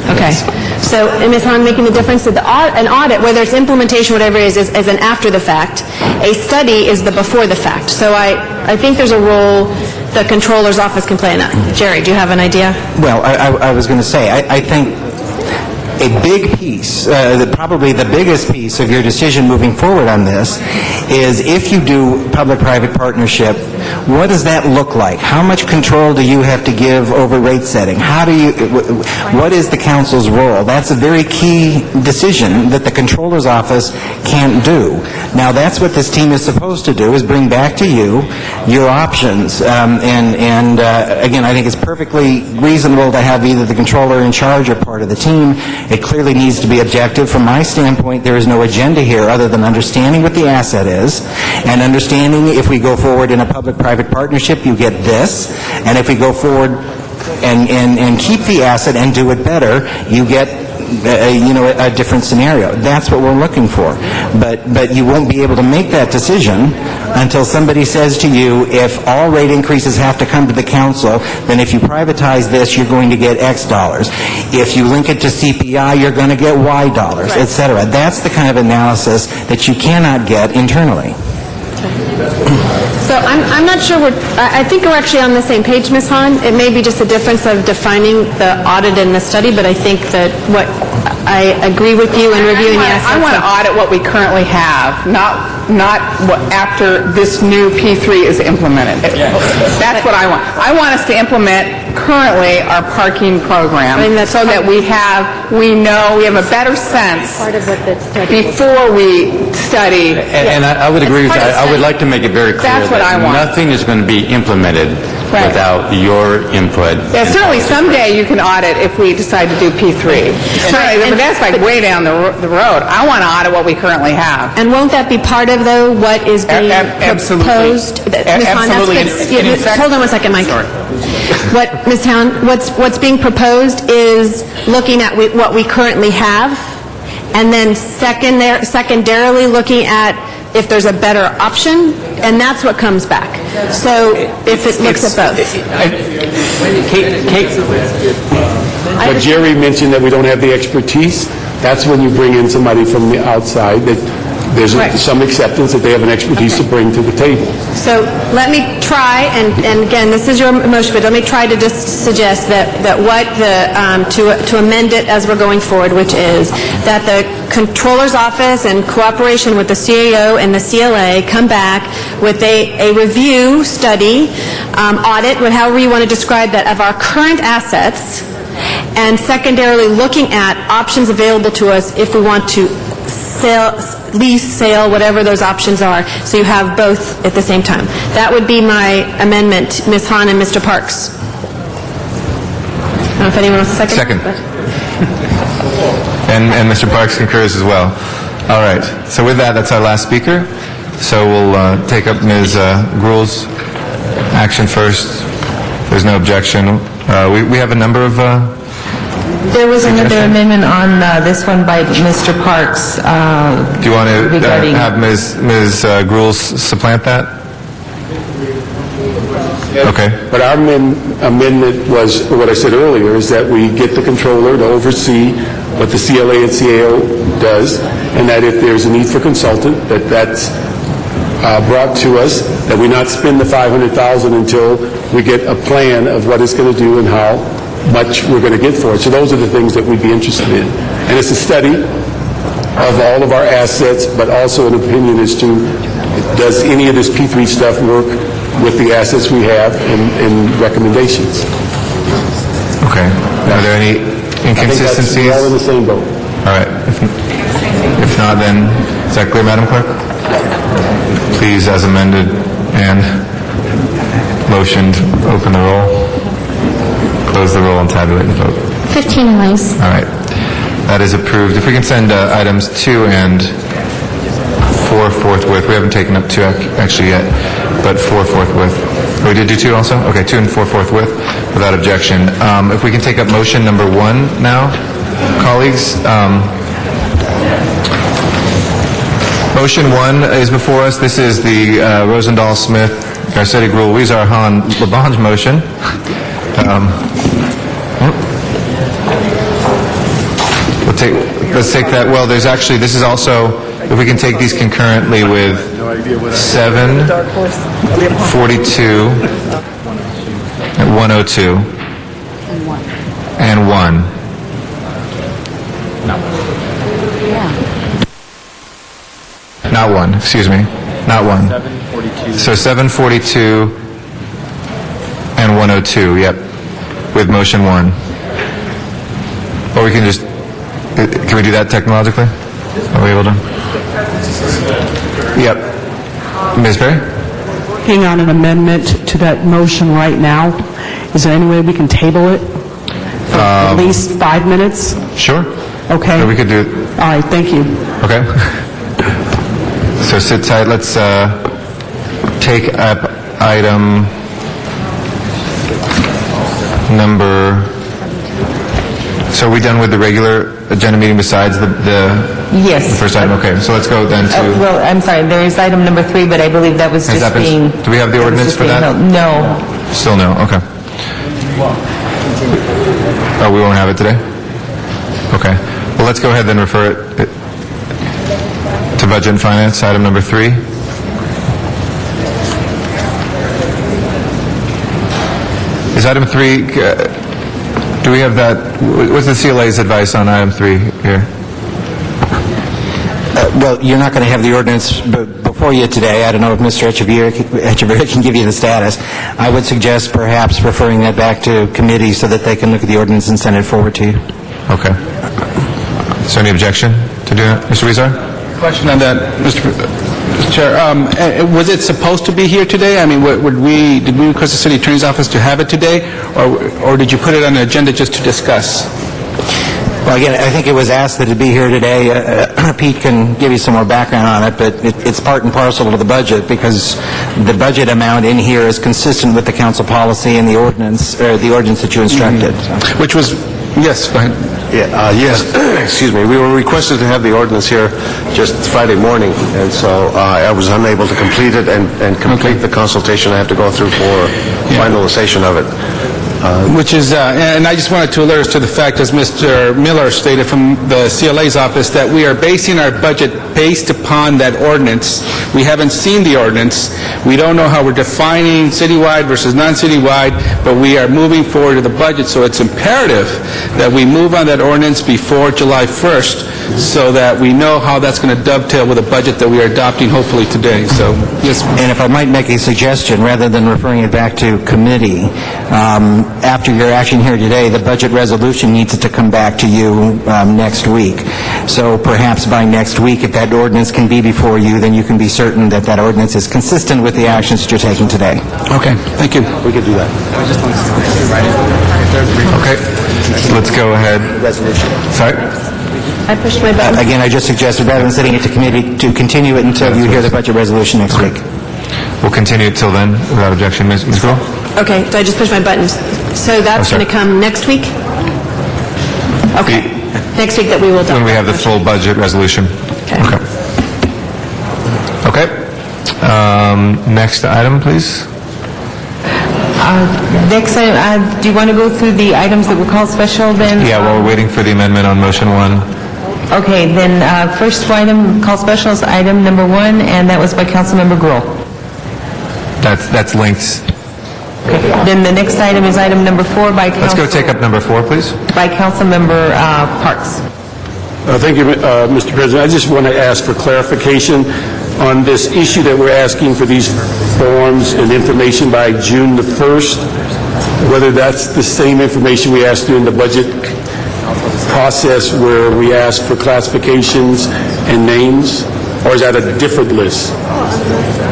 Okay. So, Ms. Hahn, making the difference that an audit, whether it's implementation, whatever it is an after the fact. A study is the before the fact. So I think there's a role the controller's office can play in that. Jerry, do you have an idea? Well, I was going to say, I think a big piece, probably the biggest piece of your decision moving forward on this is if you do public-private partnership, what does that look like? How much control do you have to give over rate setting? What is the council's role? That's a very key decision that the controller's office can't do. Now, that's what this team is supposed to do, is bring back to you your options. Again, I think it's perfectly reasonable to have either the controller in charge or part of the team. It clearly needs to be objective. From my standpoint, there is no agenda here other than understanding what the asset is and understanding if we go forward in a public-private partnership, you get this, and if we go forward and keep the asset and do it better, you get a different scenario. That's what we're looking for. But you won't be able to make that decision until somebody says to you, if all rate increases have to come to the council, then if you privatize this, you're going to get X dollars. If you link it to CPI, you're going to get Y dollars, et cetera. That's the kind of analysis that you cannot get internally. So I'm not sure I think we're actually on the same page, Ms. Hahn. It may be just a difference of defining the audit and the study, but I think that what I agree with you in reviewing the assets. I want to audit what we currently have, not what after this new P3 is implemented. That's what I want. I want us to implement currently our parking program, so that we have a better sense before we study. And I would agree with that. I would like to make it very clear That's what I that want. nothing is going to be implemented Right. without your input. Yeah, certainly someday you can audit if we decide to do P3. Certainly, but that's like way down the road. I want to audit what we currently have. And won't that be part of, though, what is being proposed? Ms. Hahn, that's Absolutely. what's- And in fact- hold on one second, Mike. What, Ms. Hahn, what's being proposed is looking at what we currently have, and then secondarily looking at if there's a better option, and that's what comes back. So if it looks at both. But Jerry mentioned that we don't have the expertise. That's when you bring in somebody from the outside, that there's some acceptance that they have an expertise to bring to the table. So let me try, and again, this is your motion, but let me try to just suggest that what to amend it as we're going forward, which is that the Controller's Office, in cooperation with the CAO and the CLA, come back with a review study, audit, however you want to describe that, of our current assets, and secondarily looking at options available to us if we want to lease, sale, whatever those options are, so you have both at the same time. That would be my amendment, Ms. Hahn and Mr. Parks. I don't know if anyone wants a second. Second. And Mr. Parks concurs as well. All right. So with that, that's our last speaker. So we'll take up Ms. Gruhl's action first. There's no objection. We have a number of There was another amendment on this one by Mr. Parks. Do you want to regarding- have Ms. Gruhl supplant that? Okay. But our amendment was, what I said earlier, is that we get the controller to oversee what the CLA and CAO does, and that if there's a need for consultant, that's brought to us, that we not spend the $500,000 until we get a plan of what it's going to do and how much we're going to get for it. So those are the things that we'd be interested in. And it's a study of all of our assets, but also an opinion as to, does any of this P3 stuff work with the assets we have and recommendations. Okay. Are there any inconsistencies? I think that's all in the same boat. All right. If not, then, is that clear, Madam Clerk? Please, as amended and motioned, open the roll, close the roll, and tabulate the vote. 15 ayes. All right. That is approved. If we can send items 2 and 4 forthwith. We haven't taken up 2 actually yet, but 4 forthwith. Oh, we did do 2 also? Okay, 2 and 4 forthwith, without objection. If we can take up motion number 1 now, colleagues. Motion 1 is before us. This is the Rosendahl, Smith, Garcetti, Gruhl, Weezer, Hahn, Labange motion. Let's take that. Well, there's actually, this is also, if we can take these concurrently with 7, 42, 102, and 1. Not 1, excuse me. Not 1. So 742 and 102, yep, with motion 1. Or we can just, can we do that technologically? Are we able to? Yep. Ms. Berry? Working on an amendment to that motion right now. Is there any way we can table it for at least 5 minutes? Sure. Okay. Or we could do, All right, thank you. okay. So sit tight. Let's take up item number... So are we done with the regular agenda meeting besides the Yes. the first item? Okay, so let's go then to... Well, I'm sorry, there is item number 3, but I believe that was Has just that been- being... do we have the that was ordinance just for being that? held. No. Still no, okay. Oh, we won't have it today? Okay. Well, let's go ahead and refer it to Budget and Finance, item number 3. Is item 3, do we have that, what's the CLA's advice on item 3 here? Well, you're not going to have the ordinance before you today. I don't know if Mr. Echeverria can give you the status. I would suggest perhaps referring that back to committee so that they can look at the ordinance and send it forward to you. Okay. Is there any objection to doing that? Mr. Rezar? Question on that, Mr. Chair. Was it supposed to be here today? I mean, did we request the city attorney's office to have it today, or did you put it on the agenda just to discuss? Well, again, I think it was asked that it be here today. Pete can give you some more background on it, but it's part and parcel of the budget because the budget amount in here is consistent with the council policy and the ordinance, or the ordinance that you instructed. Which was, yes, go ahead. Yes, excuse me. We were requested to have the ordinance here just Friday morning, and so I was unable to complete it and complete the consultation I have to go through for finalization of it. Which is, and I just wanted to alert us to the fact, as Mr. Miller stated from the CLA's office, that we are basing our budget based upon that ordinance. We haven't seen the ordinance. We don't know how we're defining citywide versus non-citywide, but we are moving forward to the budget, so it's imperative that we move on that ordinance before July 1st so that we know how that's going to dovetail with the budget that we are adopting hopefully today. So, yes. And if I might make a suggestion, rather than referring it back to committee, after your action here today, the budget resolution needs to come back to you next week. So perhaps by next week, if that ordinance can be before you, then you can be certain that that ordinance is consistent with the actions that you're taking today. Okay, thank you. We could do that. Okay, let's go ahead. Resolution. Sorry? I pushed my button. Again, I just suggested, rather than sitting it to committee, to continue it until you hear the budget resolution next week. We'll continue it till then, without objection. Ms. Gruhl? Okay, so I just pushed my buttons. So that's sorry. going to come next week? Okay. Next week that we will adopt. When we have the full budget resolution. Okay. Okay. Next item, please. Next, do you want to go through the items that were called special then? Yeah, while we're waiting for the amendment on motion 1. Okay, then first item called special is item number 1, and that was by Councilmember Gruhl. That's linked. Okay. Then the next item is item number 4 by Let's go take up number 4, please. by Councilmember Parks. Thank you, Mr. President. I just want to ask for clarification on this issue that we're asking for these forms and information by June the 1st, whether that's the same information we asked during the budget process where we asked for classifications and names, or is that a different list?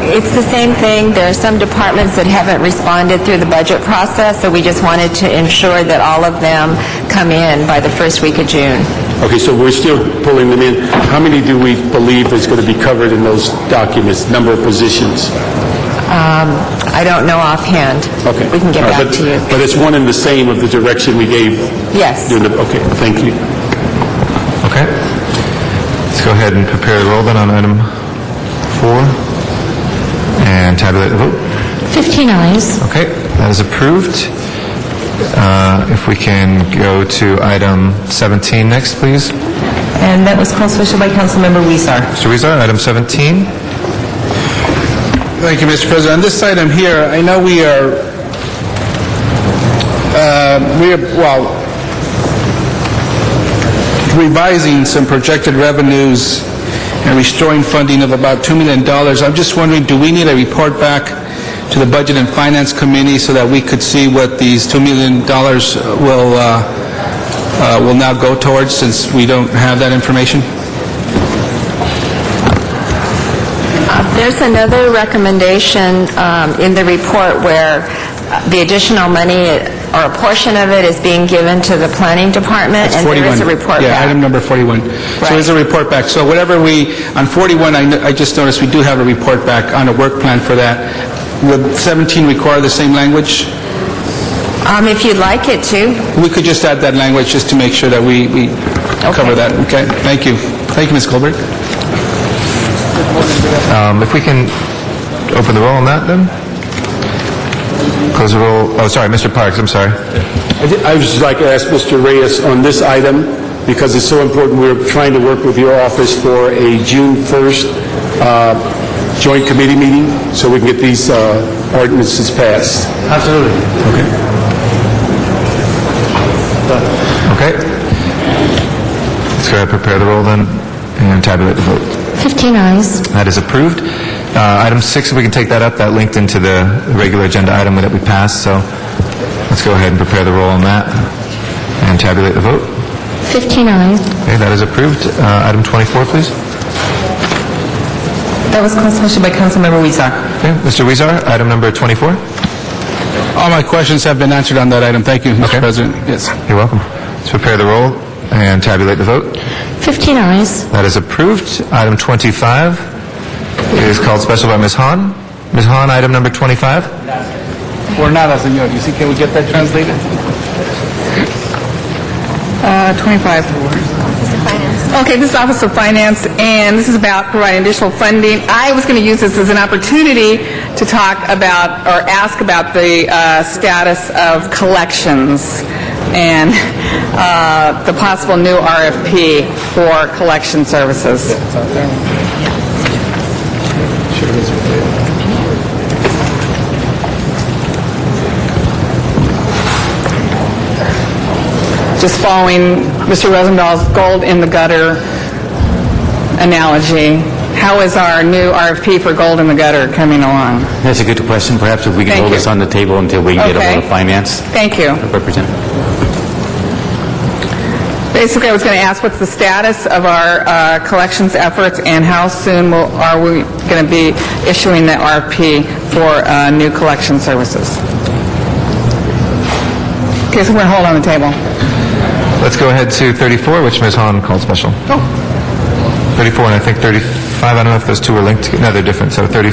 It's the same thing. There are some departments that haven't responded through the budget process, so we just wanted to ensure that all of them come in by the first week of June. Okay, so we're still pulling them in. How many do we believe is going to be covered in those documents, number of positions? I don't know offhand. Okay. We can get All right, back to you. But it's one and the same of the direction we gave? Yes. Okay, thank you. Okay. Let's go ahead and prepare the roll then on item 4 and tabulate the vote. 15 ayes. Okay, that is approved. If we can go to item 17 next, please. And that was called special by Councilmember Weezer. Mr. Rezar, item 17. Thank you, Mr. President. On this item here, I know we are revising some projected revenues and restoring funding of about $2 million. I'm just wondering, do we need a report back to the Budget and Finance Committee so that we could see what these $2 million will now go towards, since we don't have that information? There's another recommendation in the report where the additional money, or a portion of it, is being given to the planning department, That's and 41. there is a report Yeah, back. item number 41. So there's a report back. So whatever on 41, I just noticed we do have a report back on a work plan for that. Would 17 require the same language? If you'd like it to. We could just add that language just to make sure that we cover that. Okay, thank you. Thank you, Ms. Colbert. If we can open the roll on that, then? Close the roll. Oh, sorry, Mr. Parks, I'm sorry. I would just like to ask Mr. Reyes on this item, because it's so important. We're trying to work with your office for a June 1st joint committee meeting so we can get these ordinances passed. Absolutely. Okay. Okay. Let's go ahead and prepare the roll then. And tabulate the vote. 15 eyes. That is approved. Item 6, if we can take that up, that linked into the regular agenda item that we passed, so let's go ahead and prepare the roll on that and tabulate the vote. 15 eyes. Okay, that is approved. Item 24, please. That was called special by Councilmember Weezer. Okay, Mr. Weezer, item number 24. All my questions have been answered on that item. Thank you, Mr. President. Yes. You're welcome. Let's prepare the roll and tabulate the vote. 15 eyes. That is approved. Item 25 is called special by Ms. Hahn. Ms. Hahn, item number 25. Por nada, señor. You see, can we get that translated? 25. Okay, this is Office of Finance, and this is about providing additional funding. I was going to use this as an opportunity to talk about or ask about the status of collections and the possible new RFP for collection services. Just following Mr. Rosenthal's gold in the gutter analogy, how is our new RFP for gold in the gutter coming along? That's a good question. Perhaps if we can Thank hold you. this on the table until we can get a Okay. hold of finance. Thank you. Representative. Basically, I was going to ask what's the status of our collections efforts and how soon are we going to be issuing the RFP for new collection services? Okay, so we're going to hold on the table. Let's go ahead to 34, which Ms. Hahn called special. 34 and I think 35, I don't know if those two are linked. No, they're different. So 30,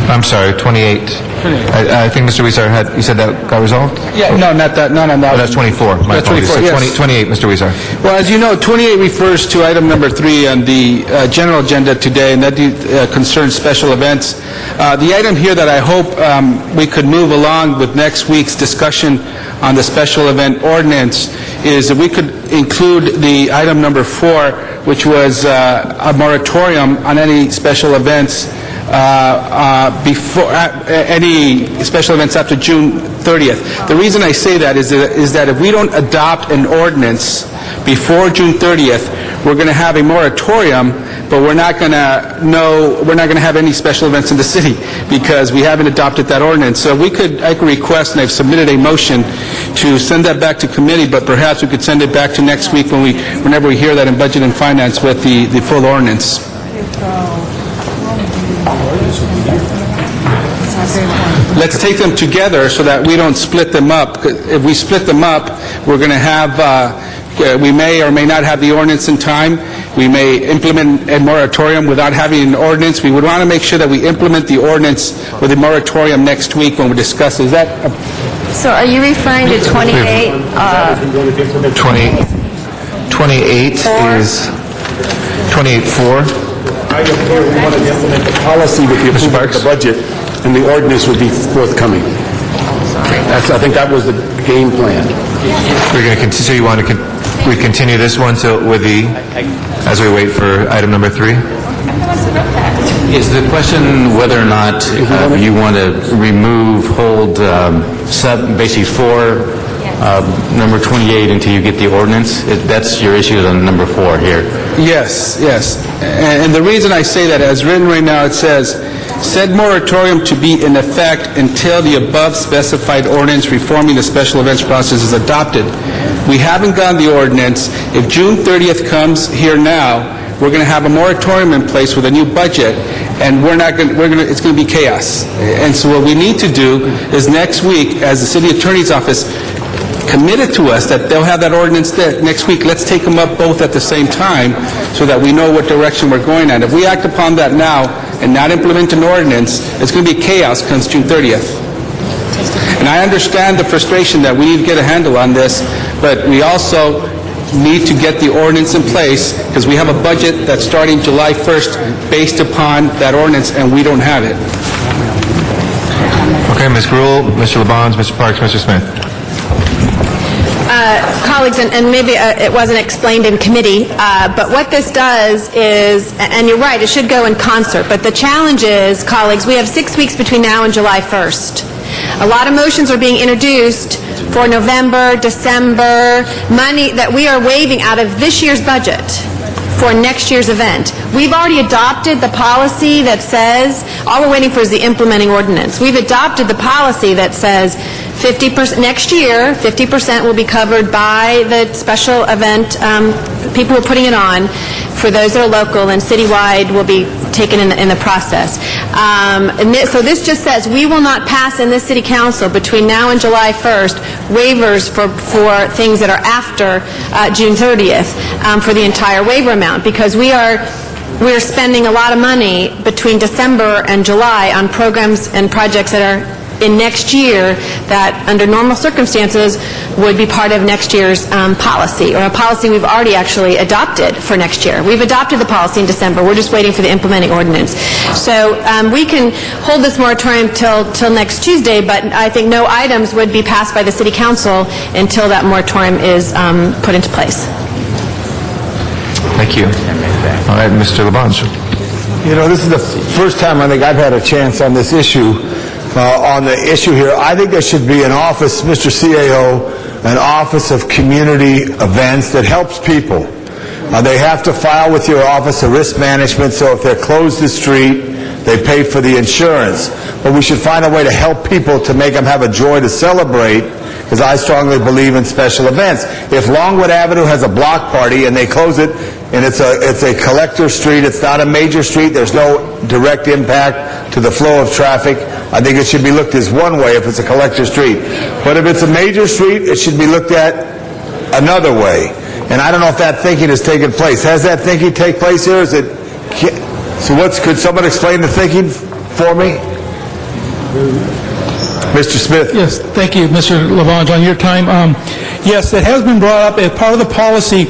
I'm sorry, 28. I think Mr. Weezer you said that got resolved? Yeah, no, not that. No. Oh, that's 24. My That's apologies. 24, So yes. 28, Mr. Weezer. Well, as you know, 28 refers to item number 3 on the general agenda today, and that concerns special events. The item here that I hope we could move along with next week's discussion on the special event ordinance is that we could include the item number 4, which was a moratorium on any special events before any special events after June 30th. The reason I say that is that if we don't adopt an ordinance before June 30th, we're going to have a moratorium, but we're not going to have any special events in the city because we haven't adopted that ordinance. So I could request, and I've submitted a motion to send that back to committee, but perhaps we could send it back to next week whenever we hear that in Budget and Finance with the full ordinance. Let's take them together so that we don't split them up. If we split them up, we're going to have, we may or may not have the ordinance in time. We may implement a moratorium without having an ordinance. We would want to make sure that we implement the ordinance with a moratorium next week when we discuss. Is that? So are you referring to 28? 28 is 28-4. Item here, we want to implement the policy with the approval of the budget, and the ordinance would be forthcoming. I think that was the game plan. We're going to continue. So you want to we continue this one as we wait for item number 3? Is the question whether or not you want to hold basically 4, number 28 until you get the ordinance? That's your issue on number 4 here. Yes. And the reason I say that, as written right now, it says, said moratorium to be in effect until the above specified ordinance reforming the special events process is adopted. We haven't gotten the ordinance. If June 30th comes here now, we're going to have a moratorium in place with a new budget, and it's going to be chaos. And so what we need to do is next week, as the city attorney's office committed to us that they'll have that ordinance there next week, let's take them up both at the same time so that we know what direction we're going at. If we act upon that now and not implement an ordinance, it's going to be chaos comes June 30th. And I understand the frustration that we need to get a handle on this, but we also need to get the ordinance in place because we have a budget that's starting July 1st based upon that ordinance, and we don't have it. Okay, Ms. Gruhl, Mr. LeBons, Mr. Parks, Mr. Smith. Colleagues, and maybe it wasn't explained in committee, but what this does is, and you're right, it should go in concert, but the challenge is, colleagues, we have 6 weeks between now and July 1st. A lot of motions are being introduced for November, December, money that we are waiving out of this year's budget. for next year's event. We've already adopted the policy that says, all we're waiting for is the implementing ordinance. We've adopted the policy that says 50%, next year, 50% will be covered by the special event, people who are putting it on. For those that are local, and citywide will be taken in the process. So this just says, we will not pass in this city council between now and July 1st waivers for things that are after June 30th for the entire waiver amount, because we're spending a lot of money between December and July on programs and projects that are in next year that, under normal circumstances, would be part of next year's policy, or a policy we've already actually adopted for next year. We've adopted the policy in December. We're just waiting for the implementing ordinance. So we can hold this moratorium till next Tuesday, but I think no items would be passed by the City Council until that moratorium is put into place. Thank you. All right, Mr. Labange. You know, this is the first time I think I've had a chance on this issue. On the issue here, I think there should be an office, Mr. CAO, an office of community events that helps people. They have to file with your office of risk management, so if they're closed the street, they pay for the insurance. But we should find a way to help people to make them have a joy to celebrate, because I strongly believe in special events. If Longwood Avenue has a block party and they close it, and it's a collector street, it's not a major street, there's no direct impact to the flow of traffic, I think it should be looked as one way if it's a collector street. But if it's a major street, it should be looked at another way. And I don't know if that thinking has taken place. Has that thinking take place here? Is it? So could someone explain the thinking for me? Mr. Smith. Yes, thank you, Mr. Lavange, on your time. Yes, it has been brought up as part of the policy.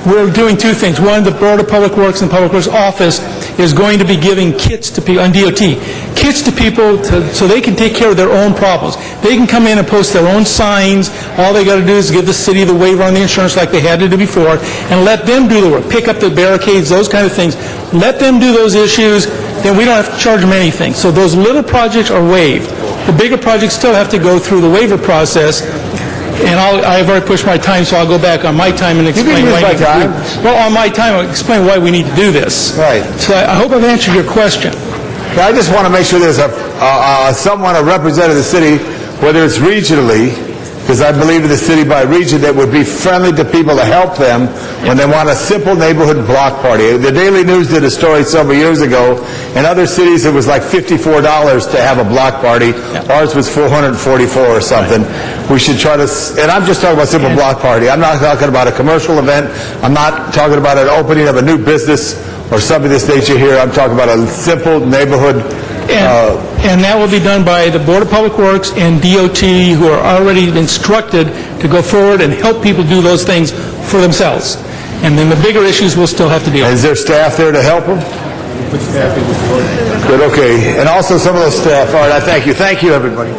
We're doing two things. One, the Board of Public Works and Public Works Office is going to be giving kits to people, on DOT, kits to people so they can take care of their own problems. They can come in and post their own signs. All they got to do is give the city the waiver on the insurance like they had to do before, and let them do the work. Pick up the barricades, those kind of things. Let them do those issues, then we don't have to charge them anything. So those little projects are waived. The bigger projects still have to go through the waiver process, and I've already pushed my time, so I'll go back on my time and explain why. Well, on my time, I'll explain why we need to do this. Right. So I hope I've answered your question. I just want to make sure there's someone, a representative of the city, whether it's regionally, because I believe in the city by region, that would be friendly to people to help them when they want a simple neighborhood block party. The Daily News did a story several years ago. In other cities, it was like $54 to have a block party. Ours was $444 or something. We should try to, and I'm just talking about simple block party. I'm not talking about a commercial event. I'm not talking about an opening of a new business or something of this nature here. I'm talking about a simple neighborhood. And that will be done by the Board of Public Works and DOT, who are already instructed to go forward and help people do those things for themselves. And then the bigger issues we'll still have to deal with. Is there staff there to help them? Good, okay. And also some of those staff. All right, I thank you. Thank you, everybody.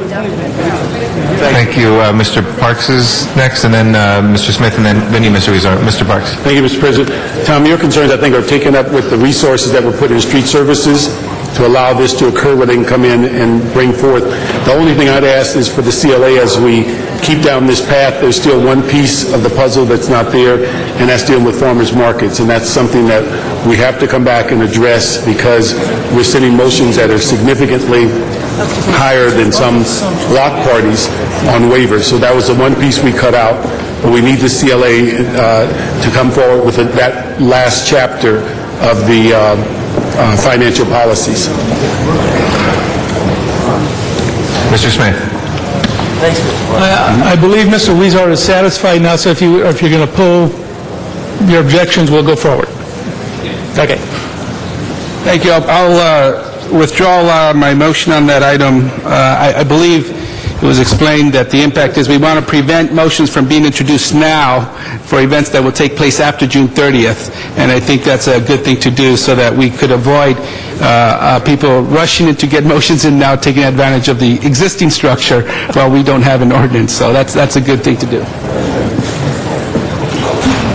Thank you. Mr. Parks is next, and then Mr. Smith, and then you, Mr. Weezer. Mr. Parks. Thank you, Mr. President. Tom, your concerns, I think, are taken up with the resources that were put in street services to allow this to occur, where they can come in and bring forth. The only thing I'd ask is for the CLA, as we keep down this path, there's still one piece of the puzzle that's not there, and that's dealing with farmers markets. And that's something that we have to come back and address, because we're sending motions that are significantly higher than some block parties on waivers. So that was the one piece we cut out. But we need the CLA to come forward with that last chapter of the financial policies. Mr. Smith. Thanks, Mr. I believe Mr. Weezer is satisfied now, so if you're going to pull your objections, we'll go forward. Okay. Thank you. I'll withdraw my motion on that item. I believe it was explained that the impact is we want to prevent motions from being introduced now for events that will take place after June 30th, and I think that's a good thing to do so that we could avoid people rushing in to get motions in now, taking advantage of the existing structure while we don't have an ordinance. So that's a good thing to do.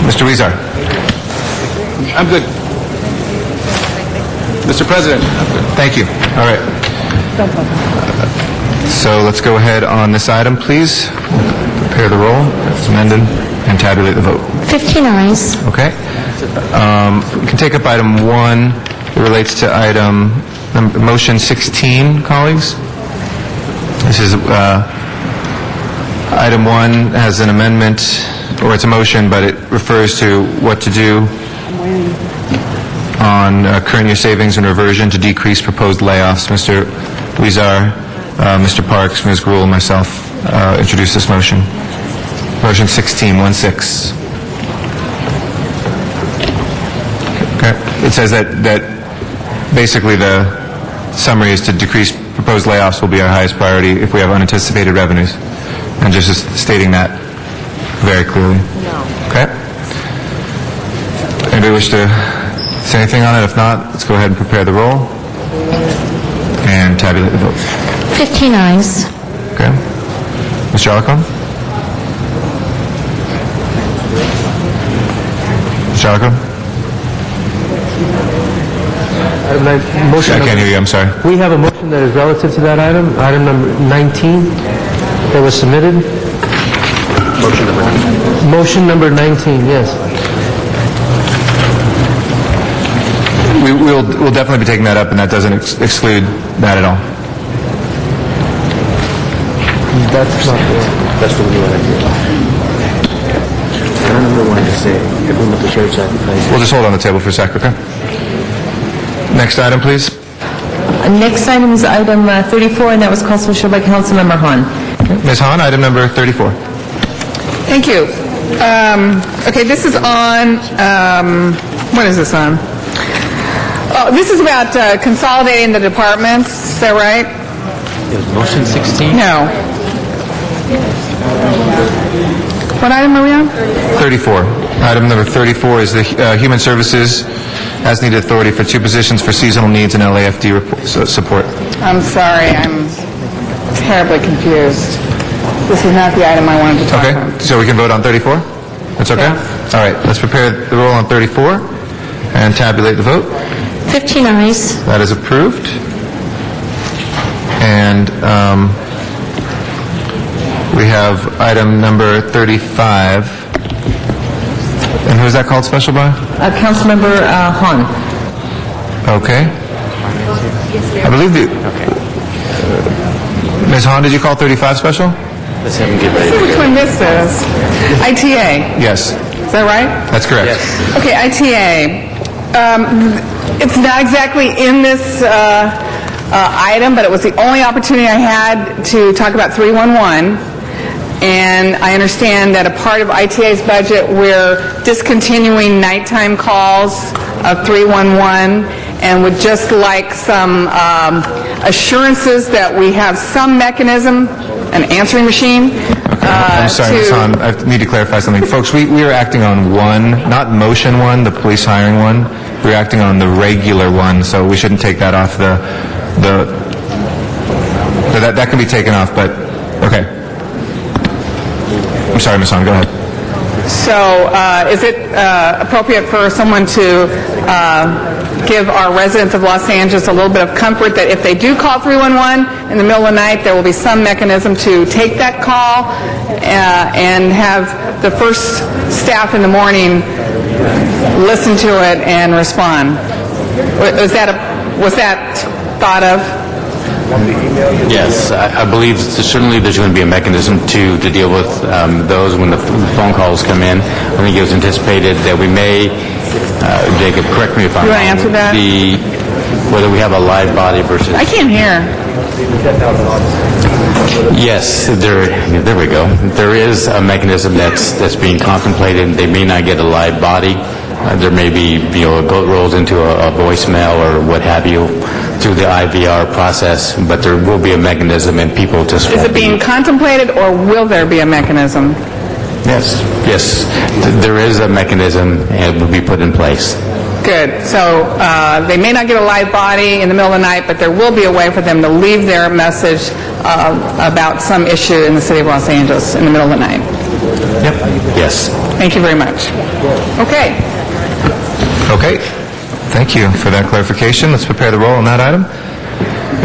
Mr. Weezer. I'm good. Mr. President. Thank you. All right. So let's go ahead on this item, please. Prepare the roll, it's amended, and tabulate the vote. 15 ayes. Okay. We can take up item 1. It relates to motion 16, colleagues. This is, item 1 has an amendment, or it's a motion, but it refers to what to do on current year savings and reversion to decrease proposed layoffs. Mr. Huizar, Mr. Parks, Ms. Gruhl, and myself introduced this motion. Motion 16, 1-6. Okay. It says that basically the summary is to decrease proposed layoffs will be our highest priority if we have unanticipated revenues. And just stating that very clearly. Okay? Anybody wish to say anything on it? If not, let's go ahead and prepare the roll and tabulate the vote. 15 ayes. Okay. Mr. Alarcon? Mr. Alarcon? Motion I can't hear you, I'm sorry. We have a motion that is relative to that item number 19, that was submitted. Motion number 19, yes. We'll definitely be taking that up, and that doesn't exclude that at all. That's not That's what we want to do. Item number 1 to say, implement the church sacrifice. We'll just hold on the table for a sec, okay? Next item, please. Next item is item 34, and that was called for by Councilmember Hahn. Ms. Hahn, item number 34. Thank you. Okay, this is on, what is this on? Oh, this is about consolidating the departments, is that right? Motion 16? No. What item are we on? 34. Item number 34 is the Human Services as-needed authority for 2 positions for seasonal needs and LAFD support. I'm sorry, I'm terribly confused. This is not the item I wanted to talk about. Okay, so we can vote on 34? That's okay? Yeah. All right, let's prepare the roll on 34 and tabulate the vote. 15 ayes. That is approved. And we have item number 35. And who is that called special by? Councilmember Hahn. Okay. I believe Ms. Hahn, did you call 35 special? Let's have him get Let's see which one this is. ITA. Yes. Is that right? That's correct. Okay, ITA. It's not exactly in this item, but it was the only opportunity I had to talk about 311. And I understand that a part of ITA's budget, we're discontinuing nighttime calls of 311 and would just like some assurances that we have some mechanism, an answering machine. I'm sorry, Ms. Hahn, I need to clarify something. Folks, we are acting on one, not motion 1, the police hiring one. We're acting on the regular one, so we shouldn't take that off that can be taken off, but, okay. I'm sorry, Ms. Hahn, go ahead. So is it appropriate for someone to give our residents of Los Angeles a little bit of comfort that if they do call 311 in the middle of the night, there will be some mechanism to take that call and have the first staff in the morning listen to it and respond? Was that thought of? Yes, I believe certainly there's going to be a mechanism to deal with those when the phone calls come in. I think it was anticipated that we may, Jacob, correct me if I'm You wrong. want to answer that? Whether we have a live body versus... I can't hear. Yes, there we go. There is a mechanism that's being contemplated. They may not get a live body. There may be, a goat rolls into a voicemail or what have you through the IVR process, but there will be a mechanism and people just... Is it being contemplated or will there be a mechanism? Yes. Yes, there is a mechanism and it will be put in place. Good. So they may not get a live body in the middle of the night, but there will be a way for them to leave their message about some issue in the city of Los Angeles in the middle of the night. Yep. Yes. Thank you very much. Okay. Okay. Thank you for that clarification. Let's prepare the roll on that item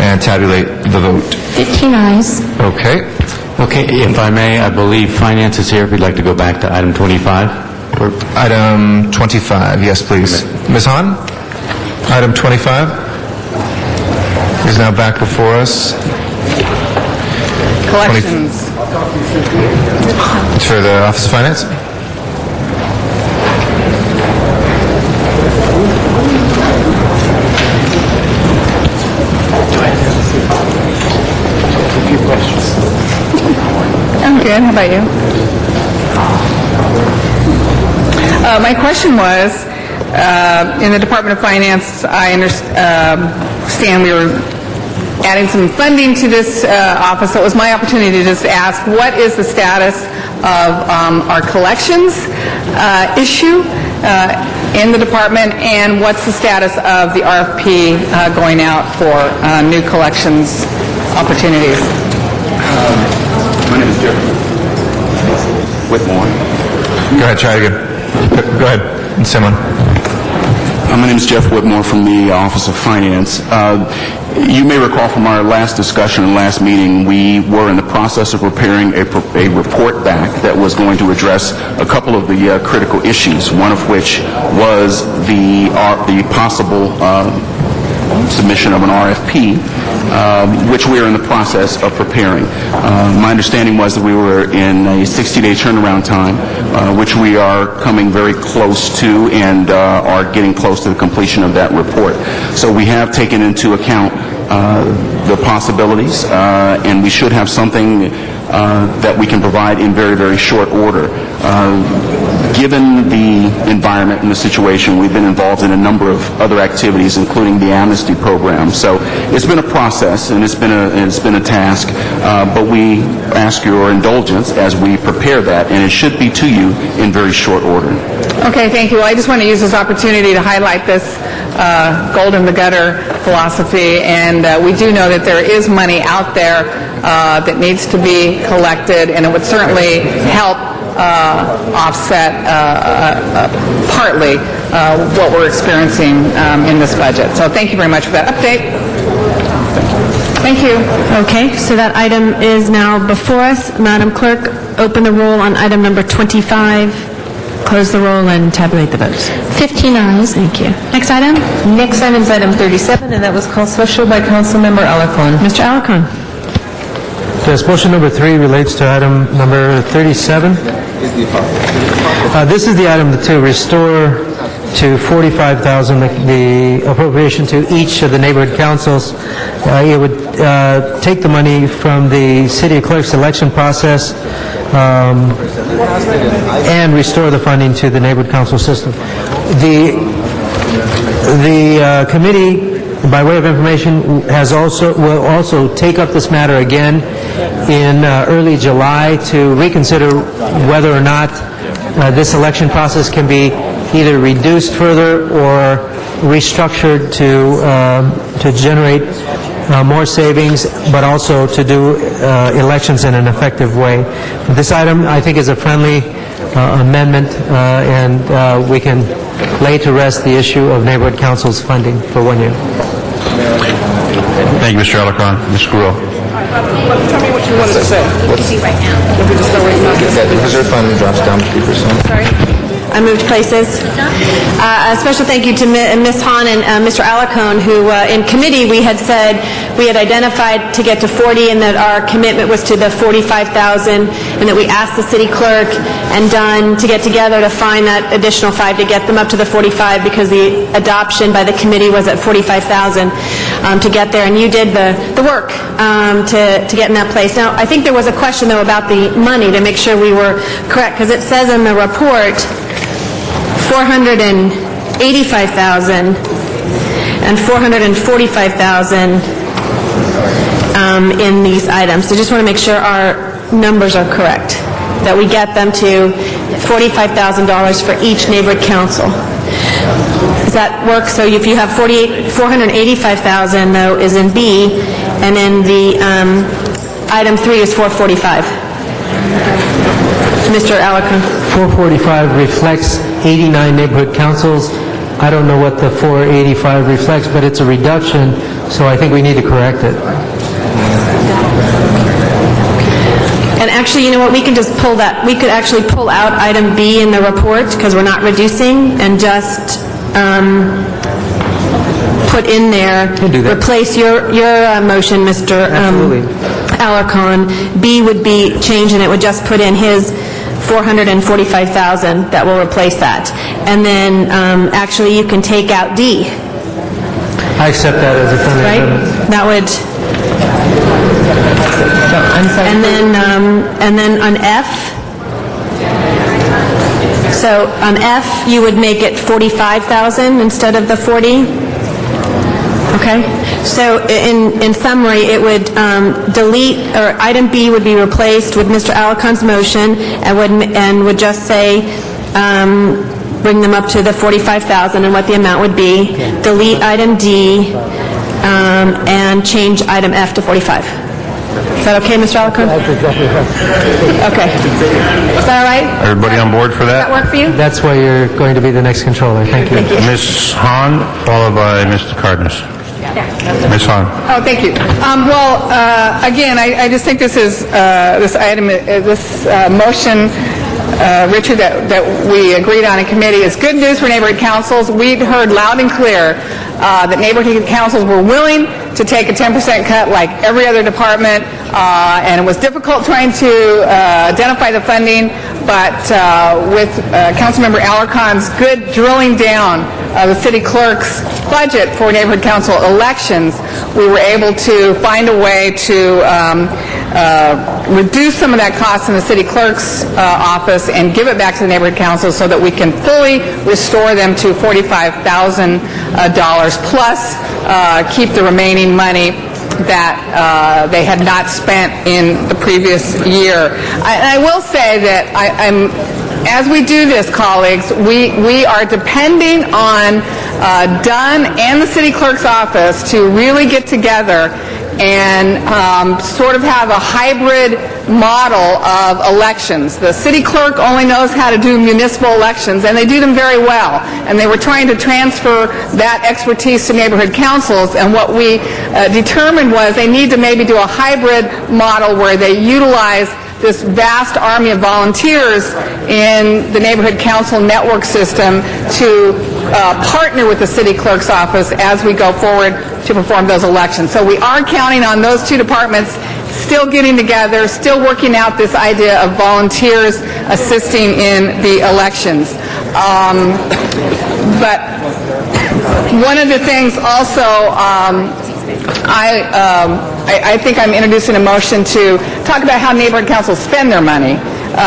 and tabulate the vote. 15 ayes. Okay. Okay, if I may, I believe Finance is here. If we'd like to go back to item 25. Item 25, yes, please. Ms. Hahn? Item 25 is now back before us. Collections. It's for the Office of Finance? I'm good. How about you? My question was, in the Department of Finance, I understand we were adding some funding to this office, so it was my opportunity to just ask, what is the status of our collections issue in the department, and what's the status of the RFP going out for new collections opportunities? My name is Jeff Whitmore. Go ahead, try it again. Go ahead, Simon. My name is Jeff Whitmore from the Office of Finance. You may recall from our last discussion and last meeting, we were in the process of preparing a report back that was going to address a couple of the critical issues, one of which was the possible submission of an RFP, which we are in the process of preparing. My understanding was that we were in a 60-day turnaround time, which we are coming very close to and are getting close to the completion of that report. So we have taken into account the possibilities, and we should have something that we can provide in very, very short order. Given the environment and the situation, we've been involved in a number of other activities, including the amnesty program. So it's been a process and it's been a task, but we ask your indulgence as we prepare that, and it should be to you in very short order. Okay, thank you. Well, I just want to use this opportunity to highlight this gold in the gutter philosophy, and we do know that there is money out there that needs to be collected, and it would certainly help offset partly what we're experiencing in this budget. So thank you very much for that update. Thank you. Okay, so that item is now before us. Madam Clerk, open the roll on item number 25, close the roll, and tabulate the votes. 15 ayes. Thank you. Next item? Next item is item 37, and that was called special by Councilmember Alarcon. Mr. Alarcon. Yes, motion number 3 relates to item number 37. This is the item to restore to $45,000 the appropriation to each of the neighborhood councils. It would take the money from the city clerk's election process and restore the funding to the neighborhood council system. The committee, by way of information, will also take up this matter again in early July to reconsider whether or not this election process can be either reduced further or restructured to generate more savings, but also to do elections in an effective way. This item, I think, is a friendly amendment, and we can lay to rest the issue of neighborhood council's funding for 1 year. Thank you, Mr. Alarcon. Mr. Gruel. Tell me what you wanted to say. Right now. If we just go right now. The reserve fund drops down to 3%. Sorry. I moved places. A special thank you to Ms. Hahn and Mr. Alarcon, who in committee we had said we had identified to get to 40 and that our commitment was to the 45,000, and that we asked the city clerk and Dunn to get together to find that additional 5 to get them up to the 45, because the adoption by the committee was at 45,000 to get there, and you did the work to get in that place. Now, I think there was a question, though, about the money, to make sure we were correct, because it says in the report $485,000 and $445,000 in these items. So just want to make sure our numbers are correct, that we get them to $45,000 for each neighborhood council. Does that work? So if you have $485,000, though, is in B, and then the item 3 is $445. Mr. Alarcon. 445 reflects 89 neighborhood councils. I don't know what the 485 reflects, but it's a reduction, so I think we need to correct it. And actually, you know what, we can just pull that, we could actually pull out item B in the report, because we're not reducing, and just put in there, replace your motion, Mr. Alarcon. B would be changed, and it would just put in his $445,000 that will replace that. And then, actually, you can take out D. I accept that as a friendly amendment. Right? That would... And then on F, so on F, you would make it 45,000 instead of the 40? Okay? So in summary, it would delete, or item B would be replaced with Mr. Alacon's motion and would just say, bring them up to the 45,000 and what the amount would be. Delete item D and change item F to 45. Is that okay, Mr. Alarcon? That's exactly right. Okay. Is that all right? Everybody on board for Does that that? work for you? That's why you're going to be the next controller. Thank you. Ms. Hahn, followed by Mr. Cardenas. Ms. Hahn. Oh, thank you. Again, I just think this is, this item, this motion, Richard, that we agreed on in committee is good news for neighborhood councils. We'd heard loud and clear that neighborhood councils were willing to take a 10% cut like every other department, and it was difficult trying to identify the funding, but with Councilmember Alarcon's good drilling down of the city clerk's budget for neighborhood council elections, we were able to find a way to reduce some of that cost in the city clerk's office and give it back to the neighborhood council so that we can fully restore them to $45,000 plus keep the remaining money that they had not spent in the previous year. I will say that as we do this, colleagues, we are depending on Dunn and the city clerk's office to really get together and sort of have a hybrid model of elections. The city clerk only knows how to do municipal elections, and they do them very well. And they were trying to transfer that expertise to neighborhood councils, and what we determined was they need to maybe do a hybrid model where they utilize this vast army of volunteers in the neighborhood council network system to partner with the city clerk's office as we go forward to perform those elections. So we are counting on those two departments still getting together, still working out this idea of volunteers assisting in the elections. But one of the things also, I think I'm introducing a motion to talk about how neighborhood councils spend their money.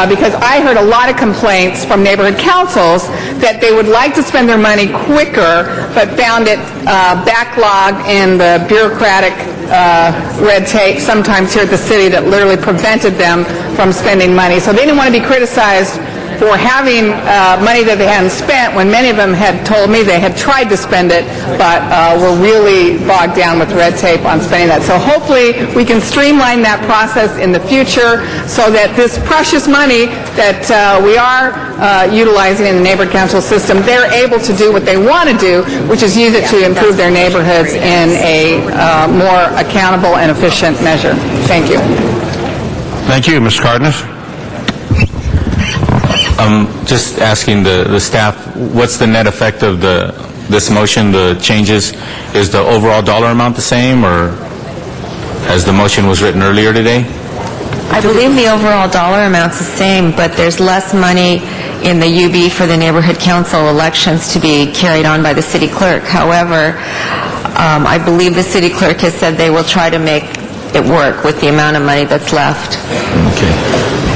Because I heard a lot of complaints from neighborhood councils that they would like to spend their money quicker, but found it backlogged in the bureaucratic red tape sometimes here at the city that literally prevented them from spending money. So they didn't want to be criticized for having money that they hadn't spent when many of them had told me they had tried to spend it, but were really bogged down with red tape on spending that. So hopefully we can streamline that process in the future so that this precious money that we are utilizing in the neighborhood council system, they're able to do what they want to do, which is use it to improve their neighborhoods in a more accountable and efficient measure. Thank you. Thank you, Ms. Cardenas. Just asking the staff, what's the net effect of this motion, the changes? Is the overall dollar amount the same, or as the motion was written earlier today? I believe the overall dollar amount's the same, but there's less money in the UB for the neighborhood council elections to be carried on by the city clerk. However, I believe the city clerk has said they will try to make it work with the amount of money that's left. Okay.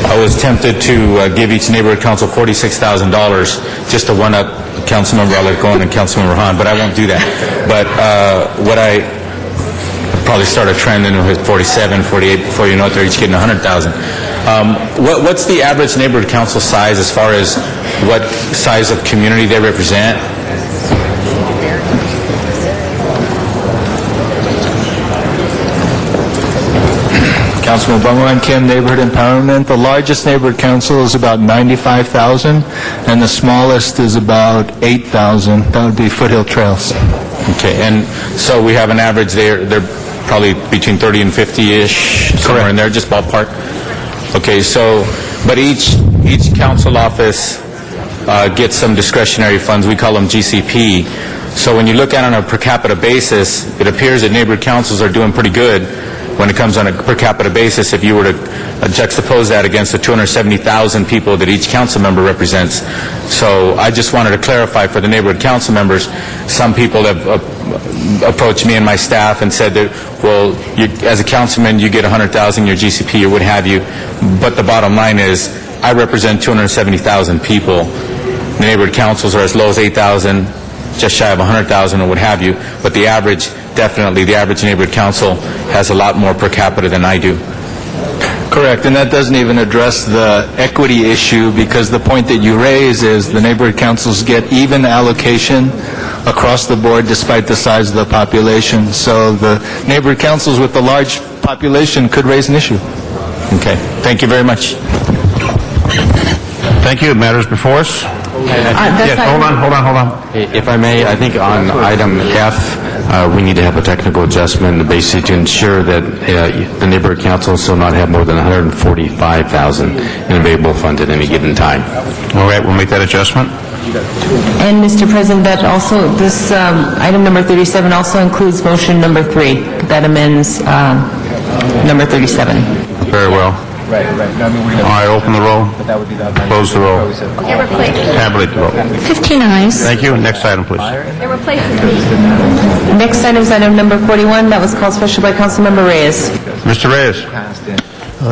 I was tempted to give each neighborhood council $46,000 just to one-up Councilmember Alarcon and Councilmember Hahn, but I won't do that. But what I probably start a trend in with 47, 48, before you know it, they're each getting $100,000. What's the average neighborhood council size as far as what size of community they represent? Councilman Bungwan Kim, Neighborhood Empowerment. The largest neighborhood council is about 95,000, and the smallest is about 8,000. That would be Foothill Trails. Okay, and so we have an average there. They're probably between 30 and 50-ish, somewhere in there, just ballpark. Okay, so, but each council office gets some discretionary funds. We call them GCP. So when you look at it on a per capita basis, it appears that neighborhood councils are doing pretty good when it comes on a per capita basis if you were to juxtapose that against the 270,000 people that each council member represents. So I just wanted to clarify for the neighborhood council members, some people have approached me and my staff and said that, well, you, as a councilman, you get 100,000 your GCP or what have you, but the bottom line is I represent 270,000 people. The neighborhood councils are as low as 8,000, just shy of 100,000 or what have you, but the average, definitely, the average neighborhood council has a lot more per capita than I do. Correct, and that doesn't even address the equity issue, because the point that you raise is the neighborhood councils get even allocation across the board despite the size of the population. So the neighborhood councils with the large population could raise an issue. Okay, thank you very much. Thank you. Matters before us? Yes, hold on. If I may, I think on item F, we need to have a technical adjustment basically to ensure that the neighborhood council shall not have more than 145,000 in available funds at any given time. All right, we'll make that adjustment. And, Mr. President, that also, this item number 37 also includes motion number 3. That amends number 37. Very well. Right. No, I mean, we're I open the roll, close the roll, tabulate the roll. 15 ayes. Thank you. Next item, please. Next item is item number 41. That was called special by Councilmember Reyes. Mr. Reyes.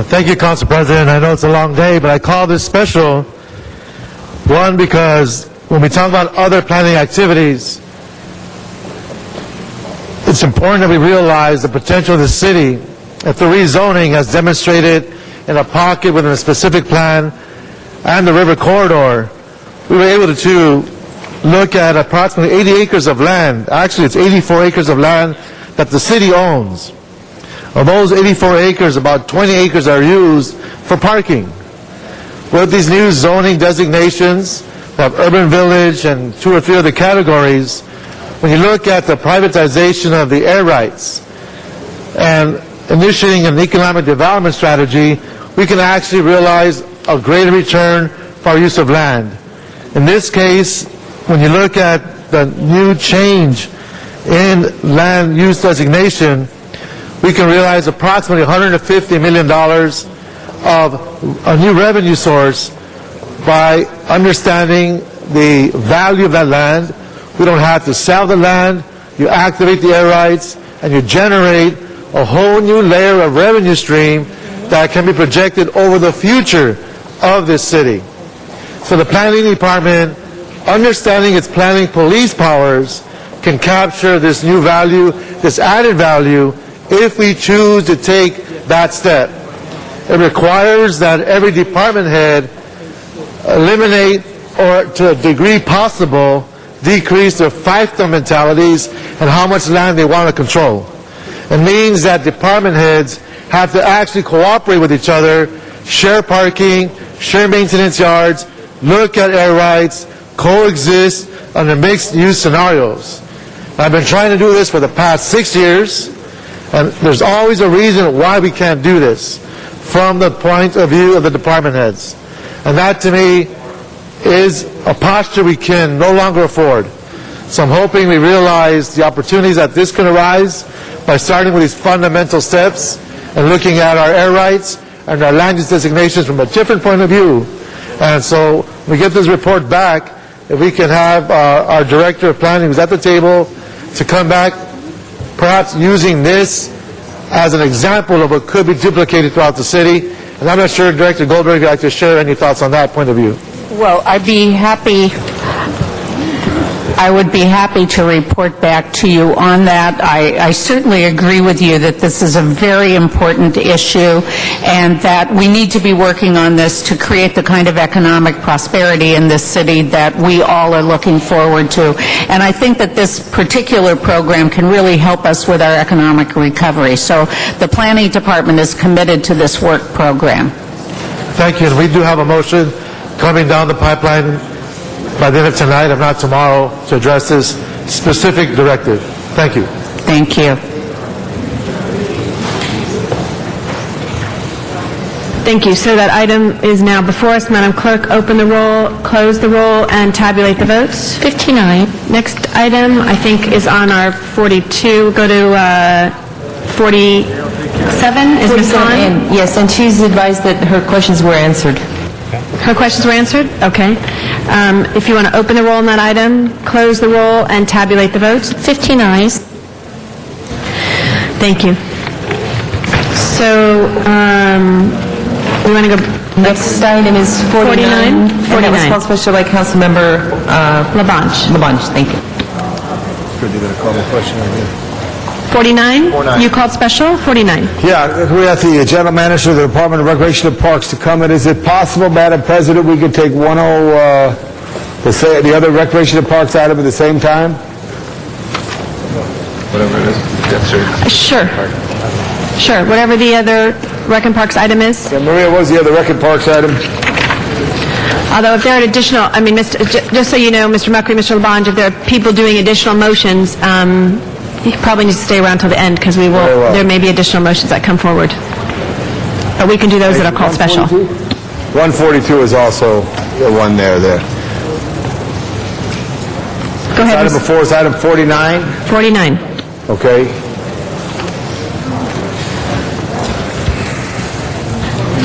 Thank you, Council President. I know it's a long day, but I call this special, one, because when we talk about other planning activities, it's important that we realize the potential of the city. If the rezoning has demonstrated in a pocket within a specific plan and the river corridor, we were able to look at approximately 80 acres of land. Actually, it's 84 acres of land that the city owns. Of those 84 acres, about 20 acres are used for parking. With these new zoning designations, we have urban village and 2 or 3 other categories. When you look at the privatization of the air rights and initiating an economic development strategy, we can actually realize a greater return for our use of land. In this case, when you look at the new change in land use designation, we can realize approximately $150 million of a new revenue source by understanding the value of that land. We don't have to sell the land, you activate the air rights, and you generate a whole new layer of revenue stream that can be projected over the future of this city. So the planning department, understanding its planning police powers, can capture this new value, this added value, if we choose to take that step. It requires that every department head eliminate, or to a degree possible, decrease their fiefdom mentalities and how much land they want to control. It means that department heads have to actually cooperate with each other, share parking, share maintenance yards, look at air rights, coexist under mixed-use scenarios. I've been trying to do this for the past 6 years, and there's always a reason why we can't do this from the point of view of the department heads. And that, to me, is a posture we can no longer afford. So I'm hoping we realize the opportunities that this can arise by starting with these fundamental steps and looking at our air rights and our land use designations from a different point of view. And so when we get this report back, if we can have our director of planning who's at the table to come back, perhaps using this as an example of what could be duplicated throughout the city. And I'm not sure, Director Goldberg, would like to share any thoughts on that point of view. Well, I would be happy to report back to you on that. I certainly agree with you that this is a very important issue and that we need to be working on this to create the kind of economic prosperity in this city that we all are looking forward to. And I think that this particular program can really help us with our economic recovery. So the Planning Department is committed to this work program. Thank you. And we do have a motion coming down the pipeline by the end of tonight, if not tomorrow, to address this specific directive. Thank you. Thank you. Thank you. So that item is now before us. Madam Clerk, open the roll, close the roll, and tabulate the votes. 59. Next item, I think, is on our 42. Go to 47. Is Ms. Hahn? Yes, and she's advised that her questions were answered. Her questions were answered? Okay. If you want to open the roll on that item, close the roll, and tabulate the votes. 15 ayes. Thank you. So, we want to go... Next item is 49. 49? And that was called special by Councilmember Labange. Labange, thank you. 49? You called special? 49. Yeah, we have the General Manager of the Department of Recreation and Parks to come in. Is it possible, Madam President, we could take the other Recreation and Parks item at the same time? Whatever it is. Yes, sir. Sure. Sure. Whatever the other Rec and Parks item is. Yeah, Maria, what was the other Rec and Parks item? Although if there are additional, I mean, just so you know, Mr. Muckery, Mr. Labange, if there are people doing additional motions, you probably need to stay around till the end because there may be additional motions that come forward. But we can do those that are called special. 142 is also the one there. Go ahead. Item before is item 49? 49. Okay.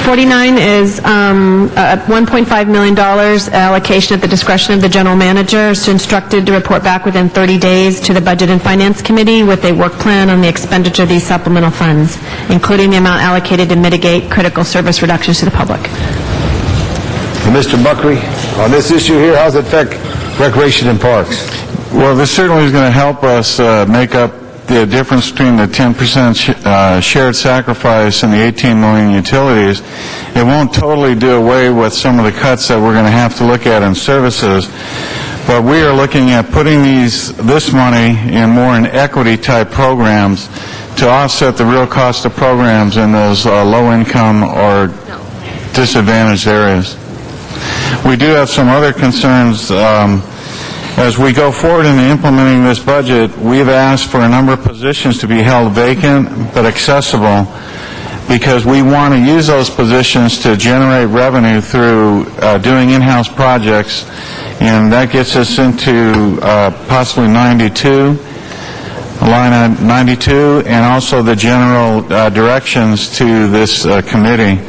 49 is $1.5 million allocation at the discretion of the general manager. Is instructed to report back within 30 days to the Budget and Finance Committee with a work plan on the expenditure of these supplemental funds, including the amount allocated to mitigate critical service reductions to the public. Mr. Muckery, on this issue here, how does it affect Recreation and Parks? Well, this certainly is going to help us make up the difference between the 10% shared sacrifice and the 18 million utilities. It won't totally do away with some of the cuts that we're going to have to look at in services, but we are looking at putting this money in more in equity-type programs to offset the real cost of programs in those low-income or disadvantaged areas. We do have some other concerns. As we go forward in implementing this budget, we've asked for a number of positions to be held vacant but accessible because we want to use those positions to generate revenue through doing in-house projects, and that gets us into possibly 92, line 92, and also the general directions to this committee.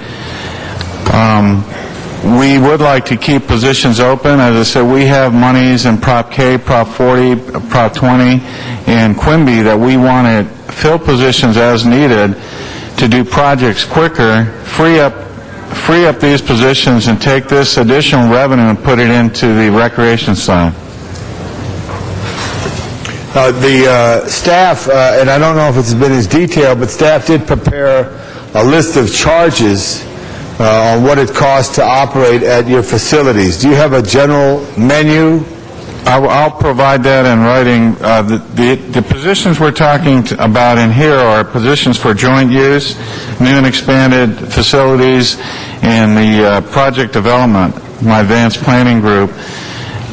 We would like to keep positions open. As I said, we have monies in Prop K, Prop 40, Prop 20, and Quimby that we want to fill positions as needed to do projects quicker, free up these positions, and take this additional revenue and put it into the recreation side. The staff, and I don't know if it's been as detailed, but staff did prepare a list of charges on what it costs to operate at your facilities. Do you have a general menu? I'll provide that in writing. The positions we're talking about in here are positions for joint use, new and expanded facilities, and the project development, my advanced planning group.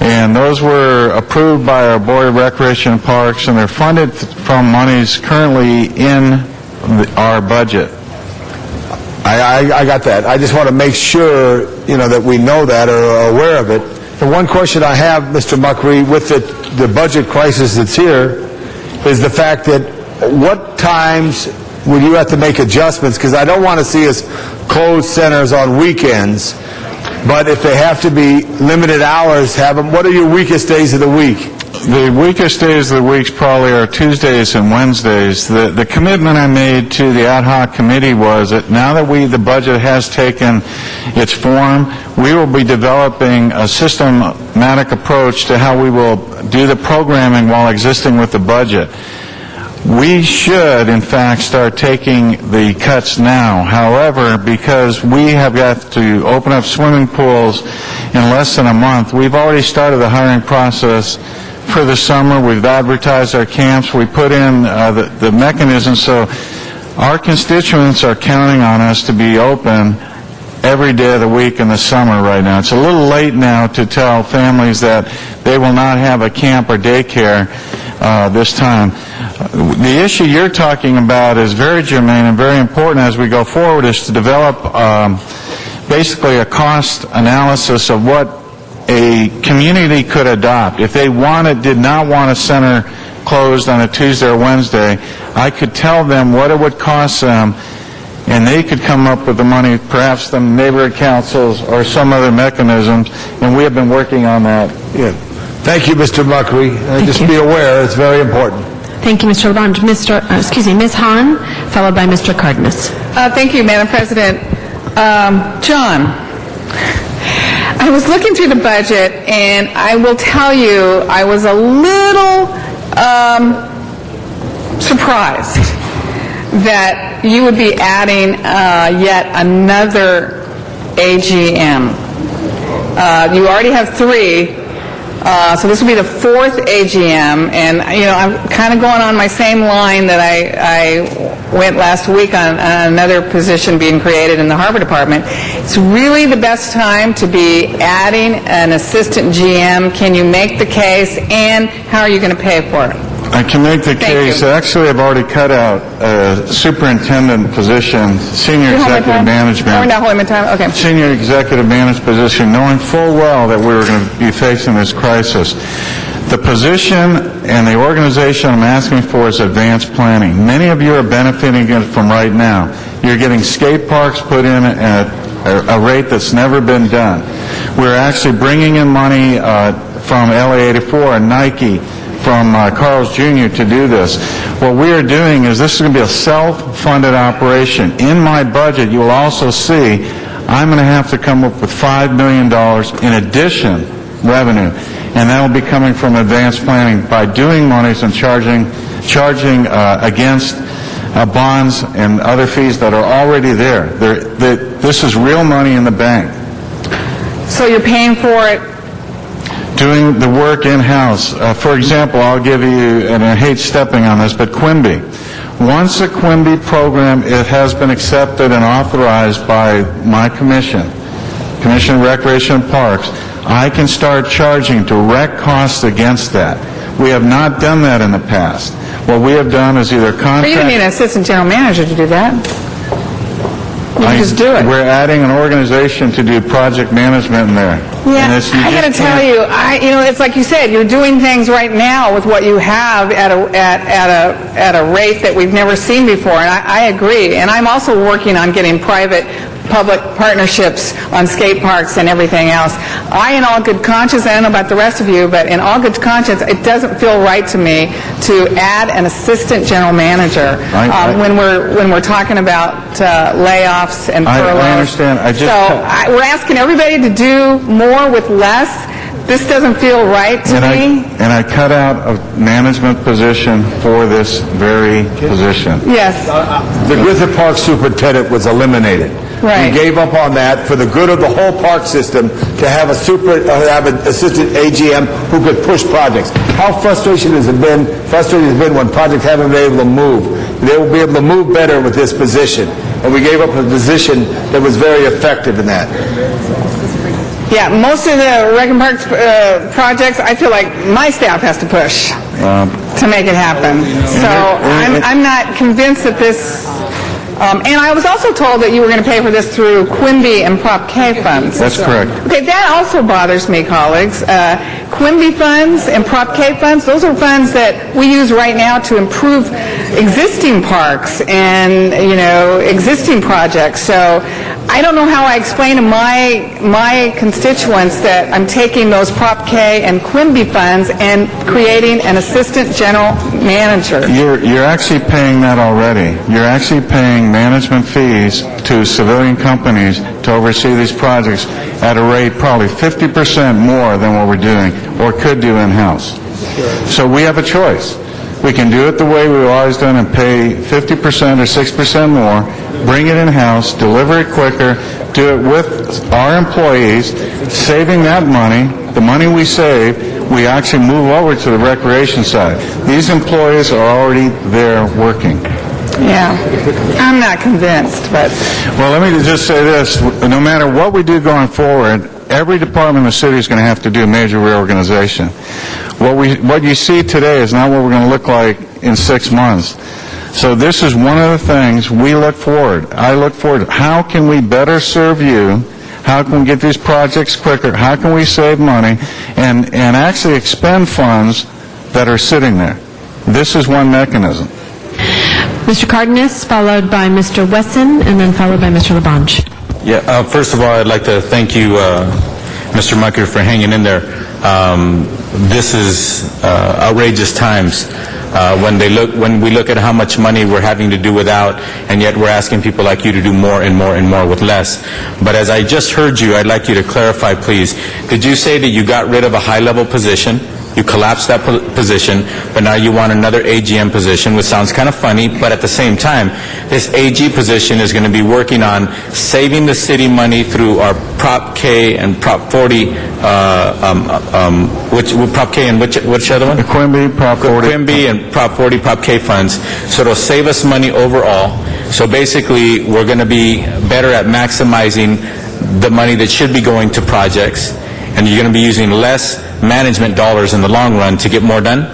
And those were approved by our Board of Recreation and Parks, and they're funded from monies currently in our budget. I got that. I just want to make sure, that we know that or are aware of it. The one question I have, Mr. Muckery, with the budget crisis that's here, is the fact that what times would you have to make adjustments? Because I don't want to see us close centers on weekends, but if they have to be limited hours, have them. What are your weakest days of the week? The weakest days of the week probably are Tuesdays and Wednesdays. The commitment I made to the ad hoc committee was that now that the budget has taken its form, we will be developing a systematic approach to how we will do the programming while existing with the budget. We should, in fact, start taking the cuts now. However, because we have got to open up swimming pools in less than a month, we've already started the hiring process for the summer. We've advertised our camps. We put in the mechanism, so our constituents are counting on us to be open every day of the week in the summer right now. It's a little late now to tell families that they will not have a camp or daycare this time. The issue you're talking about is very germane and very important as we go forward, is to develop basically a cost analysis of what a community could adopt. If they did not want a center closed on a Tuesday or Wednesday, I could tell them what it would cost them, and they could come up with the money, perhaps the neighborhood councils or some other mechanisms, and we have been working on that. Yeah. Thank you, Mr. Muckery. Just be aware, it's very important. Thank you, Mr. Labange. Ms. Hahn, followed by Mr. Cardenas. Thank you, Madam President. John, I was looking through the budget, and I will tell you, I was a little surprised that you would be adding yet another AGM. You already have 3. So this will be the 4th AGM, and I'm kind of going on my same line that I went last week on another position being created in the Harbor Department. It's really the best time to be adding an assistant GM. Can you make the case, and how are you going to pay for it? I can make the case. Actually, I've already cut out a superintendent position, senior executive management. We're not holding my time? Okay. Senior executive management position, knowing full well that we were going to be facing this crisis. The position and the organization I'm asking for is advanced planning. Many of you are benefiting from right now. You're getting skate parks put in at a rate that's never been done. We're actually bringing in money from LA84 and Nike, from Carl's Jr. to do this. What we are doing is this is going to be a self-funded operation. In my budget, you will also see I'm going to have to come up with $5 million in addition revenue, and that will be coming from advanced planning by doing monies and charging against bonds and other fees that are already there. This is real money in the bank. So you're paying for it? Doing the work in-house. For example, I'll give you, and I hate stepping on this, but Quimby. Once a Quimby program, it has been accepted and authorized by my commission, Commission of Recreation and Parks, I can start charging direct costs against that. We have not done that in the past. What we have done is either contract... But you don't need an assistant general manager to do that. You can just do it. We're adding an organization to do project management in there. Yeah, I got to tell you, it's like you said, you're doing things right now with what you have at a rate that we've never seen before, and I agree. And I'm also working on getting private-public partnerships on skate parks and everything else. In all good conscience, I don't know about the rest of you, but in all good conscience, it doesn't feel right to me to add an assistant general manager when we're talking about layoffs and furloughs. I understand. We're asking everybody to do more with less. This doesn't feel right to me. And I cut out a management position for this very position. Yes. The Griffith Park superintendent was eliminated. Right. We gave up on that for the good of the whole park system to have an assistant AGM who could push projects. How frustrating has it been when projects haven't been able to move? They will be able to move better with this position. And we gave up a position that was very effective in that. Yeah, most of the Rec and Parks projects, I feel like my staff has to push to make it happen. So I'm not convinced that this... and I was also told that you were going to pay for this through Quimby and Prop K funds. That's correct. Okay, that also bothers me, colleagues. Quimby funds and Prop K funds, those are funds that we use right now to improve existing parks and, existing projects. So I don't know how I explain to my constituents that I'm taking those Prop K and Quimby funds and creating an assistant general manager. You're actually paying that already. You're actually paying management fees to civilian companies to oversee these projects at a rate probably 50% more than what we're doing or could do in-house. So we have a choice. We can do it the way we've always done and pay 50% or 6% more, bring it in-house, deliver it quicker, do it with our employees, saving that money. The money we save, we actually move over to the recreation side. These employees are already there working. Yeah, I'm not convinced, but... Well, let me just say this. No matter what we do going forward, every department in the city is going to have to do a major reorganization. What you see today is not what we're going to look like in 6 months. So this is one of the things we look forward. I look forward. How can we better serve you? How can we get these projects quicker? How can we save money and actually expend funds that are sitting there? This is one mechanism. Mr. Cardenas, followed by Mr. Wesson, and then followed by Mr. Labange. Yeah, first of all, I'd like to thank you, Mr. Mucker, for hanging in there. This is outrageous times when we look at how much money we're having to do without, and yet we're asking people like you to do more and more and more with less. But as I just heard you, I'd like you to clarify, please. Did you say that you got rid of a high-level position? You collapsed that position, but now you want another AGM position, which sounds kind of funny, but at the same time, this AG position is going to be working on saving the city money through our Prop K and Prop 40, Prop K and which other one? The Quimby, Prop 40. Quimby and Prop 40, Prop K funds. So it'll save us money overall. So basically, we're going to be better at maximizing the money that should be going to projects, and you're going to be using less management dollars in the long run to get more done?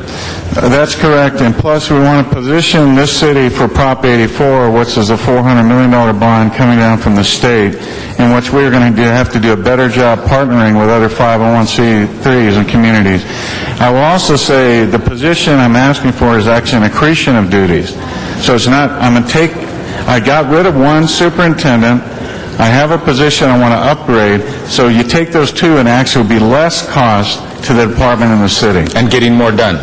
That's correct, and plus we want to position this city for Prop 84, which is a $400 million bond coming down from the state, in which we're going to have to do a better job partnering with other 501c3s and communities. I will also say the position I'm asking for is actually an accretion of duties. So it's not, I got rid of one superintendent, I have a position I want to upgrade, so you take those two and actually will be less cost to the department in the city. And getting more done.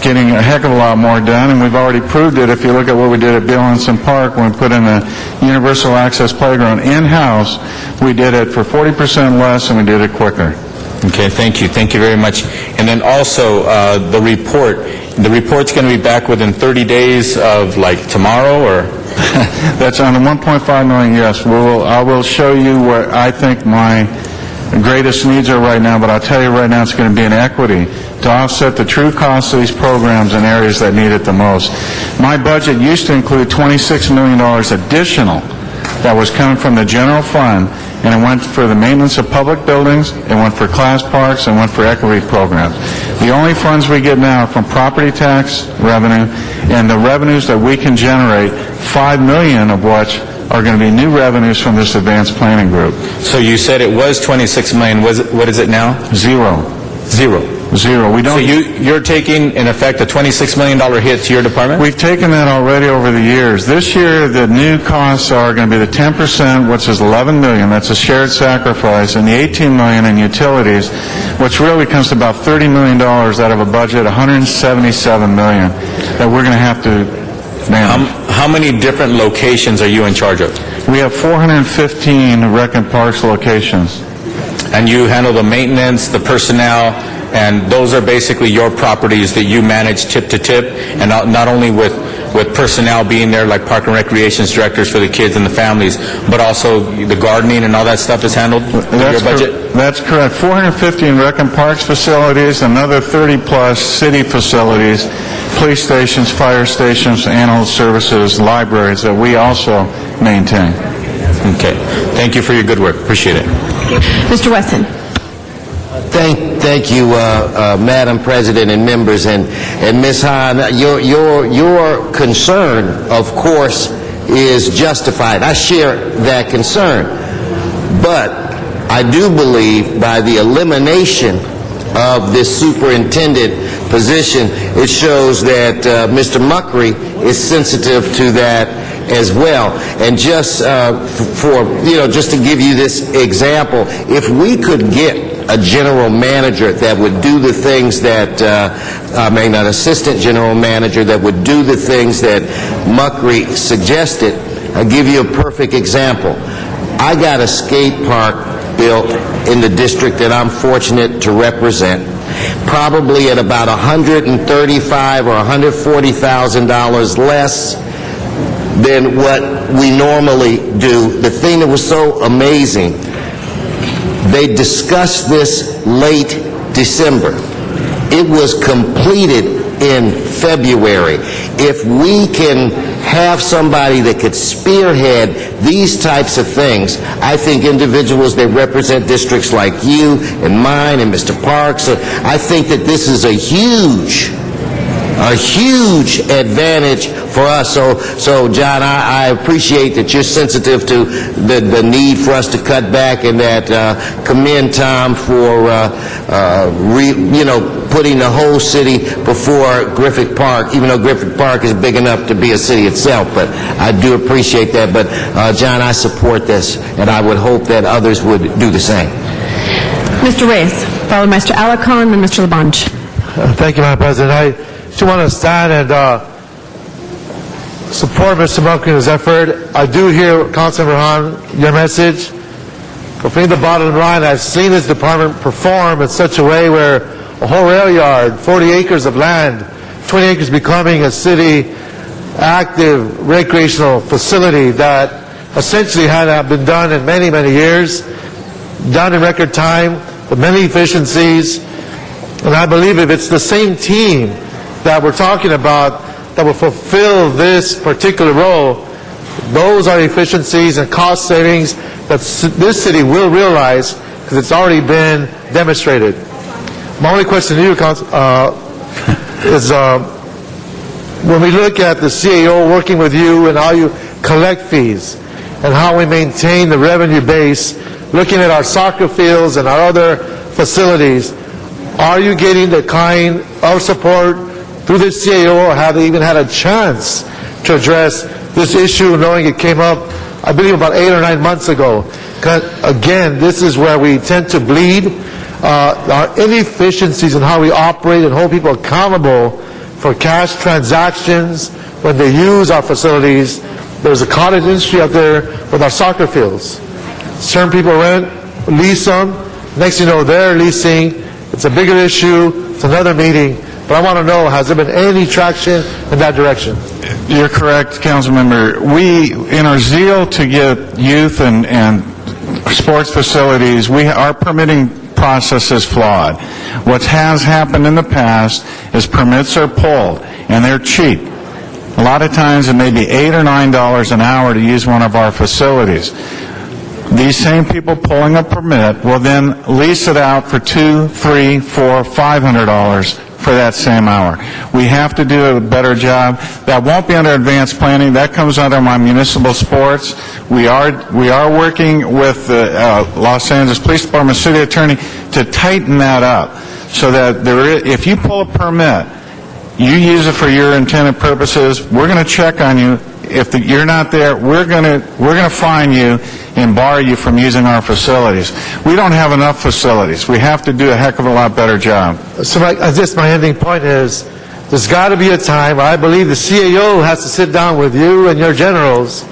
Getting a heck of a lot more done, and we've already proved it. If you look at what we did at Bielenson Park when we put in a universal access playground in-house, we did it for 40% less and we did it quicker. Okay, thank you. Thank you very much. And then also, the report's going to be back within 30 days of, like, tomorrow, or? That's on the 1.5 million, yes. I will show you where I think my greatest needs are right now, but I'll tell you right now it's going to be in equity to offset the true costs of these programs in areas that need it the most. My budget used to include $26 million additional that was coming from the general fund, and it went for the maintenance of public buildings, it went for class parks, and went for equity programs. The only funds we get now are from property tax revenue, and the revenues that we can generate, $5 million of which are going to be new revenues from this advanced planning group. So you said it was $26 million. What is it now? Zero. We don't. So you're taking, in effect, a $26 million hit to your department? We've taken that already over the years. This year, the new costs are going to be the 10%, which is $11 million. That's a shared sacrifice, and the $18 million in utilities, which really comes to about $30 million out of a budget, $177 million, that we're going to have to manage. How many different locations are you in charge of? We have 415 Rec and Parks locations. And you handle the maintenance, the personnel, and those are basically your properties that you manage tip to tip, and not only with personnel being there, like Park and Recreations directors for the kids and the families, but also the gardening and all that stuff is handled in your budget? That's correct. 415 Rec and Parks facilities, another 30-plus city facilities, police stations, fire stations, animal services, libraries that we also maintain. Okay. Thank you for your good work. Appreciate it. Mr. Wesson. Thank you, Madam President and members, and Ms. Hahn. Your concern, of course, is justified. I share that concern, but I do believe by the elimination of this superintendent position, it shows that Mr. Muckery is sensitive to that as well. And just just to give you this example, if we could get a general manager that would do the things that, an assistant general manager that would do the things that Muckery suggested, I'll give you a perfect example. I got a skate park built in the district that I'm fortunate to represent, probably at about $135,000 or $140,000 less than what we normally do. The thing that was so amazing, they discussed this late December. It was completed in February. If we can have somebody that could spearhead these types of things, I think individuals that represent districts like you and mine and Mr. Parks, I think that this is a huge a huge advantage for us. So John, I appreciate that you're sensitive to the need for us to cut back, and that commend Tom for putting the whole city before Griffith Park, even though Griffith Park is big enough to be a city itself. But I do appreciate that. But John, I support this, and I would hope that others would do the same. Mr. Reyes, followed by Mr. Alarcon, then Mr. Labange. Thank you, Madam President. I just want to stand and support Mr. Munkin's effort. I do hear, Councilmember Hahn, your message. But from the bottom line, I've seen this department perform in such a way where a whole rail yard, 40 acres of land, 20 acres becoming a city active recreational facility that essentially had been done in many, many years, done in record time, with many efficiencies. And I believe if it's the same team that we're talking about that will fulfill this particular role, those are efficiencies and cost savings that this city will realize, because it's already been demonstrated. My only question to you, is when we look at the CAO working with you and how you collect fees and how we maintain the revenue base, looking at our soccer fields and our other facilities, are you getting the kind of support through the CAO, or have they even had a chance to address this issue, knowing it came up, I believe, about 8 or 9 months ago? Again, this is where we tend to bleed. Our inefficiencies in how we operate and hold people accountable for cash transactions when they use our facilities. There's a cottage industry out there with our soccer fields. Certain people rent, lease them. Next thing you know, they're leasing. It's a bigger issue. It's another meeting. But I want to know, has there been any traction in that direction? You're correct, Councilmember. We, in our zeal to get youth and sports facilities, our permitting process is flawed. What has happened in the past is permits are pulled, and they're cheap. A lot of times it may be $8 or $9 an hour to use one of our facilities. These same people pulling a permit will then lease it out for $200, $300, $400, $500 for that same hour. We have to do a better job. That won't be under advanced planning. That comes under my municipal sports. We are working with the Los Angeles Police Department, City Attorney, to tighten that up so that if you pull a permit, you use it for your intended purposes, we're going to check on you. If you're not there, we're going to fine you and bar you from using our facilities. We don't have enough facilities. We have to do a heck of a lot better job. So my ending point is, there's got to be a time, I believe the CAO has to sit down with you and your generals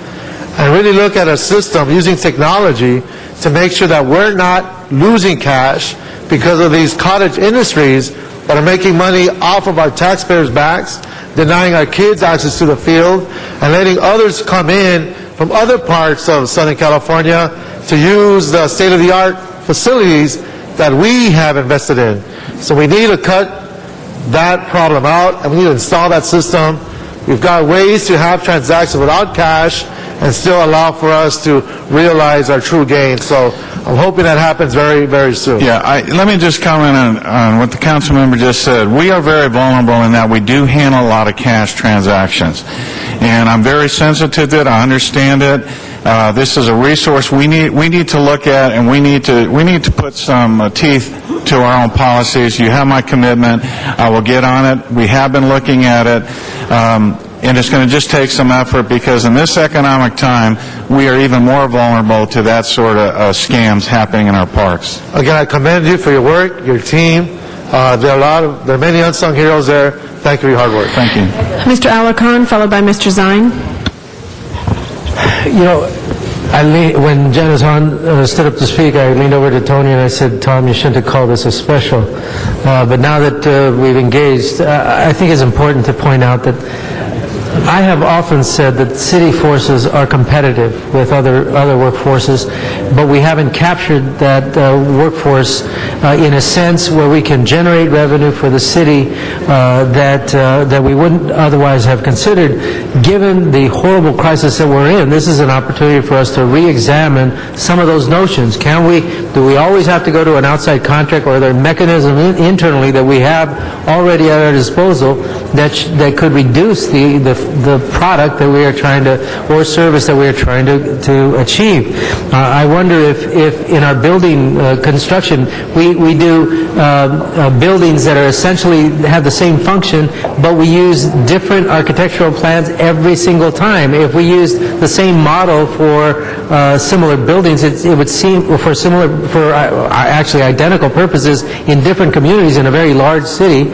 and really look at a system using technology to make sure that we're not losing cash because of these cottage industries that are making money off of our taxpayers' backs, denying our kids access to the field, and letting others come in from other parts of Southern California to use the state-of-the-art facilities that we have invested in. So we need to cut that problem out, and we need to install that system. We've got ways to have transactions without cash and still allow for us to realize our true gain. So I'm hoping that happens very, very soon. Yeah, let me just comment on what the council member just said. We are very vulnerable in that we do handle a lot of cash transactions. And I'm very sensitive to it. I understand it. This is a resource we need to look at, and we need to put some teeth to our own policies. You have my commitment. I will get on it. We have been looking at it. And it's going to just take some effort, because in this economic time, we are even more vulnerable to that sort of scams happening in our parks. Again, I commend you for your work, your team. There are many unsung heroes there. Thank you for your hard work. Thank you. Mr. Alarcon, followed by Mr. Zine. You know, when Janice Hahn stood up to speak, I leaned over to Tony and I said, Tom, you shouldn't have called this a special. But now that we've engaged, I think it's important to point out that I have often said that city forces are competitive with other workforces, but we haven't captured that workforce in a sense where we can generate revenue for the city that we wouldn't otherwise have considered. Given the horrible crisis that we're in, this is an opportunity for us to re-examine some of those notions. Do we always have to go to an outside contract, or are there mechanisms internally that we have already at our disposal that could reduce the product that we are trying to, or service that we are trying to achieve? I wonder if in our building construction, we do buildings that are essentially have the same function, but we use different architectural plans every single time. If we used the same model for similar buildings, it would seem for actually identical purposes in different communities in a very large city,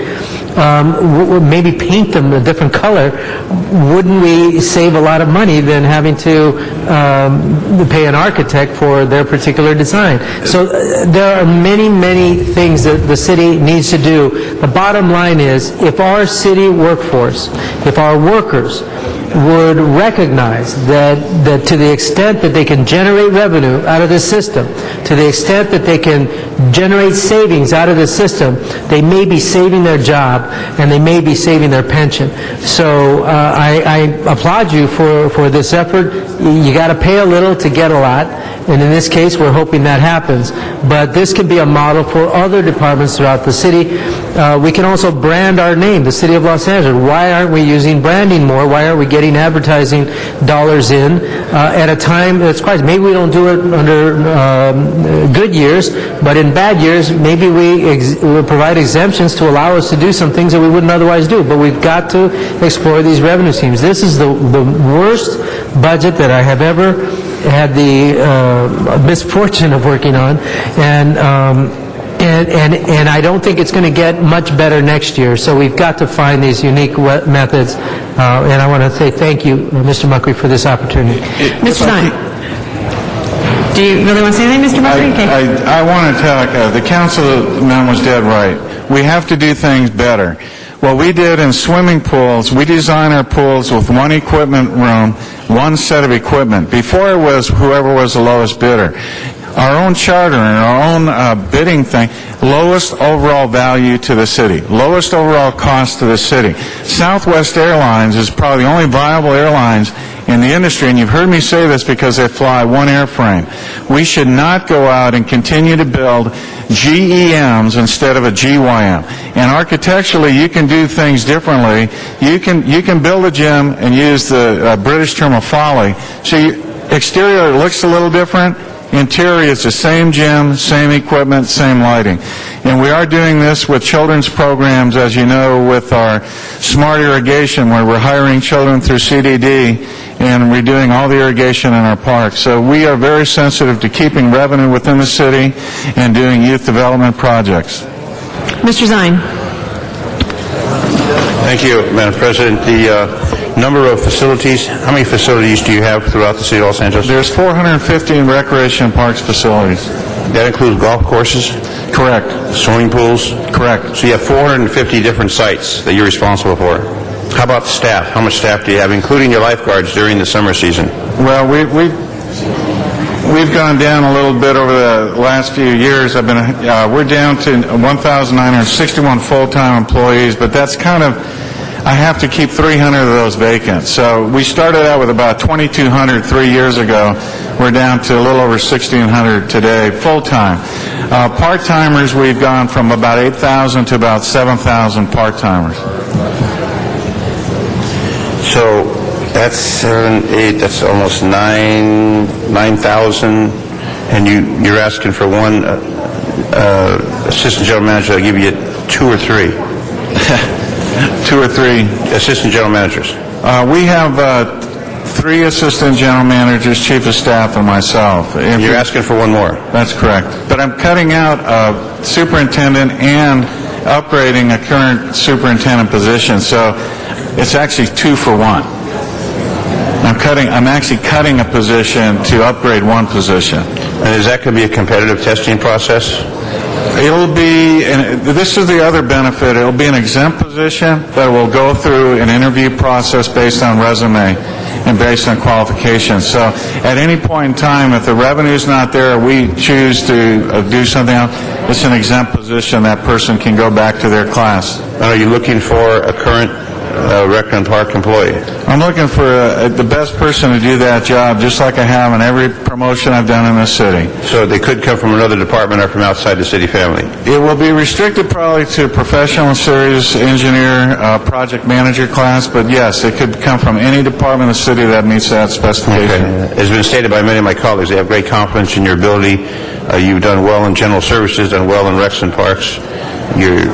maybe paint them a different color, wouldn't we save a lot of money than having to pay an architect for their particular design? So there are many, many things that the city needs to do. The bottom line is, if our city workforce, if our workers would recognize that to the extent that they can generate revenue out of this system, to the extent that they can generate savings out of the system, they may be saving their job and they may be saving their pension. So I applaud you for this effort. You got to pay a little to get a lot, and in this case we're hoping that happens. But this could be a model for other departments throughout the city. We can also brand our name, the City of Los Angeles. Why aren't we using branding more? Why aren't we getting advertising dollars in at a time that's quite... Maybe we don't do it under good years, but in bad years, maybe we provide exemptions to allow us to do some things that we wouldn't otherwise do. But we've got to explore these revenue streams. This is the worst budget that I have ever had the misfortune of working on, and I don't think it's going to get much better next year. So we've got to find these unique methods, and I want to say thank you, Mr. Muckrey, for this opportunity. Mr. Stein, do you really want to say anything, Mr. Muckrey? Okay. I want to tell the councilman was dead right. We have to do things better. What we did in swimming pools, we designed our pools with one equipment room, one set of equipment. Before it was whoever was the lowest bidder. Our own charter and our own bidding thing, lowest overall value to the city, lowest overall cost to the city. Southwest Airlines is probably the only viable airlines in the industry, and you've heard me say this because they fly one airframe. We should not go out and continue to build GEMs instead of a GYM. And architecturally, you can do things differently. You can build a gym and use the British term of folly. So exterior looks a little different. Interior is the same gym, same equipment, same lighting. And we are doing this with children's programs, as you know, with our smart irrigation, where we're hiring children through CDD and redoing all the irrigation in our parks. So we are very sensitive to keeping revenue within the city and doing youth development projects. Mr. Zine. Thank you, Madam President. The number of facilities, how many facilities do you have throughout the city of Los Angeles? There's 450 recreation parks facilities. That includes golf courses? Correct. Swimming pools? Correct. So you have 450 different sites that you're responsible for. How about staff? How much staff do you have, including your lifeguards during the summer season? Well, we've gone down a little bit over the last few years. We're down to 1,961 full-time employees, but that's kind of, I have to keep 300 of those vacant. So we started out with about 2,200 3 years ago. We're down to a little over 1,600 today, full-time. Part-timers, we've gone from about 8,000 to about 7,000 part-timers. So that's 7, 8, that's almost 9,000, and you're asking for one assistant general manager. I'll give you 2 or 3. 2 or 3 assistant general managers. We have 3 assistant general managers, chief of staff, and myself. You're asking for one more. That's correct. But I'm cutting out a superintendent and upgrading a current superintendent position, so it's actually 2 for 1. I'm actually cutting a position to upgrade one position. And is that going to be a competitive testing process? It'll be, and this is the other benefit, it'll be an exempt position that will go through an interview process based on resume and based on qualifications. So at any point in time, if the revenue's not there, we choose to do something else, it's an exempt position. That person can go back to their class. Are you looking for a current Rec and Park employee? I'm looking for the best person to do that job, just like I have in every promotion I've done in this city. So they could come from another department or from outside the city family? It will be restricted probably to professional series engineer, project manager class, but yes, it could come from any department in the city that meets that specification. Okay. As has been stated by many of my colleagues, they have great confidence in your ability. You've done well in general services, done well in Recs and Parks. Your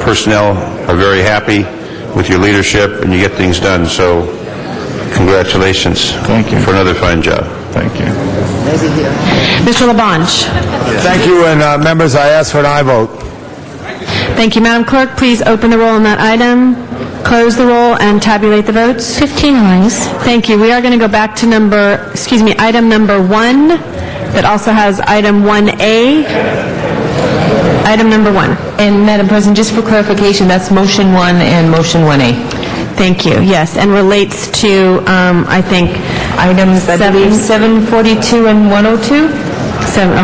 personnel are very happy with your leadership, and you get things done. So, congratulations. Thank you. For another fine job. Thank you. Mr. Labange. Thank you, and members, I ask for an aye vote. Thank you, Madam Clerk. Please open the roll on that item, close the roll, and tabulate the votes. 15 ayes. Thank you. We are going to go back to item number 1 that also has item 1A. Item number 1. And Madam President, just for clarification, that's motion 1 and motion 1A. Thank you. Yes, and relates to, I think, items 742 and 102?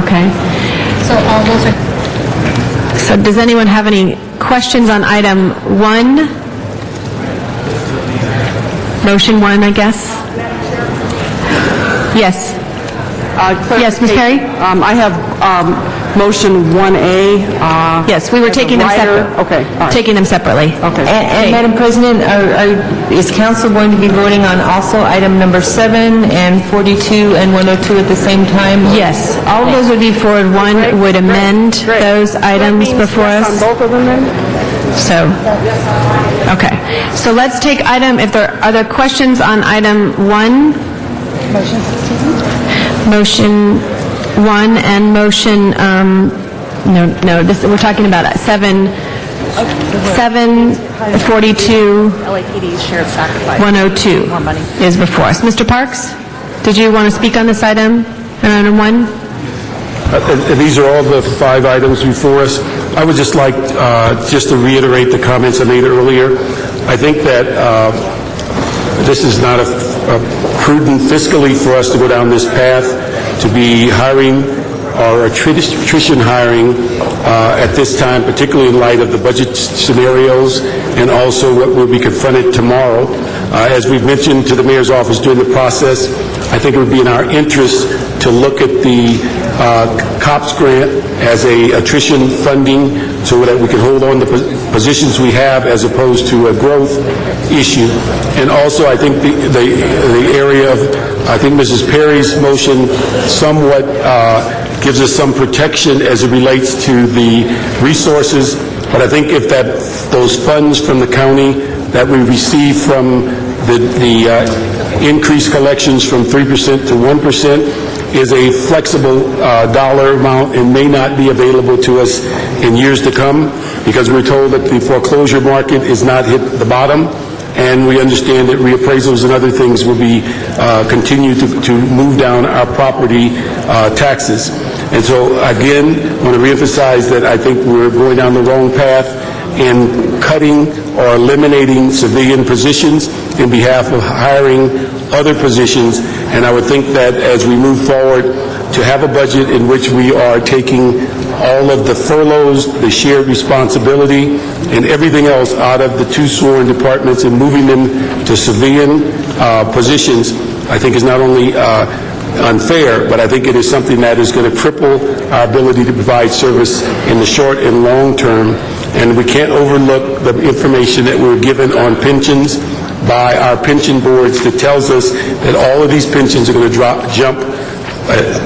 Okay. So all those are... So does anyone have any questions on item 1? Motion 1, I guess? Yes. Yes, Ms. Perry? I have motion 1A. Yes, we were taking them separate. Okay, all right. Taking them separately. Okay. And Madam President, is council going to be voting on also item number 7 and 42 and 102 at the same time? Yes, all of those would be forward. One would amend those items before us. On both of them then? So, okay. So let's take are there questions on item 1? Motion 1 and motion, we're talking about 742, LAPD's shared sacrifice. 102 is before us. Mr. Parks, did you want to speak on this item, on item 1? These are all the 5 items before us. I would just like just to reiterate the comments I made earlier. I think that this is not a prudent fiscally for us to go down this path, to be hiring or attrition hiring at this time, particularly in light of the budget scenarios and also what will be confronted tomorrow. As we've mentioned to the mayor's office during the process, I think it would be in our interest to look at the COPS grant as a attrition funding so that we can hold on to positions we have as opposed to a growth issue. And also, I think the area of, I think Mrs. Perry's motion somewhat gives us some protection as it relates to the resources. But I think if those funds from the county that we receive from the increased collections from 3% to 1% is a flexible dollar amount and may not be available to us in years to come, because we're told that the foreclosure market is not hit the bottom, and we understand that reappraisals and other things will be continue to move down our property taxes. And so, again, I want to reemphasize that I think we're going down the wrong path in cutting or eliminating civilian positions in behalf of hiring other positions. And I would think that as we move forward to have a budget in which we are taking all of the furloughs, the shared responsibility, and everything else out of the 2 sworn departments and moving them to civilian positions, I think is not only unfair, but I think it is something that is going to cripple our ability to provide service in the short and long term. And we can't overlook the information that we're given on pensions by our pension boards that tells us that all of these pensions are going to jump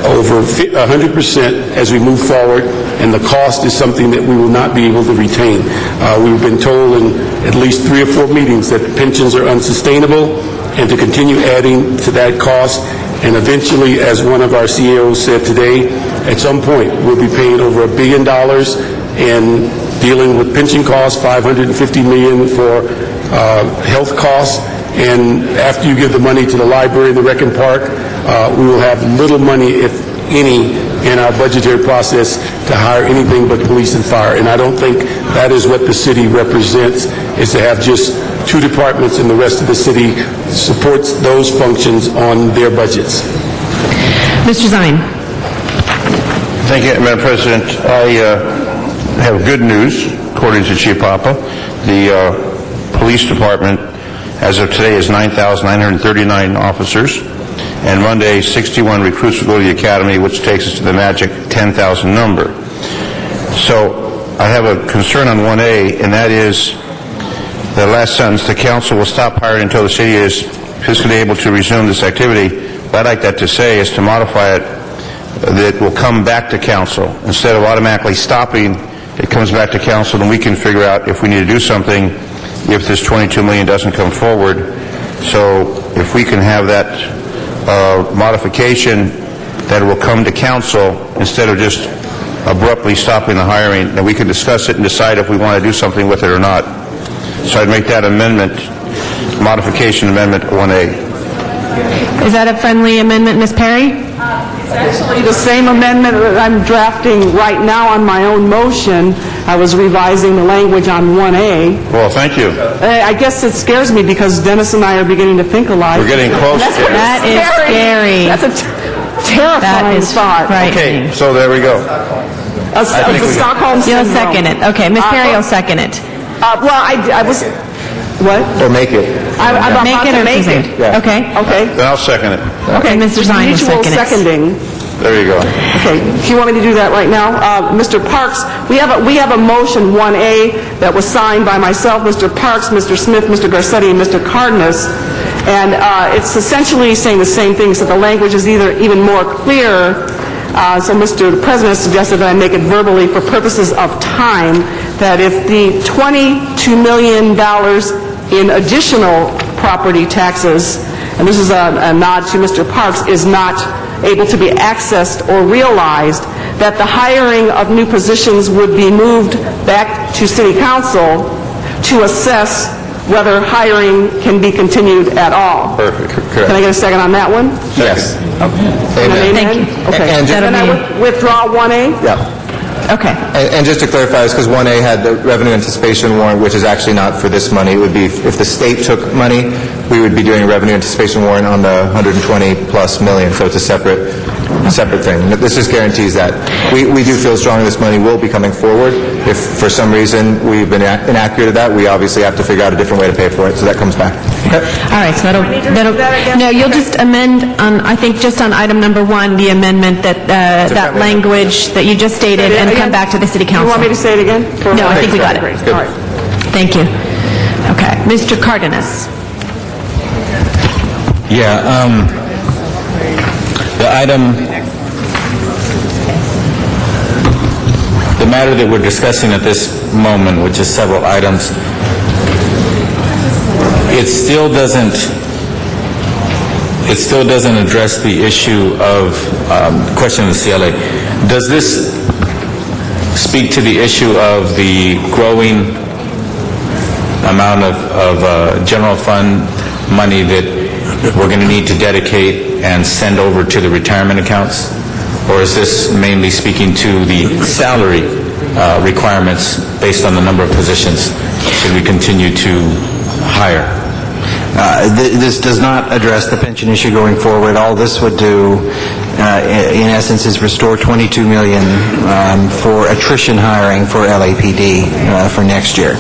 over 100% as we move forward, and the cost is something that we will not be able to retain. We've been told in at least 3 or 4 meetings that pensions are unsustainable, and to continue adding to that cost, and eventually, as one of our CEOs said today, at some point we'll be paying over $1 billion and dealing with pension costs, $550 million for health costs, and after you give the money to the library and the Rec and Park, we will have little money, if any in our budgetary process to hire anything but police and fire. And I don't think that is what the city represents, is to have just two departments and the rest of the city supports those functions on their budgets. Mr. Zine. Thank you, Madam President. I have good news, according to Chief Papa. The police department, as of today, is 9,939 officers, and Monday, 61 recruits will go to the academy, which takes us to the magic 10,000 number. So I have a concern on 1A, and that is the last sentence: the council will stop hiring until the city is fiscally able to resume this activity. What I'd like that to say is to modify it, that will come back to council. Instead of automatically stopping, it comes back to council, and we can figure out if we need to do something if this $22 million doesn't come forward. So if we can have that modification, that it will come to council instead of just abruptly stopping the hiring, then we can discuss it and decide if we want to do something with it or not. So I'd make that amendment, modification amendment 1A. Is that a friendly amendment, Ms. Perry? It's actually the same amendment that I'm drafting right now on my own motion. I was revising the language on 1A. Well, thank you. I guess it scares me because Dennis and I are beginning to think alike. We're getting close. That is scary. That's a terrifying thought. Okay, so there we go. A Stockholm You'll syndrome. second it. Okay, Ms. Perry will second it. Well, I was... What? Or make it. I'm about Make it to or make present? it. Yeah. Okay. Okay. Then I'll second it. Okay, Mr. Zine will Mutual second it. seconding. There you go. Okay, if you want me to do that right now, Mr. Parks, we have a motion 1A that was signed by myself, Mr. Parks, Mr. Smith, Mr. Garcetti, and Mr. Cardenas, and it's essentially saying the same thing, so the language is even more clear. So Mr. President suggested that I make it verbally for purposes of time, that if the $22 million in additional property taxes, and this is a nod to Mr. Parks, is not able to be accessed or realized, that the hiring of new positions would be moved back to City Council to assess whether hiring can be continued at all. Perfect. Can I get a second on that one? Yes. Amen. Thank you. Okay. And Then I withdraw 1A? Yeah. Okay. And just to clarify, it's because 1A had the revenue anticipation warrant, which is actually not for this money. It would be, if the state took money, we would be doing a revenue anticipation warrant on the 120+ million, so it's a separate thing. This just guarantees that. We do feel strongly this money will be coming forward. If for some reason we've been inaccurate at that, we obviously have to figure out a different way to pay for it, so that comes back. Okay. All right, so no, you'll just amend on, I think, just on item number 1, the amendment that, that language that you just stated, and come back to the city council. You want me to say it again? No, I think we got it. All right. Thank you. Okay. Mr. Cardenas. Yeah, the item, the matter that we're discussing at this moment, which is several items, it still doesn't address the issue of question of the CLA. Does this speak to the issue of the growing amount of general fund money that we're going to need to dedicate and send over to the retirement accounts? Or is this mainly speaking to the salary requirements based on the number of positions should we continue to hire? This does not address the pension issue going forward. All this would do, in essence, is restore $22 million for attrition hiring for LAPD for next year,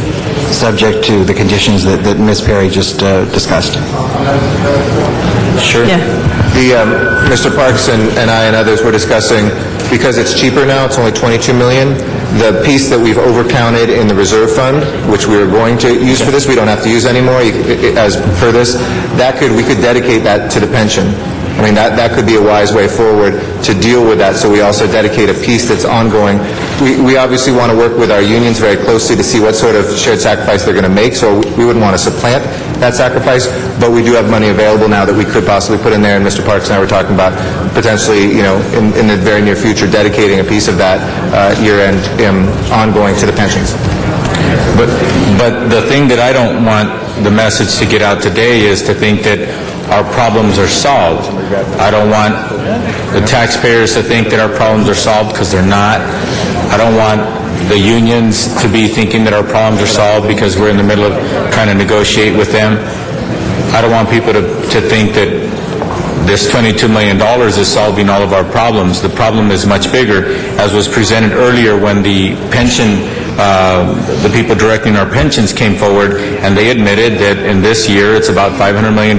subject to the conditions that Ms. Perry just discussed. Sure. Yeah. Mr. Parks and I and others were discussing, because it's cheaper now, it's only $22 million, the piece that we've overcounted in the reserve fund, which we were going to use for this, we don't have to use anymore as per this, we could dedicate that to the pension. I mean, that could be a wise way forward to deal with that, so we also dedicate a piece that's ongoing. We obviously want to work with our unions very closely to see what sort of shared sacrifice they're going to make, so we wouldn't want to supplant that sacrifice, but we do have money available now that we could possibly put in there, and Mr. Parks and I were talking about potentially, in the very near future, dedicating a piece of that year-end ongoing to the pensions. But the thing that I don't want the message to get out today is to think that our problems are solved. I don't want the taxpayers to think that our problems are solved, because they're not. I don't want the unions to be thinking that our problems are solved because we're in the middle of trying to negotiate with them. I don't want people to think that this $22 million is solving all of our problems. The problem is much bigger, as was presented earlier when the pension, the people directing our pensions came forward, and they admitted that in this year it's about $500 million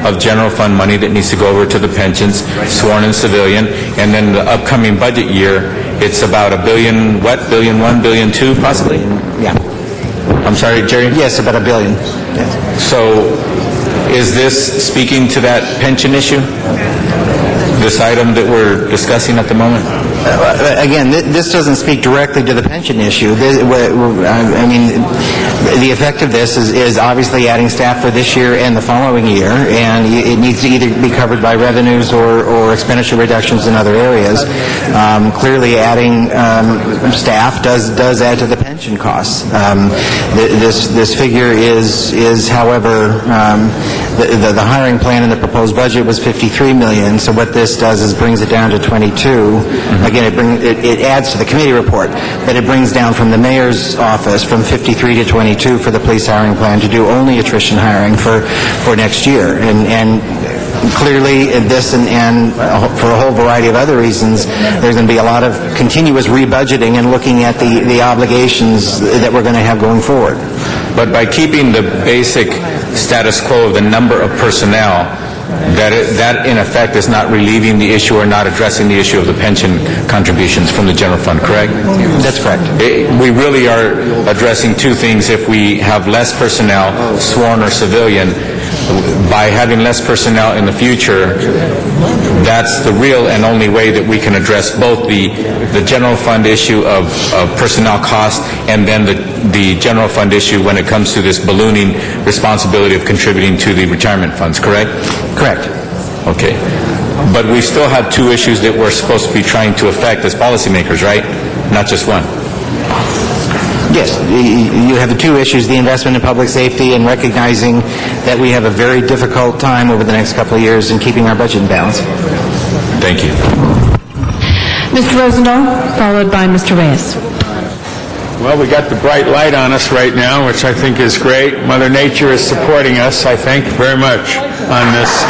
of general fund money that needs to go over to the pensions, sworn and civilian, and then the upcoming budget year, it's about $1 billion, what, $1.1 billion, $1.2 billion possibly? Yeah. I'm sorry, Jerry? Yes, about $1 billion. Yes. So, is this speaking to that pension issue? This item that we're discussing at the moment? Again, this doesn't speak directly to the pension issue. I mean, the effect of this is obviously adding staff for this year and the following year, and it needs to either be covered by revenues or expenditure reductions in other areas. Clearly, adding staff does add to the pension costs. This figure is, however, the hiring plan in the proposed budget was $53 million. So what this does is brings it down to 22. Again, it adds to the committee report, but it brings down from the mayor's office from 53 to 22 for the police hiring plan to do only attrition hiring for next year. And clearly, this and for a whole variety of other reasons, there's going to be a lot of continuous rebudgeting and looking at the obligations that we're going to have going forward. But by keeping the basic status quo of the number of personnel, that in effect is not relieving the issue or not addressing the issue of the pension contributions from the general fund, correct? That's correct. We really are addressing two things. If we have less personnel, sworn or civilian, by having less personnel in the future, that's the real and only way that we can address both the general fund issue of personnel cost and then the general fund issue when it comes to this ballooning responsibility of contributing to the retirement funds, correct? Correct. Okay. But we still have two issues that we're supposed to be trying to affect as policymakers, right? Not just one. Yes, you have the two issues, the investment in public safety and recognizing that we have a very difficult time over the next couple of years in keeping our budget in balance. Thank you. Mr. Rosendahl, followed by Mr. Reyes. Well, we got the bright light on us right now, which I think is great. Mother Nature is supporting us, I think, very much on this.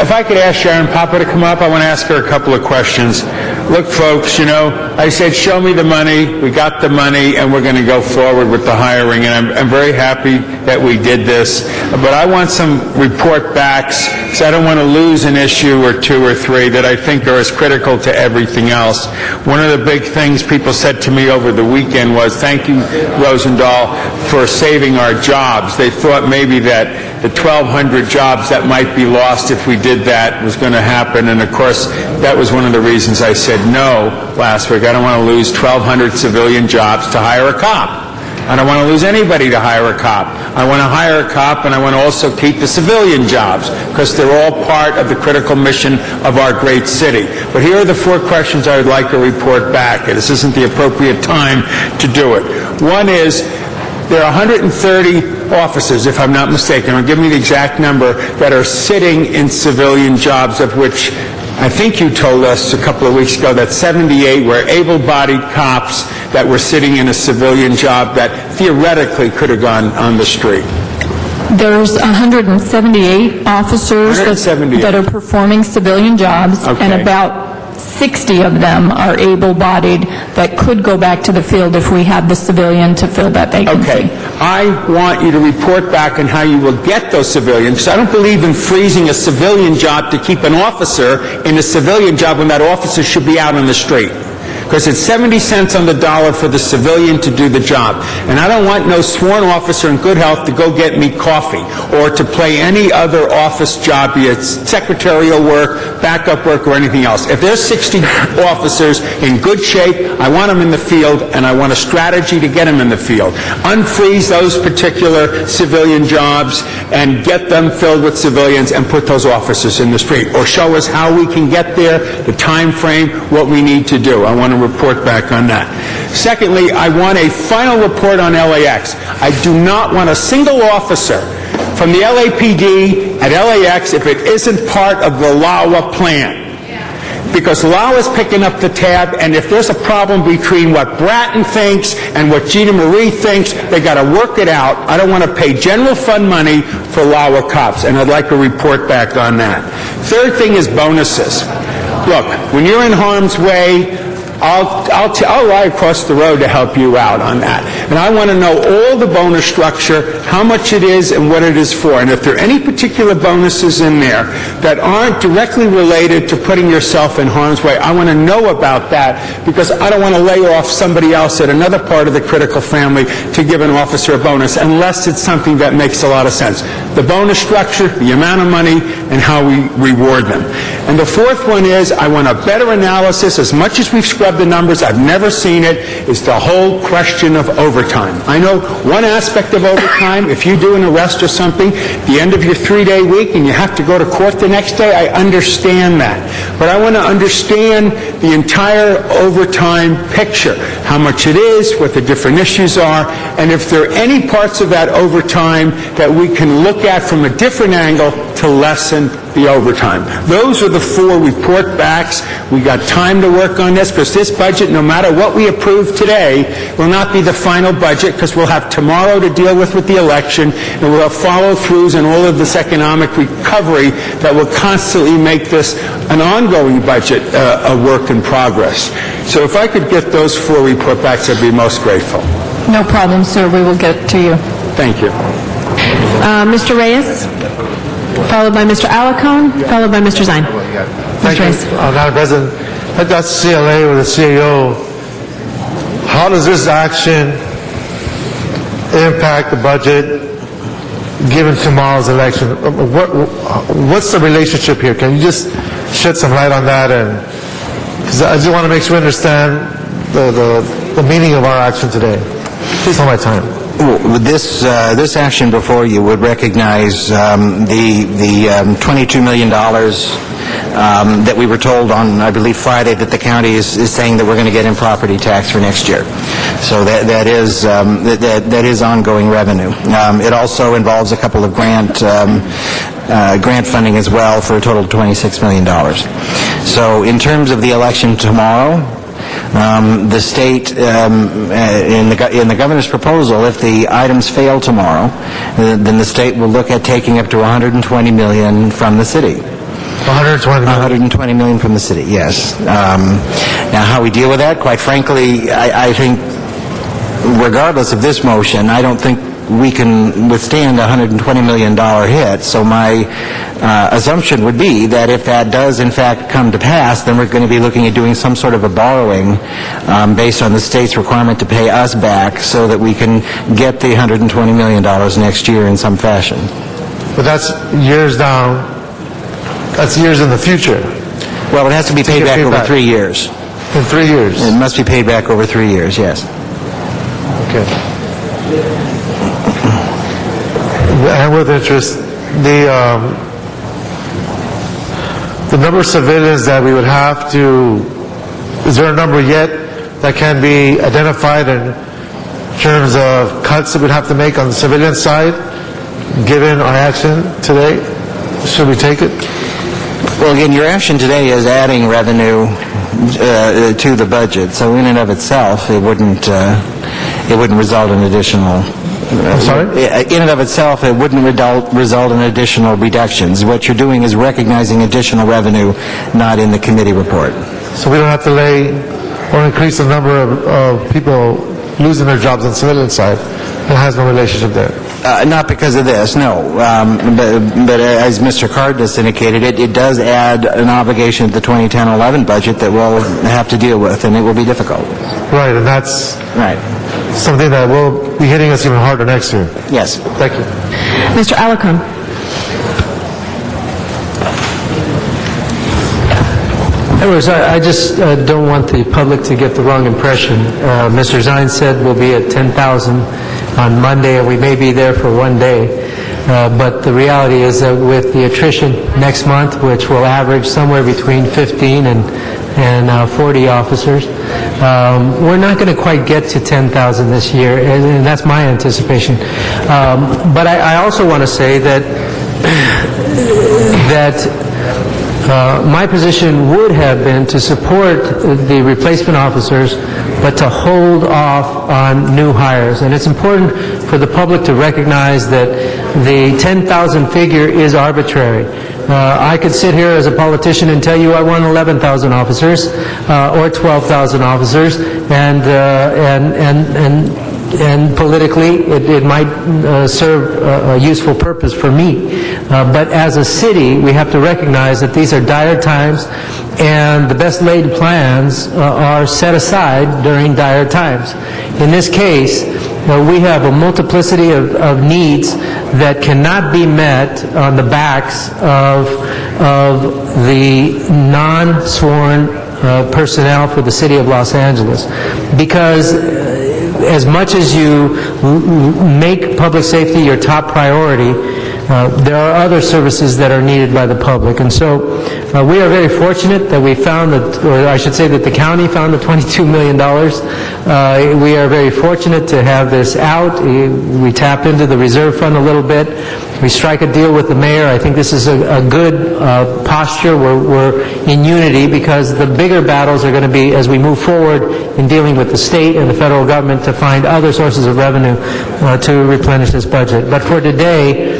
If I could ask Sharon Papa to come up, I want to ask her a couple of questions. Look, folks, I said, show me the money. We got the money, and we're going to go forward with the hiring, and I'm very happy that we did this. But I want some report backs, because I don't want to lose an issue or two or three that I think are as critical to everything else. One of the big things people said to me over the weekend was, thank you, Rosendahl, for saving our jobs. They thought maybe that the 1,200 jobs that might be lost if we did that was going to happen, and of course, that was one of the reasons I said no last week. I don't want to lose 1,200 civilian jobs to hire a cop. I don't want to lose anybody to hire a cop. I want to hire a cop, and I want to also keep the civilian jobs, because they're all part of the critical mission of our great city. But here are the four questions I would like to report back. This isn't the appropriate time to do it. One is, there are 130 officers, if I'm not mistaken, or give me the exact number, that are sitting in civilian jobs, of which I think you told us a couple of weeks ago that 78 were able-bodied cops that were sitting in a civilian job that theoretically could have gone on the street. There's 178 officers that are performing civilian jobs, and about 60 of them are able-bodied that could go back to the field if we had the civilian to fill that vacancy. Okay. I want you to report back on how you will get those civilians, because I don't believe in freezing a civilian job to keep an officer in a civilian job when that officer should be out on the street. Because it's 70 cents on the dollar for the civilian to do the job. And I don't want no sworn officer in good health to go get me coffee or to play any other office job, be it secretarial work, backup work, or anything else. If there's 60 officers in good shape, I want them in the field, and I want a strategy to get them in the field. Unfreeze those particular civilian jobs and get them filled with civilians and put those officers in the street. Or show us how we can get there, the time frame, what we need to do. I want to report back on that. Secondly, I want a final report on LAX. I do not want a single officer from the LAPD at LAX if it isn't part of the LAWA plan. Because LAWA is picking up the tab, and if there's a problem between what Bratton thinks and what Gina Marie thinks, they got to work it out. I don't want to pay general fund money for LAWA cops, and I'd like a report back on that. Third thing is bonuses. Look, when you're in harm's way, I'll ride across the road to help you out on that. And I want to know all the bonus structure, how much it is, and what it is for. And if there are any particular bonuses in there that aren't directly related to putting yourself in harm's way, I want to know about that, because I don't want to lay off somebody else at another part of the critical family to give an officer a bonus, unless it's something that makes a lot of sense. The bonus structure, the amount of money, and how we reward them. And the fourth one is, I want a better analysis. As much as we've scrubbed the numbers, I've never seen it, is the whole question of overtime. I know one aspect of overtime, if you do an arrest or something, the end of your 3-day week and you have to go to court the next day, I understand that. But I want to understand the entire overtime picture, how much it is, what the different issues are, and if there are any parts of that overtime that we can look at from a different angle to lessen the overtime. Those are the 4 report backs. We got time to work on this, because this budget, no matter what we approve today, will not be the final budget, because we'll have tomorrow to deal with the election, and we'll have follow-throughs and all of this economic recovery that will constantly make this an ongoing budget, a work in progress. So if I could get those 4 report backs, I'd be most grateful. No problem, sir. We will get to you. Thank you. Mr. Reyes, followed by Mr. Alacone, followed by Mr. Zine. Thank you, Madam President. I've got CLA with the CAO. How does this action impact the budget given tomorrow's election? What's the relationship here? Can you just shed some light on that? And because I just want to make sure we understand the meaning of our action today. Please hold my time. This action before you would recognize the $22 million that we were told on, I believe, Friday, that the county is saying that we're going to get in property tax for next year. So that is ongoing revenue. It also involves a couple of grant funding as well for a total of $26 million. So in terms of the election tomorrow, the state, in the governor's proposal, if the items fail tomorrow, then the state will look at taking up to $120 million from the city. $120 million from the city, yes. Now, how we deal with that, quite frankly, I think, regardless of this motion, I don't think we can withstand a $120 million hit. So my assumption would be that if that does in fact come to pass, then we're going to be looking at doing some sort of a borrowing based on the state's requirement to pay us back, so that we can get the $120 million next year in some fashion. But that's years down. That's years in the future. Well, it has to be paid back over 3 years. In 3 years? It must be paid back over 3 years, yes. Okay. And with interest, the number of civilians that we would have to, is there a number yet that can be identified in terms of cuts that we'd have to make on the civilian side, given our action today? Should we take it? Well, again, your action today is adding revenue to the budget, so in and of itself, it wouldn't result in additional. I'm sorry? In and of itself, it wouldn't result in additional reductions. What you're doing is recognizing additional revenue, not in the committee report. So we don't have to lay or increase the number of people losing their jobs on the civilian side. It has no relationship there. Not because of this, no. But as Mr. Cardenas indicated, it does add an obligation to the 2010-11 budget that we'll have to deal with, and it will be difficult. Right, and that's something that will be hitting us even harder next year. Yes. Thank you. Mr. Alacone. Anyways, I just don't want the public to get the wrong impression. Mr. Zine said we'll be at 10,000 on Monday, and we may be there for 1 day. But the reality is that with the attrition next month, which will average somewhere between 15 and 40 officers, We're not going to quite get to 10,000 this year, and that's my anticipation. But I also want to say that my position would have been to support the replacement officers, but to hold off on new hires. And it's important for the public to recognize that the 10,000 figure is arbitrary. I could sit here as a politician and tell you I want 11,000 officers or 12,000 officers, and politically it might serve a useful purpose for me. But as a city, we have to recognize that these are dire times, and the best laid plans are set aside during dire times. In this case, we have a multiplicity of needs that cannot be met on the backs of the non-sworn personnel for the city of Los Angeles. Because as much as you make public safety your top priority, there are other services that are needed by the public. And so we are very fortunate that we found, or I should say that the county found the $22 million. We are very fortunate to have this out. We tap into the reserve fund a little bit. We strike a deal with the mayor. I think this is a good posture. We're in unity, because the bigger battles are going to be as we move forward in dealing with the state and the federal government to find other sources of revenue to replenish this budget. But for today,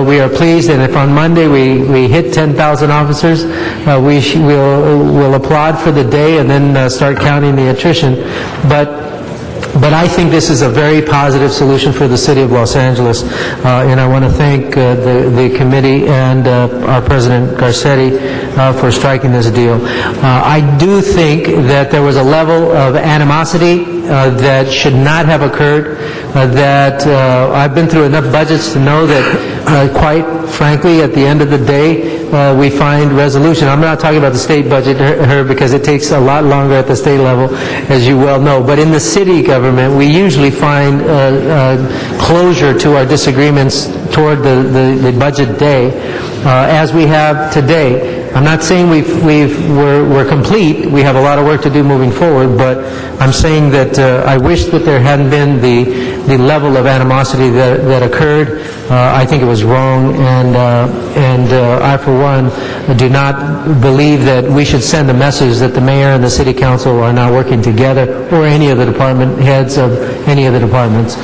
we are pleased, and if on Monday we hit 10,000 officers, we'll applaud for the day and then start counting the attrition. But I think this is a very positive solution for the city of Los Angeles, and I want to thank the committee and our President Garcetti for striking this deal. I do think that there was a level of animosity that should not have occurred, that I've been through enough budgets to know that, quite frankly, at the end of the day, we find resolution. I'm not talking about the state budget, because it takes a lot longer at the state level, as you well know. But in the city government, we usually find closure to our disagreements toward the budget day, as we have today. I'm not saying we're complete. We have a lot of work to do moving forward, but I'm saying that I wish that there hadn't been the level of animosity that occurred. I think it was wrong, and I, for one, do not believe that we should send a message that the mayor and the city council are not working together, or any of the department heads of any of the departments.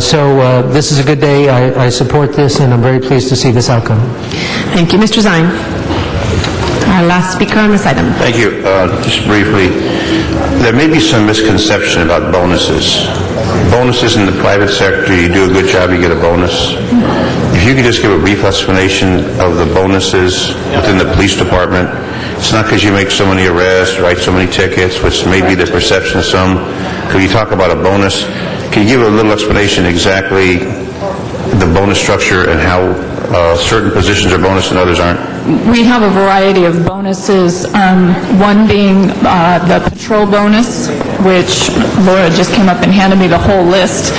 So this is a good day. I support this, and I'm very pleased to see this outcome. Thank you. Mr. Zine. Our last speaker on this item. Thank you. Just briefly, there may be some misconception about bonuses. Bonuses in the private sector, you do a good job, you get a bonus. If you could just give a brief explanation of the bonuses within the police department. It's not because you make so many arrests, write so many tickets, which may be the perception of some. Could you talk about a bonus? Can you give a little explanation exactly the bonus structure and how certain positions are bonus and others aren't? We have a variety of bonuses, one being the patrol bonus, which Laura just came up and handed me the whole list.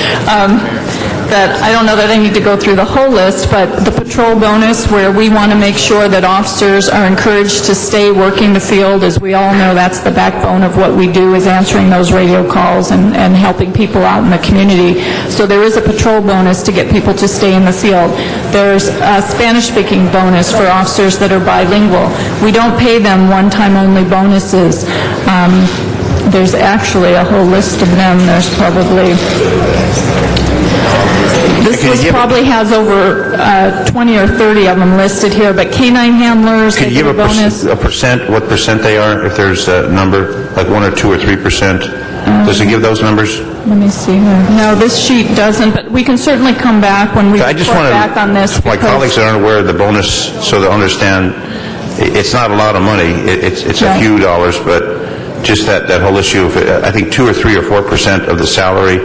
That I don't know that I need to go through the whole list, but the patrol bonus, where we want to make sure that officers are encouraged to stay working the field. As we all know, that's the backbone of what we do, is answering those radio calls and helping people out in the community. So there is a patrol bonus to get people to stay in the field. There's a Spanish-speaking bonus for officers that are bilingual. We don't pay them one-time only bonuses. There's actually a whole list of them. There's probably... This list probably has over 20 or 30 of them listed here, but K-9 handlers, Can you give a percent, what percent they are, if there's a number, like 1 or 2 or 3%? Does it give those numbers? Let me see here. No, this sheet doesn't, but we can certainly come back when we report back on this. My colleagues that aren't aware of the bonus, so they understand, it's not a lot of money. It's a few dollars, but just that whole issue of, I think 2 or 3 or 4% of the salary,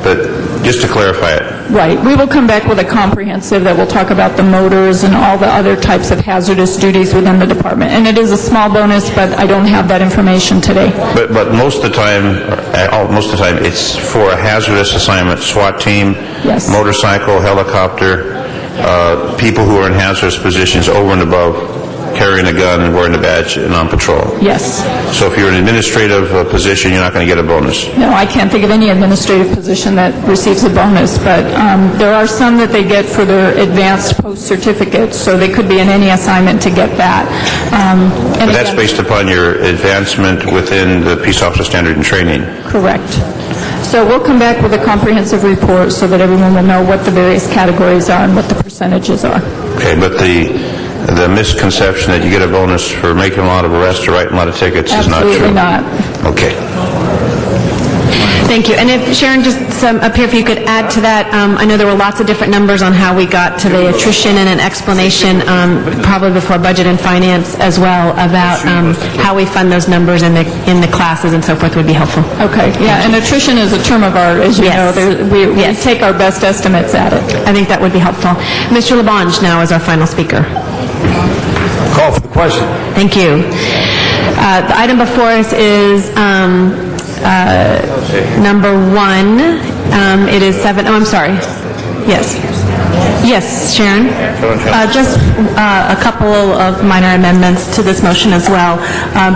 but just to clarify it. Right. We will come back with a comprehensive that will talk about the motors and all the other types of hazardous duties within the department. And it is a small bonus, but I don't have that information today. But most of the time, it's for a hazardous assignment, SWAT team, yes, motorcycle, helicopter, people who are in hazardous positions over and above. carrying a gun and wearing a badge and on patrol. Yes. So if you're in an administrative position, you're not going to get a bonus. No, I can't think of any administrative position that receives a bonus, but there are some that they get for their advanced post certificates, so they could be in any assignment to get that. But that's based upon your advancement within the Peace Officer Standard and Training. Correct. So we'll come back with a comprehensive report so that everyone will know what the various categories are and what the percentages are. Okay, but the misconception that you get a bonus for making a lot of arrests or writing a lot of tickets is not true. Absolutely not. Okay. Thank you. And if, Sharon, just up here, if you could add to that, I know there were lots of different numbers on how we got to the attrition and an explanation, probably before Budget and Finance as well, about how we fund those numbers in the classes and so forth would be helpful. Okay, yeah, and attrition is a term of art, as you know. We take our best estimates at it. I think that would be helpful. Mr. Labange now is our final speaker. Call for the question. Thank you. The item before us is number 1. It is 7. Oh, I'm sorry. Yes. Yes, Sharon? Just a couple of minor amendments to this motion as well.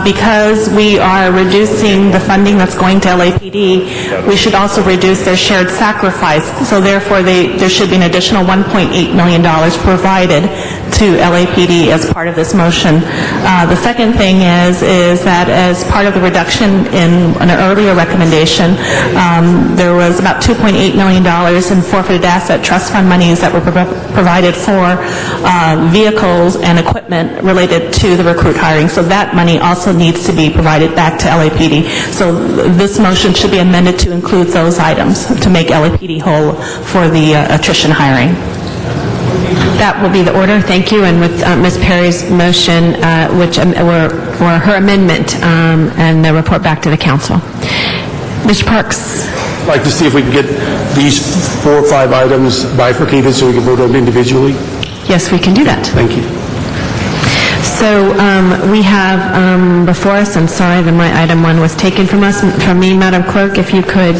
Because we are reducing the funding that's going to LAPD, we should also reduce their shared sacrifice. So therefore, there should be an additional $1.8 million provided to LAPD as part of this motion. The second thing is that as part of the reduction in an earlier recommendation, there was about $2.8 million in forfeited asset trust fund monies that were provided for vehicles and equipment related to the recruit hiring. So that money also needs to be provided back to LAPD. So this motion should be amended to include those items to make LAPD whole for the attrition hiring. That will be the order. Thank you. And with Ms. Perry's motion, which or her amendment, and the report back to the council. Mr. Parks. I'd like to see if we can get these 4 or 5 items bifurcated so we can vote on them individually. Yes, we can do that. Thank you. So we have before us, I'm sorry that my item 1 was taken from me, Madam Clerk, if you could.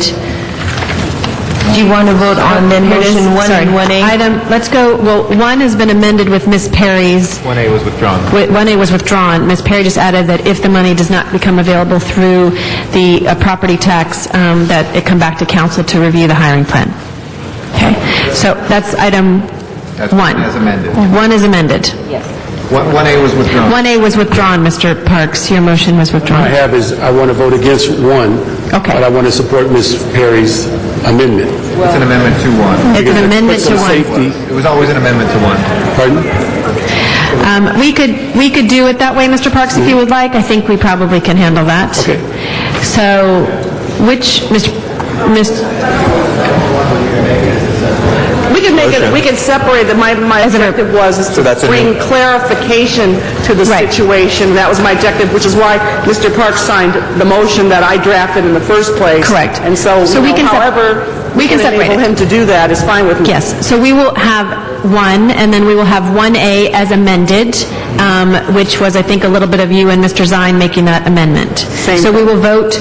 Do you want to vote on then motion 1 and 1A? Let's go, well, 1 has been amended with Ms. Perry's. 1A was withdrawn. 1A was withdrawn. Ms. Perry just added that if the money does not become available through the property tax, that it come back to council to review the hiring plan. Okay, so that's item 1. As amended. 1 is amended. Yes. 1A was withdrawn. 1A was withdrawn, Mr. Parks. Your motion was withdrawn. What I have is I want to vote against 1, okay, but I want to support Ms. Perry's amendment. It's an amendment to 1. It's an amendment to 1. It was always an amendment to 1. Pardon? We could do it that way, Mr. Parks, if you would like. I think we probably can handle that. Okay. So, which, We can make it, we can separate it. My objective was is to bring clarification to the situation. That was my objective, which is why Mr. Parks signed the motion that I drafted in the first place. Correct. And so, we can however we can enable him to do that is fine with me. Yes. So we will have 1, and then we will have 1A as amended, which was, I think, a little bit of you and Mr. Zine making that amendment. So we will vote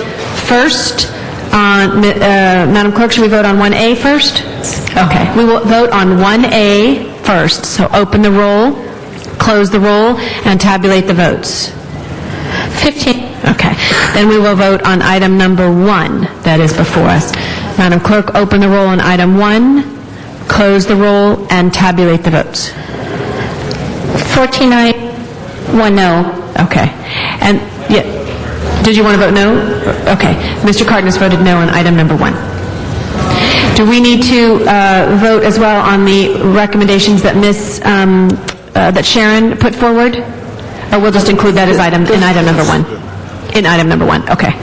first on, Madam Clerk, should we vote on 1A first? Okay. We will vote on 1A first. So open the roll, close the roll, and tabulate the votes. 15. Okay. Then we will vote on item number 1 that is before us. Madam Clerk, open the roll on item 1, close the roll, and tabulate the votes. 49, 1 no. Okay. And, yeah, did you want to vote no? Okay. Mr. Cardenas voted no on item number 1. Do we need to vote as well on the recommendations that that Sharon put forward? Or we'll just include that as item number 1? In item number 1, okay.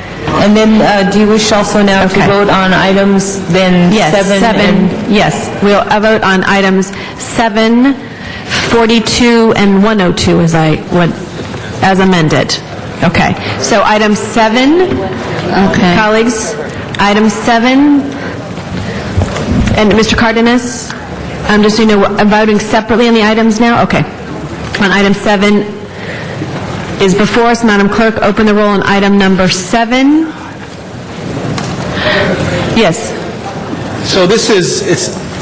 And then do you wish also now to vote on items then 7 yes, we'll vote on items 7, 42, and 102 as amended. Okay. So item 7, colleagues, item 7, and Mr. Cardenas, just so you know, I'm voting separately on the items now? Okay. On item 7 is before us. Madam Clerk, open the roll on item number 7. Yes. So this is,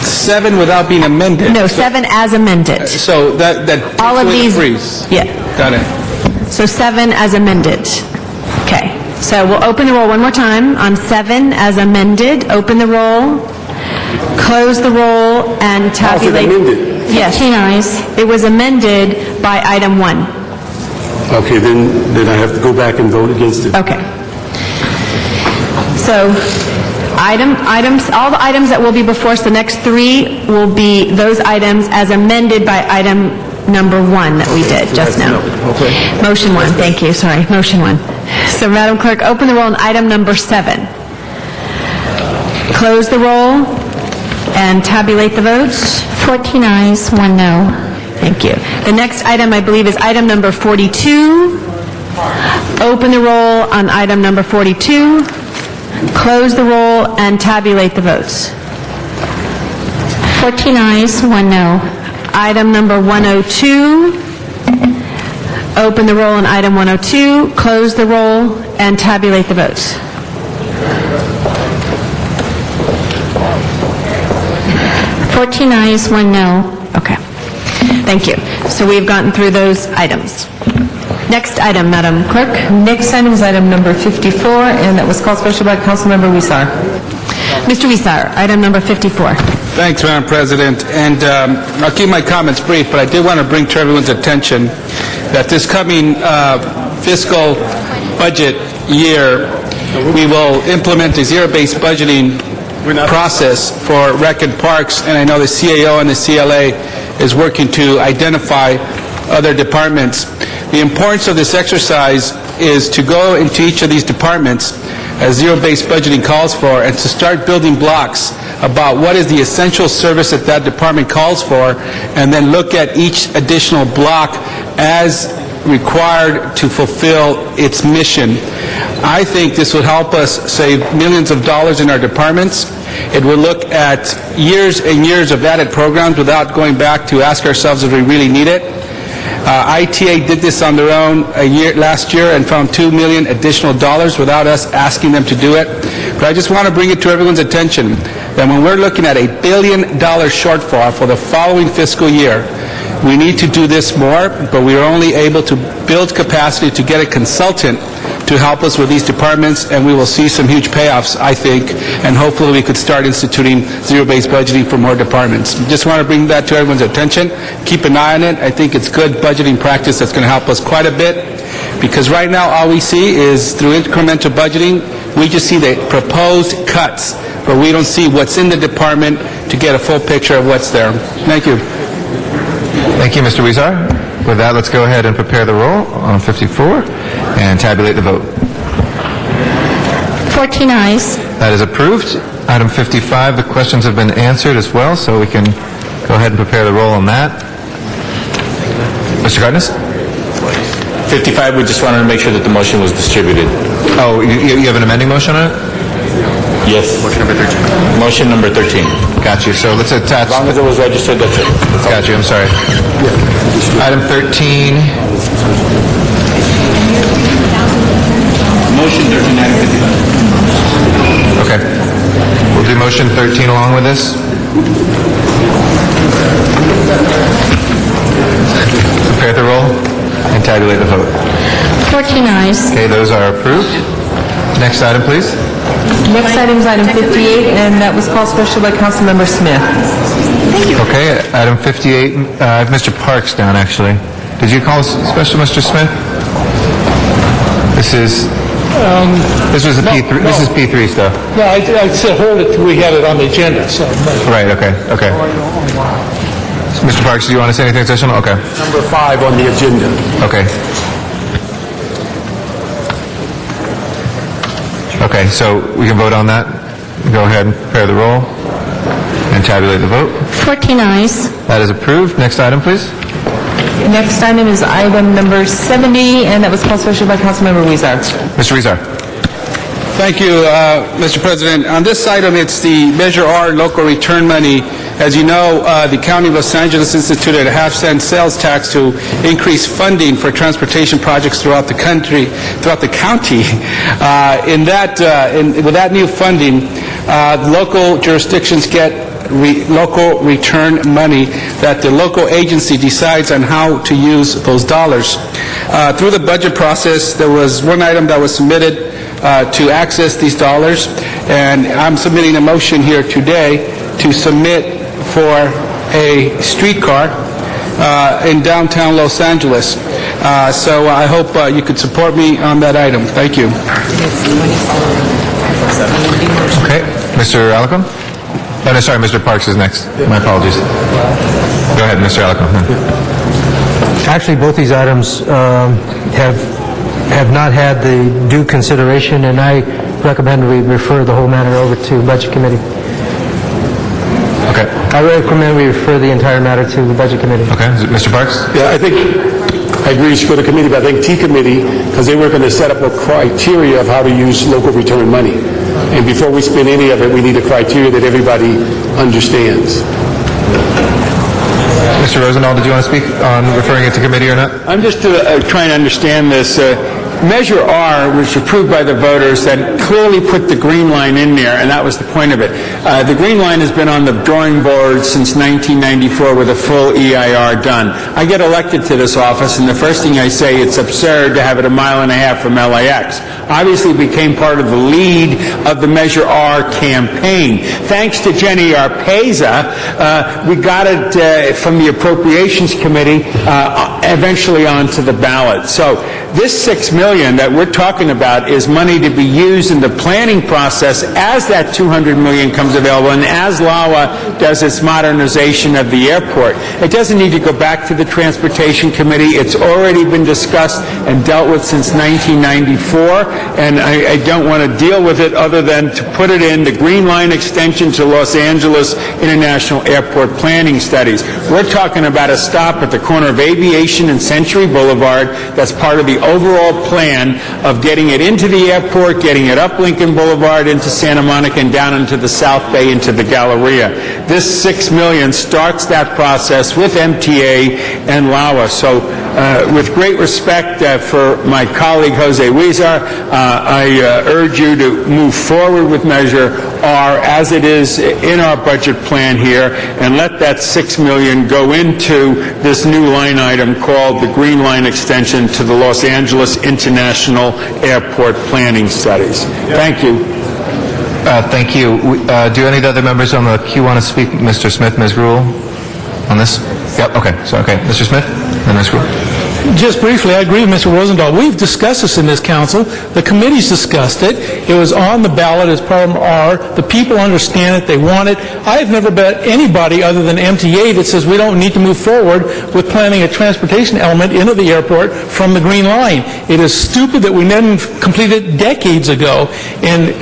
7 without being amended. No, 7 as amended. So that takes All of away the these. freeze. Yeah. Got it. So 7 as amended. Okay. So we'll open the roll one more time on 7 as amended. Open the roll, close the roll, and tabulate. Yes. 15 ayes. It was amended by item 1. Okay, then I have to go back and vote against it. Okay. So all the items that will be before us, the next 3 will be those items as amended by item number 1 that we did just now. Motion 1, thank you, sorry, motion 1. So Madam Clerk, open the roll on item number 7. Close the roll and tabulate the votes. 14 ayes, 1 no. Thank you. The next item, I believe, is item number 42. Open the roll on item number 42. Close the roll and tabulate the votes. 14 ayes, 1 no. Item number 102. Open the roll on item 102. Close the roll and tabulate the votes. 14 ayes, 1 no. Okay. Thank you. So we've gotten through those items. Next item, Madam Clerk. Next item is item number 54, and that was called special by Councilmember Wisar. Mr. Wisar, item number 54. Thanks, Madam President. And I'll keep my comments brief, but I did want to bring to everyone's attention that this coming fiscal budget year, we will implement a zero-based budgeting process for rec and parks, and I know the CAO and the CLA is working to identify other departments. The importance of this exercise is to go into each of these departments, as zero-based budgeting calls for, and to start building blocks about what is the essential service that that department calls for, and then look at each additional block as required to fulfill its mission. I think this would help us save millions of dollars in our departments. It will look at years and years of added programs without going back to ask ourselves if we really need it. ITA did this on their own last year and found $2 million additional dollars without us asking them to do it. But I just want to bring it to everyone's attention that when we're looking at $1 billion shortfall for the following fiscal year, we need to do this more, but we are only able to build capacity to get a consultant to help us with these departments, and we will see some huge payoffs, I think, and hopefully we could start instituting zero-based budgeting for more departments. Just want to bring that to everyone's attention. Keep an eye on it. I think it's good budgeting practice that's going to help us quite a bit, because right now all we see is through incremental budgeting, we just see the proposed cuts, but we don't see what's in the department to get a full picture of what's there. Thank you. Thank you, Mr. Wisar. With that, let's go ahead and prepare the roll on 54 and tabulate the vote. 14 ayes. That is approved. Item 55, the questions have been answered as well, so we can go ahead and prepare the roll on that. Mr. Cardenas? 55, we just wanted to make sure that the motion was distributed. Oh, you have an amending motion on it? Yes. Motion number 13. Motion number 13. Got you. So let's attach... As long as it was registered, that's it. Got you, I'm sorry. Item 13. Motion 13, item 55. Okay. We'll do motion 13 along with this. Prepare the roll and tabulate the vote. 14 ayes. Okay, those are approved. Next item, please. Next item is item 58, and that was called special by Councilmember Smith. Okay, item 58, I have Mr. Parks down, actually. Did you call special, Mr. Smith? This was a P3, this is P3 stuff. No, I said hold it till we had it on the agenda, so... Right, okay. So, Mr. Parks, do you want to say anything additional? Okay. Number 5 on the agenda. Okay. Okay, so we can vote on that. Go ahead and prepare the roll and tabulate the vote. 14 ayes. That is approved. Next item, please. Next item is item number 70, and that was called special by Councilmember Wisar. Mr. Wisar. Thank you, Mr. President. On this item, it's the Measure R local return money. As you know, the County of Los Angeles instituted a half-cent sales tax to increase funding for transportation projects throughout the county. With that new funding, local jurisdictions get local return money, that the local agency decides on how to use those dollars. Through the budget process, there was one item that was submitted to access these dollars, and I'm submitting a motion here today to submit for a streetcar in downtown Los Angeles. So I hope you could support me on that item. Thank you. Okay, Mr. Alarcon? Oh, no, sorry, Mr. Parks is next. My apologies. Go ahead, Mr. Alarcon. Actually, both these items have not had the due consideration, and I recommend we refer the whole matter over to Budget Committee. Okay. I recommend we refer the entire matter to the Budget Committee. Okay, Mr. Parks? Yeah, I think, I agree you should go to committee, but I think T-Committee, because they were going to set up a criteria of how to use local return money. And before we spend any of it, we need a criteria that everybody understands. Mr. Rosendahl, did you want to speak on referring it to committee or not? I'm just trying to understand this. Measure R was approved by the voters that clearly put the green line in there, and that was the point of it. The green line has been on the drawing board since 1994 with a full EIR done. I get elected to this office, and the first thing I say, it's absurd to have it 1.5 miles from LAX. Obviously, we became part of the lead of the Measure R campaign. Thanks to Jenny Arpeza, we got it from the Appropriations Committee eventually onto the ballot. So this $6 million that we're talking about is money to be used in the planning process as that $200 million comes available and as LAWA does its modernization of the airport. It doesn't need to go back to the Transportation Committee. It's already been discussed and dealt with since 1994, and I don't want to deal with it other than to put it in the Green Line extension to Los Angeles International Airport planning studies. We're talking about a stop at the corner of Aviation and Century Boulevard that's part of the overall plan of getting it into the airport, getting it up Lincoln Boulevard into Santa Monica and down into the South Bay into the Galleria. This $6 million starts that process with MTA and LAWA. So with great respect for my colleague Jose Huizar, I urge you to move forward with Measure R as it is in our budget plan here and let that $6 million go into this new line item called the Green Line Extension to the Los Angeles International Airport Planning Studies. Thank you. Thank you. Do any of the other members on the queue want to speak? Mr. Smith, Ms. Grewal, on this? Yep, okay. So, okay. Mr. Smith and Ms. Grewal. Just briefly, I agree with Mr. Rosendahl. We've discussed this in this council. The committee's discussed it. It was on the ballot as part of R. The people understand it. They want it. I have never met anybody other than MTA that says we don't need to move forward with planning a transportation element into the airport from the Green Line. It is stupid that we didn't complete it decades ago, and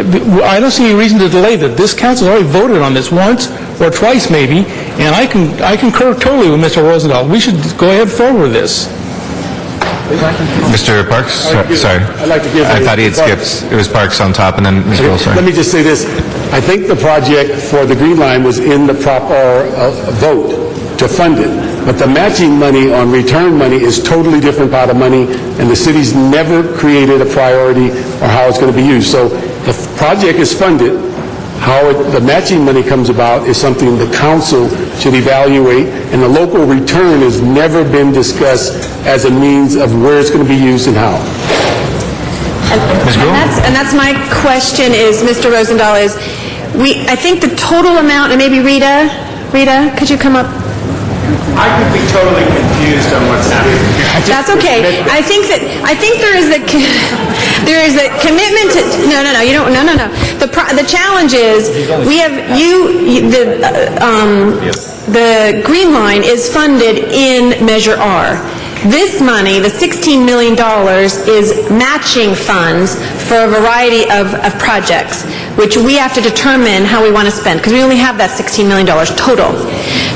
I don't see any reason to delay that. This council already voted on this once or twice maybe, and I concur totally with Mr. Rosendahl. We should go ahead forward with this. Mr. Parks? Sorry. I'd like to give I thought he had skipped. It was Parks on top and then Ms. Grewal, sorry. Let me just say this. I think the project for the Green Line was in the proper vote to fund it. But the matching money on return money is totally different pot of money, and the city's never created a priority or how it's going to be used. So the project is funded. How the matching money comes about is something the council should evaluate, and the local return has never been discussed as a means of where it's going to be used and how. And that's my question is, Mr. Rosendahl, is I think the total amount, and maybe Rita, could you come up? I could be totally confused on what's happening here. That's okay. I think there is a commitment to no. The challenge is we have the Green Line is funded in Measure R. This money, the $16 million, is matching funds for a variety of projects, which we have to determine how we want to spend, because we only have that $16 million total.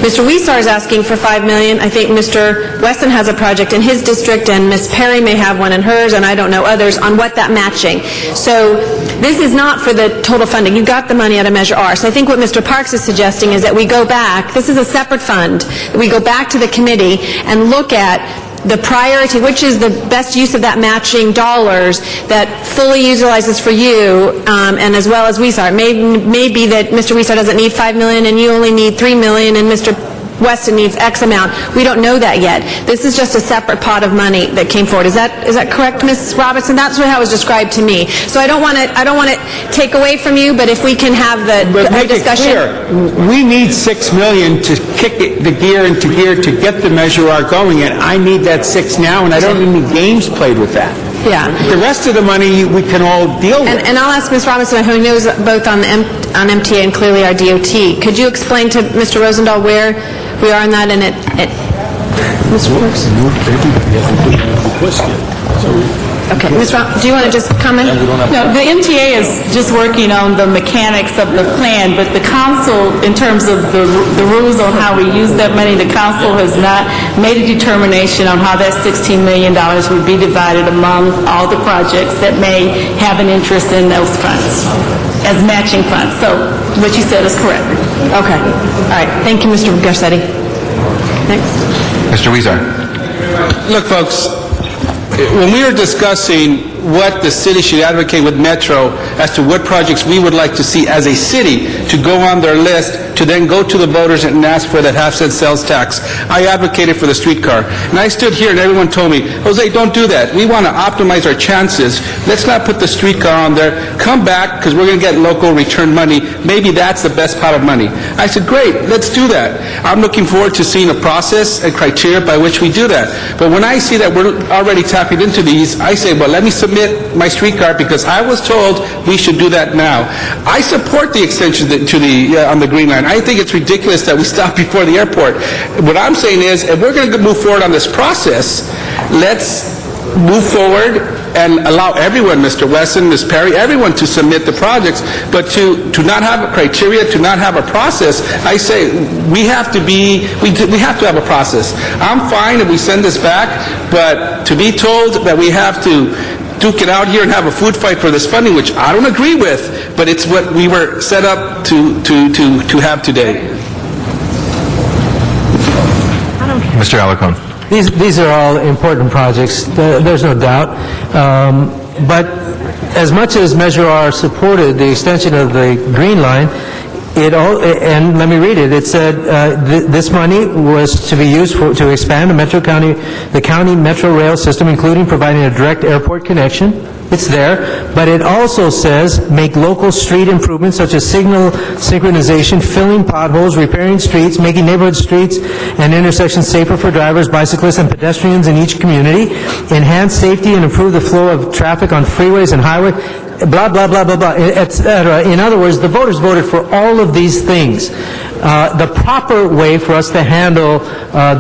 Mr. Huizar is asking for $5 million. I think Mr. Wesson has a project in his district, and Ms. Perry may have one in hers, and I don't know others, on what that matching. So this is not for the total funding. You got the money out of Measure R. So I think what Mr. Parks is suggesting is that we go back, this is a separate fund, that we go back to the committee and look at the priority, which is the best use of that matching dollars that fully utilizes for you, and as well as Weezer. It may be that Mr. Weezer doesn't need $5 million and you only need $3 million and Mr. Weston needs X amount. We don't know that yet. This is just a separate pot of money that came forward. Is that correct, Ms. Robinson? That's how it was described to me. So I don't want to take away from you, but if we can have the discussion. Clear. We need $6 million to kick the gear into gear to get the Measure R going, and I need that $6 now, and I don't need any games played with that. Yeah. The rest of the money we can all deal with. And I'll ask Ms. Robinson, who knows both on MTA and clearly our DOT. Could you explain to Mr. Rosendahl where we are in that? And Mr. Brooks? Okay, Ms. do you want to just comment? No, the MTA is just working on the mechanics of the plan, but the council, in terms of the rules on how we use that money, the council has not made a determination on how that $16 million would be divided among all the projects that may have an interest in those funds as matching funds. So what you said is correct. Okay. All right. Thank you, Mr. Garcetti. Next. Mr. Weezer. Look, folks, when we are discussing what the city should advocate with Metro as to what projects we would like to see as a city to go on their list to then go to the voters and ask for that half-cent sales tax, I advocated for the streetcar. And I stood here and everyone told me, Jose, don't do that. We want to optimize our chances. Let's not put the streetcar on there. Come back because we're going to get local return money. Maybe that's the best pot of money. I said, great, let's do that. I'm looking forward to seeing a process and criteria by which we do that. But when I see that we're already tapping into these, I say, well, let me submit my streetcar because I was told we should do that now. I support the extension on the Green Line. I think it's ridiculous that we stop before the airport. What I'm saying is, if we're going to move forward on this process, let's move forward and allow everyone, Mr. Wesson, Ms. Perry, everyone to submit the projects, but to not have a criteria, to not have a process, I say we have to have a process. I'm fine if we send this back, but to be told that we have to duke it out here and have a food fight for this funding, which I don't agree with, but it's what we were set up to have today. Mr. Alarcon. These are all important projects, there's no doubt. But as much as Measure R supported the extension of the Green Line, and let me read it. It said this money was to be used to expand the county metro rail system, including providing a direct airport connection. It's there, but it also says make local street improvements such as signal synchronization, filling potholes, repairing streets, making neighborhood streets and intersections safer for drivers, bicyclists, and pedestrians in each community, enhance safety and improve the flow of traffic on freeways and highways, blah, blah, blah, blah, blah, etc. In other words, the voters voted for all of these things. The proper way for us to handle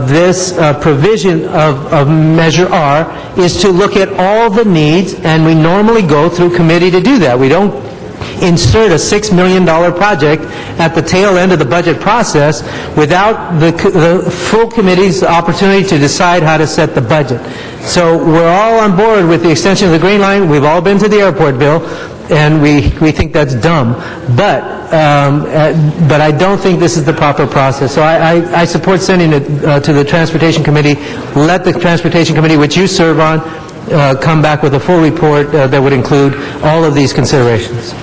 this provision of Measure R is to look at all the needs, and we normally go through committee to do that. We don't insert a $6 million project at the tail end of the budget process without the full committee's opportunity to decide how to set the budget. So we're all on board with the extension of the Green Line. We've all been to the airport bill, and we think that's dumb. But I don't think this is the proper process. So I support sending it to the Transportation Committee. Let the Transportation Committee, which you serve on, come back with a full report that would include all of these considerations.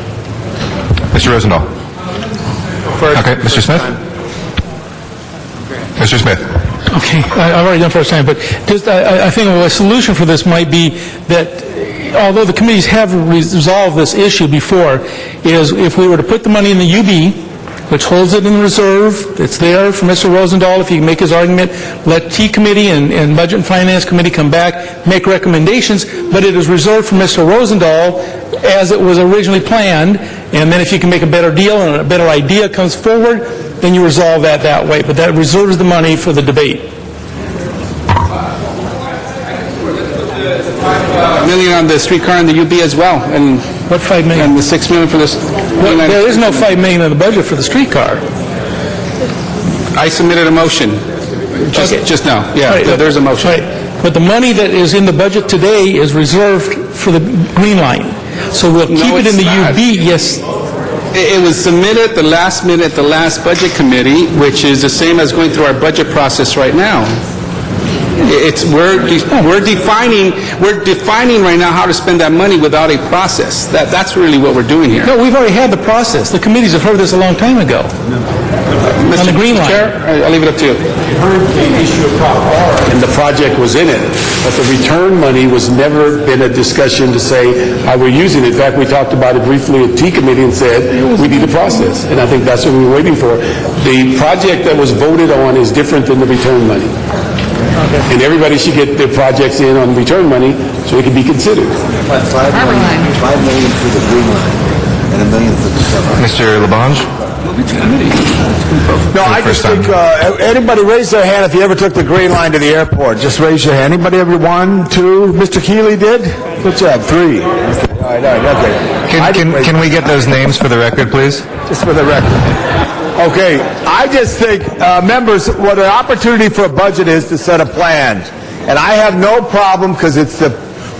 Mr. Rosendahl. Okay, Mr. Smith? Mr. Smith. Okay, I've already done first time, but just I think a solution for this might be that although the committees have resolved this issue before, is if we were to put the money in the UB, which holds it in reserve, it's there for Mr. Rosendahl if he can make his argument, let T Committee and Budget and Finance Committee come back, make recommendations, but it is reserved for Mr. Rosendahl as it was originally planned, and then if you can make a better deal and a better idea comes forward, then you resolve that way. But that reserves the money for the debate. $5 million on the streetcar and the UB as well. And what $5 million? And the $6 million for this. Well, there is no $5 million in the budget for the streetcar. I submitted a motion just now. Yeah, right, there's a motion. Right. But the money that is in the budget today is reserved for the Green Line. So we'll keep it in the UB. Yes. It was submitted at the last minute, the last budget committee, which is the same as going through our budget process right now. We're defining right now how to spend that money without a process. That's really what we're doing here. No, we've already had the process. The committees have heard this a long time ago. Mr. Green Line. Chair, I'll leave it up to you. The issue of Prop R, and the project was in it, but the return money was never been a discussion to say how we're using it. In fact, we talked about it briefly at T Committee and said, we need a process, and I think that's what we were waiting for. The project that was voted on is different than the return money. And everybody should get their projects in on return money so it can be considered. 5 million for the Green Line and $1 million for the summer. Mr. Labange? No, I just think, anybody raise their hand if you ever took the Green Line to the airport. Just raise your hand. Anybody ever? 1, 2? Mr. Keeley did? Good job. 3. All right, okay. Can we get those names for the record, please? Just for the record. Okay, I just think, members, what an opportunity for a budget is to set a plan. And I have no problem, because it's the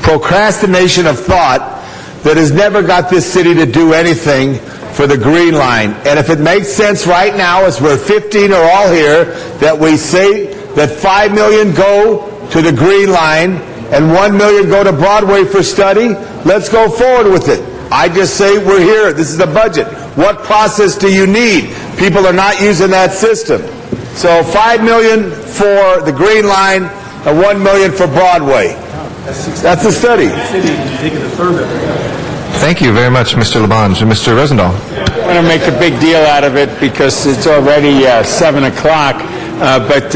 procrastination of thought that has never got this city to do anything for the Green Line. And if it makes sense right now, as we're 15 are all here, that we say that $5 million go to the Green Line and $1 million go to Broadway for study, let's go forward with it. I just say we're here. This is the budget. What process do you need? People are not using that system. So $5 million for the Green Line and $1 million for Broadway. That's the study. Thank you very much, Mr. Labange. And Mr. Rosendahl? I want to make a big deal out of it because it's already 7 o'clock. But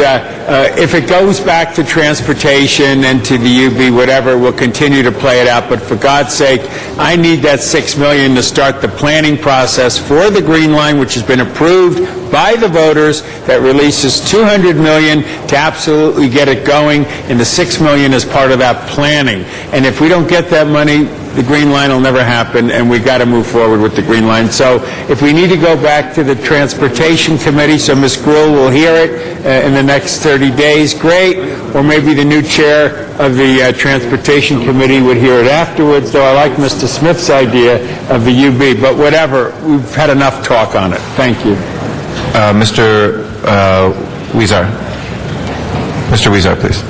if it goes back to transportation and to the UB, whatever, we'll continue to play it out. But for God's sake, I need that $6 million to start the planning process for the Green Line, which has been approved by the voters, that releases $200 million to absolutely get it going, and the $6 million is part of that planning. And if we don't get that money, the Green Line will never happen, and we've got to move forward with the Green Line. So if we need to go back to the Transportation Committee, so Ms. Gruhl will hear it in the next 30 days, great. Or maybe the new chair of the Transportation Committee would hear it afterwards, though I like Mr. Smith's idea of the UB. But whatever, we've had enough talk on it. Thank you. Mr. Weezer. Mr. Weezer, please.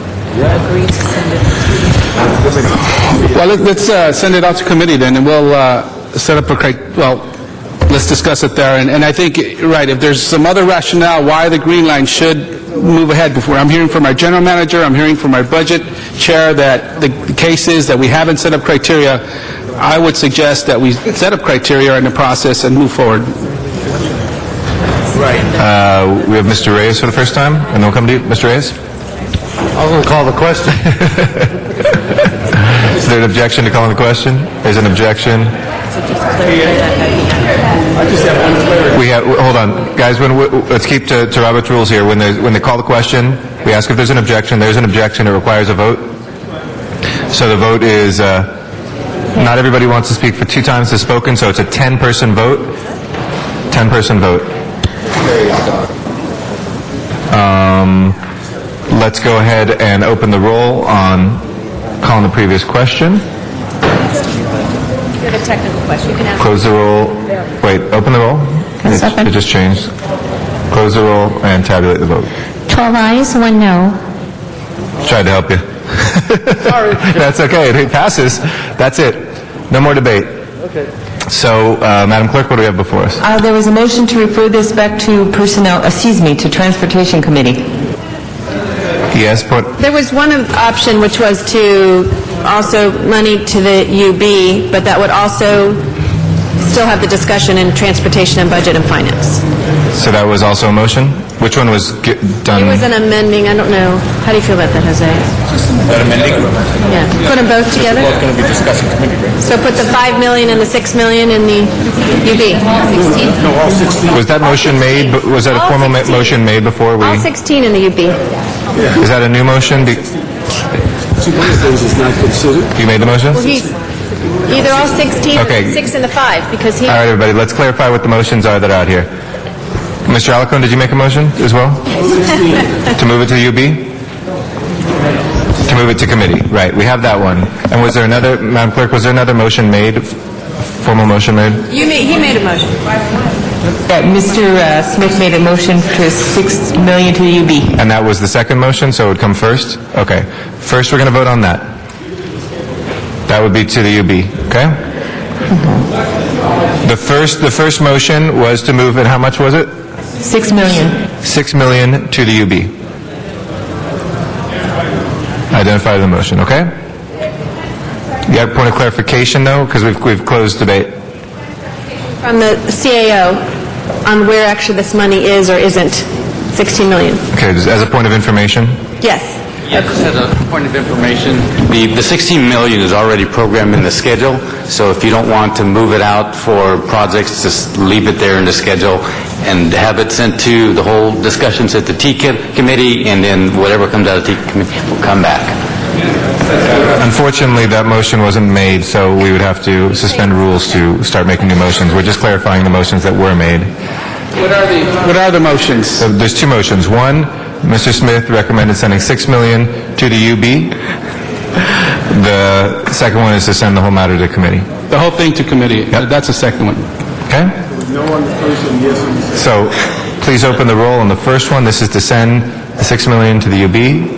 Well, let's send it out to committee then, and we'll set up let's discuss it there. And I think, right, if there's some other rationale why the Green Line should move ahead before, I'm hearing from our general manager, I'm hearing from our budget chair that the case is that we haven't set up criteria. I would suggest that we set up criteria in the process and move forward. Right. We have Mr. Reyes for the first time, and then we'll come to you. Mr. Reyes? I'm going to call the question. Is there an objection to calling the question? There's an objection. Hold on. Guys, let's keep to Robert's rules here. When they call the question, we ask if there's an objection. There's an objection. It requires a vote. So the vote is, not everybody wants to speak for 2 times as spoken, so it's a 10-person vote. 10-person vote. Let's go ahead and open the roll on calling the previous question. You have a technical question. You can ask. Close the roll. Wait, open the roll. It just changed. Close the roll and tabulate the vote. 12 ayes, 1 no. Tried to help you. Sorry. That's okay. It passes. That's it. No more debate. Okay. So, Madam Clerk, what do we have before us? There was a motion to refer this back to to Transportation Committee. Yes, There was one option, which was to also money to the UB, but that would also still have the discussion in Transportation and Budget and Finance. So that was also a motion? Which one was done? It was an amending. I don't know. How do you feel about that, Jose? That amending? Yeah. Put them both together? Both going to be discussed in committee, right? So put the $5 million and the $6 million in the UB. No, all 16. Was that motion made? Was that a formal motion made before we? All 16 in the UB. Is that a new motion? One of those is not considered. You made the motion? Well, he's either all 16 Okay. or 6 and the 5, because he... All right, everybody, let's clarify what the motions are that are out here. Mr. Alarcon, did you make a motion as well? To move it to the UB? To move it to committee, right. We have that one. And was there another, Madam Clerk, was there another motion made, formal motion made? He made a motion. that Mr. Smith made a motion to 6 million to the UB. And that was the second motion, so it would come first? Okay. First, we're going to vote on that. That would be to the UB, okay? The first motion was to move it, how much was it? 6 million. 6 million to the UB. Identify the motion, okay? You got a point of clarification, though, because we've closed debate. From the CAO on where actually this money is or isn't, 16 million. Okay, as a point of information? Yes. Yes, as a point of information, the 16 million is already programmed in the schedule, so if you don't want to move it out for projects, just leave it there in the schedule and have it sent to the whole discussions at the T committee, and then whatever comes out of T committee will come back. Unfortunately, that motion wasn't made, so we would have to suspend rules to start making new motions. We're just clarifying the motions that were made. What are the motions? So there's two motions. One, Mr. Smith recommended sending 6 million to the UB. The second one is to send the whole matter to committee. The whole thing to committee. Yep. That's the second one. Okay? So please open the roll on the first one. This is to send the 6 million to the UB.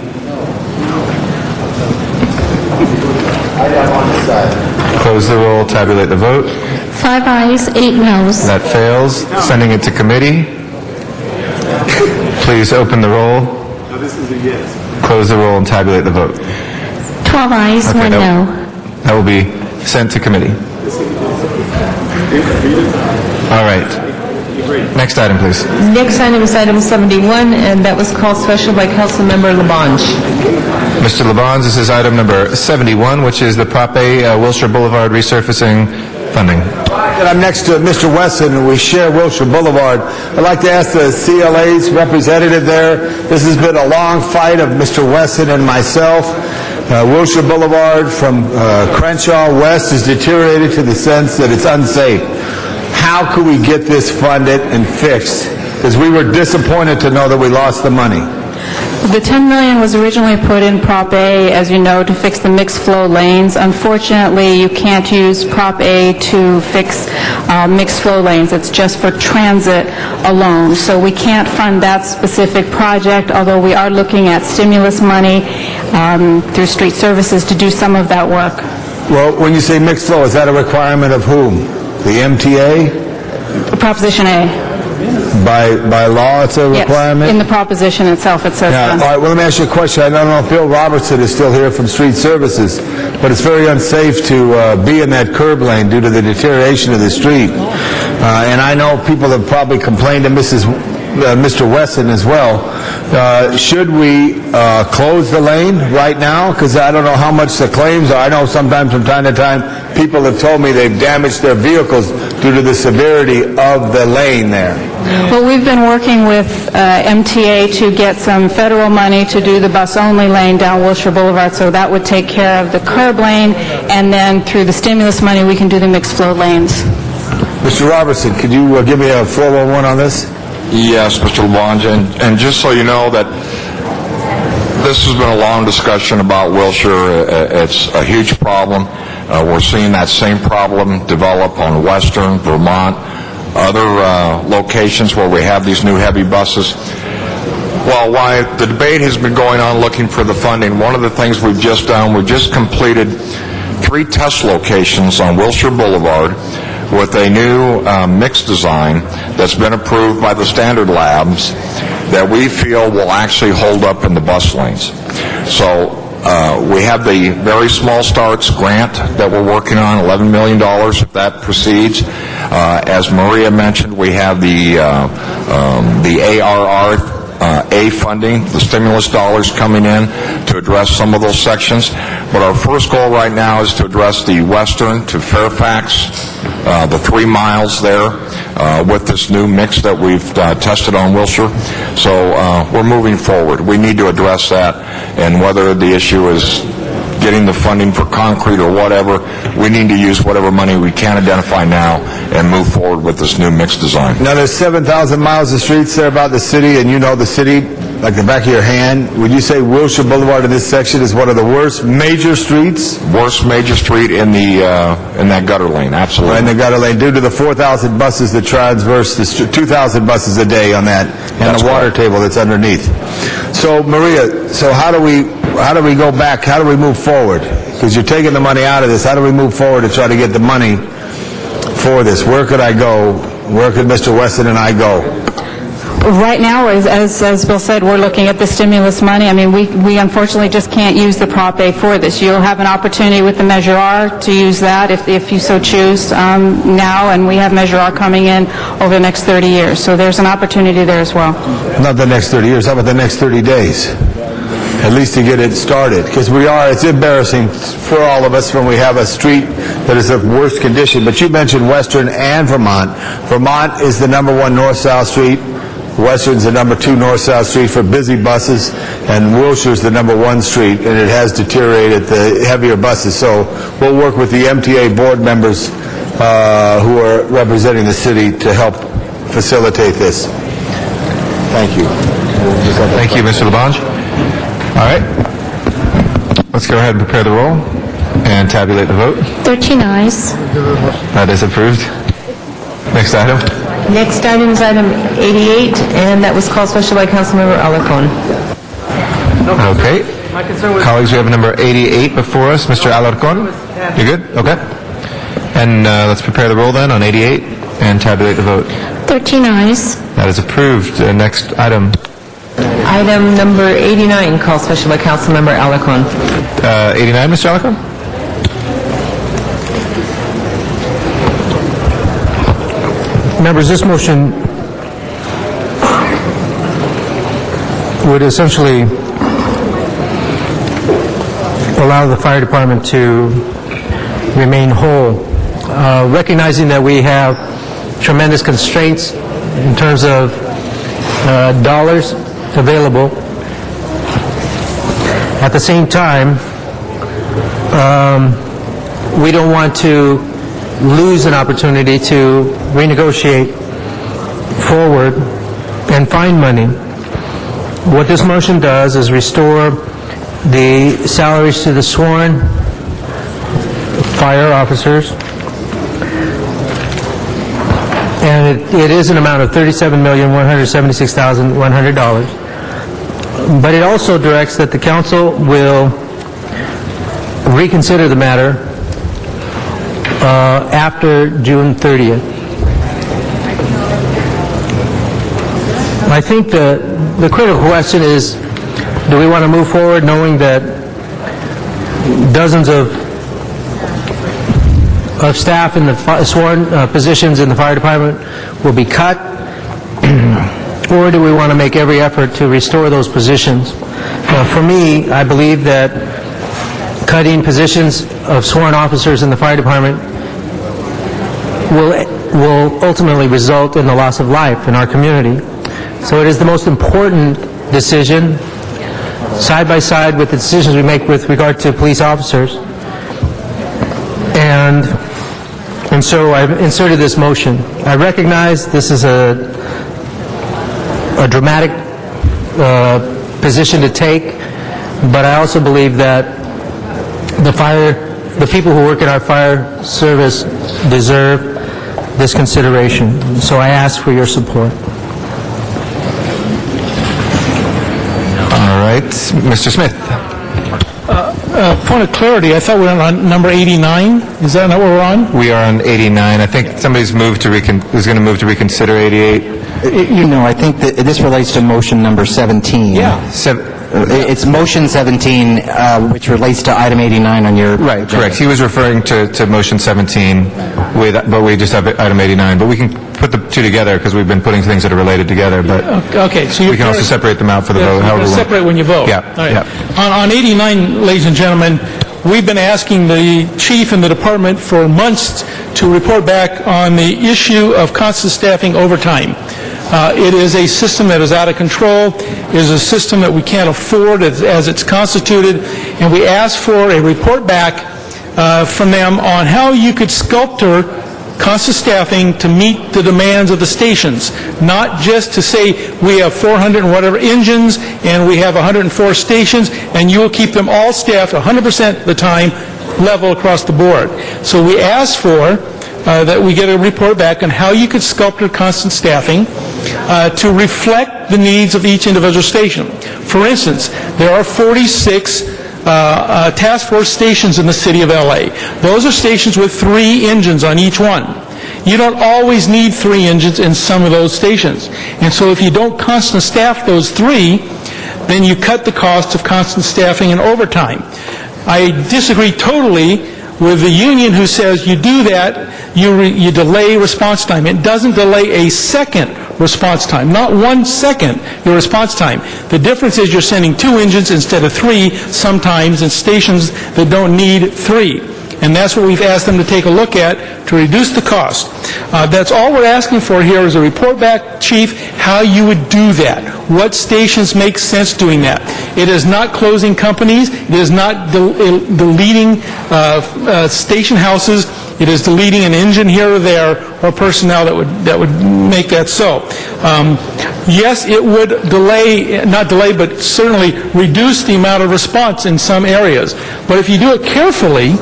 Close the roll, tabulate the vote. 5 ayes, 8 noes. That fails. Sending it to committee. Please open the roll. Close the roll and tabulate the vote. 12 ayes, Okay, 1 no. That will be sent to committee. All right. Next item, please. Next item is item 71, and that was called special by Councilmember Labange. Mr. Labange, this is item number 71, which is the Prop A Wilshire Boulevard resurfacing funding. And I'm next to Mr. Wesson, and we share Wilshire Boulevard. I'd like to ask the CLA's representative there. This has been a long fight of Mr. Wesson and myself. Wilshire Boulevard from Crenshaw West is deteriorated to the sense that it's unsafe. How could we get this funded and fixed? Because we were disappointed to know that we lost the money. The 10 million was originally put in Prop A, as you know, to fix the mixed flow lanes. Unfortunately, you can't use Prop A to fix mixed flow lanes. It's just for transit alone. So we can't fund that specific project, although we are looking at stimulus money through street services to do some of that work. Well, when you say mixed flow, is that a requirement of whom? The MTA? Proposition A. By law, it's a requirement? Yes, in the proposition itself, it says Yeah, all that. right, well, let me ask you a question. I don't know if Bill Robertson is still here from Street Services, but it's very unsafe to be in that curb lane due to the deterioration of the street. And I know people have probably complained to Mr. Wesson as well. Should we close the lane right now? Because I don't know how much the claims are. I know sometimes from time to time people have told me they've damaged their vehicles due to the severity of the lane there. Well, we've been working with MTA to get some federal money to do the bus-only lane down Wilshire Boulevard, so that would take care of the curb lane, and then through the stimulus money, we can do the mixed-flow lanes. Mr. Robertson, could you give me a 411 on this? Yes, Mr. Labange, and just so you know that this has been a long discussion about Wilshire. It's a huge problem. We're seeing that same problem develop on Western, Vermont, other locations where we have these new heavy buses. Well, why the debate has been going on looking for the funding, one of the things we've just done, we've just completed 3 test locations on Wilshire Boulevard with a new mix design that's been approved by the Standard Labs that we feel will actually hold up in the bus lanes. So we have the Very Small Starts grant that we're working on, $11 million if that proceeds. As Maria mentioned, we have the ARR A funding, the stimulus dollars coming in to address some of those sections. But our first goal right now is to address the Western to Fairfax, the 3 miles there with this new mix that we've tested on Wilshire. So we're moving forward. We need to address that, and whether the issue is getting the funding for concrete or whatever, we need to use whatever money we can identify now and move forward with this new mix design. Now, there's 7,000 miles of streets there about the city, and you know the city like the back of your hand, would you say Wilshire Boulevard in this section is one of the worst major streets? Worst major street in that gutter lane, absolutely. In the gutter lane, due to the 4,000 buses that transverse, the 2,000 buses a day on that, and the water table that's underneath. So, Maria, so how do we go back? How do we move forward? Because you're taking the money out of this. How do we move forward to try to get the money for this? Where could I go? Where could Mr. Weston and I go? Right now, as Bill said, we're looking at the stimulus money. I mean, we unfortunately just can't use the Prop A for this. You'll have an opportunity with the Measure R to use that if you so choose now, and we have Measure R coming in over the next 30 years. So there's an opportunity there as well. Not the next 30 years. How about the next 30 days? At least to get it started. Because it's embarrassing for all of us when we have a street that is of worse condition. But you mentioned Western and Vermont. Vermont is the #1 north-south street. Western's the #2 north-south street for busy buses, and Wilshire's the #1 street, and it has deteriorated the heavier buses. So we'll work with the MTA board members who are representing the city to help facilitate this. Thank you. Thank you, Mr. Labange. All right. Let's go ahead and prepare the roll and tabulate the vote. 13 ayes. That is approved. Next item. Next item is item 88, and that was called special by Councilmember Alarcon. Okay. Colleagues, we have number 88 before us. Mr. Alarcon, you good? Okay. And let's prepare the roll then on 88 and tabulate the vote. 13 ayes. That is approved. Next item. Item number 89, called special by Councilmember Alarcon. 89, Mr. Alarcon? Members, this motion would essentially allow the fire department to remain whole, recognizing that we have tremendous constraints in terms of dollars available. At the same time, we don't want to lose an opportunity to renegotiate forward and find money. What this motion does is restore the salaries to the sworn fire officers, and it is an amount of $37,176,100. But it also directs that the council will reconsider the matter after June 30th. I think the critical question is, do we want to move forward knowing that dozens of staff in the sworn positions in the fire department will be cut? Or do we want to make every effort to restore those positions? For me, I believe that cutting positions of sworn officers in the fire department will ultimately result in the loss of life in our community. So it is the most important decision, side by side with the decisions we make with regard to police officers. And so I've inserted this motion. I recognize this is a dramatic position to take, but I also believe that the people who work in our fire service deserve this consideration. So I ask for your support. All right. Mr. Smith. Point of clarity, I thought we were on number 89. Is that not what we're on? We are on 89. I think somebody's moved to is going to move to reconsider 88. I think that this relates to motion number 17. Yeah. It's motion 17, which relates to item 89 on your... Right, correct. He was referring to motion 17, but we just have item 89. But we can put the two together because we've been putting things that are related together. But okay, so we can also separate them out for the vote. However, separate when you vote. Yeah. All right. Yeah. On 89, ladies and gentlemen, we've been asking the chief and the department for months to report back on the issue of constant staffing overtime. It is a system that is out of control. It is a system that we can't afford as it's constituted, and we ask for a report back from them on how you could sculpture constant staffing to meet the demands of the stations, not just to say we have 400 and whatever engines and we have 104 stations and you will keep them all staffed 100% of the time level across the board. So we asked for that we get a report back on how you could sculpt constant staffing to reflect the needs of each individual station. For instance, there are 46 task force stations in the city of LA. Those are stations with 3 engines on each one. You don't always need 3 engines in some of those stations. And so if you don't constant staff those 3, then you cut the cost of constant staffing and overtime. I disagree totally with the union who says you do that, you delay response time. It doesn't delay a second response time, not 1 second your response time. The difference is you're sending 2 engines instead of 3 sometimes in stations that don't need 3. And that's what we've asked them to take a look at to reduce the cost. That's all we're asking for here is a report back, Chief, how you would do that. What stations make sense doing that? It is not closing companies. It is not deleting station houses. It is deleting an engine here or there or personnel that would make that so. Yes, it would not delay, but certainly reduce the amount of response in some areas. But if you do it carefully,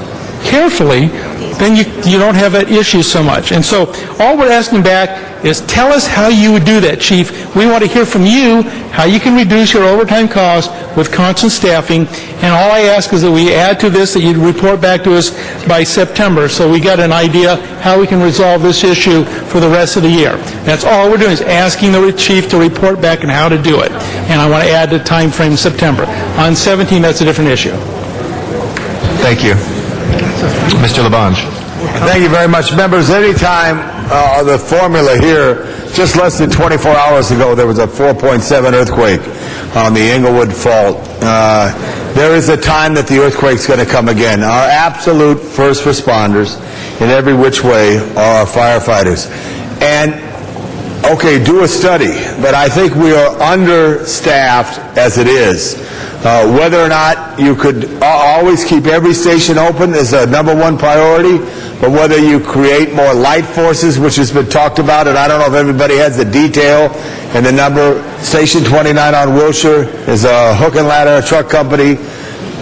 then you don't have that issue so much. And so all we're asking back is tell us how you would do that, Chief. We want to hear from you how you can reduce your overtime costs with constant staffing. And all I ask is that we add to this that you report back to us by September so we got an idea how we can resolve this issue for the rest of the year. That's all we're doing is asking the Chief to report back on how to do it. And I want to add the time frame September. On 17, that's a different issue. Thank you. Mr. Labange. Thank you very much. Members, anytime the formula here, just less than 24 hours ago, there was a 4.7 earthquake on the Englewood Fault. There is a time that the earthquake's going to come again. Our absolute first responders in every which way are our firefighters. And, okay, do a study, but I think we are understaffed as it is. Whether or not you could always keep every station open is a number 1 priority, but whether you create more light forces, which has been talked about, and I don't know if everybody has the detail, and the number, Station 29 on Wilshire is a hook and ladder truck company,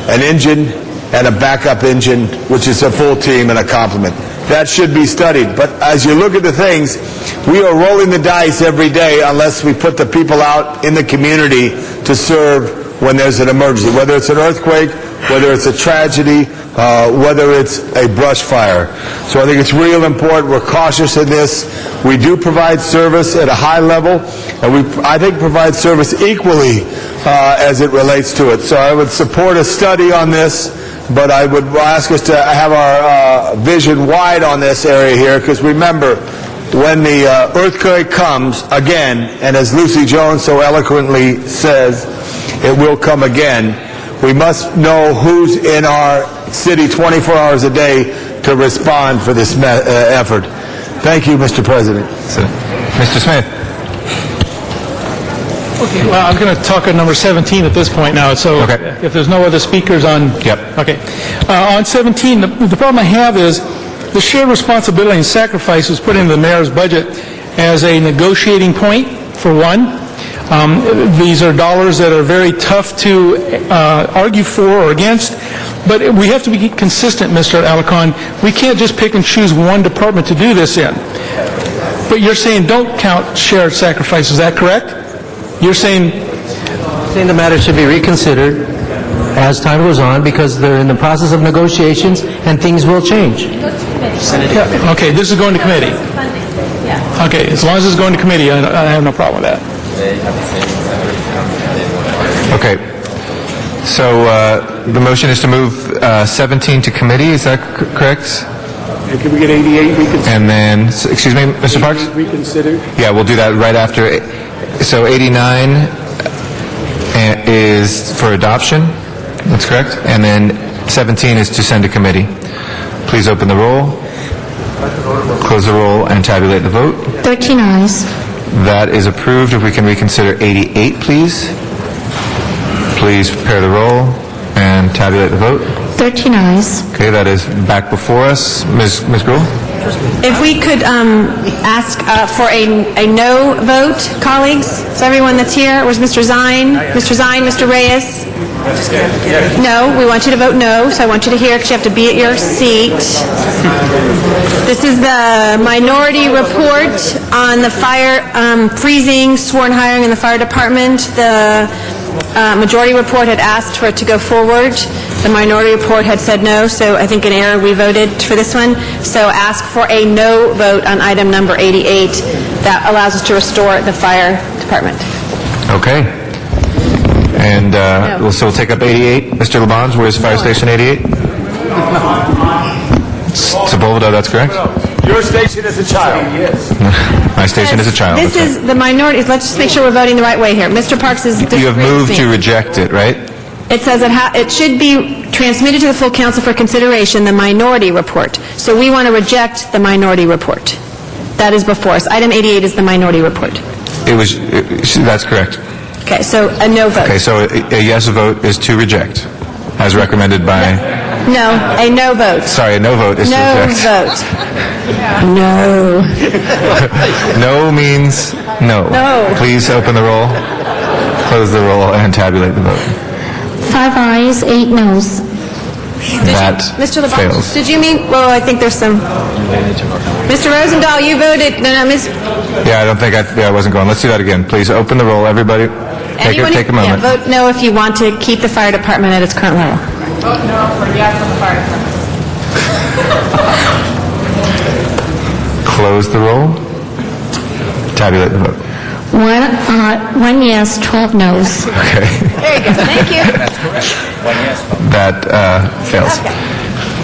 an engine, and a backup engine, which is a full team and a complement. That should be studied. But as you look at the things, we are rolling the dice every day unless we put the people out in the community to serve when there's an emergency, whether it's an earthquake, whether it's a tragedy, whether it's a brush fire. So I think it's real important. We're cautious in this. We do provide service at a high level, and I think provide service equally as it relates to it. So I would support a study on this, but I would ask us to have our vision wide on this area here, because remember, when the earthquake comes again, and as Lucy Jones so eloquently says, it will come again, we must know who's in our city 24 hours a day to respond for this effort. Thank you, Mr. President. Mr. Smith. Okay, well, I'm going to talk on number 17 at this point now, so if there's no other speakers on... Yep. Okay. On 17, the problem I have is the shared responsibility and sacrifice was put into the mayor's budget as a negotiating point, for one. These are dollars that are very tough to argue for or against, but we have to be consistent, Mr. Alarcon. We can't just pick and choose one department to do this in. But you're saying don't count shared sacrifice, is that correct? You're saying... the matter should be reconsidered as time goes on because they're in the process of negotiations and things will change. Okay, this is going to committee. Okay, as long as it's going to committee, I have no problem with that. Okay. So the motion is to move 17 to committee, is that correct? And can we get 88 reconsidered? And then, excuse me, Mr. Parks? Reconsidered? Yeah, we'll do that right after. So 89 is for adoption, that's correct? And then 17 is to send to committee. Please open the roll, close the roll, and tabulate the vote. 13 ayes. That is approved. If we can reconsider 88, please. Please prepare the roll and tabulate the vote. 13 ayes. Okay, that is back before us. Ms. Gruhl? If we could ask for a no vote, colleagues, so everyone that's here, where's Mr. Zine? Mr. Zine, Mr. Reyes? No, we want you to vote no, so I want you to hear because you have to be at your seat. This is the minority report on the fire freezing sworn hiring in the fire department. The majority report had asked for it to go forward. The minority report had said no, so I think in error we voted for this one. So ask for a no vote on item number 88. That allows us to restore the fire department. Okay. And so we'll take up 88. Mr. Labange, where's Fire Station 88? Sepulveda, that's correct? Your station is a child. My station is a child. This is the minority. Let's just make sure we're voting the right way here. Mr. Parks is You have moved to reject it, right? It says it should be transmitted to the full council for consideration, the minority report. So we want to reject the minority report. That is before us. Item 88 is the minority report. That's correct. Okay, so a no vote. Okay, so a yes vote is to reject, as recommended by... No, a no vote. Sorry, a no vote is to reject. No vote. No. No means no. No. Please open the roll, close the roll, and tabulate the vote. 5 ayes, 8 noes. That Mr. LeBlanc, fails. did you mean, well, I think there's some... Mr. Rosendahl, you voted, no, Ms. Yeah, I don't think I wasn't going. Let's do that again. Please open the roll, everybody. Take a moment. Yeah, vote no if you want to keep the fire department at its current level. Vote no for yes on the fire department. Close the roll. Tabulate the vote. 1 yes, 12 noes. Okay. There you go, thank you. That fails.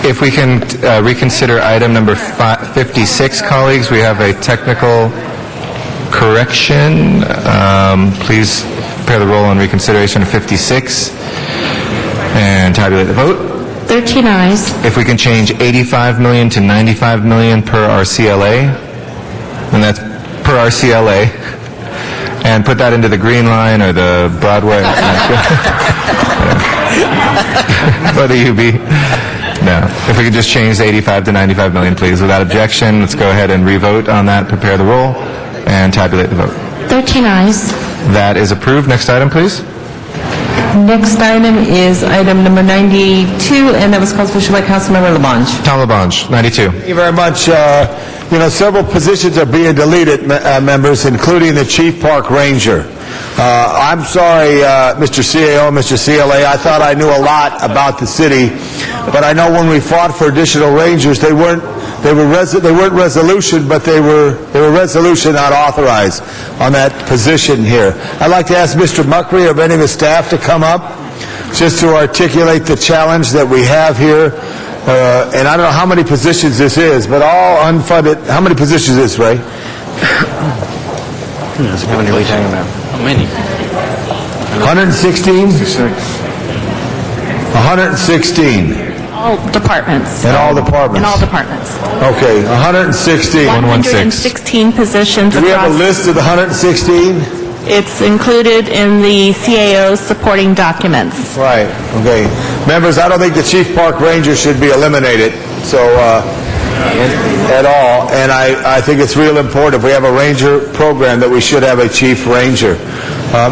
If we can reconsider item number 56, colleagues, we have a technical correction. Please prepare the roll on reconsideration of 56 and tabulate the vote. 13 ayes. If we can change 85 million to 95 million per RCLA, and that's per RCLA, and put that into the Green Line or the Broadway. Whether you be... No. If we could just change the 85 to 95 million, please. Without objection, let's go ahead and re-vote on that. Prepare the roll and tabulate the vote. 13 ayes. That is approved. Next item, please. Next item is item number 92, and that was called special by Councilmember Labange. Tom Labange, 92. Thank you very much. Several positions are being deleted, members, including the Chief Park Ranger. I'm sorry, Mr. CAO, Mr. CLA, I thought I knew a lot about the city, but I know when we fought for additional rangers, they weren't resolution, but they were resolution, not authorized on that position here. I'd like to ask Mr. Muckery or any of his staff to come up just to articulate the challenge that we have here. And I don't know how many positions this is, but all unfunded. How many positions is this, Ray? How many are we talking about? How many? 116? 116. All departments. In all departments? In all departments. Okay, 116. 116 positions Do we have a across... list of the 116? It's included in the CAO's supporting documents. Right, okay. Members, I don't think the Chief Park Ranger should be eliminated, so, at all. And I think it's real important, if we have a ranger program, that we should have a Chief Ranger.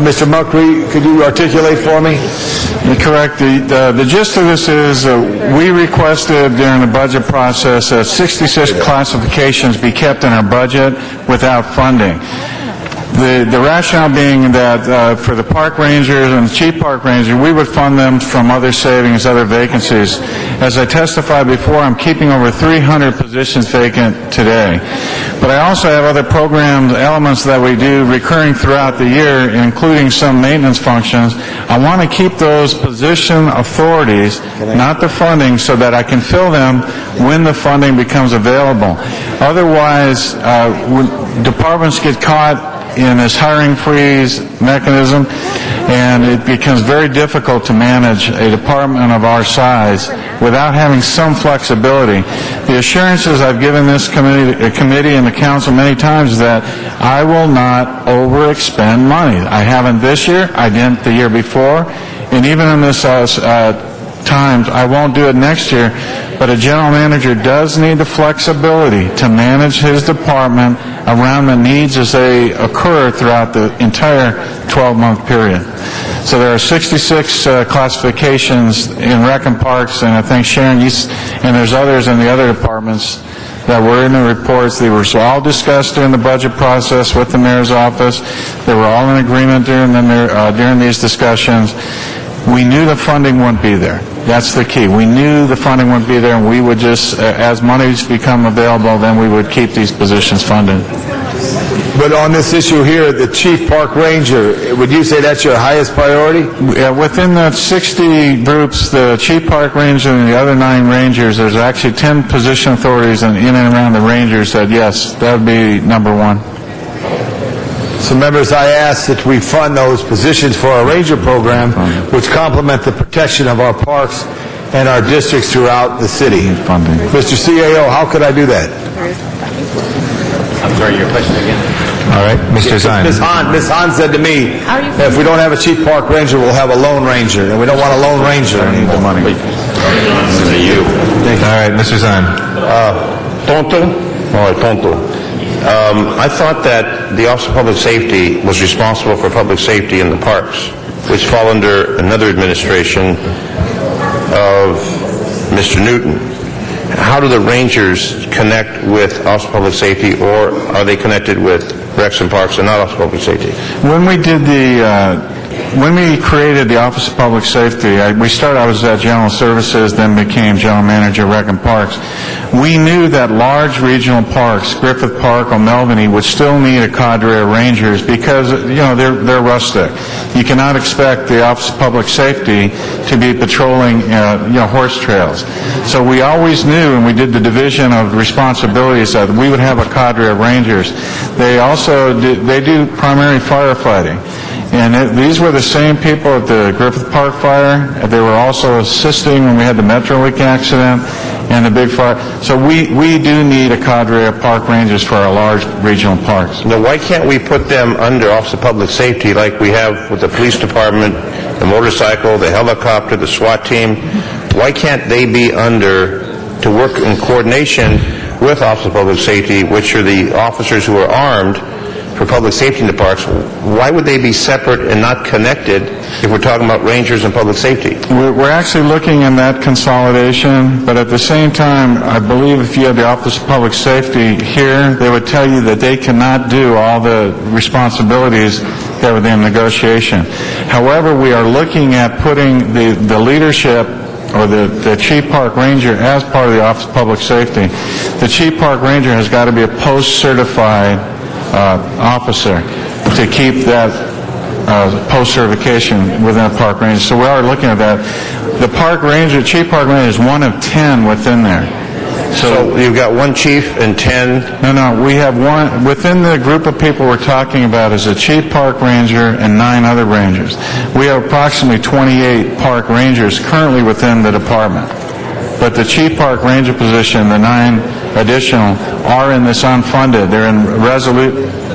Mr. Muckery, could you articulate for me? Correct. The gist of this is we requested during the budget process that 66 classifications be kept in our budget without funding. The rationale being that for the park rangers and the chief park ranger, we would fund them from other savings, other vacancies. As I testified before, I'm keeping over 300 positions vacant today. But I also have other programs, elements that we do recurring throughout the year, including some maintenance functions. I want to keep those position authorities, not the funding, so that I can fill them when the funding becomes available. Otherwise, departments get caught in this hiring freeze mechanism, and it becomes very difficult to manage a department of our size without having some flexibility. The assurances I've given this committee and the council many times is that I will not overexpend money. I haven't this year, I didn't the year before, and even in this times, I won't do it next year, but a general manager does need the flexibility to manage his department around the needs as they occur throughout the entire 12-month period. So there are 66 classifications in Rec and Parks, and I think Sharon, and there's others in the other departments that were in the reports. They were all discussed during the budget process with the mayor's office. They were all in agreement during these discussions. We knew the funding wouldn't be there. That's the key. We knew the funding wouldn't be there, and we would just, as monies become available, then we would keep these positions funded. But on this issue here, the chief park ranger, would you say that's your highest priority? Within the 60 groups, the chief park ranger and the other 9 rangers, there's actually 10 position authorities in and around the rangers said, yes, that would be number 1. So members, I ask that we fund those positions for our ranger program, which complement the protection of our parks and our districts throughout the city. Mr. CAO, how could I do that? I'm sorry, your question again? All right, Mr. Zine. Ms. Hahn said to me, if we don't have a chief park ranger, we'll have a lone ranger, and we don't want a lone ranger. I need the money. You. All right, Mr. Zine. Tonto. I thought that the Office of Public Safety was responsible for public safety in the parks, which fall under another administration of Mr. Newton. How do the Rangers connect with Office of Public Safety, or are they connected with Recs and Parks and not Office of Public Safety? When we created the Office of Public Safety, I was at General Services, then became General Manager, Rec and Parks. We knew that large regional parks, Griffith Park, O'Melveny, would still need a cadre of rangers because, they're rustic. You cannot expect the Office of Public Safety to be patrolling, horse trails. So we always knew, and we did the division of responsibilities, that we would have a cadre of rangers. They also do primary firefighting. And these were the same people at the Griffith Park fire. They were also assisting when we had the Metrolink accident and the big fire. So we do need a cadre of park rangers for our large regional parks. Now, why can't we put them under Office of Public Safety like we have with the police department, the motorcycle, the helicopter, the SWAT team? Why can't they be under to work in coordination with Office of Public Safety, which are the officers who are armed for public safety in the parks? Why would they be separate and not connected if we're talking about rangers and public safety? We're actually looking in that consolidation, but at the same time, I believe if you have the Office of Public Safety here, they would tell you that they cannot do all the responsibilities that were in negotiation. However, we are looking at putting the leadership or the Chief Park Ranger as part of the Office of Public Safety. The Chief Park Ranger has got to be a post-certified officer to keep that post-certification within a park ranger. So we are looking at that. The park ranger, Chief Park Ranger, is one of 10 within there. So you've got one chief and 10? No, we have one. Within the group of people we're talking about is a Chief Park Ranger and 9 other rangers. We have approximately 28 park rangers currently within the department. But the Chief Park Ranger position, the 9 additional, are in this unfunded. They're in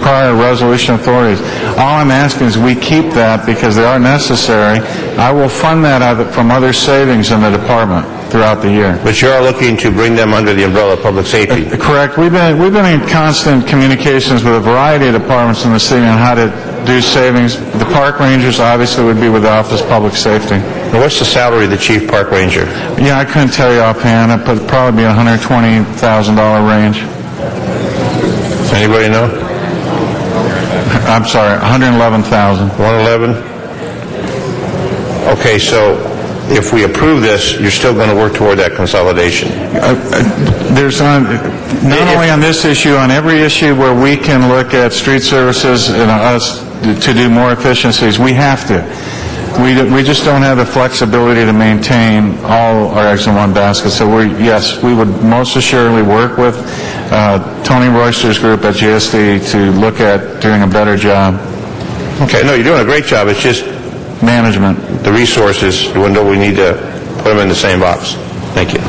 prior resolution authorities. All I'm asking is we keep that because they are necessary. I will fund that from other savings in the department throughout the year. But you are looking to bring them under the umbrella of public safety? Correct. We've been in constant communications with a variety of departments in the city on how to do savings. The park rangers obviously would be with the Office of Public Safety. Now, what's the salary of the Chief Park Ranger? Yeah, I couldn't tell you offhand. It would probably be $120,000 range. Anybody know? I'm sorry, $111,000. 111? Okay, so if we approve this, you're still going to work toward that consolidation? There's not only on this issue, on every issue where we can look at street services and us to do more efficiencies, we have to. We just don't have the flexibility to maintain all our eggs in one basket. So we would most assuredly work with Tony Royster's group at GSD to look at doing a better job. Okay, no, you're doing a great job. It's just management. The resources, we need to put them in the same box. Thank you.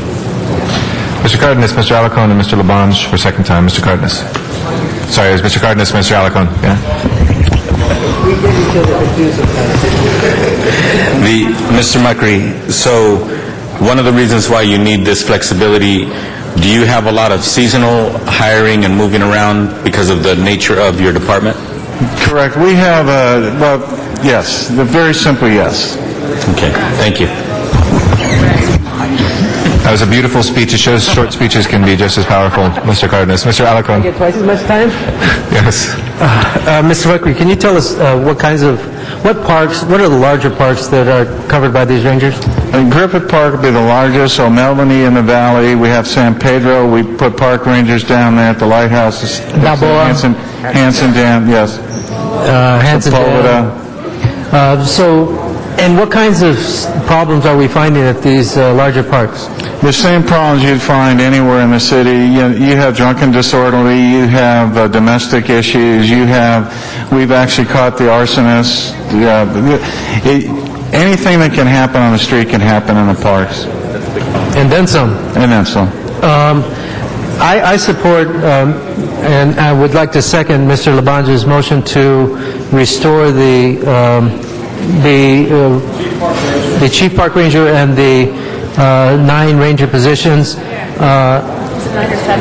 Mr. Cardenas, Mr. Alacon, and Mr. Labange for second time. Mr. Cardenas. Sorry, it was Mr. Cardenas, Mr. Alacon. Yeah. We get each other confused sometimes. Mr. Macri, so one of the reasons why you need this flexibility, do you have a lot of seasonal hiring and moving around because of the nature of your department? Correct. We have, well, yes, very simply yes. Okay, thank you. That was a beautiful speech. It shows short speeches can be just as powerful, Mr. Cardenas. Mr. Alarcon. Get twice as much time? Yes. Mr. Buckley, can you tell us what are the larger parks that are covered by these rangers? Griffith Park would be the largest, O'Melveny in the valley. We have San Pedro. We put park rangers down there at the lighthouses. Balboa. Hanson Dam, yes. Hanson Dam. And what kinds of problems are we finding at these larger parks? The same problems you'd find anywhere in the city. You have drunken disorderly, you have domestic issues, we've actually caught the arsonists. Anything that can happen on the street can happen in the parks. And then some. And then some. I support, and I would like to second Mr. Labange's motion to restore the chief park ranger and the 9 ranger positions,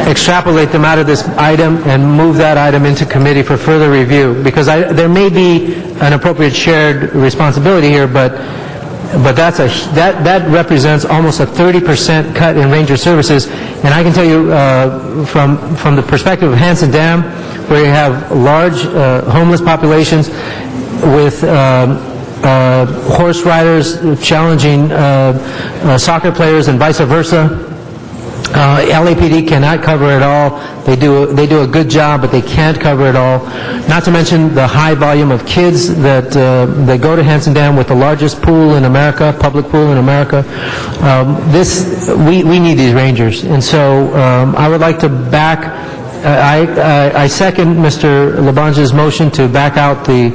extrapolate them out of this item and move that item into committee for further review, because there may be an appropriate shared responsibility here, but that represents almost a 30% cut in ranger services. And I can tell you from the perspective of Hanson Dam, where you have large homeless populations with horse riders challenging soccer players and vice versa. LAPD cannot cover it all. They do a good job, but they can't cover it all. Not to mention the high volume of kids that go to Hanson Dam with the largest pool in America, public pool in America. We need these rangers, and so I would like to back. I second Mr. Labange's motion to back out the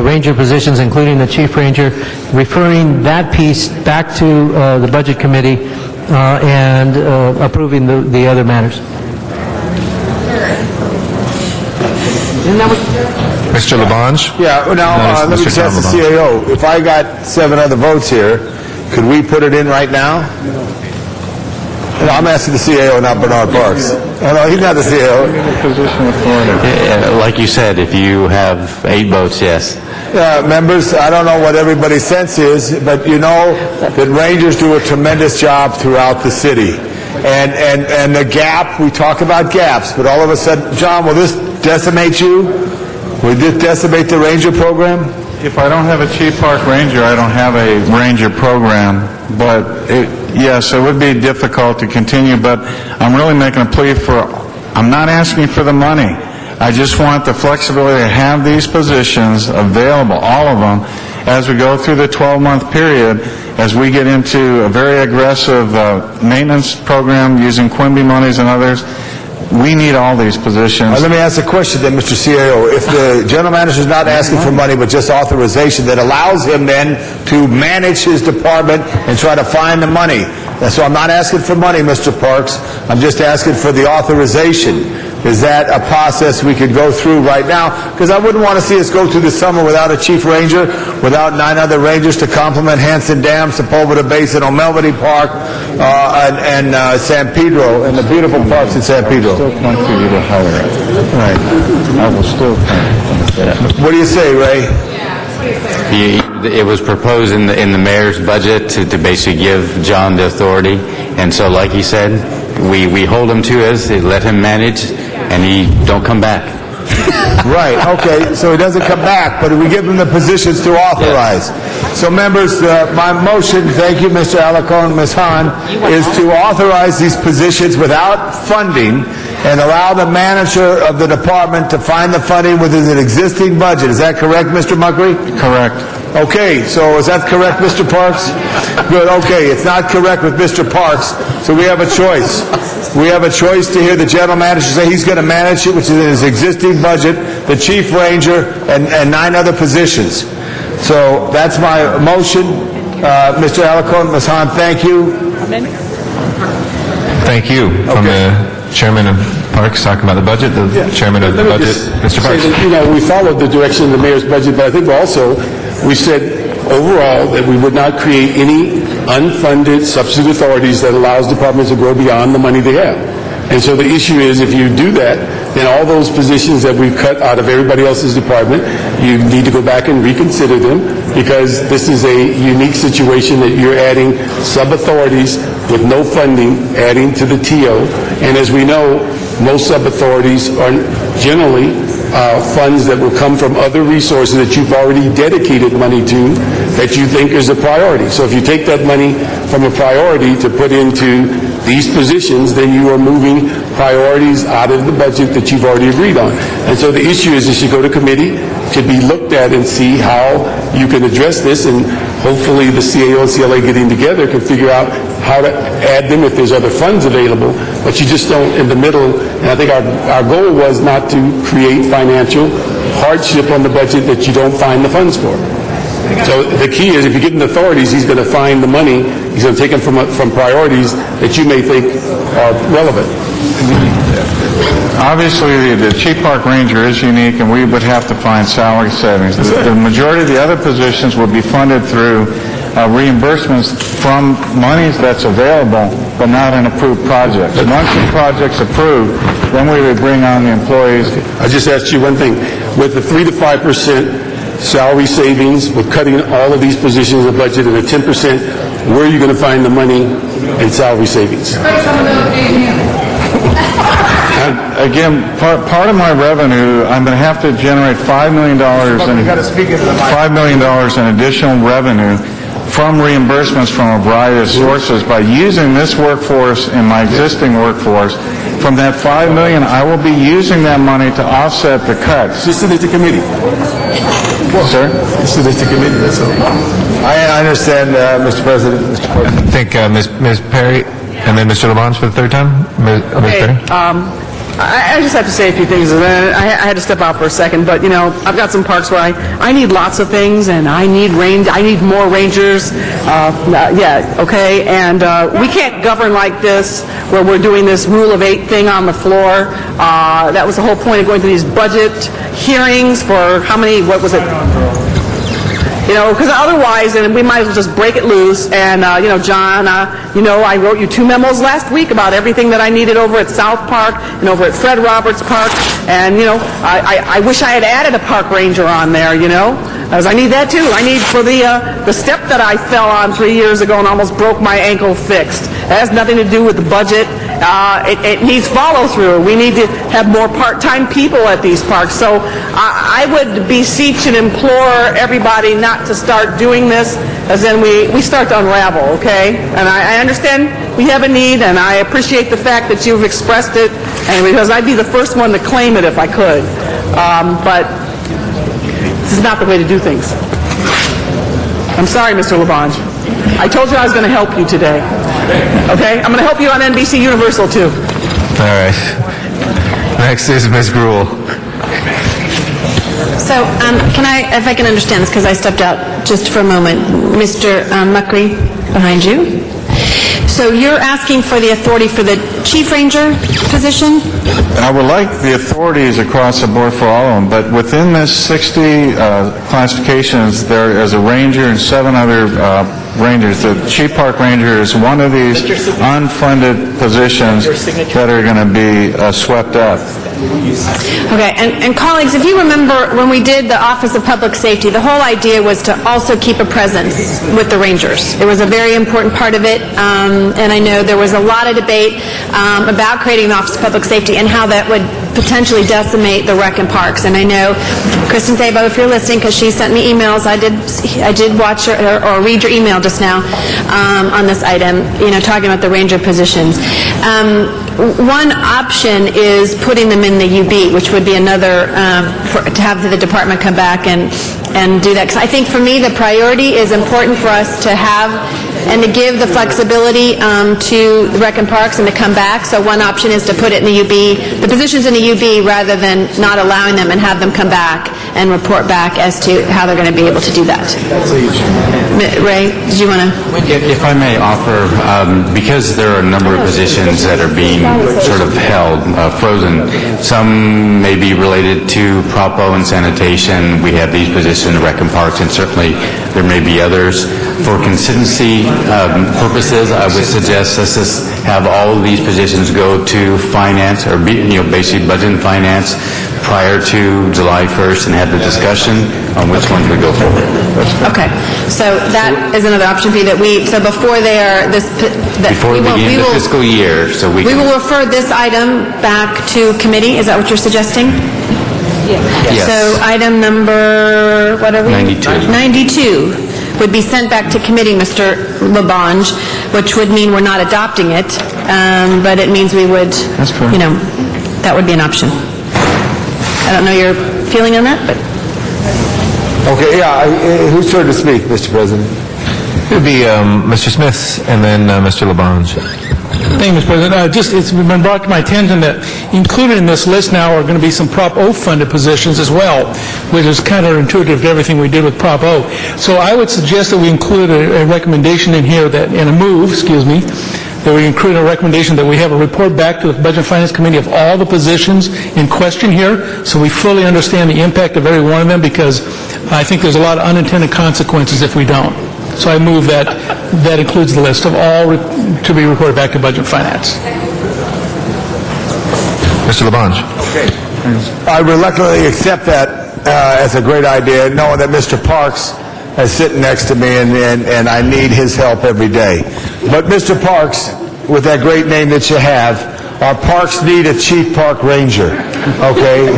ranger positions, including the chief ranger, referring that piece back to the budget committee and approving the other matters. Mr. Labange? Yeah, now, let me just ask the CAO. If I got 7 other votes here, could we put it in right now? No, I'm asking the CAO, not Bernard Parks. No, he's not the CAO. Like you said, if you have 8 votes, yes. Members, I don't know what everybody's sense is, but you know that rangers do a tremendous job throughout the city. And the gap, we talk about gaps, but all of a sudden, John, will this decimate you? Will this decimate the ranger program? If I don't have a chief park ranger, I don't have a ranger program. But yes, it would be difficult to continue, but I'm really making a plea I'm not asking for the money. I just want the flexibility to have these positions available, all of them, as we go through the 12-month period, as we get into a very aggressive maintenance program using Quimby monies and others. We need all these positions. Let me ask a question then, Mr. CAO. If the general manager is not asking for money but just authorization that allows him then to manage his department and try to find the money. So I'm not asking for money, Mr. Parks. I'm just asking for the authorization. Is that a process we could go through right now? Because I wouldn't want to see us go through the summer without a chief ranger, without 9 other rangers to complement Hanson Dam, Sepulveda Basin, O'Melveny Park, and San Pedro, and the beautiful parks in San Pedro. I still want for you to hire it. Right. I will still come. What do you say, Ray? It was proposed in the mayor's budget to basically give John the authority, and so like he said, we hold him to us, let him manage, and he don't come back. Right, okay, so he doesn't come back, but we give him the positions to authorize. So members, my motion, thank you, Mr. Alarcon, Ms. Hahn, is to authorize these positions without funding and allow the manager of the department to find the funding within an existing budget. Is that correct, Mr. Muckery? Correct. Okay, so is that correct, Mr. Parks? Good, okay, it's not correct with Mr. Parks, so we have a choice. We have a choice to hear the general manager say he's going to manage it, which is in his existing budget, the chief ranger, and 9 other positions. So that's my motion. Mr. Alarcon, Ms. Hahn, thank you. Thank you. From the chairman of Parks talking about the budget, the chairman of the budget, Mr. Parks. We followed the direction of the mayor's budget, but I think also we said overall, that we would not create any unfunded substitute authorities that allows departments to grow beyond the money they have. And so the issue is, if you do that, then all those positions that we've cut out of everybody else's department, you need to go back and reconsider them, because this is a unique situation that you're adding sub-authorities with no funding, adding to the TO. And as we know, most sub-authorities are generally funds that will come from other resources that you've already dedicated money to that you think is a priority. So if you take that money from a priority to put into these positions, then you are moving priorities out of the budget that you've already agreed on. And so the issue is, it should go to committee, should be looked at and see how you can address this, and hopefully the CAO and CLA getting together can figure out how to add them if there's other funds available, but you just don't in the middle. And I think our goal was not to create financial hardship on the budget that you don't find the funds for. So the key is, if you give him the authorities, he's going to find the money. He's going to take them from priorities that you may think are relevant. Obviously, the Chief Park Ranger is unique, and we would have to find salary savings. The majority of the other positions would be funded through reimbursements from monies that's available, but not an approved project. Once the project's approved, then we would bring on the employees. I just asked you one thing. With the 3 to 5% salary savings, with cutting all of these positions in the budget at a 10%, where are you going to find the money in salary savings? Again, part of my revenue, I'm going to have to generate $5 million in additional revenue from reimbursements from a variety of sources by using this workforce and my existing workforce. From that $5 million, I will be using that money to offset the cuts. Just send it to committee. Sir? Just send it to committee, that's all. I understand, Mr. President. I think Ms. Perry, and then Mr. Labange for the third time. Ms. Perry? I just have to say a few things. I had to step out for a second, but, I've got some parks where I need lots of things, and I need more rangers. Okay? And we can't govern like this, where we're doing this rule of 8 thing on the floor. That was the whole point of going to these budget hearings for how many, what was it? Because otherwise, and we might as well just break it loose. And, John, I wrote you 2 memos last week about everything that I needed over at South Park and over at Fred Roberts Park. And, I wish I had added a park ranger on there, as I need that too. I need for the step that I fell on 3 years ago and almost broke my ankle fixed. It has nothing to do with the budget. It needs follow-through. We need to have more part-time people at these parks. So I would beseech and implore everybody not to start doing this, as then we start to unravel, okay? And I understand we have a need, and I appreciate the fact that you've expressed it, and because I'd be the first one to claim it if I could. But this is not the way to do things. I'm sorry, Mr. Labange. I told you I was going to help you today. Okay? I'm going to help you on NBC Universal, too. All right. Next is Ms. Gruhl. So, if I can understand this, because I stepped out just for a moment. Mr. Muckrey, behind you. So you're asking for the authority for the chief ranger position? I would like the authorities across the board for all of them, but within this 60 classifications, there is a ranger and 7 other rangers. The Chief Park Ranger is one of these unfunded positions that are going to be swept up. Okay, and colleagues, if you remember when we did the Office of Public Safety, the whole idea was to also keep a presence with the Rangers. It was a very important part of it, and I know there was a lot of debate about creating the Office of Public Safety and how that would potentially decimate the rec and parks. And I know, Kristen Szabo, if you're listening, because she sent me emails, I did watch or read your email just now on this item, talking about the ranger positions. One option is putting them in the UB, which would be another, to have the department come back and do that. Because I think for me the priority is important for us to have and to give the flexibility to the Rec and Parks and to come back. So one option is to put it in the UB, the positions in the UB, rather than not allowing them and have them come back and report back as to how they're going to be able to do that. Ray, did you want to? If I may offer, because there are a number of positions that are being sort of held, frozen, some may be related to Propo and sanitation. We have these positions, Rec and Parks, and certainly there may be others. For consistency purposes, I would suggest let's just have all of these positions go to finance, or basically budget and finance, prior to July 1st, and have the discussion on which ones we go forward. Okay, so that is another option for you, that so before they are, Before we begin the fiscal year, so we we can... will refer this item back to committee, is that what you're suggesting? Yes. So item number, what are we? 92. 92 would be sent back to committee, Mr. Labange, which would mean we're not adopting it, but it means we would, that would be an option. I don't know your feeling on that, but... Okay, who's turn to speak, Mr. President? It would be Mr. Smith and then Mr. Labange. Thank you, Mr. President. It's been brought to my attention that included in this list now are going to be some Prop O funded positions as well, which is counterintuitive to everything we did with Prop O. So I would suggest that we include a recommendation in here that we include a recommendation that we have a report back to the Budget and Finance Committee of all the positions in question here, so we fully understand the impact of every one of them, because I think there's a lot of unintended consequences if we don't. So I move that includes the list of all to be reported back to Budget and Finance. Mr. Labange. Okay. I reluctantly accept that as a great idea, knowing that Mr. Parks is sitting next to me, and I need his help every day. But Mr. Parks, with that great name that you have, our parks need a chief park ranger. Okay?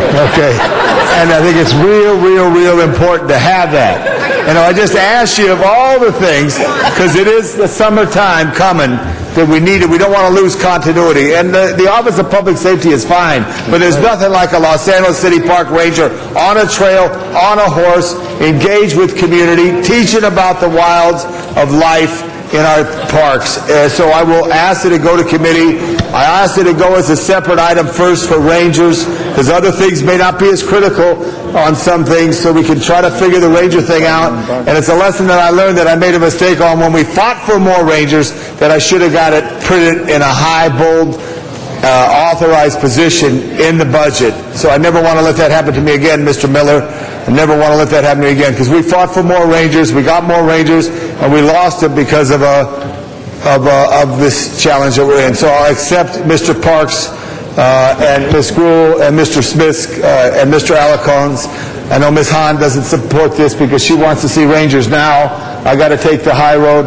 And I think it's real important to have that. And I just ask you of all the things, because it is the summertime coming, that we need it. We don't want to lose continuity. And the Office of Public Safety is fine, but there's nothing like a Los Angeles City Park Ranger on a trail, on a horse, engaged with community, teaching about the wilds of life in our parks. So I will ask that it go to committee. I ask that it go as a separate item first for rangers, because other things may not be as critical on some things, so we can try to figure the ranger thing out. And it's a lesson that I learned that I made a mistake on when we fought for more rangers, that I should have got it printed in a high, bold, authorized position in the budget. So I never want to let that happen to me again, Mr. Miller. I never want to let that happen to me again, because we fought for more rangers, we got more rangers, and we lost them because of this challenge that we're in. So I'll accept Mr. Parks and Ms. Gruhl and Mr. Smith and Mr. Alicone's. I know Ms. Hahn doesn't support this because she wants to see rangers now. I got to take the high road,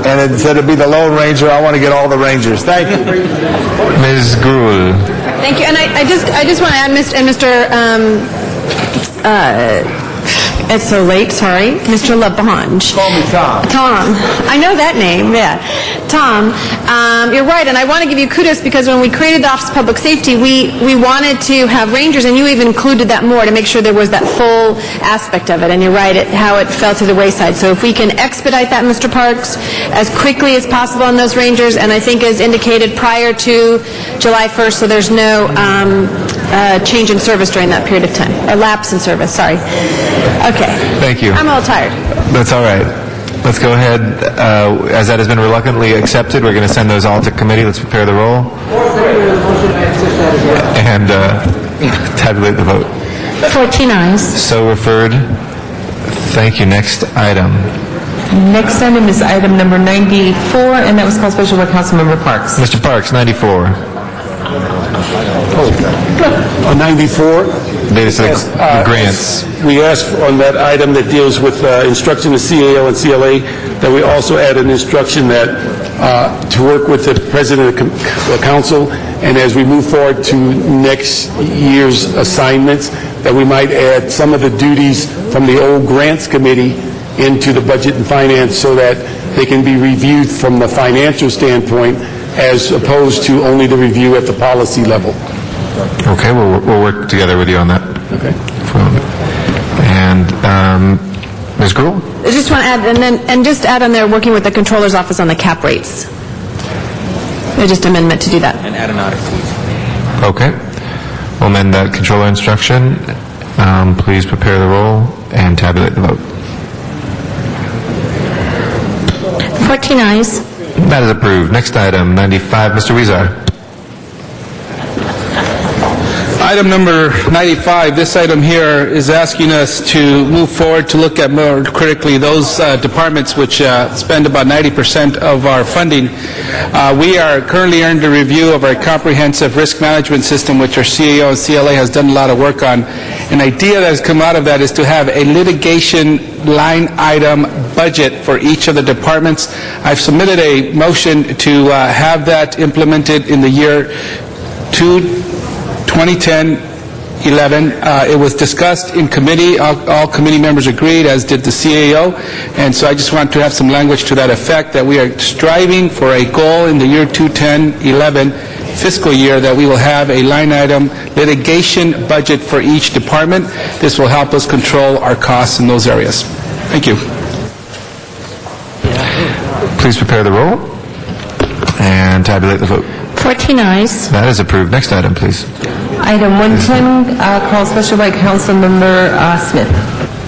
and instead of be the Lone Ranger, I want to get all the rangers. Thank you. Ms. Gruhl. Thank you, and I just want to add, it's so late, sorry, Mr. Labange. Call me Tom. Tom. I know that name, yeah. Tom, you're right, and I want to give you kudos, because when we created the Office of Public Safety, we wanted to have rangers, and you even included that more to make sure there was that full aspect of it, and you're right, how it fell to the wayside. So if we can expedite that, Mr. Parks, as quickly as possible on those rangers, and I think as indicated prior to July 1st, so there's no change in service during that period of time, or lapse in service, sorry. Okay. Thank you. I'm a little tired. That's all right. Let's go ahead. As that has been reluctantly accepted, we're going to send those all to committee. Let's prepare the roll. And tabulate the vote. 14 ayes. So referred. Thank you. Next item. Next item is item number 94, and that was called special by Councilmember Parks. Mr. Parks, 94. 94? Latest grants. We asked on that item that deals with instruction to CAO and CLA, that we also add an instruction that to work with the President of the Council, and as we move forward to next year's assignments, that we might add some of the duties from the old Grants Committee into the Budget and Finance, so that they can be reviewed from the financial standpoint, as opposed to only the review at the policy level. Okay, we'll work together with you on that. Okay. And Ms. Gruhl? I just want to add, and just add on there, working with the Controller's Office on the cap rates. Just amendment to do that. And aeronautic, please. Okay. We'll amend that controller instruction. Please prepare the roll and tabulate the vote. 14 ayes. That is approved. Next item, 95, Mr. Weezer. Item number 95, this item here is asking us to move forward to look at more critically those departments which spend about 90% of our funding. We are currently under review of our comprehensive risk management system, which our CAO and CLA has done a lot of work on. An idea that has come out of that is to have a litigation line item budget for each of the departments. I've submitted a motion to have that implemented in the year 2010-11. It was discussed in committee. All committee members agreed, as did the CAO. And so I just want to have some language to that effect, that we are striving for a goal in the year 2010-11 fiscal year that we will have a line item litigation budget for each department. This will help us control our costs in those areas. Thank you. Please prepare the roll and tabulate the vote. 14 ayes. That is approved. Next item, please. Item 110, called special by Councilmember Smith.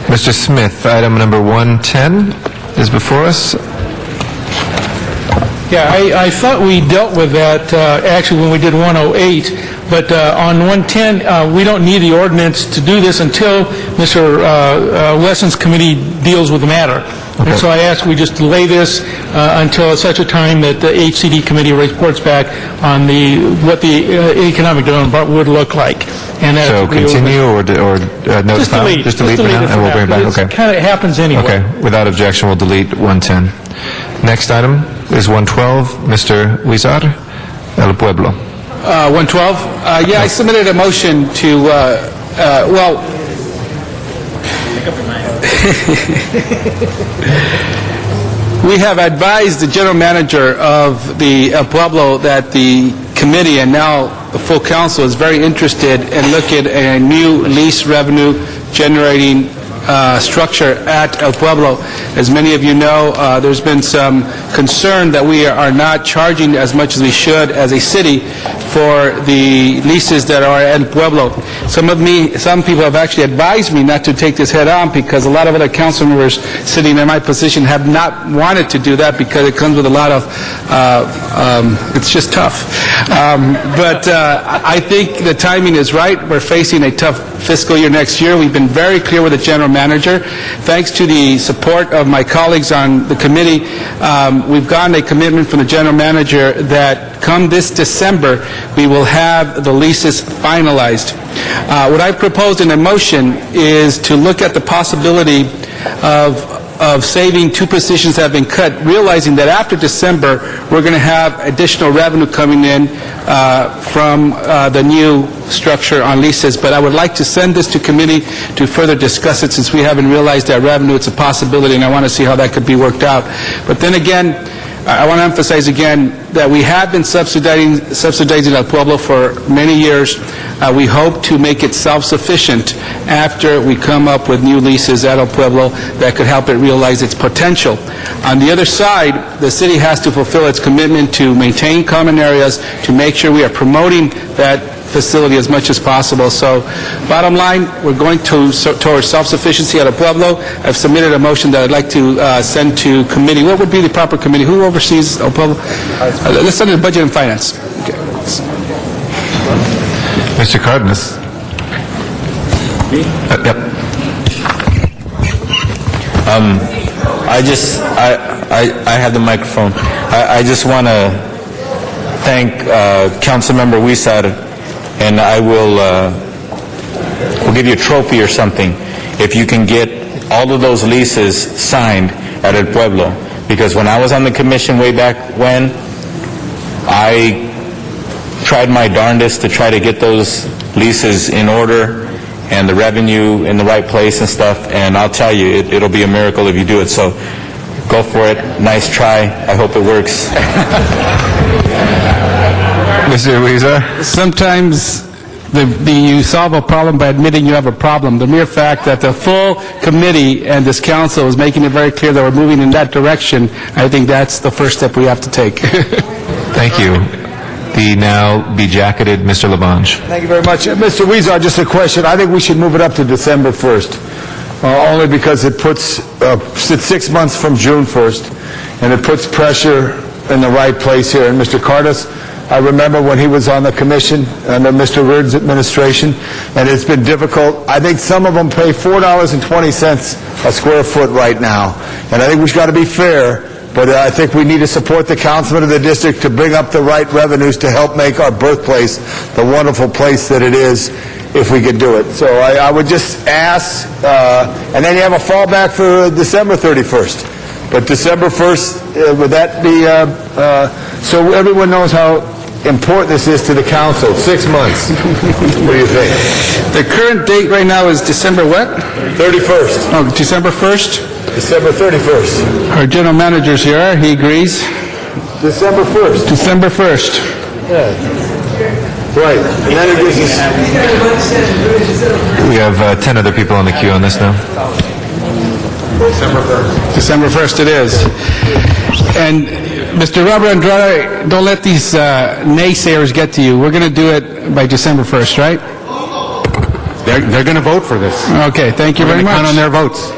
Mr. Smith, item number 110 is before us. Yeah, I thought we dealt with that actually when we did 108, but on 110, we don't need the ordinance to do this until Mr. Wesson's committee deals with the matter. Okay. And so I ask we just delay this until such a time that the HCD committee reports back on what the economic development would look like. And that So continue or no? Just delete. Just delete for now, it and we'll bring it back. because Okay. It kind of happens anyway. Okay. Without objection, we'll delete 110. Next item is 112, Mr. Huizar, El Pueblo. 112? Yeah, I submitted a motion to, well, we have advised the general manager of the El Pueblo that the committee and now the full council is very interested in looking at a new lease revenue generating structure at El Pueblo. As many of you know, there's been some concern that we are not charging as much as we should as a city for the leases that are at El Pueblo. Some people have actually advised me not to take this head on because a lot of other council members sitting in my position have not wanted to do that because it comes with a lot of, it's just tough. But I think the timing is right. We're facing a tough fiscal year next year. We've been very clear with the general manager. Thanks to the support of my colleagues on the committee, we've gotten a commitment from the general manager that come this December, we will have the leases finalized. What I've proposed in a motion is to look at the possibility of saving 2 positions that have been cut, realizing that after December, we're going to have additional revenue coming in from the new structure on leases. But I would like to send this to committee to further discuss it since we haven't realized that revenue. It's a possibility, and I want to see how that could be worked out. But then again, I want to emphasize again that we have been subsidizing El Pueblo for many years. We hope to make it self-sufficient after we come up with new leases at El Pueblo that could help it realize its potential. On the other side, the city has to fulfill its commitment to maintain common areas, to make sure we are promoting that facility as much as possible. So, bottom line, we're going towards self-sufficiency at El Pueblo. I've submitted a motion that I'd like to send to committee. What would be the proper committee? Who oversees El Pueblo? Let's send it to Budget and Finance. Okay. Mr. Cardenas. Yep. I have the microphone. I just want to thank Councilmember Huizar, and I will we'll give you a trophy or something if you can get all of those leases signed at El Pueblo. Because when I was on the commission way back when, I tried my darndest to try to get those leases in order and the revenue in the right place and stuff, and I'll tell you, it'll be a miracle if you do it. So go for it. Nice try. I hope it works. Mr. Huizar? Sometimes you solve a problem by admitting you have a problem. The mere fact that the full committee and this council is making it very clear that we're moving in that direction, I think that's the first step we have to take. Thank you. The now be-jacketed Mr. Labange. Thank you very much. Mr. Weezer, just a question. I think we should move it up to December 1st, only because it puts, it's 6 months from June 1st, and it puts pressure in the right place here. And Mr. Cartas, I remember when he was on the commission under Mr. Ryrd's administration, and it's been difficult. I think some of them pay $4.20 a square foot right now, and I think we've got to be fair. But I think we need to support the councilman of the district to bring up the right revenues to help make our birthplace the wonderful place that it is, if we could do it. So I would just ask, and then you have a fallback for December 31st. But December 1st, would that be, so everyone knows how important this is to the council? 6 months. What do you think? The current date right now is December what? 31st. Oh, December 1st? December 31st. Our general manager's here, he agrees. December 1st. December 1st. Yeah. Right. And then it gives us... We have 10 other people on the queue on this now. December 1st. December 1st it is. And Mr. Robert Andrade, don't let these naysayers get to you. We're going to do it by December 1st, right? They're going to vote for this. Okay, thank you very much. Count on their votes.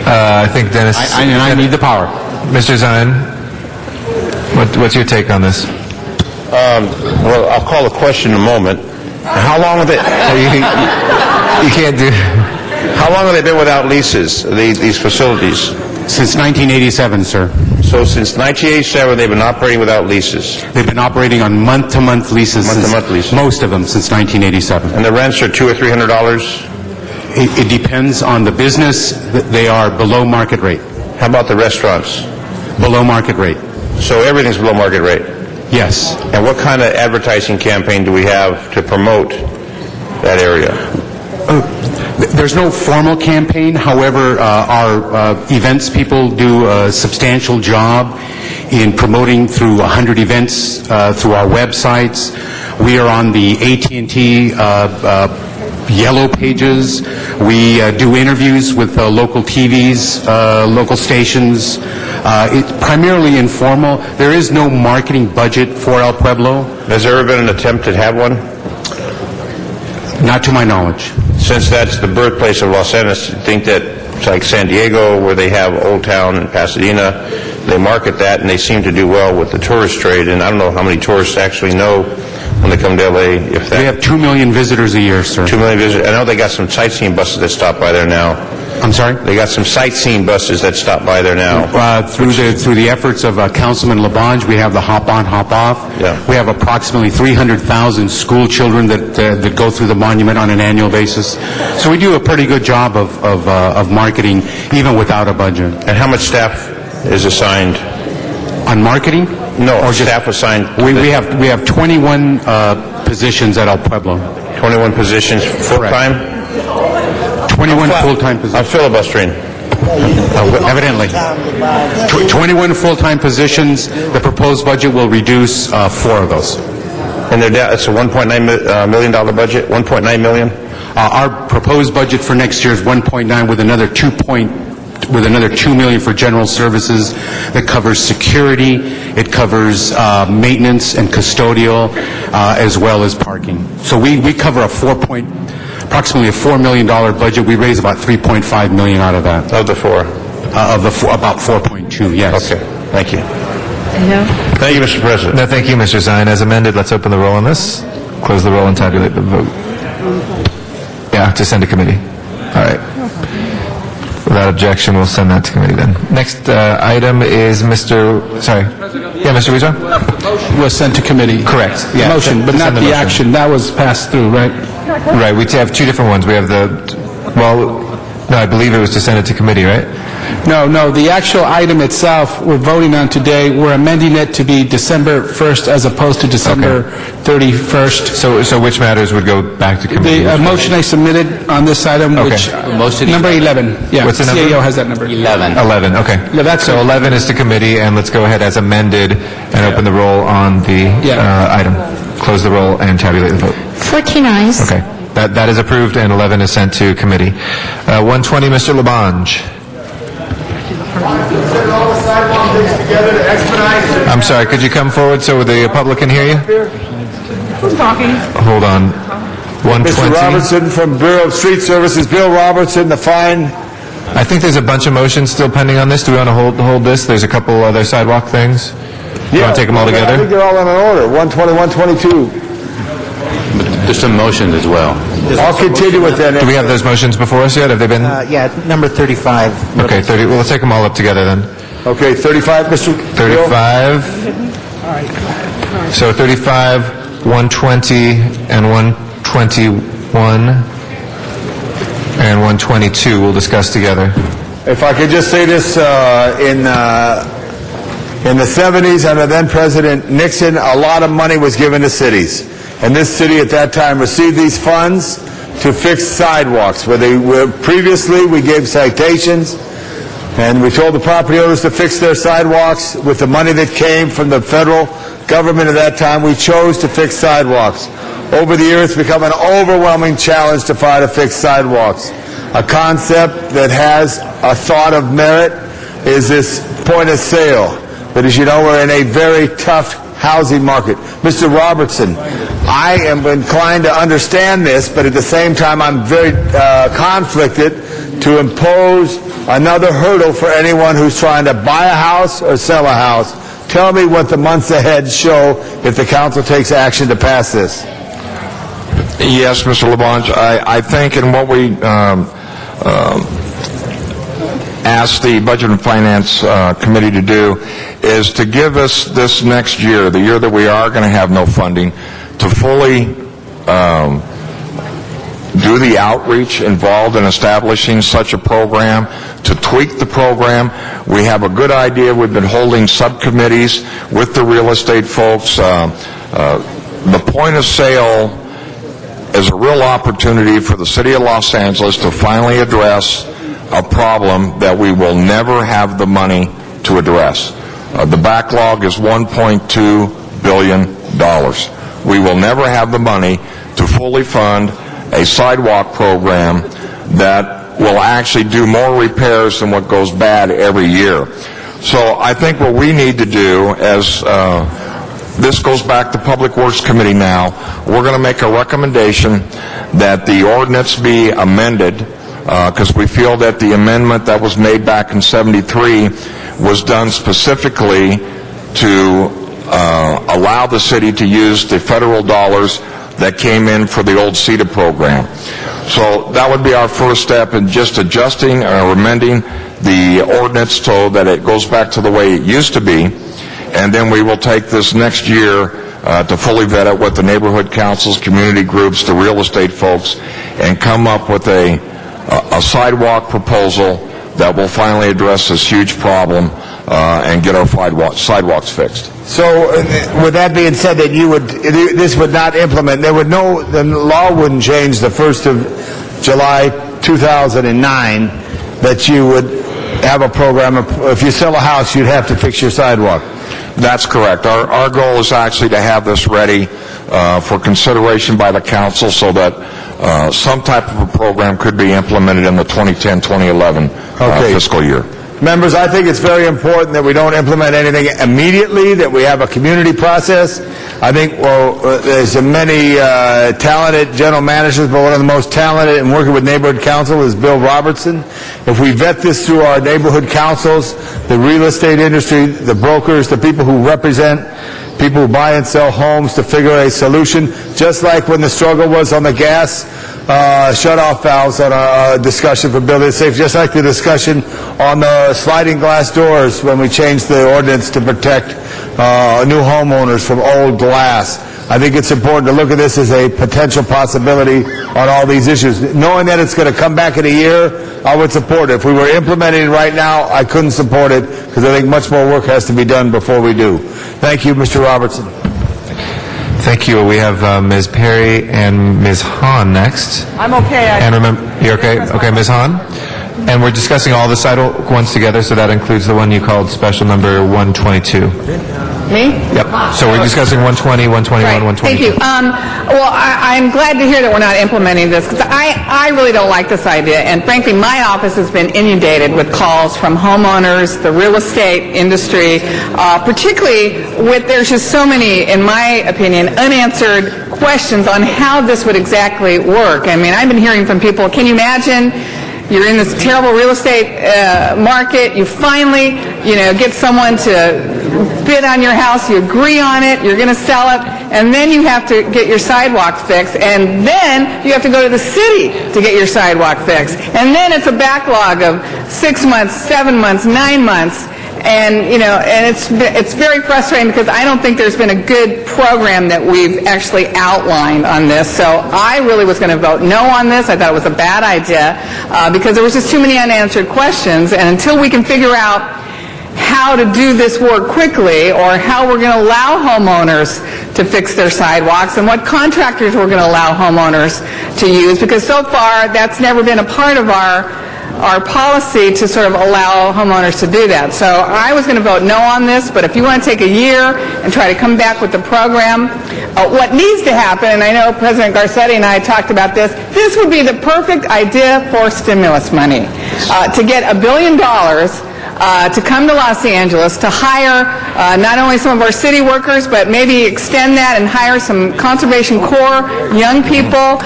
I think Dennis... I need the power. Mr. Zine, what's your take on this? Well, I'll call the question in a moment. How long have they... You can't do... How long have they been without leases, these facilities? Since 1987, sir. So since 1987, they've been operating without leases? They've been operating on month-to-month leases. Month-to-month leases? Most of them since 1987. And the rents are $200 or $300? It depends on the business. They are below market rate. How about the restaurants? Below market rate. So everything's below market rate? Yes. And what kind of advertising campaign do we have to promote that area? There's no formal campaign. However, our events people do a substantial job in promoting through 100 events through our websites. We are on the AT&T Yellow Pages. We do interviews with local TVs, local stations. It's primarily informal. There is no marketing budget for El Pueblo. Has there ever been an attempt to have one? Not to my knowledge. Since that's the birthplace of Los Angeles, you think that it's like San Diego, where they have Old Town and Pasadena, they market that and they seem to do well with the tourist trade, and I don't know how many tourists actually know when they come to L.A. if that... We have 2 million visitors a year, sir. 2 million visitors. I know they got some sightseeing buses that stop by there now. I'm sorry? They got some sightseeing buses that stop by there now. Through the efforts of Councilman Labange, we have the Hop On, Hop Off. Yeah. We have approximately 300,000 school children that go through the monument on an annual basis. So we do a pretty good job of marketing, even without a budget. And how much staff is assigned? On marketing? No, or staff assigned? We have 21 positions at El Pueblo. 21 positions full-time? 21 full-time positions. I'm filibustering. Evidently. 21 full-time positions. The proposed budget will reduce 4 of those. And it's a $1.9 million budget? $1.9 million? Our proposed budget for next year is 1.9 with another 2 million for general services that covers security, it covers maintenance and custodial, as well as parking. So we cover approximately a $4 million budget. We raise about $3.5 million out of that. Of the 4? About 4.2, yes. Okay, thank you. Thank you, Mr. President. No, thank you, Mr. Zine. As amended, let's open the roll on this, close the roll and tabulate the vote. Yeah, to send to committee. All right. Without objection, we'll send that to committee then. Next item is Mr. Weezer? Was sent to committee. Correct. The motion, but not the action. That was passed through, right? Right, we have 2 different ones. We have I believe it was to send it to committee, right? No, the actual item itself we're voting on today, we're amending it to be December 1st as opposed to December 31st. So which matters would go back to committee? The motion I submitted on this item, which, number 11. Yeah, what's the number? CAO has that number. 11, okay. Yeah, that's so 11 is to committee, and let's go ahead as amended and open the roll on the item. close the roll and tabulate the vote. 14 ayes. Okay. That is approved, and 11 is sent to committee. 120, Mr. Labange. I'm sorry, could you come forward so the public can hear you? Who's talking? Hold on. 120. Mr. Robertson from Bureau of Street Services, Bill Robertson, the fine. I think there's a bunch of motions still pending on this. Do we want to hold this? There's a couple other sidewalk things. You want to take them all I together? think they're all in order. 120, 122. There's some motions as well. I'll continue with that. Do we have those motions before us yet? Have they been? Yeah, number 35. Okay, 30. Well, let's take them all up together then. Okay, 35, Mr. 35. So 35, 120, and 121, and 122 we'll discuss together. If I could just say this, in the 70s under then President Nixon, a lot of money was given to cities. And this city at that time received these funds to fix sidewalks. Where they were previously, we gave citations, and we told the property owners to fix their sidewalks with the money that came from the federal government at that time. We chose to fix sidewalks. Over the years, it's become an overwhelming challenge to try to fix sidewalks. A concept that has a thought of merit is this point of sale. But as you know, we're in a very tough housing market. Mr. Robertson, I am inclined to understand this, but at the same time, I'm very conflicted to impose another hurdle for anyone who's trying to buy a house or sell a house. Tell me what the months ahead show if the council takes action to pass this. Yes, Mr. Labange, I think in what we asked the Budget and Finance Committee to do is to give us this next year, the year that we are going to have no funding, to fully do the outreach involved in establishing such a program, to tweak the program. We have a good idea. We've been holding subcommittees with the real estate folks. The point of sale is a real opportunity for the City of Los Angeles to finally address a problem that we will never have the money to address. The backlog is $1.2 billion. We will never have the money to fully fund a sidewalk program that will actually do more repairs than what goes bad every year. So I think what we need to do, as this goes back to Public Works Committee now, we're going to make a recommendation that the ordinance be amended, because we feel that the amendment that was made back in '73 was done specifically to allow the city to use the federal dollars that came in for the old CETA program. So that would be our first step in just adjusting or amending the ordinance so that it goes back to the way it used to be. And then we will take this next year to fully vet it with the neighborhood councils, community groups, the real estate folks, and come up with a sidewalk proposal that will finally address this huge problem and get our sidewalks fixed. So, with that being said, that this would not implement, the law wouldn't change the 1st of July 2009, that you would have a program, if you sell a house, you'd have to fix your sidewalk. That's correct. Our goal is actually to have this ready for consideration by the council so that some type of a program could be implemented in the 2010-2011 fiscal year. Members, I think it's very important that we don't implement anything immediately, that we have a community process. I think, there's many talented general managers, but one of the most talented in working with neighborhood council is Bill Robertson. If we vet this through our neighborhood councils, the real estate industry, the brokers, the people who represent people who buy and sell homes, to figure a solution, just like when the struggle was on the gas shut-off valves on a discussion for building safety, just like the discussion on the sliding glass doors when we changed the ordinance to protect new homeowners from old glass. I think it's important to look at this as a potential possibility on all these issues. Knowing that it's going to come back in a year, I would support it. If we were implementing it right now, I couldn't support it because I think much more work has to be done before we do. Thank you, Mr. Robertson. Thank you. We have Ms. Perry and Ms. Hahn next. I'm okay. And remember, you're okay? Okay, Ms. Hahn? And we're discussing all the sidewalk ones together, so that includes the one you called special number 122. Me? Yep. So we're discussing 120, 121, 122. Thank you. Well, I'm glad to hear that we're not implementing this, because I really don't like this idea, and frankly, my office has been inundated with calls from homeowners, the real estate industry, particularly there's just so many, in my opinion, unanswered questions on how this would exactly work. I mean, I've been hearing from people, can you imagine you're in this terrible real estate market, you finally, get someone to bid on your house, you agree on it, you're going to sell it, and then you have to get your sidewalk fixed, and then you have to go to the city to get your sidewalk fixed. And then it's a backlog of 6 months, 7 months, 9 months, and it's very frustrating because I don't think there's been a good program that we've actually outlined on this. So I really was going to vote no on this. I thought it was a bad idea because there was just too many unanswered questions, and until we can figure out how to do this work quickly, or how we're going to allow homeowners to fix their sidewalks, and what contractors we're going to allow homeowners to use, because so far that's never been a part of our policy to sort of allow homeowners to do that. So I was going to vote no on this, but if you want to take a year and try to come back with the program, what needs to happen, and I know President Garcetti and I talked about this would be the perfect idea for stimulus money, to get $1 billion to come to Los Angeles to hire not only some of our city workers, but maybe extend that and hire some Conservation Corps young people,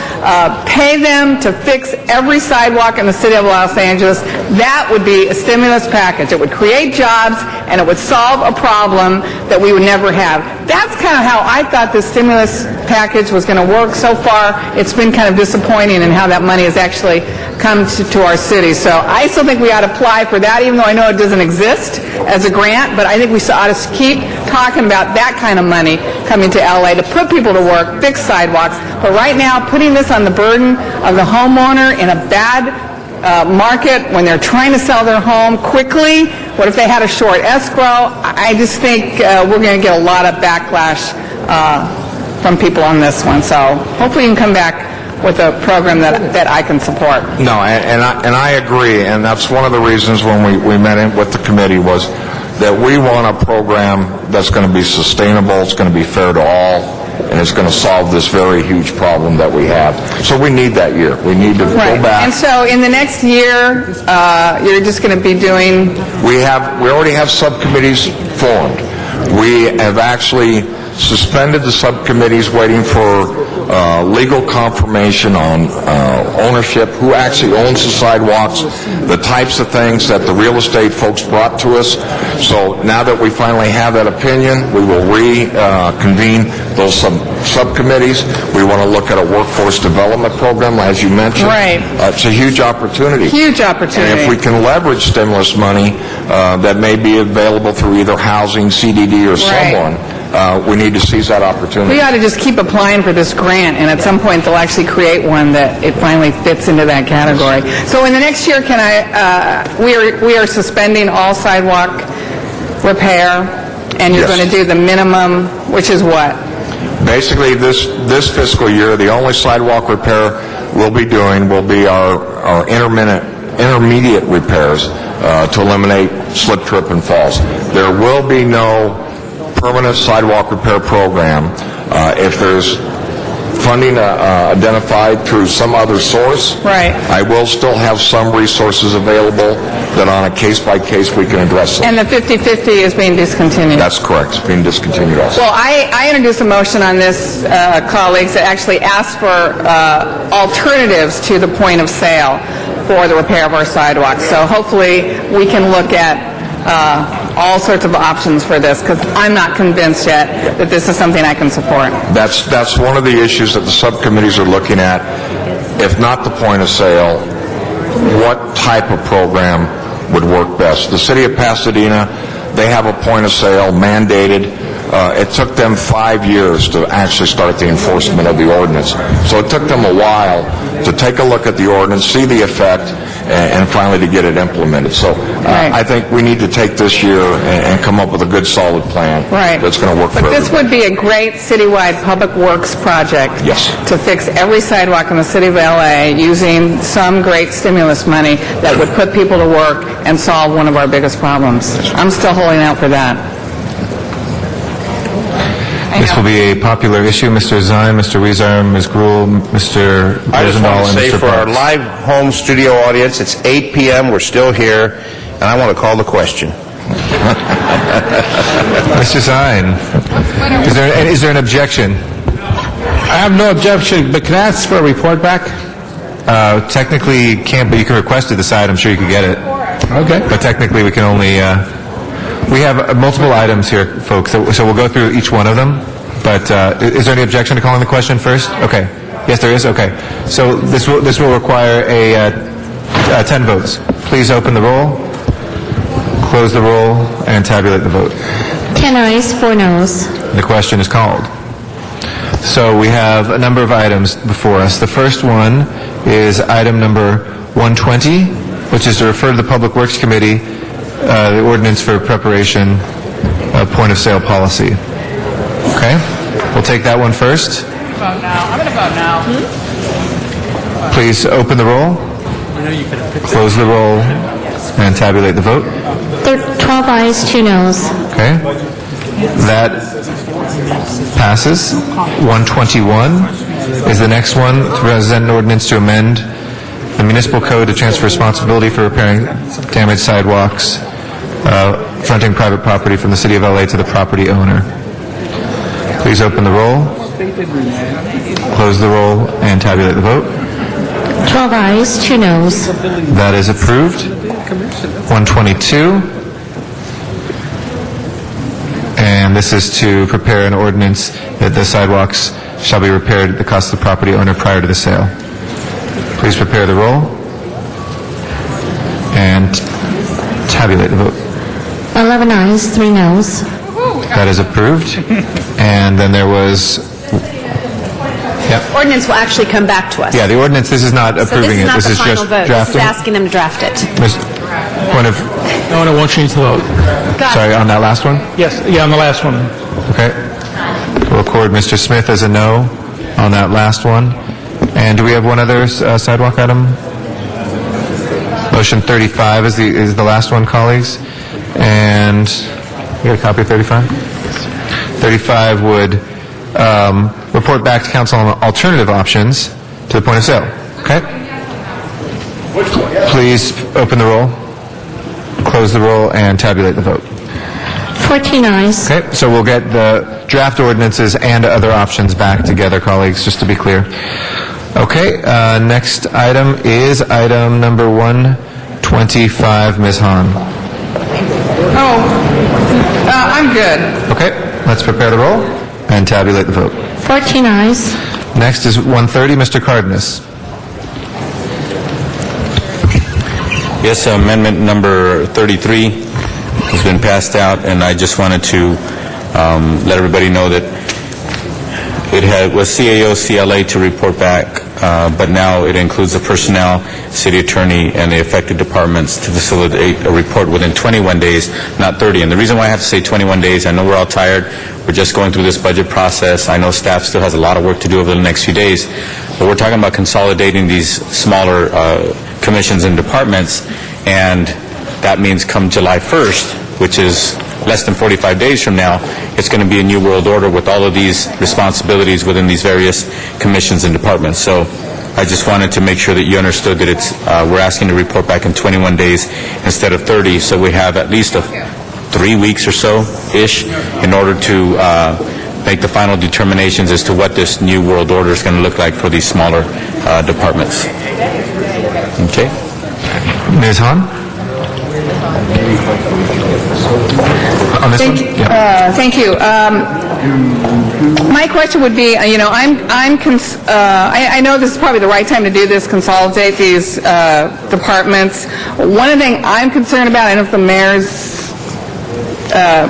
pay them to fix every sidewalk in the city of Los Angeles. That would be a stimulus package. It would create jobs, and it would solve a problem that we would never have. That's kind of how I thought this stimulus package was going to work. So far, it's been kind of disappointing in how that money has actually come to our city. So I still think we ought to apply for that, even though I know it doesn't exist as a grant, but I think we ought to keep talking about that kind of money coming to LA to put people to work, fix sidewalks. But right now, putting this on the burden of the homeowner in a bad market when they're trying to sell their home quickly, what if they had a short escrow? I just think we're going to get a lot of backlash from people on this one. So hopefully you can come back with a program that I can support. No, and I agree, and that's one of the reasons when we met in with the committee was that we want a program that's going to be sustainable, it's going to be fair to all, and it's going to solve this very huge problem that we have. So we need that year. We need to go back. And so in the next year, you're just going to be doing... We already have subcommittees formed. We have actually suspended the subcommittees waiting for legal confirmation on ownership, who actually owns the sidewalks, the types of things that the real estate folks brought to us. So now that we finally have that opinion, we will reconvene those subcommittees. We want to look at a workforce development program, as you mentioned. Right. It's a huge opportunity. Huge opportunity. And if we can leverage stimulus money that may be available through either housing, CDD, or someone, we need to seize that opportunity. We ought to just keep applying for this grant, and at some point they'll actually create one that it finally fits into that category. So in the next year, we are suspending all sidewalk repair, and you're going to do the minimum, which is what? Basically, this fiscal year, the only sidewalk repair we'll be doing will be our intermediate repairs to eliminate slip, trip, and falls. There will be no permanent sidewalk repair program. If there's funding identified through some other source, I will still have some resources available that on a case-by-case we can address them. And the 50-50 is being discontinued. That's correct. It's being discontinued also. Well, I introduced a motion on this, colleagues, that actually asked for alternatives to the point of sale for the repair of our sidewalks. So hopefully we can look at all sorts of options for this, because I'm not convinced yet that this is something I can support. That's one of the issues that the subcommittees are looking at. If not the point of sale, what type of program would work best? The city of Pasadena, they have a point of sale mandated. It took them 5 years to actually start the enforcement of the ordinance. So it took them a while to take a look at the ordinance, see the effect, and finally to get it implemented. So I think we need to take this year and come up with a good, solid plan that's going to work for everybody. But this would be a great citywide public works project to fix every sidewalk in the city of LA using some great stimulus money that would put people to work and solve one of our biggest problems. I'm still holding out for that. This will be a popular issue. Mr. Zine, Mr. Weezer, Ms. Gruhl, Mr. I just want Rosendahl, to and say Mr. for our Parks. live home studio audience, it's 8 p.m., we're still here, and I want to call the question. Mr. Zine, is there an objection? I have no objection, but can I ask for a report back? Technically, you can't, but you can request it this side. I'm sure you could get it. Okay. But technically, we can only, we have multiple items here, folks, so we'll go through each one of them. But is there any objection to calling the question first? Okay. Yes, there is? Okay. So this will require 10 votes. Please open the roll, close the roll, and tabulate the vote. 10 ayes, 4 noes. The question is called. So we have a number of items before us. The first one is item number 120, which is to refer to the Public Works Committee the ordinance for preparation of point-of-sale policy. Okay? We'll take that one first. I'm going to vote now. Please open the roll, close the roll, and tabulate the vote. 12 ayes, 2 noes. Okay? That passes. 121 is the next one, to present an ordinance to amend the municipal code to transfer responsibility for repairing damaged sidewalks fronting private property from the City of LA to the property owner. Please open the roll, close the roll, and tabulate the vote. 12 ayes, 2 noes. That is approved. 122. And this is to prepare an ordinance that the sidewalks shall be repaired at the cost of the property owner prior to the sale. Please prepare the roll and tabulate the vote. 11 ayes, 3 noes. That is approved. And then there was... Yep. Ordinance will actually come back to us. Yeah, the ordinance, this is not approving it. So this is not the final vote. This is drafting. asking them to draft it. Point of... No, it won't change the vote. Sorry, on that last one? Yes, yeah, on the last one. Okay. We'll record Mr. Smith as a no on that last one. And do we have one other sidewalk item? Motion 35 is the last one, colleagues. And you got a copy of 35? 35 would report back to council on alternative options to the point of sale. Okay? Please open the roll, close the roll, and tabulate the vote. 14 ayes. Okay, so we'll get the draft ordinances and other options back together, colleagues, just to be clear. Okay, next item is item number 125, Ms. Hahn. I'm good. Okay, let's prepare the roll and tabulate the vote. 14 ayes. Next is 130, Mr. Cardenas. Yes, amendment number 33 has been passed out, and I just wanted to let everybody know that it was CAO, CLA to report back, but now it includes the personnel, city attorney, and the affected departments to facilitate a report within 21 days, not 30. And the reason why I have to say 21 days, I know we're all tired. We're just going through this budget process. I know staff still has a lot of work to do over the next few days, but we're talking about consolidating these smaller commissions and departments, and that means come July 1st, which is less than 45 days from now, it's going to be a new world order with all of these responsibilities within these various commissions and departments. So I just wanted to make sure that you understood that we're asking to report back in 21 days instead of 30, so we have at least 3 weeks or so-ish in order to make the final determinations as to what this new world order is going to look like for these smaller departments. Okay? Ms. Hahn? On this one? Yeah. Thank you. My question would be, I know this is probably the right time to do this, consolidate these departments. One of the things I'm concerned about, I don't know if the mayor's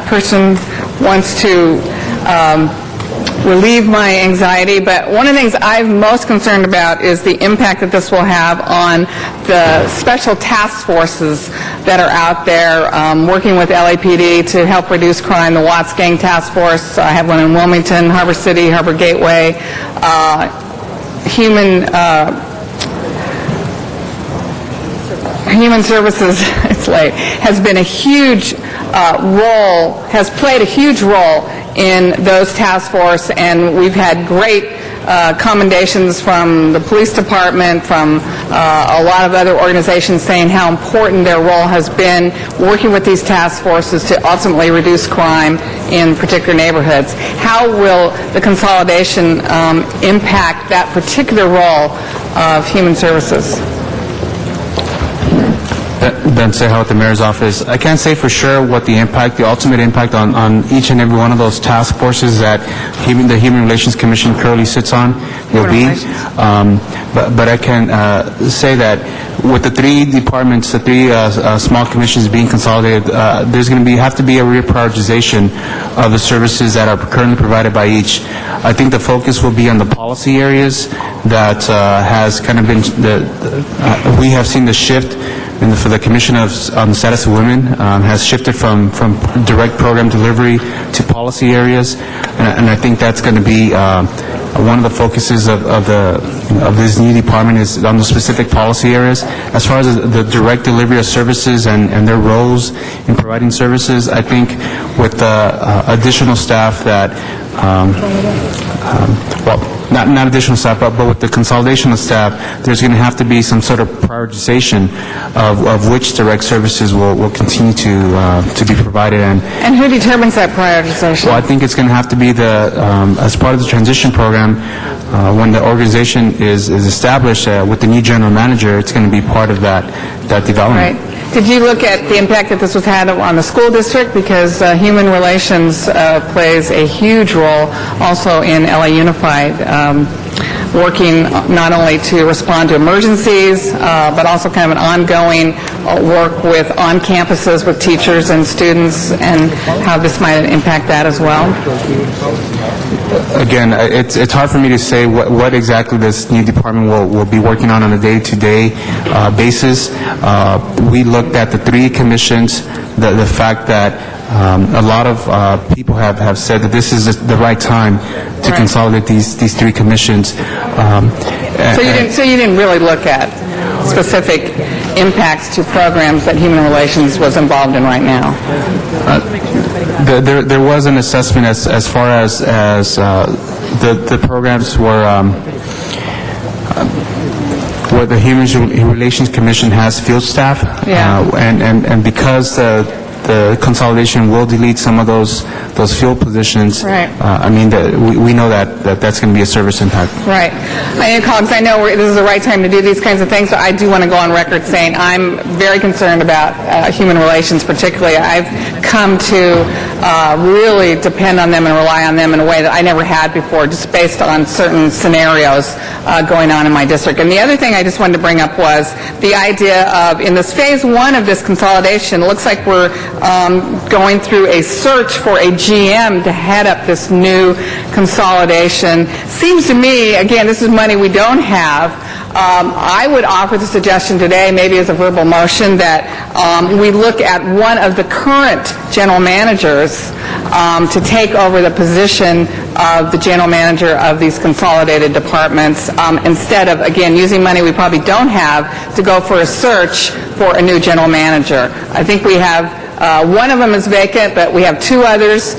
person wants to relieve my anxiety, but one of the things I'm most concerned about is the impact that this will have on the special task forces that are out there working with LAPD to help reduce crime, the Watts Gang Task Force. I have one in Wilmington, Harbor City, Harbor Gateway, Human Services, it's late, has been a huge has played a huge role in those task force, and we've had great commendations from the police department, from a lot of other organizations saying how important their role has been working with these task forces to ultimately reduce crime in particular neighborhoods. How will the consolidation impact that particular role of Human Services? Ben Ceja with the Mayor's Office. I can't say for sure what the ultimate impact on each and every one of those task forces that the Human Relations Commission currently sits on will be. But I can say that with the three departments, the three small commissions being consolidated, there's going to have to be a reprioritization of the services that are currently provided by each. I think the focus will be on the policy areas that has kind of been, we have seen the shift for the Commission on the Status of Women has shifted from direct program delivery to policy areas, and I think that's going to be one of the focuses of this new department is on the specific policy areas. As far as the direct delivery of services and their roles in providing services, I think with the additional staff that not additional staff, but with the consolidation of staff, there's going to have to be some sort of prioritization of which direct services will continue to be provided. And who determines that prioritization? Well, I think it's going to have to be as part of the transition program, when the organization is established with the new general manager, it's going to be part of that development. Right. Did you look at the impact that this was had on the school district? Because Human Relations plays a huge role also in LA Unified, working not only to respond to emergencies, but also kind of an ongoing work with on campuses with teachers and students, and how this might impact that as well. Again, it's hard for me to say what exactly this new department will be working on a day-to-day basis. We looked at the three commissions, the fact that a lot of people have said that this is the right time to consolidate these three commissions. So you didn't really look at specific impacts to programs that Human Relations was involved in right now? There was an assessment as far as the programs where the Human Relations Commission has field staff, and because the consolidation will delete some of those field positions. Right. I mean, we know that's going to be a service impact. Right. Colleagues, I know this is the right time to do these kinds of things, but I do want to go on record saying I'm very concerned about human relations particularly. I've come to really depend on them and rely on them in a way that I never had before, just based on certain scenarios going on in my district. And the other thing I just wanted to bring up was the idea of, in this phase one of this consolidation, it looks like we're going through a search for a GM to head up this new consolidation. Seems to me, again, this is money we don't have. I would offer the suggestion today, maybe as a verbal motion, that we look at one of the current general managers to take over the position of the general manager of these consolidated departments, instead of, again, using money we probably don't have to go for a search for a new general manager. I think we have one of them is vacant, but we have two others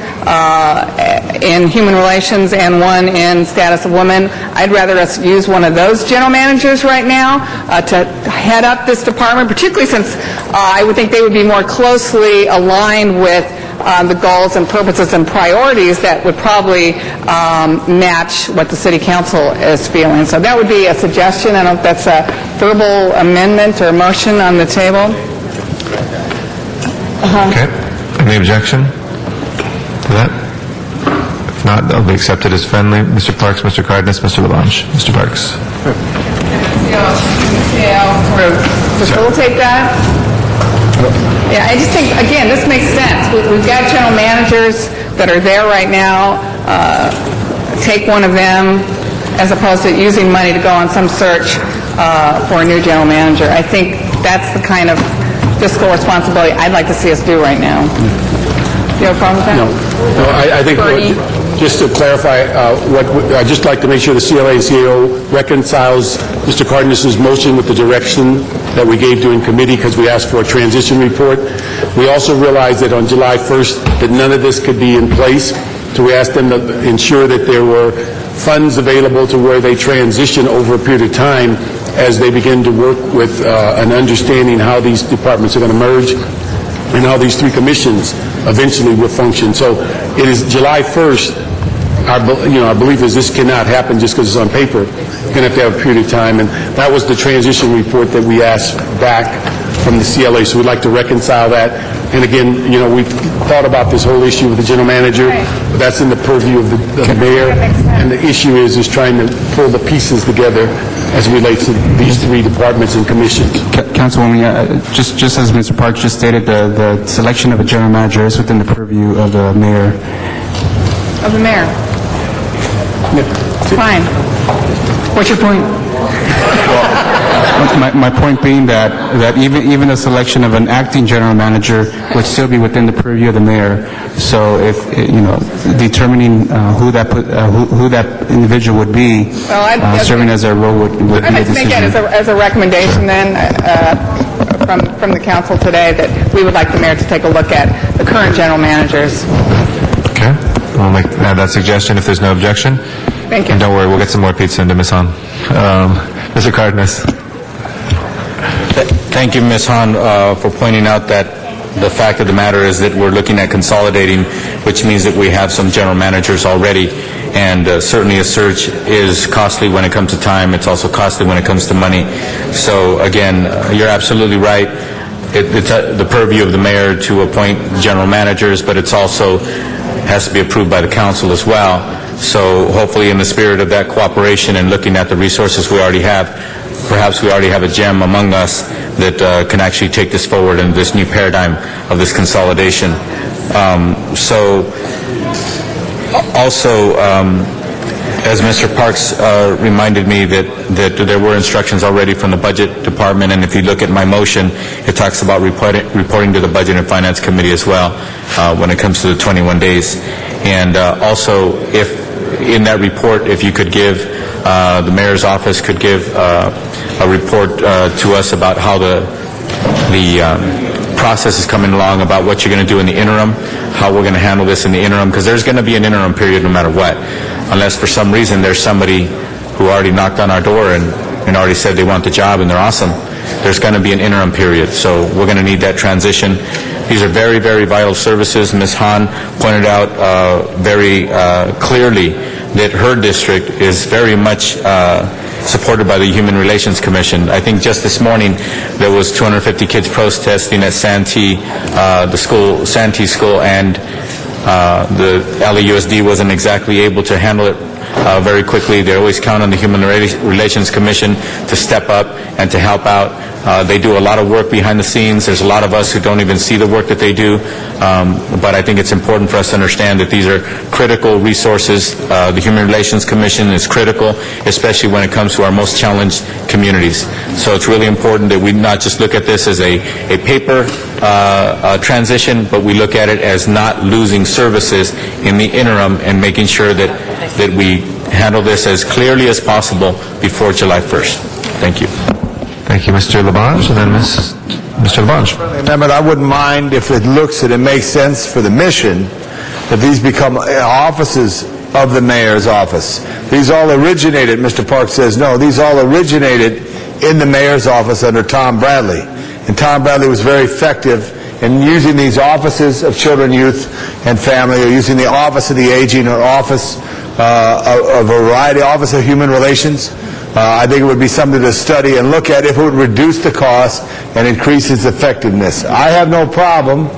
in Human Relations and one in Status of Women. I'd rather us use one of those general managers right now to head up this department, particularly since I would think they would be more closely aligned with the goals and purposes and priorities that would probably match what the City Council is feeling. So that would be a suggestion. I don't know if that's a verbal amendment or motion on the table. Okay. Any objection to that? If not, that'll be accepted as friendly. Mr. Parks, Mr. Cardenas, Mr. Labange. Mr. Parks. Facilitate that? Yeah, I just think, again, this makes sense. We've got general managers that are there right now. Take one of them as opposed to using money to go on some search for a new general manager. I think that's the kind of fiscal responsibility I'd like to see us do right now. Do you have a problem with that? No, I think just to clarify, I'd just like to make sure the CLA and CAO reconciles Mr. Cardenas's motion with the direction that we gave during committee because we asked for a transition report. We also realized that on July 1st that none of this could be in place, so we asked them to ensure that there were funds available to where they transition over a period of time as they begin to work with an understanding how these departments are going to merge and how these three commissions eventually will function. So it is July 1st. Our belief is this cannot happen just because it's on paper. You're going to have a period of time, and that was the transition report that we asked back from the CLA. So we'd like to reconcile that. And again, we thought about this whole issue with the general manager, but that's in the purview of the mayor. And the issue is trying to pull the pieces together as it relates to these three departments and commissions. Councilwoman, just as Mr. Parks just stated, the selection of a general manager is within the purview of the mayor. Of the mayor. Fine. What's your point? My point being that even the selection of an acting general manager would still be within the purview of the mayor. So if determining who that individual would be, serving as their role would be a I'd like to make decision. that as a recommendation then from the council today that we would like the mayor to take a look at the current general managers. Okay. We'll add that suggestion if there's no objection. Thank you. And don't worry, we'll get some more pizza into Ms. Hahn. Mr. Cardenas. Thank you, Ms. Hahn, for pointing out that the fact of the matter is that we're looking at consolidating, which means that we have some general managers already, and certainly a search is costly when it comes to time. It's also costly when it comes to money. So again, you're absolutely right. It's the purview of the mayor to appoint general managers, but it's also has to be approved by the council as well. So hopefully in the spirit of that cooperation and looking at the resources we already have, perhaps we already have a gem among us that can actually take this forward in this new paradigm of this consolidation. As Mr. Parks reminded me that there were instructions already from the Budget Department, and if you look at my motion, it talks about reporting to the Budget and Finance Committee as well when it comes to the 21 days. And also, if in that report, if you could give, the mayor's office could give a report to us about how the process is coming along, about what you're going to do in the interim, how we're going to handle this in the interim, because there's going to be an interim period no matter what, unless for some reason there's somebody who already knocked on our door and already said they want the job and they're awesome. There's going to be an interim period, so we're going to need that transition. These are very, very vital services. Ms. Hahn pointed out very clearly that her district is very much supported by the Human Relations Commission. I think just this morning there was 250 kids protesting at Santee, Santee School, and the LAUSD wasn't exactly able to handle it very quickly. They always count on the Human Relations Commission to step up and to help out. They do a lot of work behind the scenes. There's a lot of us who don't even see the work that they do, but I think it's important for us to understand that these are critical resources. The Human Relations Commission is critical, especially when it comes to our most challenged communities. So it's really important that we not just look at this as a paper transition, but we look at it as not losing services in the interim and making sure that we handle this as clearly as possible before July 1st. Thank you. Thank you, Mr. Labange, and then Mr. Labange. Amendment, I wouldn't mind if it looks and it makes sense for the mission that these become offices of the mayor's office. These all originated, Mr. Park says, no, these all originated in the mayor's office under Tom Bradley. And Tom Bradley was very effective in using these offices of children, youth, and family, or using the office of the aging, or office of a variety, office of human relations. I think it would be something to study and look at if it would reduce the cost and increase its effectiveness. I have no problem,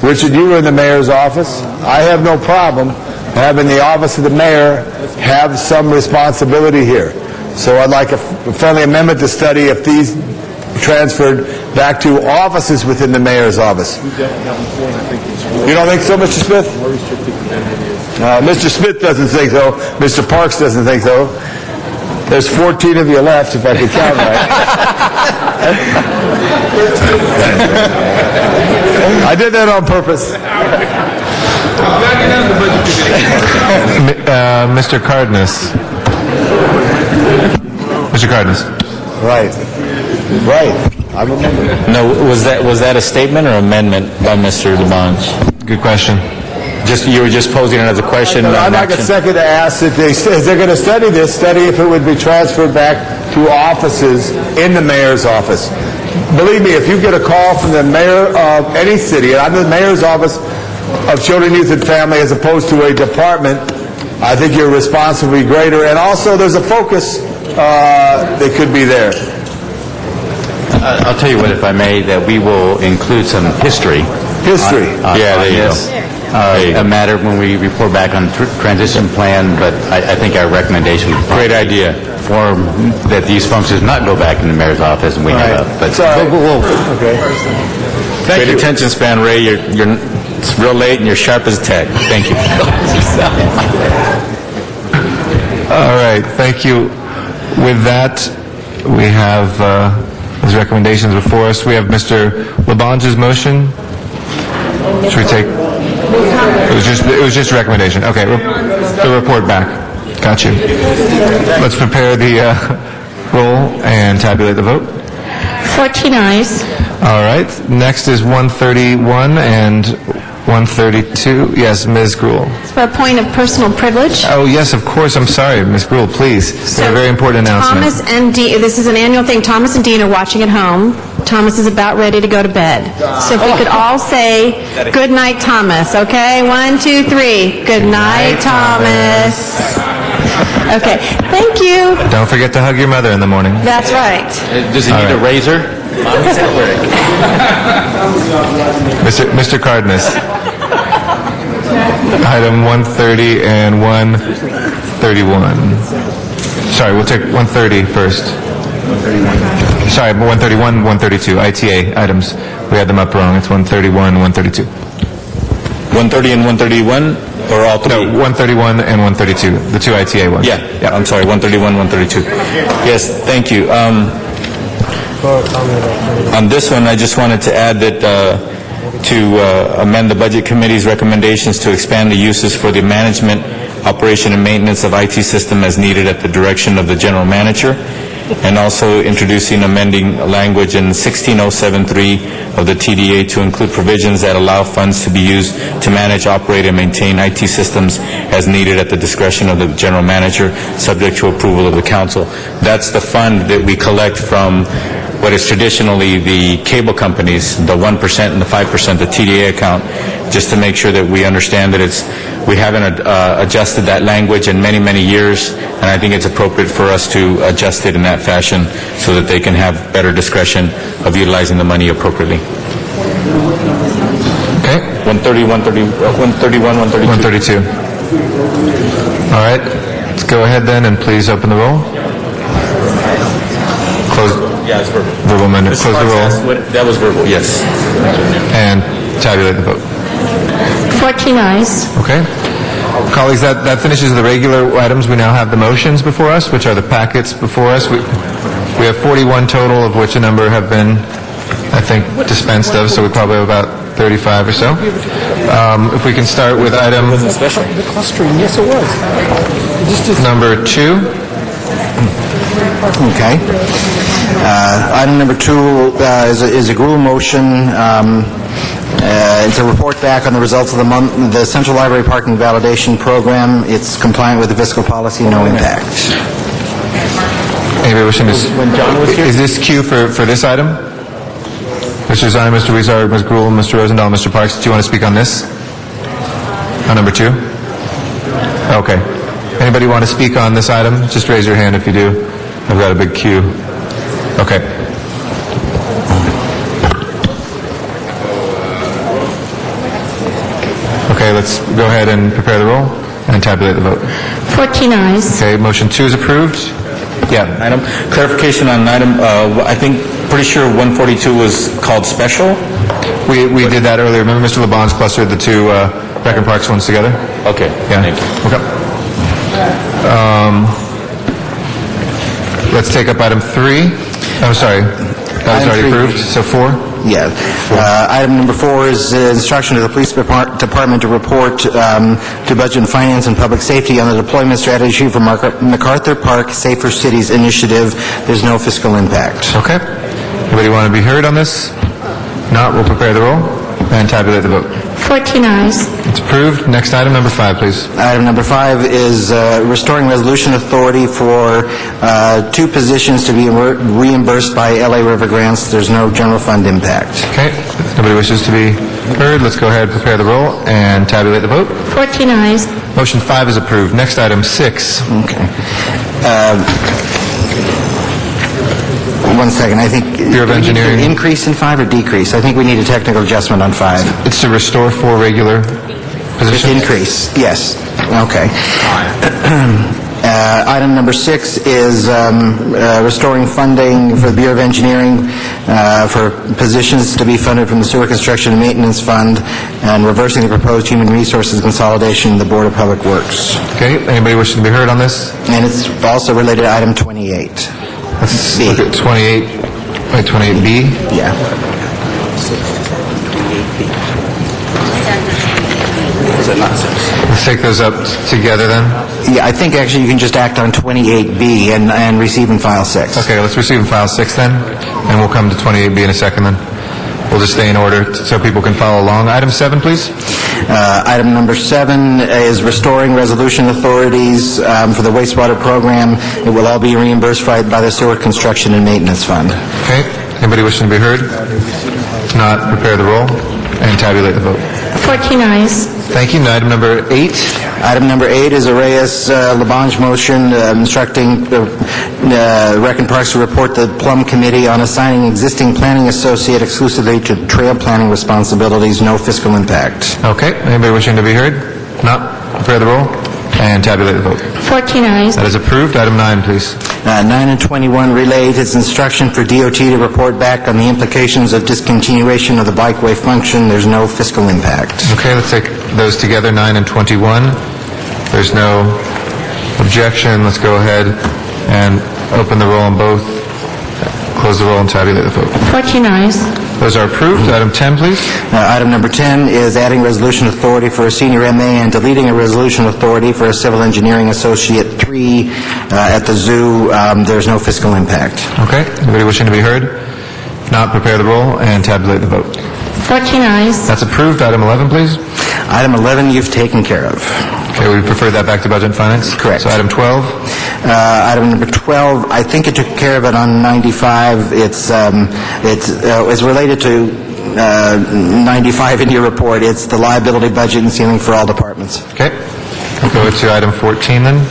Richard, you were in the mayor's office. I have no problem having the office of the mayor have some responsibility here. So I'd like a friendly amendment to study if these transferred back to offices within the mayor's office. You don't think so, Mr. Smith? Mr. Smith doesn't think so. Mr. Parks doesn't think so. There's 14 of you left, if I can count right. I did that on purpose. Mr. Cardenas. Mr. Cardenas. Right. I remember. No, was that a statement or amendment by Mr. Labange? Good question. You were just posing it as a question, not I'd an like a action? second to ask if they're going to study this, study if it would be transferred back to offices in the mayor's office. Believe me, if you get a call from the mayor of any city, and I'm the mayor's office of Children, Youth, and Family as opposed to a department, I think your response will be greater. And also, there's a focus that could be there. I'll tell you what, if I may, that we will include some history. History. Yeah, there you go. A matter when we report back on transition plan, but I think our recommendation would Great idea. form that these functions not go back in the mayor's office, and we have a... But Okay. Great attention span, Ray. It's real late and you're sharp as a tack. Thank you. All right, thank you. With that, we have his recommendations before us. We have Mr. Labange's motion. Should we take... It was just a recommendation. Okay, the report back. Got you. Let's prepare the roll and tabulate the vote. 14 ayes. All right, next is 131 and 132. Yes, Ms. Gruhl. For a point of personal privilege. Oh, yes, of course. I'm sorry, Ms. Gruhl, please. It's a very important announcement. Thomas and Dean, this is an annual thing. Thomas and Dean are watching at home. Thomas is about ready to go to bed. So if we could all say, good night, Thomas, okay? 1, 2, 3. Good night, Thomas. Okay, thank you. Don't forget to hug your mother in the morning. That's right. Does he need a razor? Mr. Cardenas. Item 130 and 131. Sorry, we'll take 130 first. Sorry, 131, 132, ITA items. We had them up wrong. It's 131 and 132. 130 and 131, or all three? No, 131 and 132, the two ITA ones. Yeah, I'm sorry, 131, 132. Yes, thank you. On this one, I just wanted to add that to amend the Budget Committee's recommendations to expand the uses for the management, operation, and maintenance of IT system as needed at the direction of the General Manager, and also introducing amending language in 16073 of the TDA to include provisions that allow funds to be used to manage, operate, and maintain IT systems as needed at the discretion of the General Manager, subject to approval of the Council. That's the fund that we collect from what is traditionally the cable companies, the 1% and the 5%, the TDA account, just to make sure that we understand that we haven't adjusted that language in many, many years, and I think it's appropriate for us to adjust it in that fashion so that they can have better discretion of utilizing the money appropriately. Okay. 130, 131, 132. 132. All right, let's go ahead then and please open the roll. Close. Yeah, it's verbal. Verbal amendment. Close the roll. That was verbal, yes. And tabulate the vote. 14 ayes. Okay. Colleagues, that finishes the regular items. We now have the motions before us, which are the packets before us. We have 41 total, of which a number have been, I think, dispensed of, so we probably have about 35 or so. If we can start with item... The clustering, yes, it was. Number 2. Okay. Item number 2 is a Gruhl motion. It's a report back on the results of the Central Library Parking Validation Program. It's compliant with the fiscal policy, no impact. Anybody wishing to... Is this cue for this item? Mr. Zine, Mr. Weezar, Ms. Gruhl, Mr. Rosendahl, Mr. Parks, do you want to speak on this? On number 2? Okay. Anybody want to speak on this item? Just raise your hand if you do. I've got a big queue. Okay. Okay, let's go ahead and prepare the roll and tabulate the vote. 14 ayes. Okay, motion 2 is approved. Yeah. Item clarification on item. I think pretty sure 142 was called special. We did that earlier. Remember, Mr. Labange clustered the two Rec and Parks ones together. Okay. Yeah. Thank you. Okay. Let's take up item 3. I'm sorry. That was Item already 3. approved. So 4. Yeah. Item number 4 is instruction to the Police Department to report to Budget and Finance and Public Safety on the deployment strategy for MacArthur Park Safer Cities Initiative. There's no fiscal impact. Okay. Anybody want to be heard on this? Not, we'll prepare the roll and tabulate the vote. 14 ayes. It's approved. Next item, number 5, please. Item number 5 is restoring resolution authority for 2 positions to be reimbursed by LA River grants. There's no general fund impact. Okay. If nobody wishes to be heard, let's go ahead, prepare the roll, and tabulate the vote. 14 ayes. Motion 5 is approved. Next item, 6. Okay. One second. I think... Bureau of Engineering. Increase in 5 or decrease? I think we need a technical adjustment on 5. It's to restore 4 regular positions? Increase, yes. Okay. Item number 6 is restoring funding for the Bureau of Engineering for positions to be funded from the Sewer Construction and Maintenance Fund and reversing the proposed Human Resources consolidation in the Board of Public Works. Okay. Anybody wishing to be heard on this? And it's also related to item 28. Let's look at 28B. Yeah. Let's take those up together then. Yeah, I think actually you can just act on 28B and receive and file 6. Okay, let's receive and file 6 then, and we'll come to 28B in a second then. We'll just stay in order so people can follow along. Item 7, please. Item number 7 is restoring resolution authorities for the wastewater program. It will all be reimbursed by the Sewer Construction and Maintenance Fund. Okay. Anybody wishing to be heard? If not, prepare the roll and tabulate the vote. 14 ayes. Thank you. Item number 8. Item number 8 is a Reyes-Labange motion instructing Rec and Parks to report the Plum Committee on assigning existing planning associate exclusively to trail planning responsibilities, no fiscal impact. Okay. Anybody wishing to be heard? If not, prepare the roll and tabulate the vote. 14 ayes. That is approved. Item 9, please. 9 and 21 relate. It's instruction for DOT to report back on the implications of discontinuation of the bikeway function. There's no fiscal impact. Okay, let's take those together, 9 and 21. There's no objection. Let's go ahead and open the roll on both, close the roll, and tabulate the vote. 14 ayes. Those are approved. Item 10, please. Item number 10 is adding resolution authority for a senior MA and deleting a resolution authority for a civil engineering associate 3 at the zoo. There's no fiscal impact. Okay. Anybody wishing to be heard? If not, prepare the roll and tabulate the vote. 14 ayes. That's approved. Item 11, please. Item 11 you've taken care of. Okay, we prefer that back to Budget and Finance? Correct. So item 12? Item number 12, I think it took care of it on 95. It's related to 95 in your report. It's the liability budget and ceiling for all departments. Okay. We'll go to item 14 then.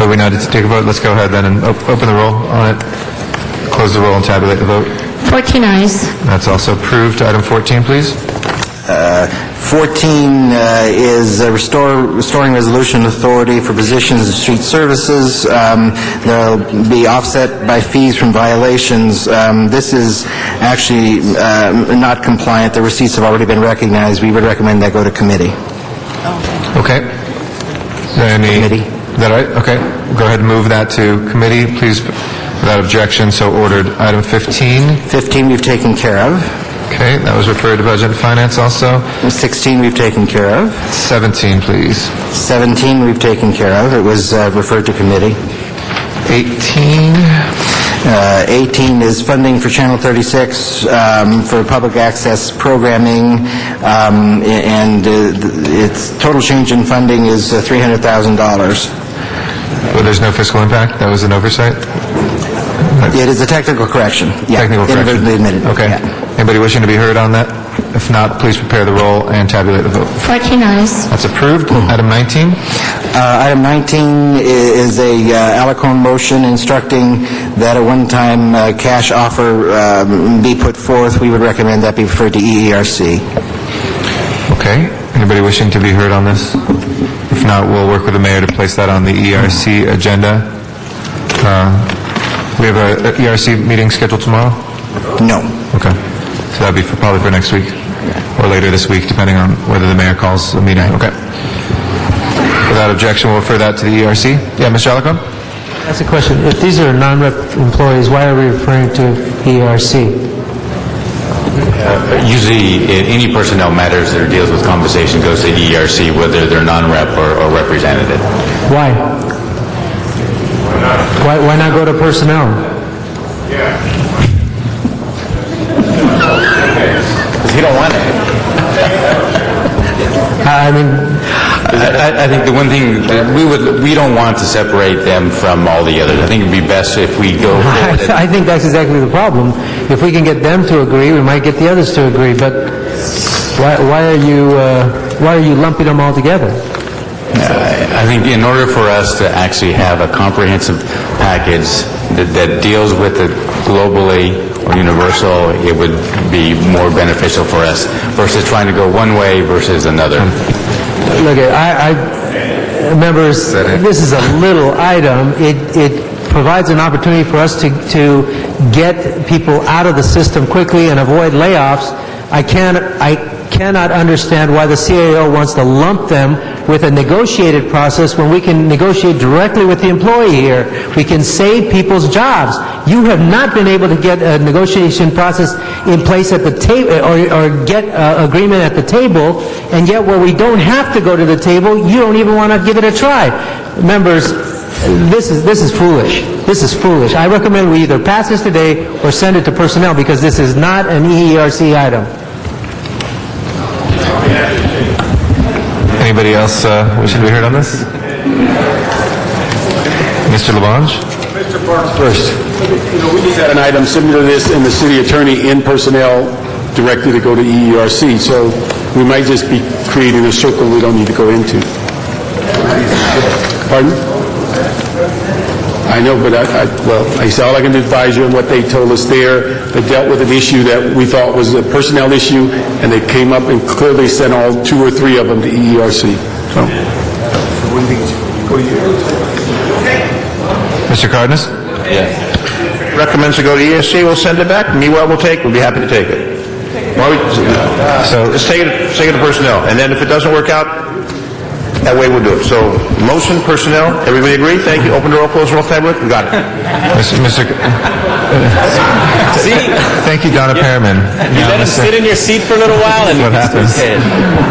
Or we now to take a vote? Let's go ahead then and open the roll on it. Close the roll and tabulate the vote. 14 ayes. That's also approved. Item 14, please. 14 is restoring resolution authority for positions of street services. They'll be offset by fees from violations. This is actually not compliant. The receipts have already been recognized. We would recommend that go to committee. Okay. Committee. Is that right? Okay. Go ahead and move that to committee, please, without objection. So ordered. Item 15. 15 we've taken care of. Okay, that was referred to Budget and Finance also. 16 we've taken care of. 17, please. 17 we've taken care of. It was referred to committee. 18. 18 is funding for Channel 36 for public access programming, and its total change in funding is $300,000. Well, there's no fiscal impact? That was an oversight? It is a technical correction. Yeah, technical correction. Inadvertently admitted. Okay. Yeah. Anybody wishing to be heard on that? If not, please prepare the roll and tabulate the vote. 14 ayes. That's approved. Item 19. Item 19 is a Alacon motion instructing that a one-time cash offer be put forth. We would recommend that be referred to EERC. Okay. Anybody wishing to be heard on this? If not, we'll work with the mayor to place that on the ERC agenda. We have a ERC meeting scheduled tomorrow? No. Okay. So that'd be probably for next week or later this week, depending on whether the mayor calls a meeting. Okay. Without objection, we'll refer that to the ERC. Yeah, Mr. Alacon? That's a question. If these are non-rep employees, why are we referring to ERC? Usually, any personnel matters that deals with compensation goes to ERC, whether they're non-rep or representative. Why? Why not go to personnel? You don't want it. I mean, I think the one thing, that we don't want to separate them from all the others. I think it'd be best if we go forward. I think that's exactly the problem. If we can get them to agree, we might get the others to agree, but why are you lumping them all together? I think in order for us to actually have a comprehensive package that deals with it globally or universal, it would be more beneficial for us versus trying to go one way versus another. Look, members, this is a little item. It provides an opportunity for us to get people out of the system quickly and avoid layoffs. I cannot understand why the CAO wants to lump them with a negotiated process when we can negotiate directly with the employee here. We can save people's jobs. You have not been able to get a negotiation process in place at the table or get agreement at the table, and yet where we don't have to go to the table, you don't even want to give it a try. Members, this is foolish. This is foolish. I recommend we either pass this today or send it to personnel because this is not an EERC item. Anybody else wishing to be heard on this? Mr. Labange? Mr. Parks first. We just had an item similar to this in the city attorney in personnel directly to go to EERC, so we might just be creating a circle we don't need to go into. Pardon? I know, but I said all I can advise you on what they told us there. They dealt with an issue that we thought was a personnel issue, and they came up and clearly sent all 2 or 3 of them to EERC. So. Mr. Cardenas? Yes. Recommends to go to ESC, we'll send it back. Meanwhile, we'll be happy to take it. So let's take it to personnel, and then if it doesn't work out, that way we'll do it. So, motion, personnel, everybody agree? Thank you. Open the roll, close the roll, tablet. We got it. Thank you, Donna Perriman. You let him sit in your seat for a little while and what happens?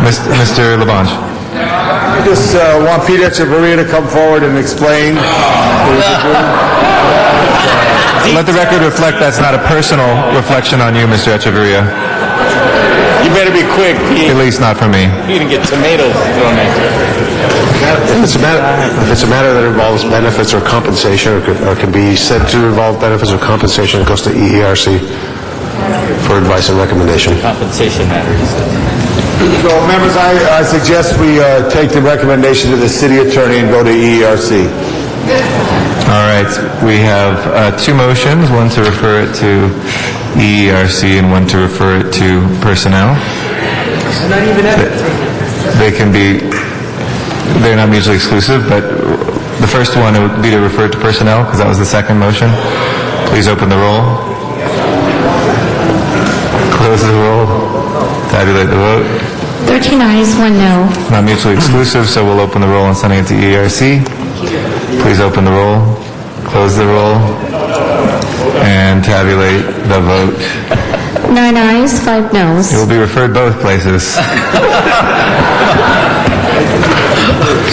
Mr. Labange. I just want Peter Echeverria to come forward and explain. Let the record reflect that's not a personal reflection on you, Mr. Echeverria. You better be quick, Pete. At least not for me. You didn't get tomatoes thrown at you. If it's a matter that involves benefits or compensation, or can be said to involve benefits or compensation, it goes to EERC for advice and recommendation. Compensation matters. So, members, I suggest we take the recommendation to the city attorney and go to EERC. All right. We have 2 motions, one to refer it to EERC and one to refer it to personnel. They're not mutually exclusive, but the first one would be to refer it to personnel because that was the second motion. Please open the roll. Close the roll. Tabulate the vote. 13 ayes, 1 no. Not mutually exclusive, so we'll open the roll and sending it to EERC. Please open the roll, close the roll, and tabulate the vote. 9 ayes, 5 noes. It will be referred both places.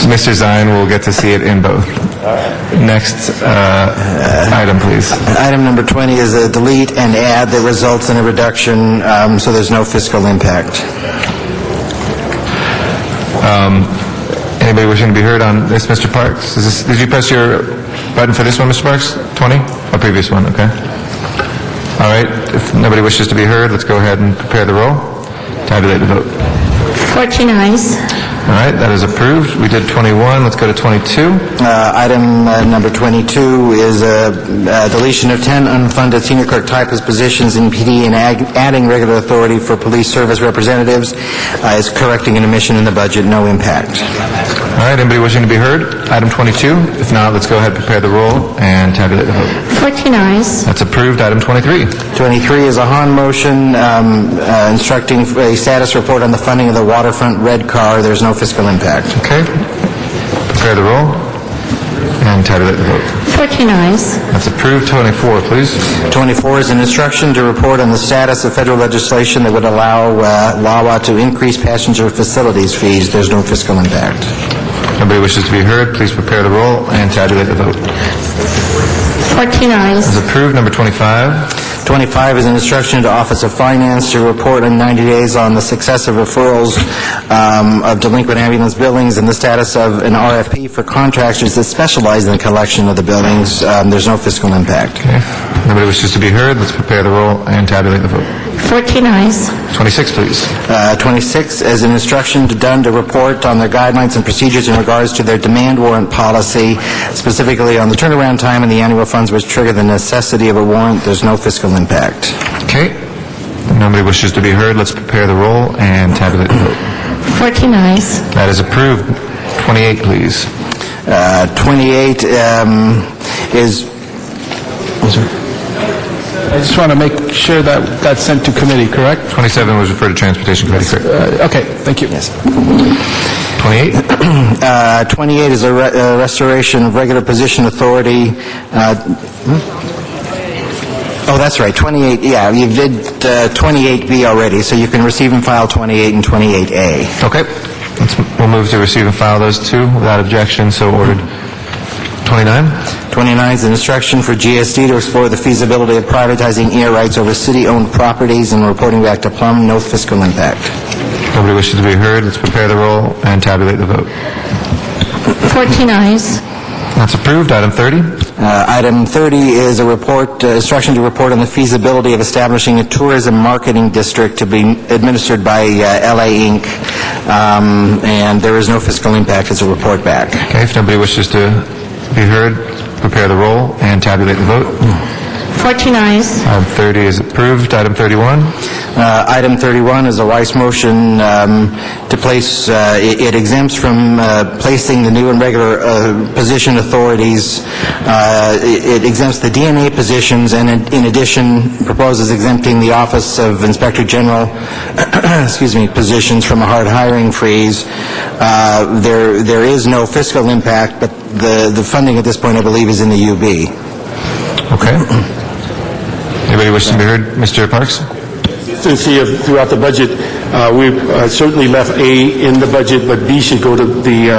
Mr. Zine will get to see it in both. Next item, please. Item number 20 is a delete and add that results in a reduction, so there's no fiscal impact. Anybody wishing to be heard on this, Mr. Parks? Did you press your button for this one, Mr. Parks? 20? Or previous one, okay. All right, if nobody wishes to be heard, let's go ahead and prepare the roll. Tabulate the vote. 14 ayes. All right, that is approved. We did 21. Let's go to 22. Item number 22 is a deletion of 10 unfunded senior clerk typist positions in PD and adding regular authority for police service representatives. Is correcting an omission in the budget, no impact. All right, anybody wishing to be heard? Item 22. If not, let's go ahead and prepare the roll and tabulate the vote. 14 ayes. That's approved. Item 23. 23 is a Hahn motion instructing a status report on the funding of the waterfront red car. There's no fiscal impact. Okay. Prepare the roll and tabulate the vote. 14 ayes. That's approved. 24, please. 24 is an instruction to report on the status of federal legislation that would allow LAWA to increase passenger facilities fees. There's no fiscal impact. Nobody wishes to be heard. Please prepare the roll and tabulate the vote. 14 ayes. That's approved. Number 25. 25 is an instruction to Office of Finance to report in 90 days on the success of referrals of delinquent ambulance billings and the status of an RFP for contractors that specialize in the collection of the billings. There's no fiscal impact. Okay. Nobody wishes to be heard. Let's prepare the roll and tabulate the vote. 14 ayes. 26, please. 26 is an instruction to DUN to report on their guidelines and procedures in regards to their demand warrant policy, specifically on the turnaround time and the annual funds which trigger the necessity of a warrant. There's no fiscal impact. Okay. Nobody wishes to be heard. Let's prepare the roll and tabulate the vote. 14 ayes. That is approved. 28, please. 28 is... I just want to make sure that got sent to committee, correct? 27 was referred to Transportation Committee, correct? Okay, thank you. Yes. 28? 28 is a restoration of regular position authority. Oh, that's right, 28, yeah, you did 28B already, so you can receive and file 28 and 28A. Okay. We'll move to receive and file those two without objection, so ordered. 29? 29 is an instruction for GSD to explore the feasibility of privatizing air rights over city-owned properties and reporting back to Plum. No fiscal impact. Nobody wishes to be heard. Let's prepare the roll and tabulate the vote. 14 ayes. That's approved. Item 30? Item 30 is a report, instruction to report on the feasibility of establishing a tourism marketing district to be administered by LA Inc., and there is no fiscal impact. It's a report back. Okay, if nobody wishes to be heard, prepare the roll and tabulate the vote. 14 ayes. Item 30 is approved. Item 31? Item 31 is a Rice motion to place, it exempts from placing the new and regular position authorities. It exempts the DNA positions and in addition proposes exempting the Office of Inspector General positions from a hard hiring freeze. There is no fiscal impact, but the funding at this point, I believe, is in the UB. Okay. Anybody wishing to be heard? Mr. Parks? Consistency throughout the budget. We've certainly left A in the budget, but B should go to the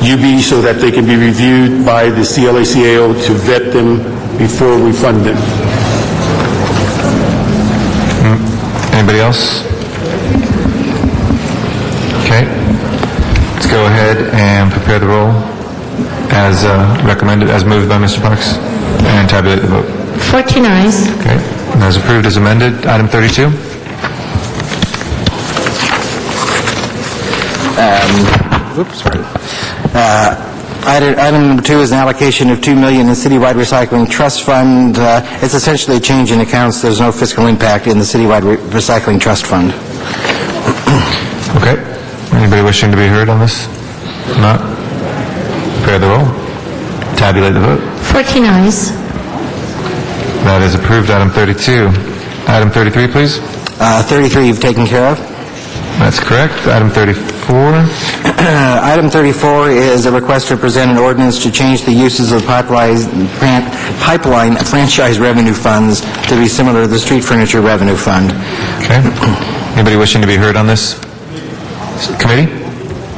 UB so that they can be reviewed by the CLACAO to vet them before we fund them. Anybody else? Okay. Let's go ahead and prepare the roll as recommended, as moved by Mr. Parks, and tabulate the vote. 14 ayes. Okay. And as approved as amended. Item 32? Item number 2 is an allocation of $2 million in Citywide Recycling Trust Fund. It's essentially a change in accounts. There's no fiscal impact in the Citywide Recycling Trust Fund. Okay. Anybody wishing to be heard on this? Not? Prepare the roll. Tabulate the vote. 14 ayes. That is approved. Item 32. Item 33, please. 33 you've taken care of. That's correct. Item 34. Item 34 is a request to present an ordinance to change the uses of pipeline franchise revenue funds to be similar to the street furniture revenue fund. Okay. Anybody wishing to be heard on this? Committee?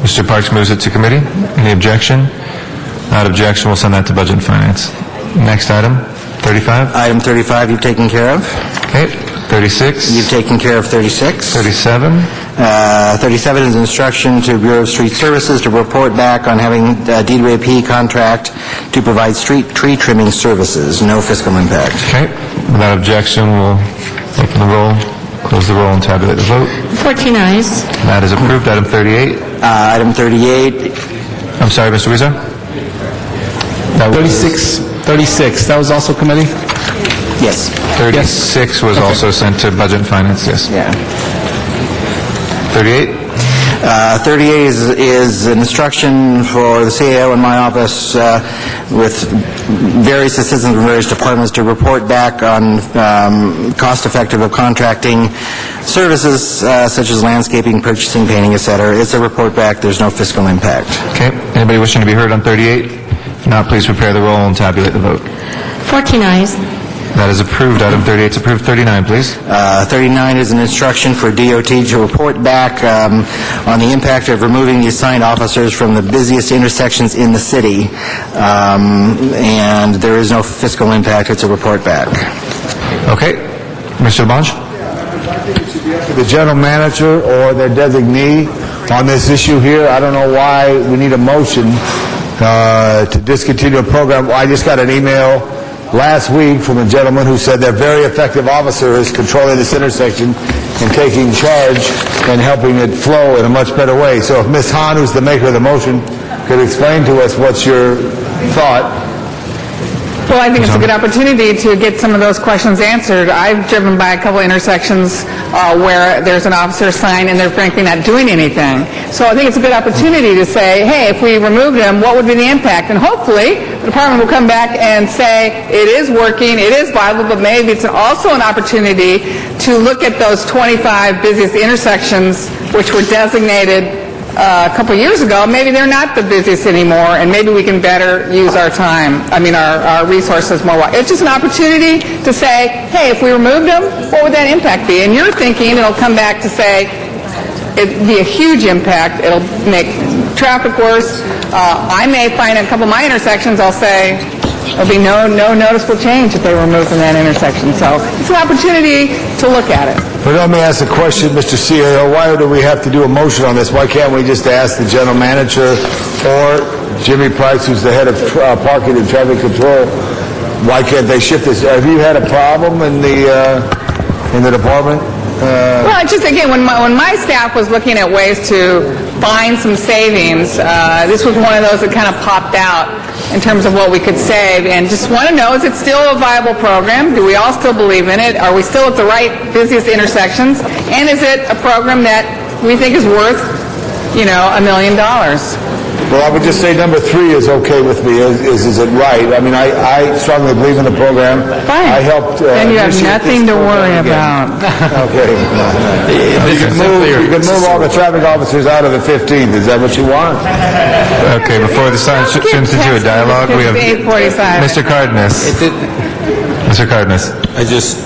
Mr. Parks moves it to committee. Any objection? Not objection. We'll send that to Budget and Finance. Next item. 35? Item 35 you've taken care of. Okay. 36? You've taken care of 36. 37? 37 is instruction to Bureau of Street Services to report back on having a DWP contract to provide street tree trimming services. No fiscal impact. Okay. Without objection, we'll open the roll, close the roll, and tabulate the vote. 14 ayes. That is approved. Item 38? Item 38. I'm sorry, Mr. Weezer? 36. That was also committee? Yes. 36 was also sent to Budget and Finance, yes. Yeah. 38? 38 is an instruction for the CAO in my office with various assistants from various departments to report back on cost-effective of contracting services such as landscaping, purchasing, painting, etc. It's a report back. There's no fiscal impact. Okay. Anybody wishing to be heard on 38? If not, please prepare the roll and tabulate the vote. 14 ayes. That is approved. Item 38 is approved. 39, please. 39 is an instruction for DOT to report back on the impact of removing the assigned officers from the busiest intersections in the city. And there is no fiscal impact. It's a report back. Okay. Mr. Labange? The general manager or their designee on this issue here. I don't know why we need a motion to discontinue a program. I just got an email last week from a gentleman who said their very effective officer is controlling this intersection and taking charge and helping it flow in a much better way. So if Ms. Hahn, who's the maker of the motion, could explain to us what's your thought. Well, I think it's a good opportunity to get some of those questions answered. I've driven by a couple intersections where there's an officer sign and they're frankly not doing anything. So I think it's a good opportunity to say, hey, if we removed them, what would be the impact? And hopefully, the department will come back and say, it is working, it is viable, but maybe it's also an opportunity to look at those 25 busiest intersections which were designated a couple years ago. Maybe they're not the busiest anymore, and maybe we can better use our time, our resources more wisely. It's just an opportunity to say, hey, if we removed them, what would that impact be? And you're thinking it'll come back to say, it'd be a huge impact. It'll make traffic worse. I may find a couple of my intersections, I'll say, there'll be no noticeable change if they were removed from that intersection. So it's an opportunity to look at it. But let me ask a question, Mr. CAO. Why do we have to do a motion on this? Why can't we just ask the general manager or Jimmy Price, who's the head of parking and traffic control, why can't they shift this? Have you had a problem in the department? Well, just again, when my staff was looking at ways to find some savings, this was one of those that kind of popped out in terms of what we could save, and just want to know, is it still a viable program? Do we all still believe in it? Are we still at the right busiest intersections? And is it a program that we think is worth, $1 million? Well, I would just say number 3 is okay with me. Is it right? I mean, I strongly believe in the program. Fine. I helped. Then you have nothing to worry about. Okay. You can move all the traffic officers out of the 15th. Is that what you want? Okay, before the sign turns into a dialogue, we have 8:45. Mr. Cardenas. Mr. Cardenas. I just,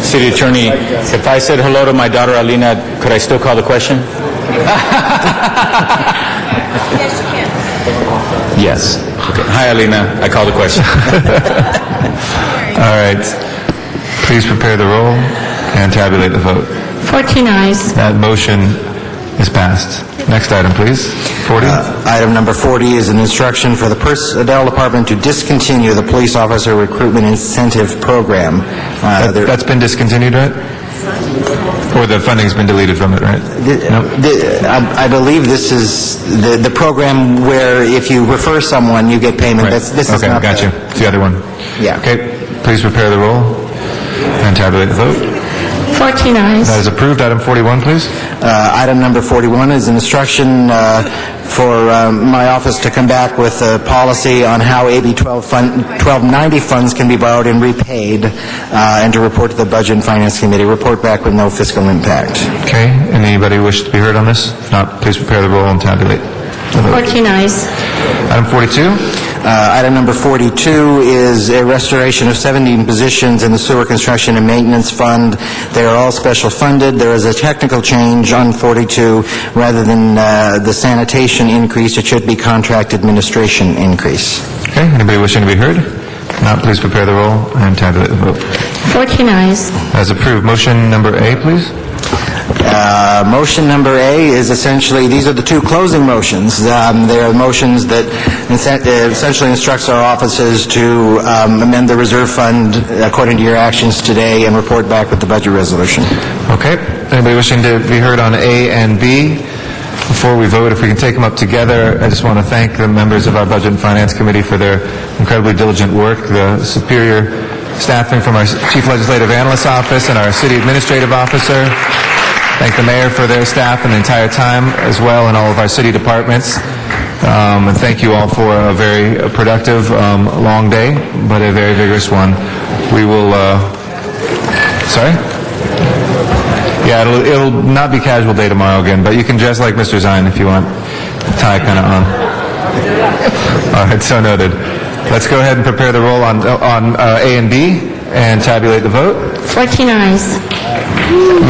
City Attorney, if I said hello to my daughter Alina, could I still call the question? Yes, you can. Yes. Okay. Hi, Alina. I call the question. All right. Please prepare the roll and tabulate the vote. 14 ayes. That motion is passed. Next item, please. 40. Item number 40 is an instruction for the Personnel Department to discontinue the police officer recruitment incentive program. That's been discontinued, right? Or the funding's been deleted from it, right? I believe this is the program where if you refer someone, you get payment. Right. This is okay, not got you. It's the other one. Yeah. Okay, please prepare the roll and tabulate the vote. 14 ayes. That is approved. Item 41, please. Item number 41 is an instruction for my office to come back with a policy on how AB 1290 funds can be borrowed and repaid, and to report to the Budget and Finance Committee. Report back with no fiscal impact. Okay, anybody wish to be heard on this? If not, please prepare the roll and tabulate the vote. 14 ayes. Item 42. Item number 42 is a restoration of 17 positions in the Sewer Construction and Maintenance Fund. They are all special funded. There is a technical change on 42. Rather than the sanitation increase, it should be contract administration increase. Okay, anybody wishing to be heard? If not, please prepare the roll and tabulate the vote. 14 ayes. As approved. Motion number A, please. Motion number A is essentially, these are the two closing motions. They are motions that essentially instructs our offices to amend the reserve fund according to your actions today and report back with the budget resolution. Okay. Anybody wishing to be heard on A and B? Before we vote, if we can take them up together, I just want to thank the members of our Budget and Finance Committee for their incredibly diligent work, the superior staffing from our Chief Legislative Analyst's Office and our City Administrative Officer. Thank the mayor for their staff and the entire time as well, and all of our city departments. And thank you all for a very productive, long day, but a very vigorous one. We will, sorry? Yeah, it'll not be casual day tomorrow again, but you can dress like Mr. Zine if you want. Tie kind of on. All right, so noted. Let's go ahead and prepare the roll on A and B and tabulate the vote. 14 ayes.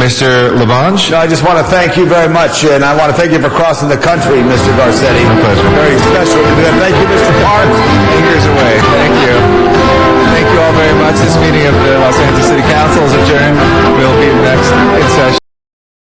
Mr. Labange? I just want to thank you very much, and I want to thank you for crossing the country, Mr. Garcetti. My pleasure. Very special to do that. Thank you, Mr. Parks. Fingers away. Thank you. Thank you all very much. This meeting of the Los Angeles City Council is adjourned. We'll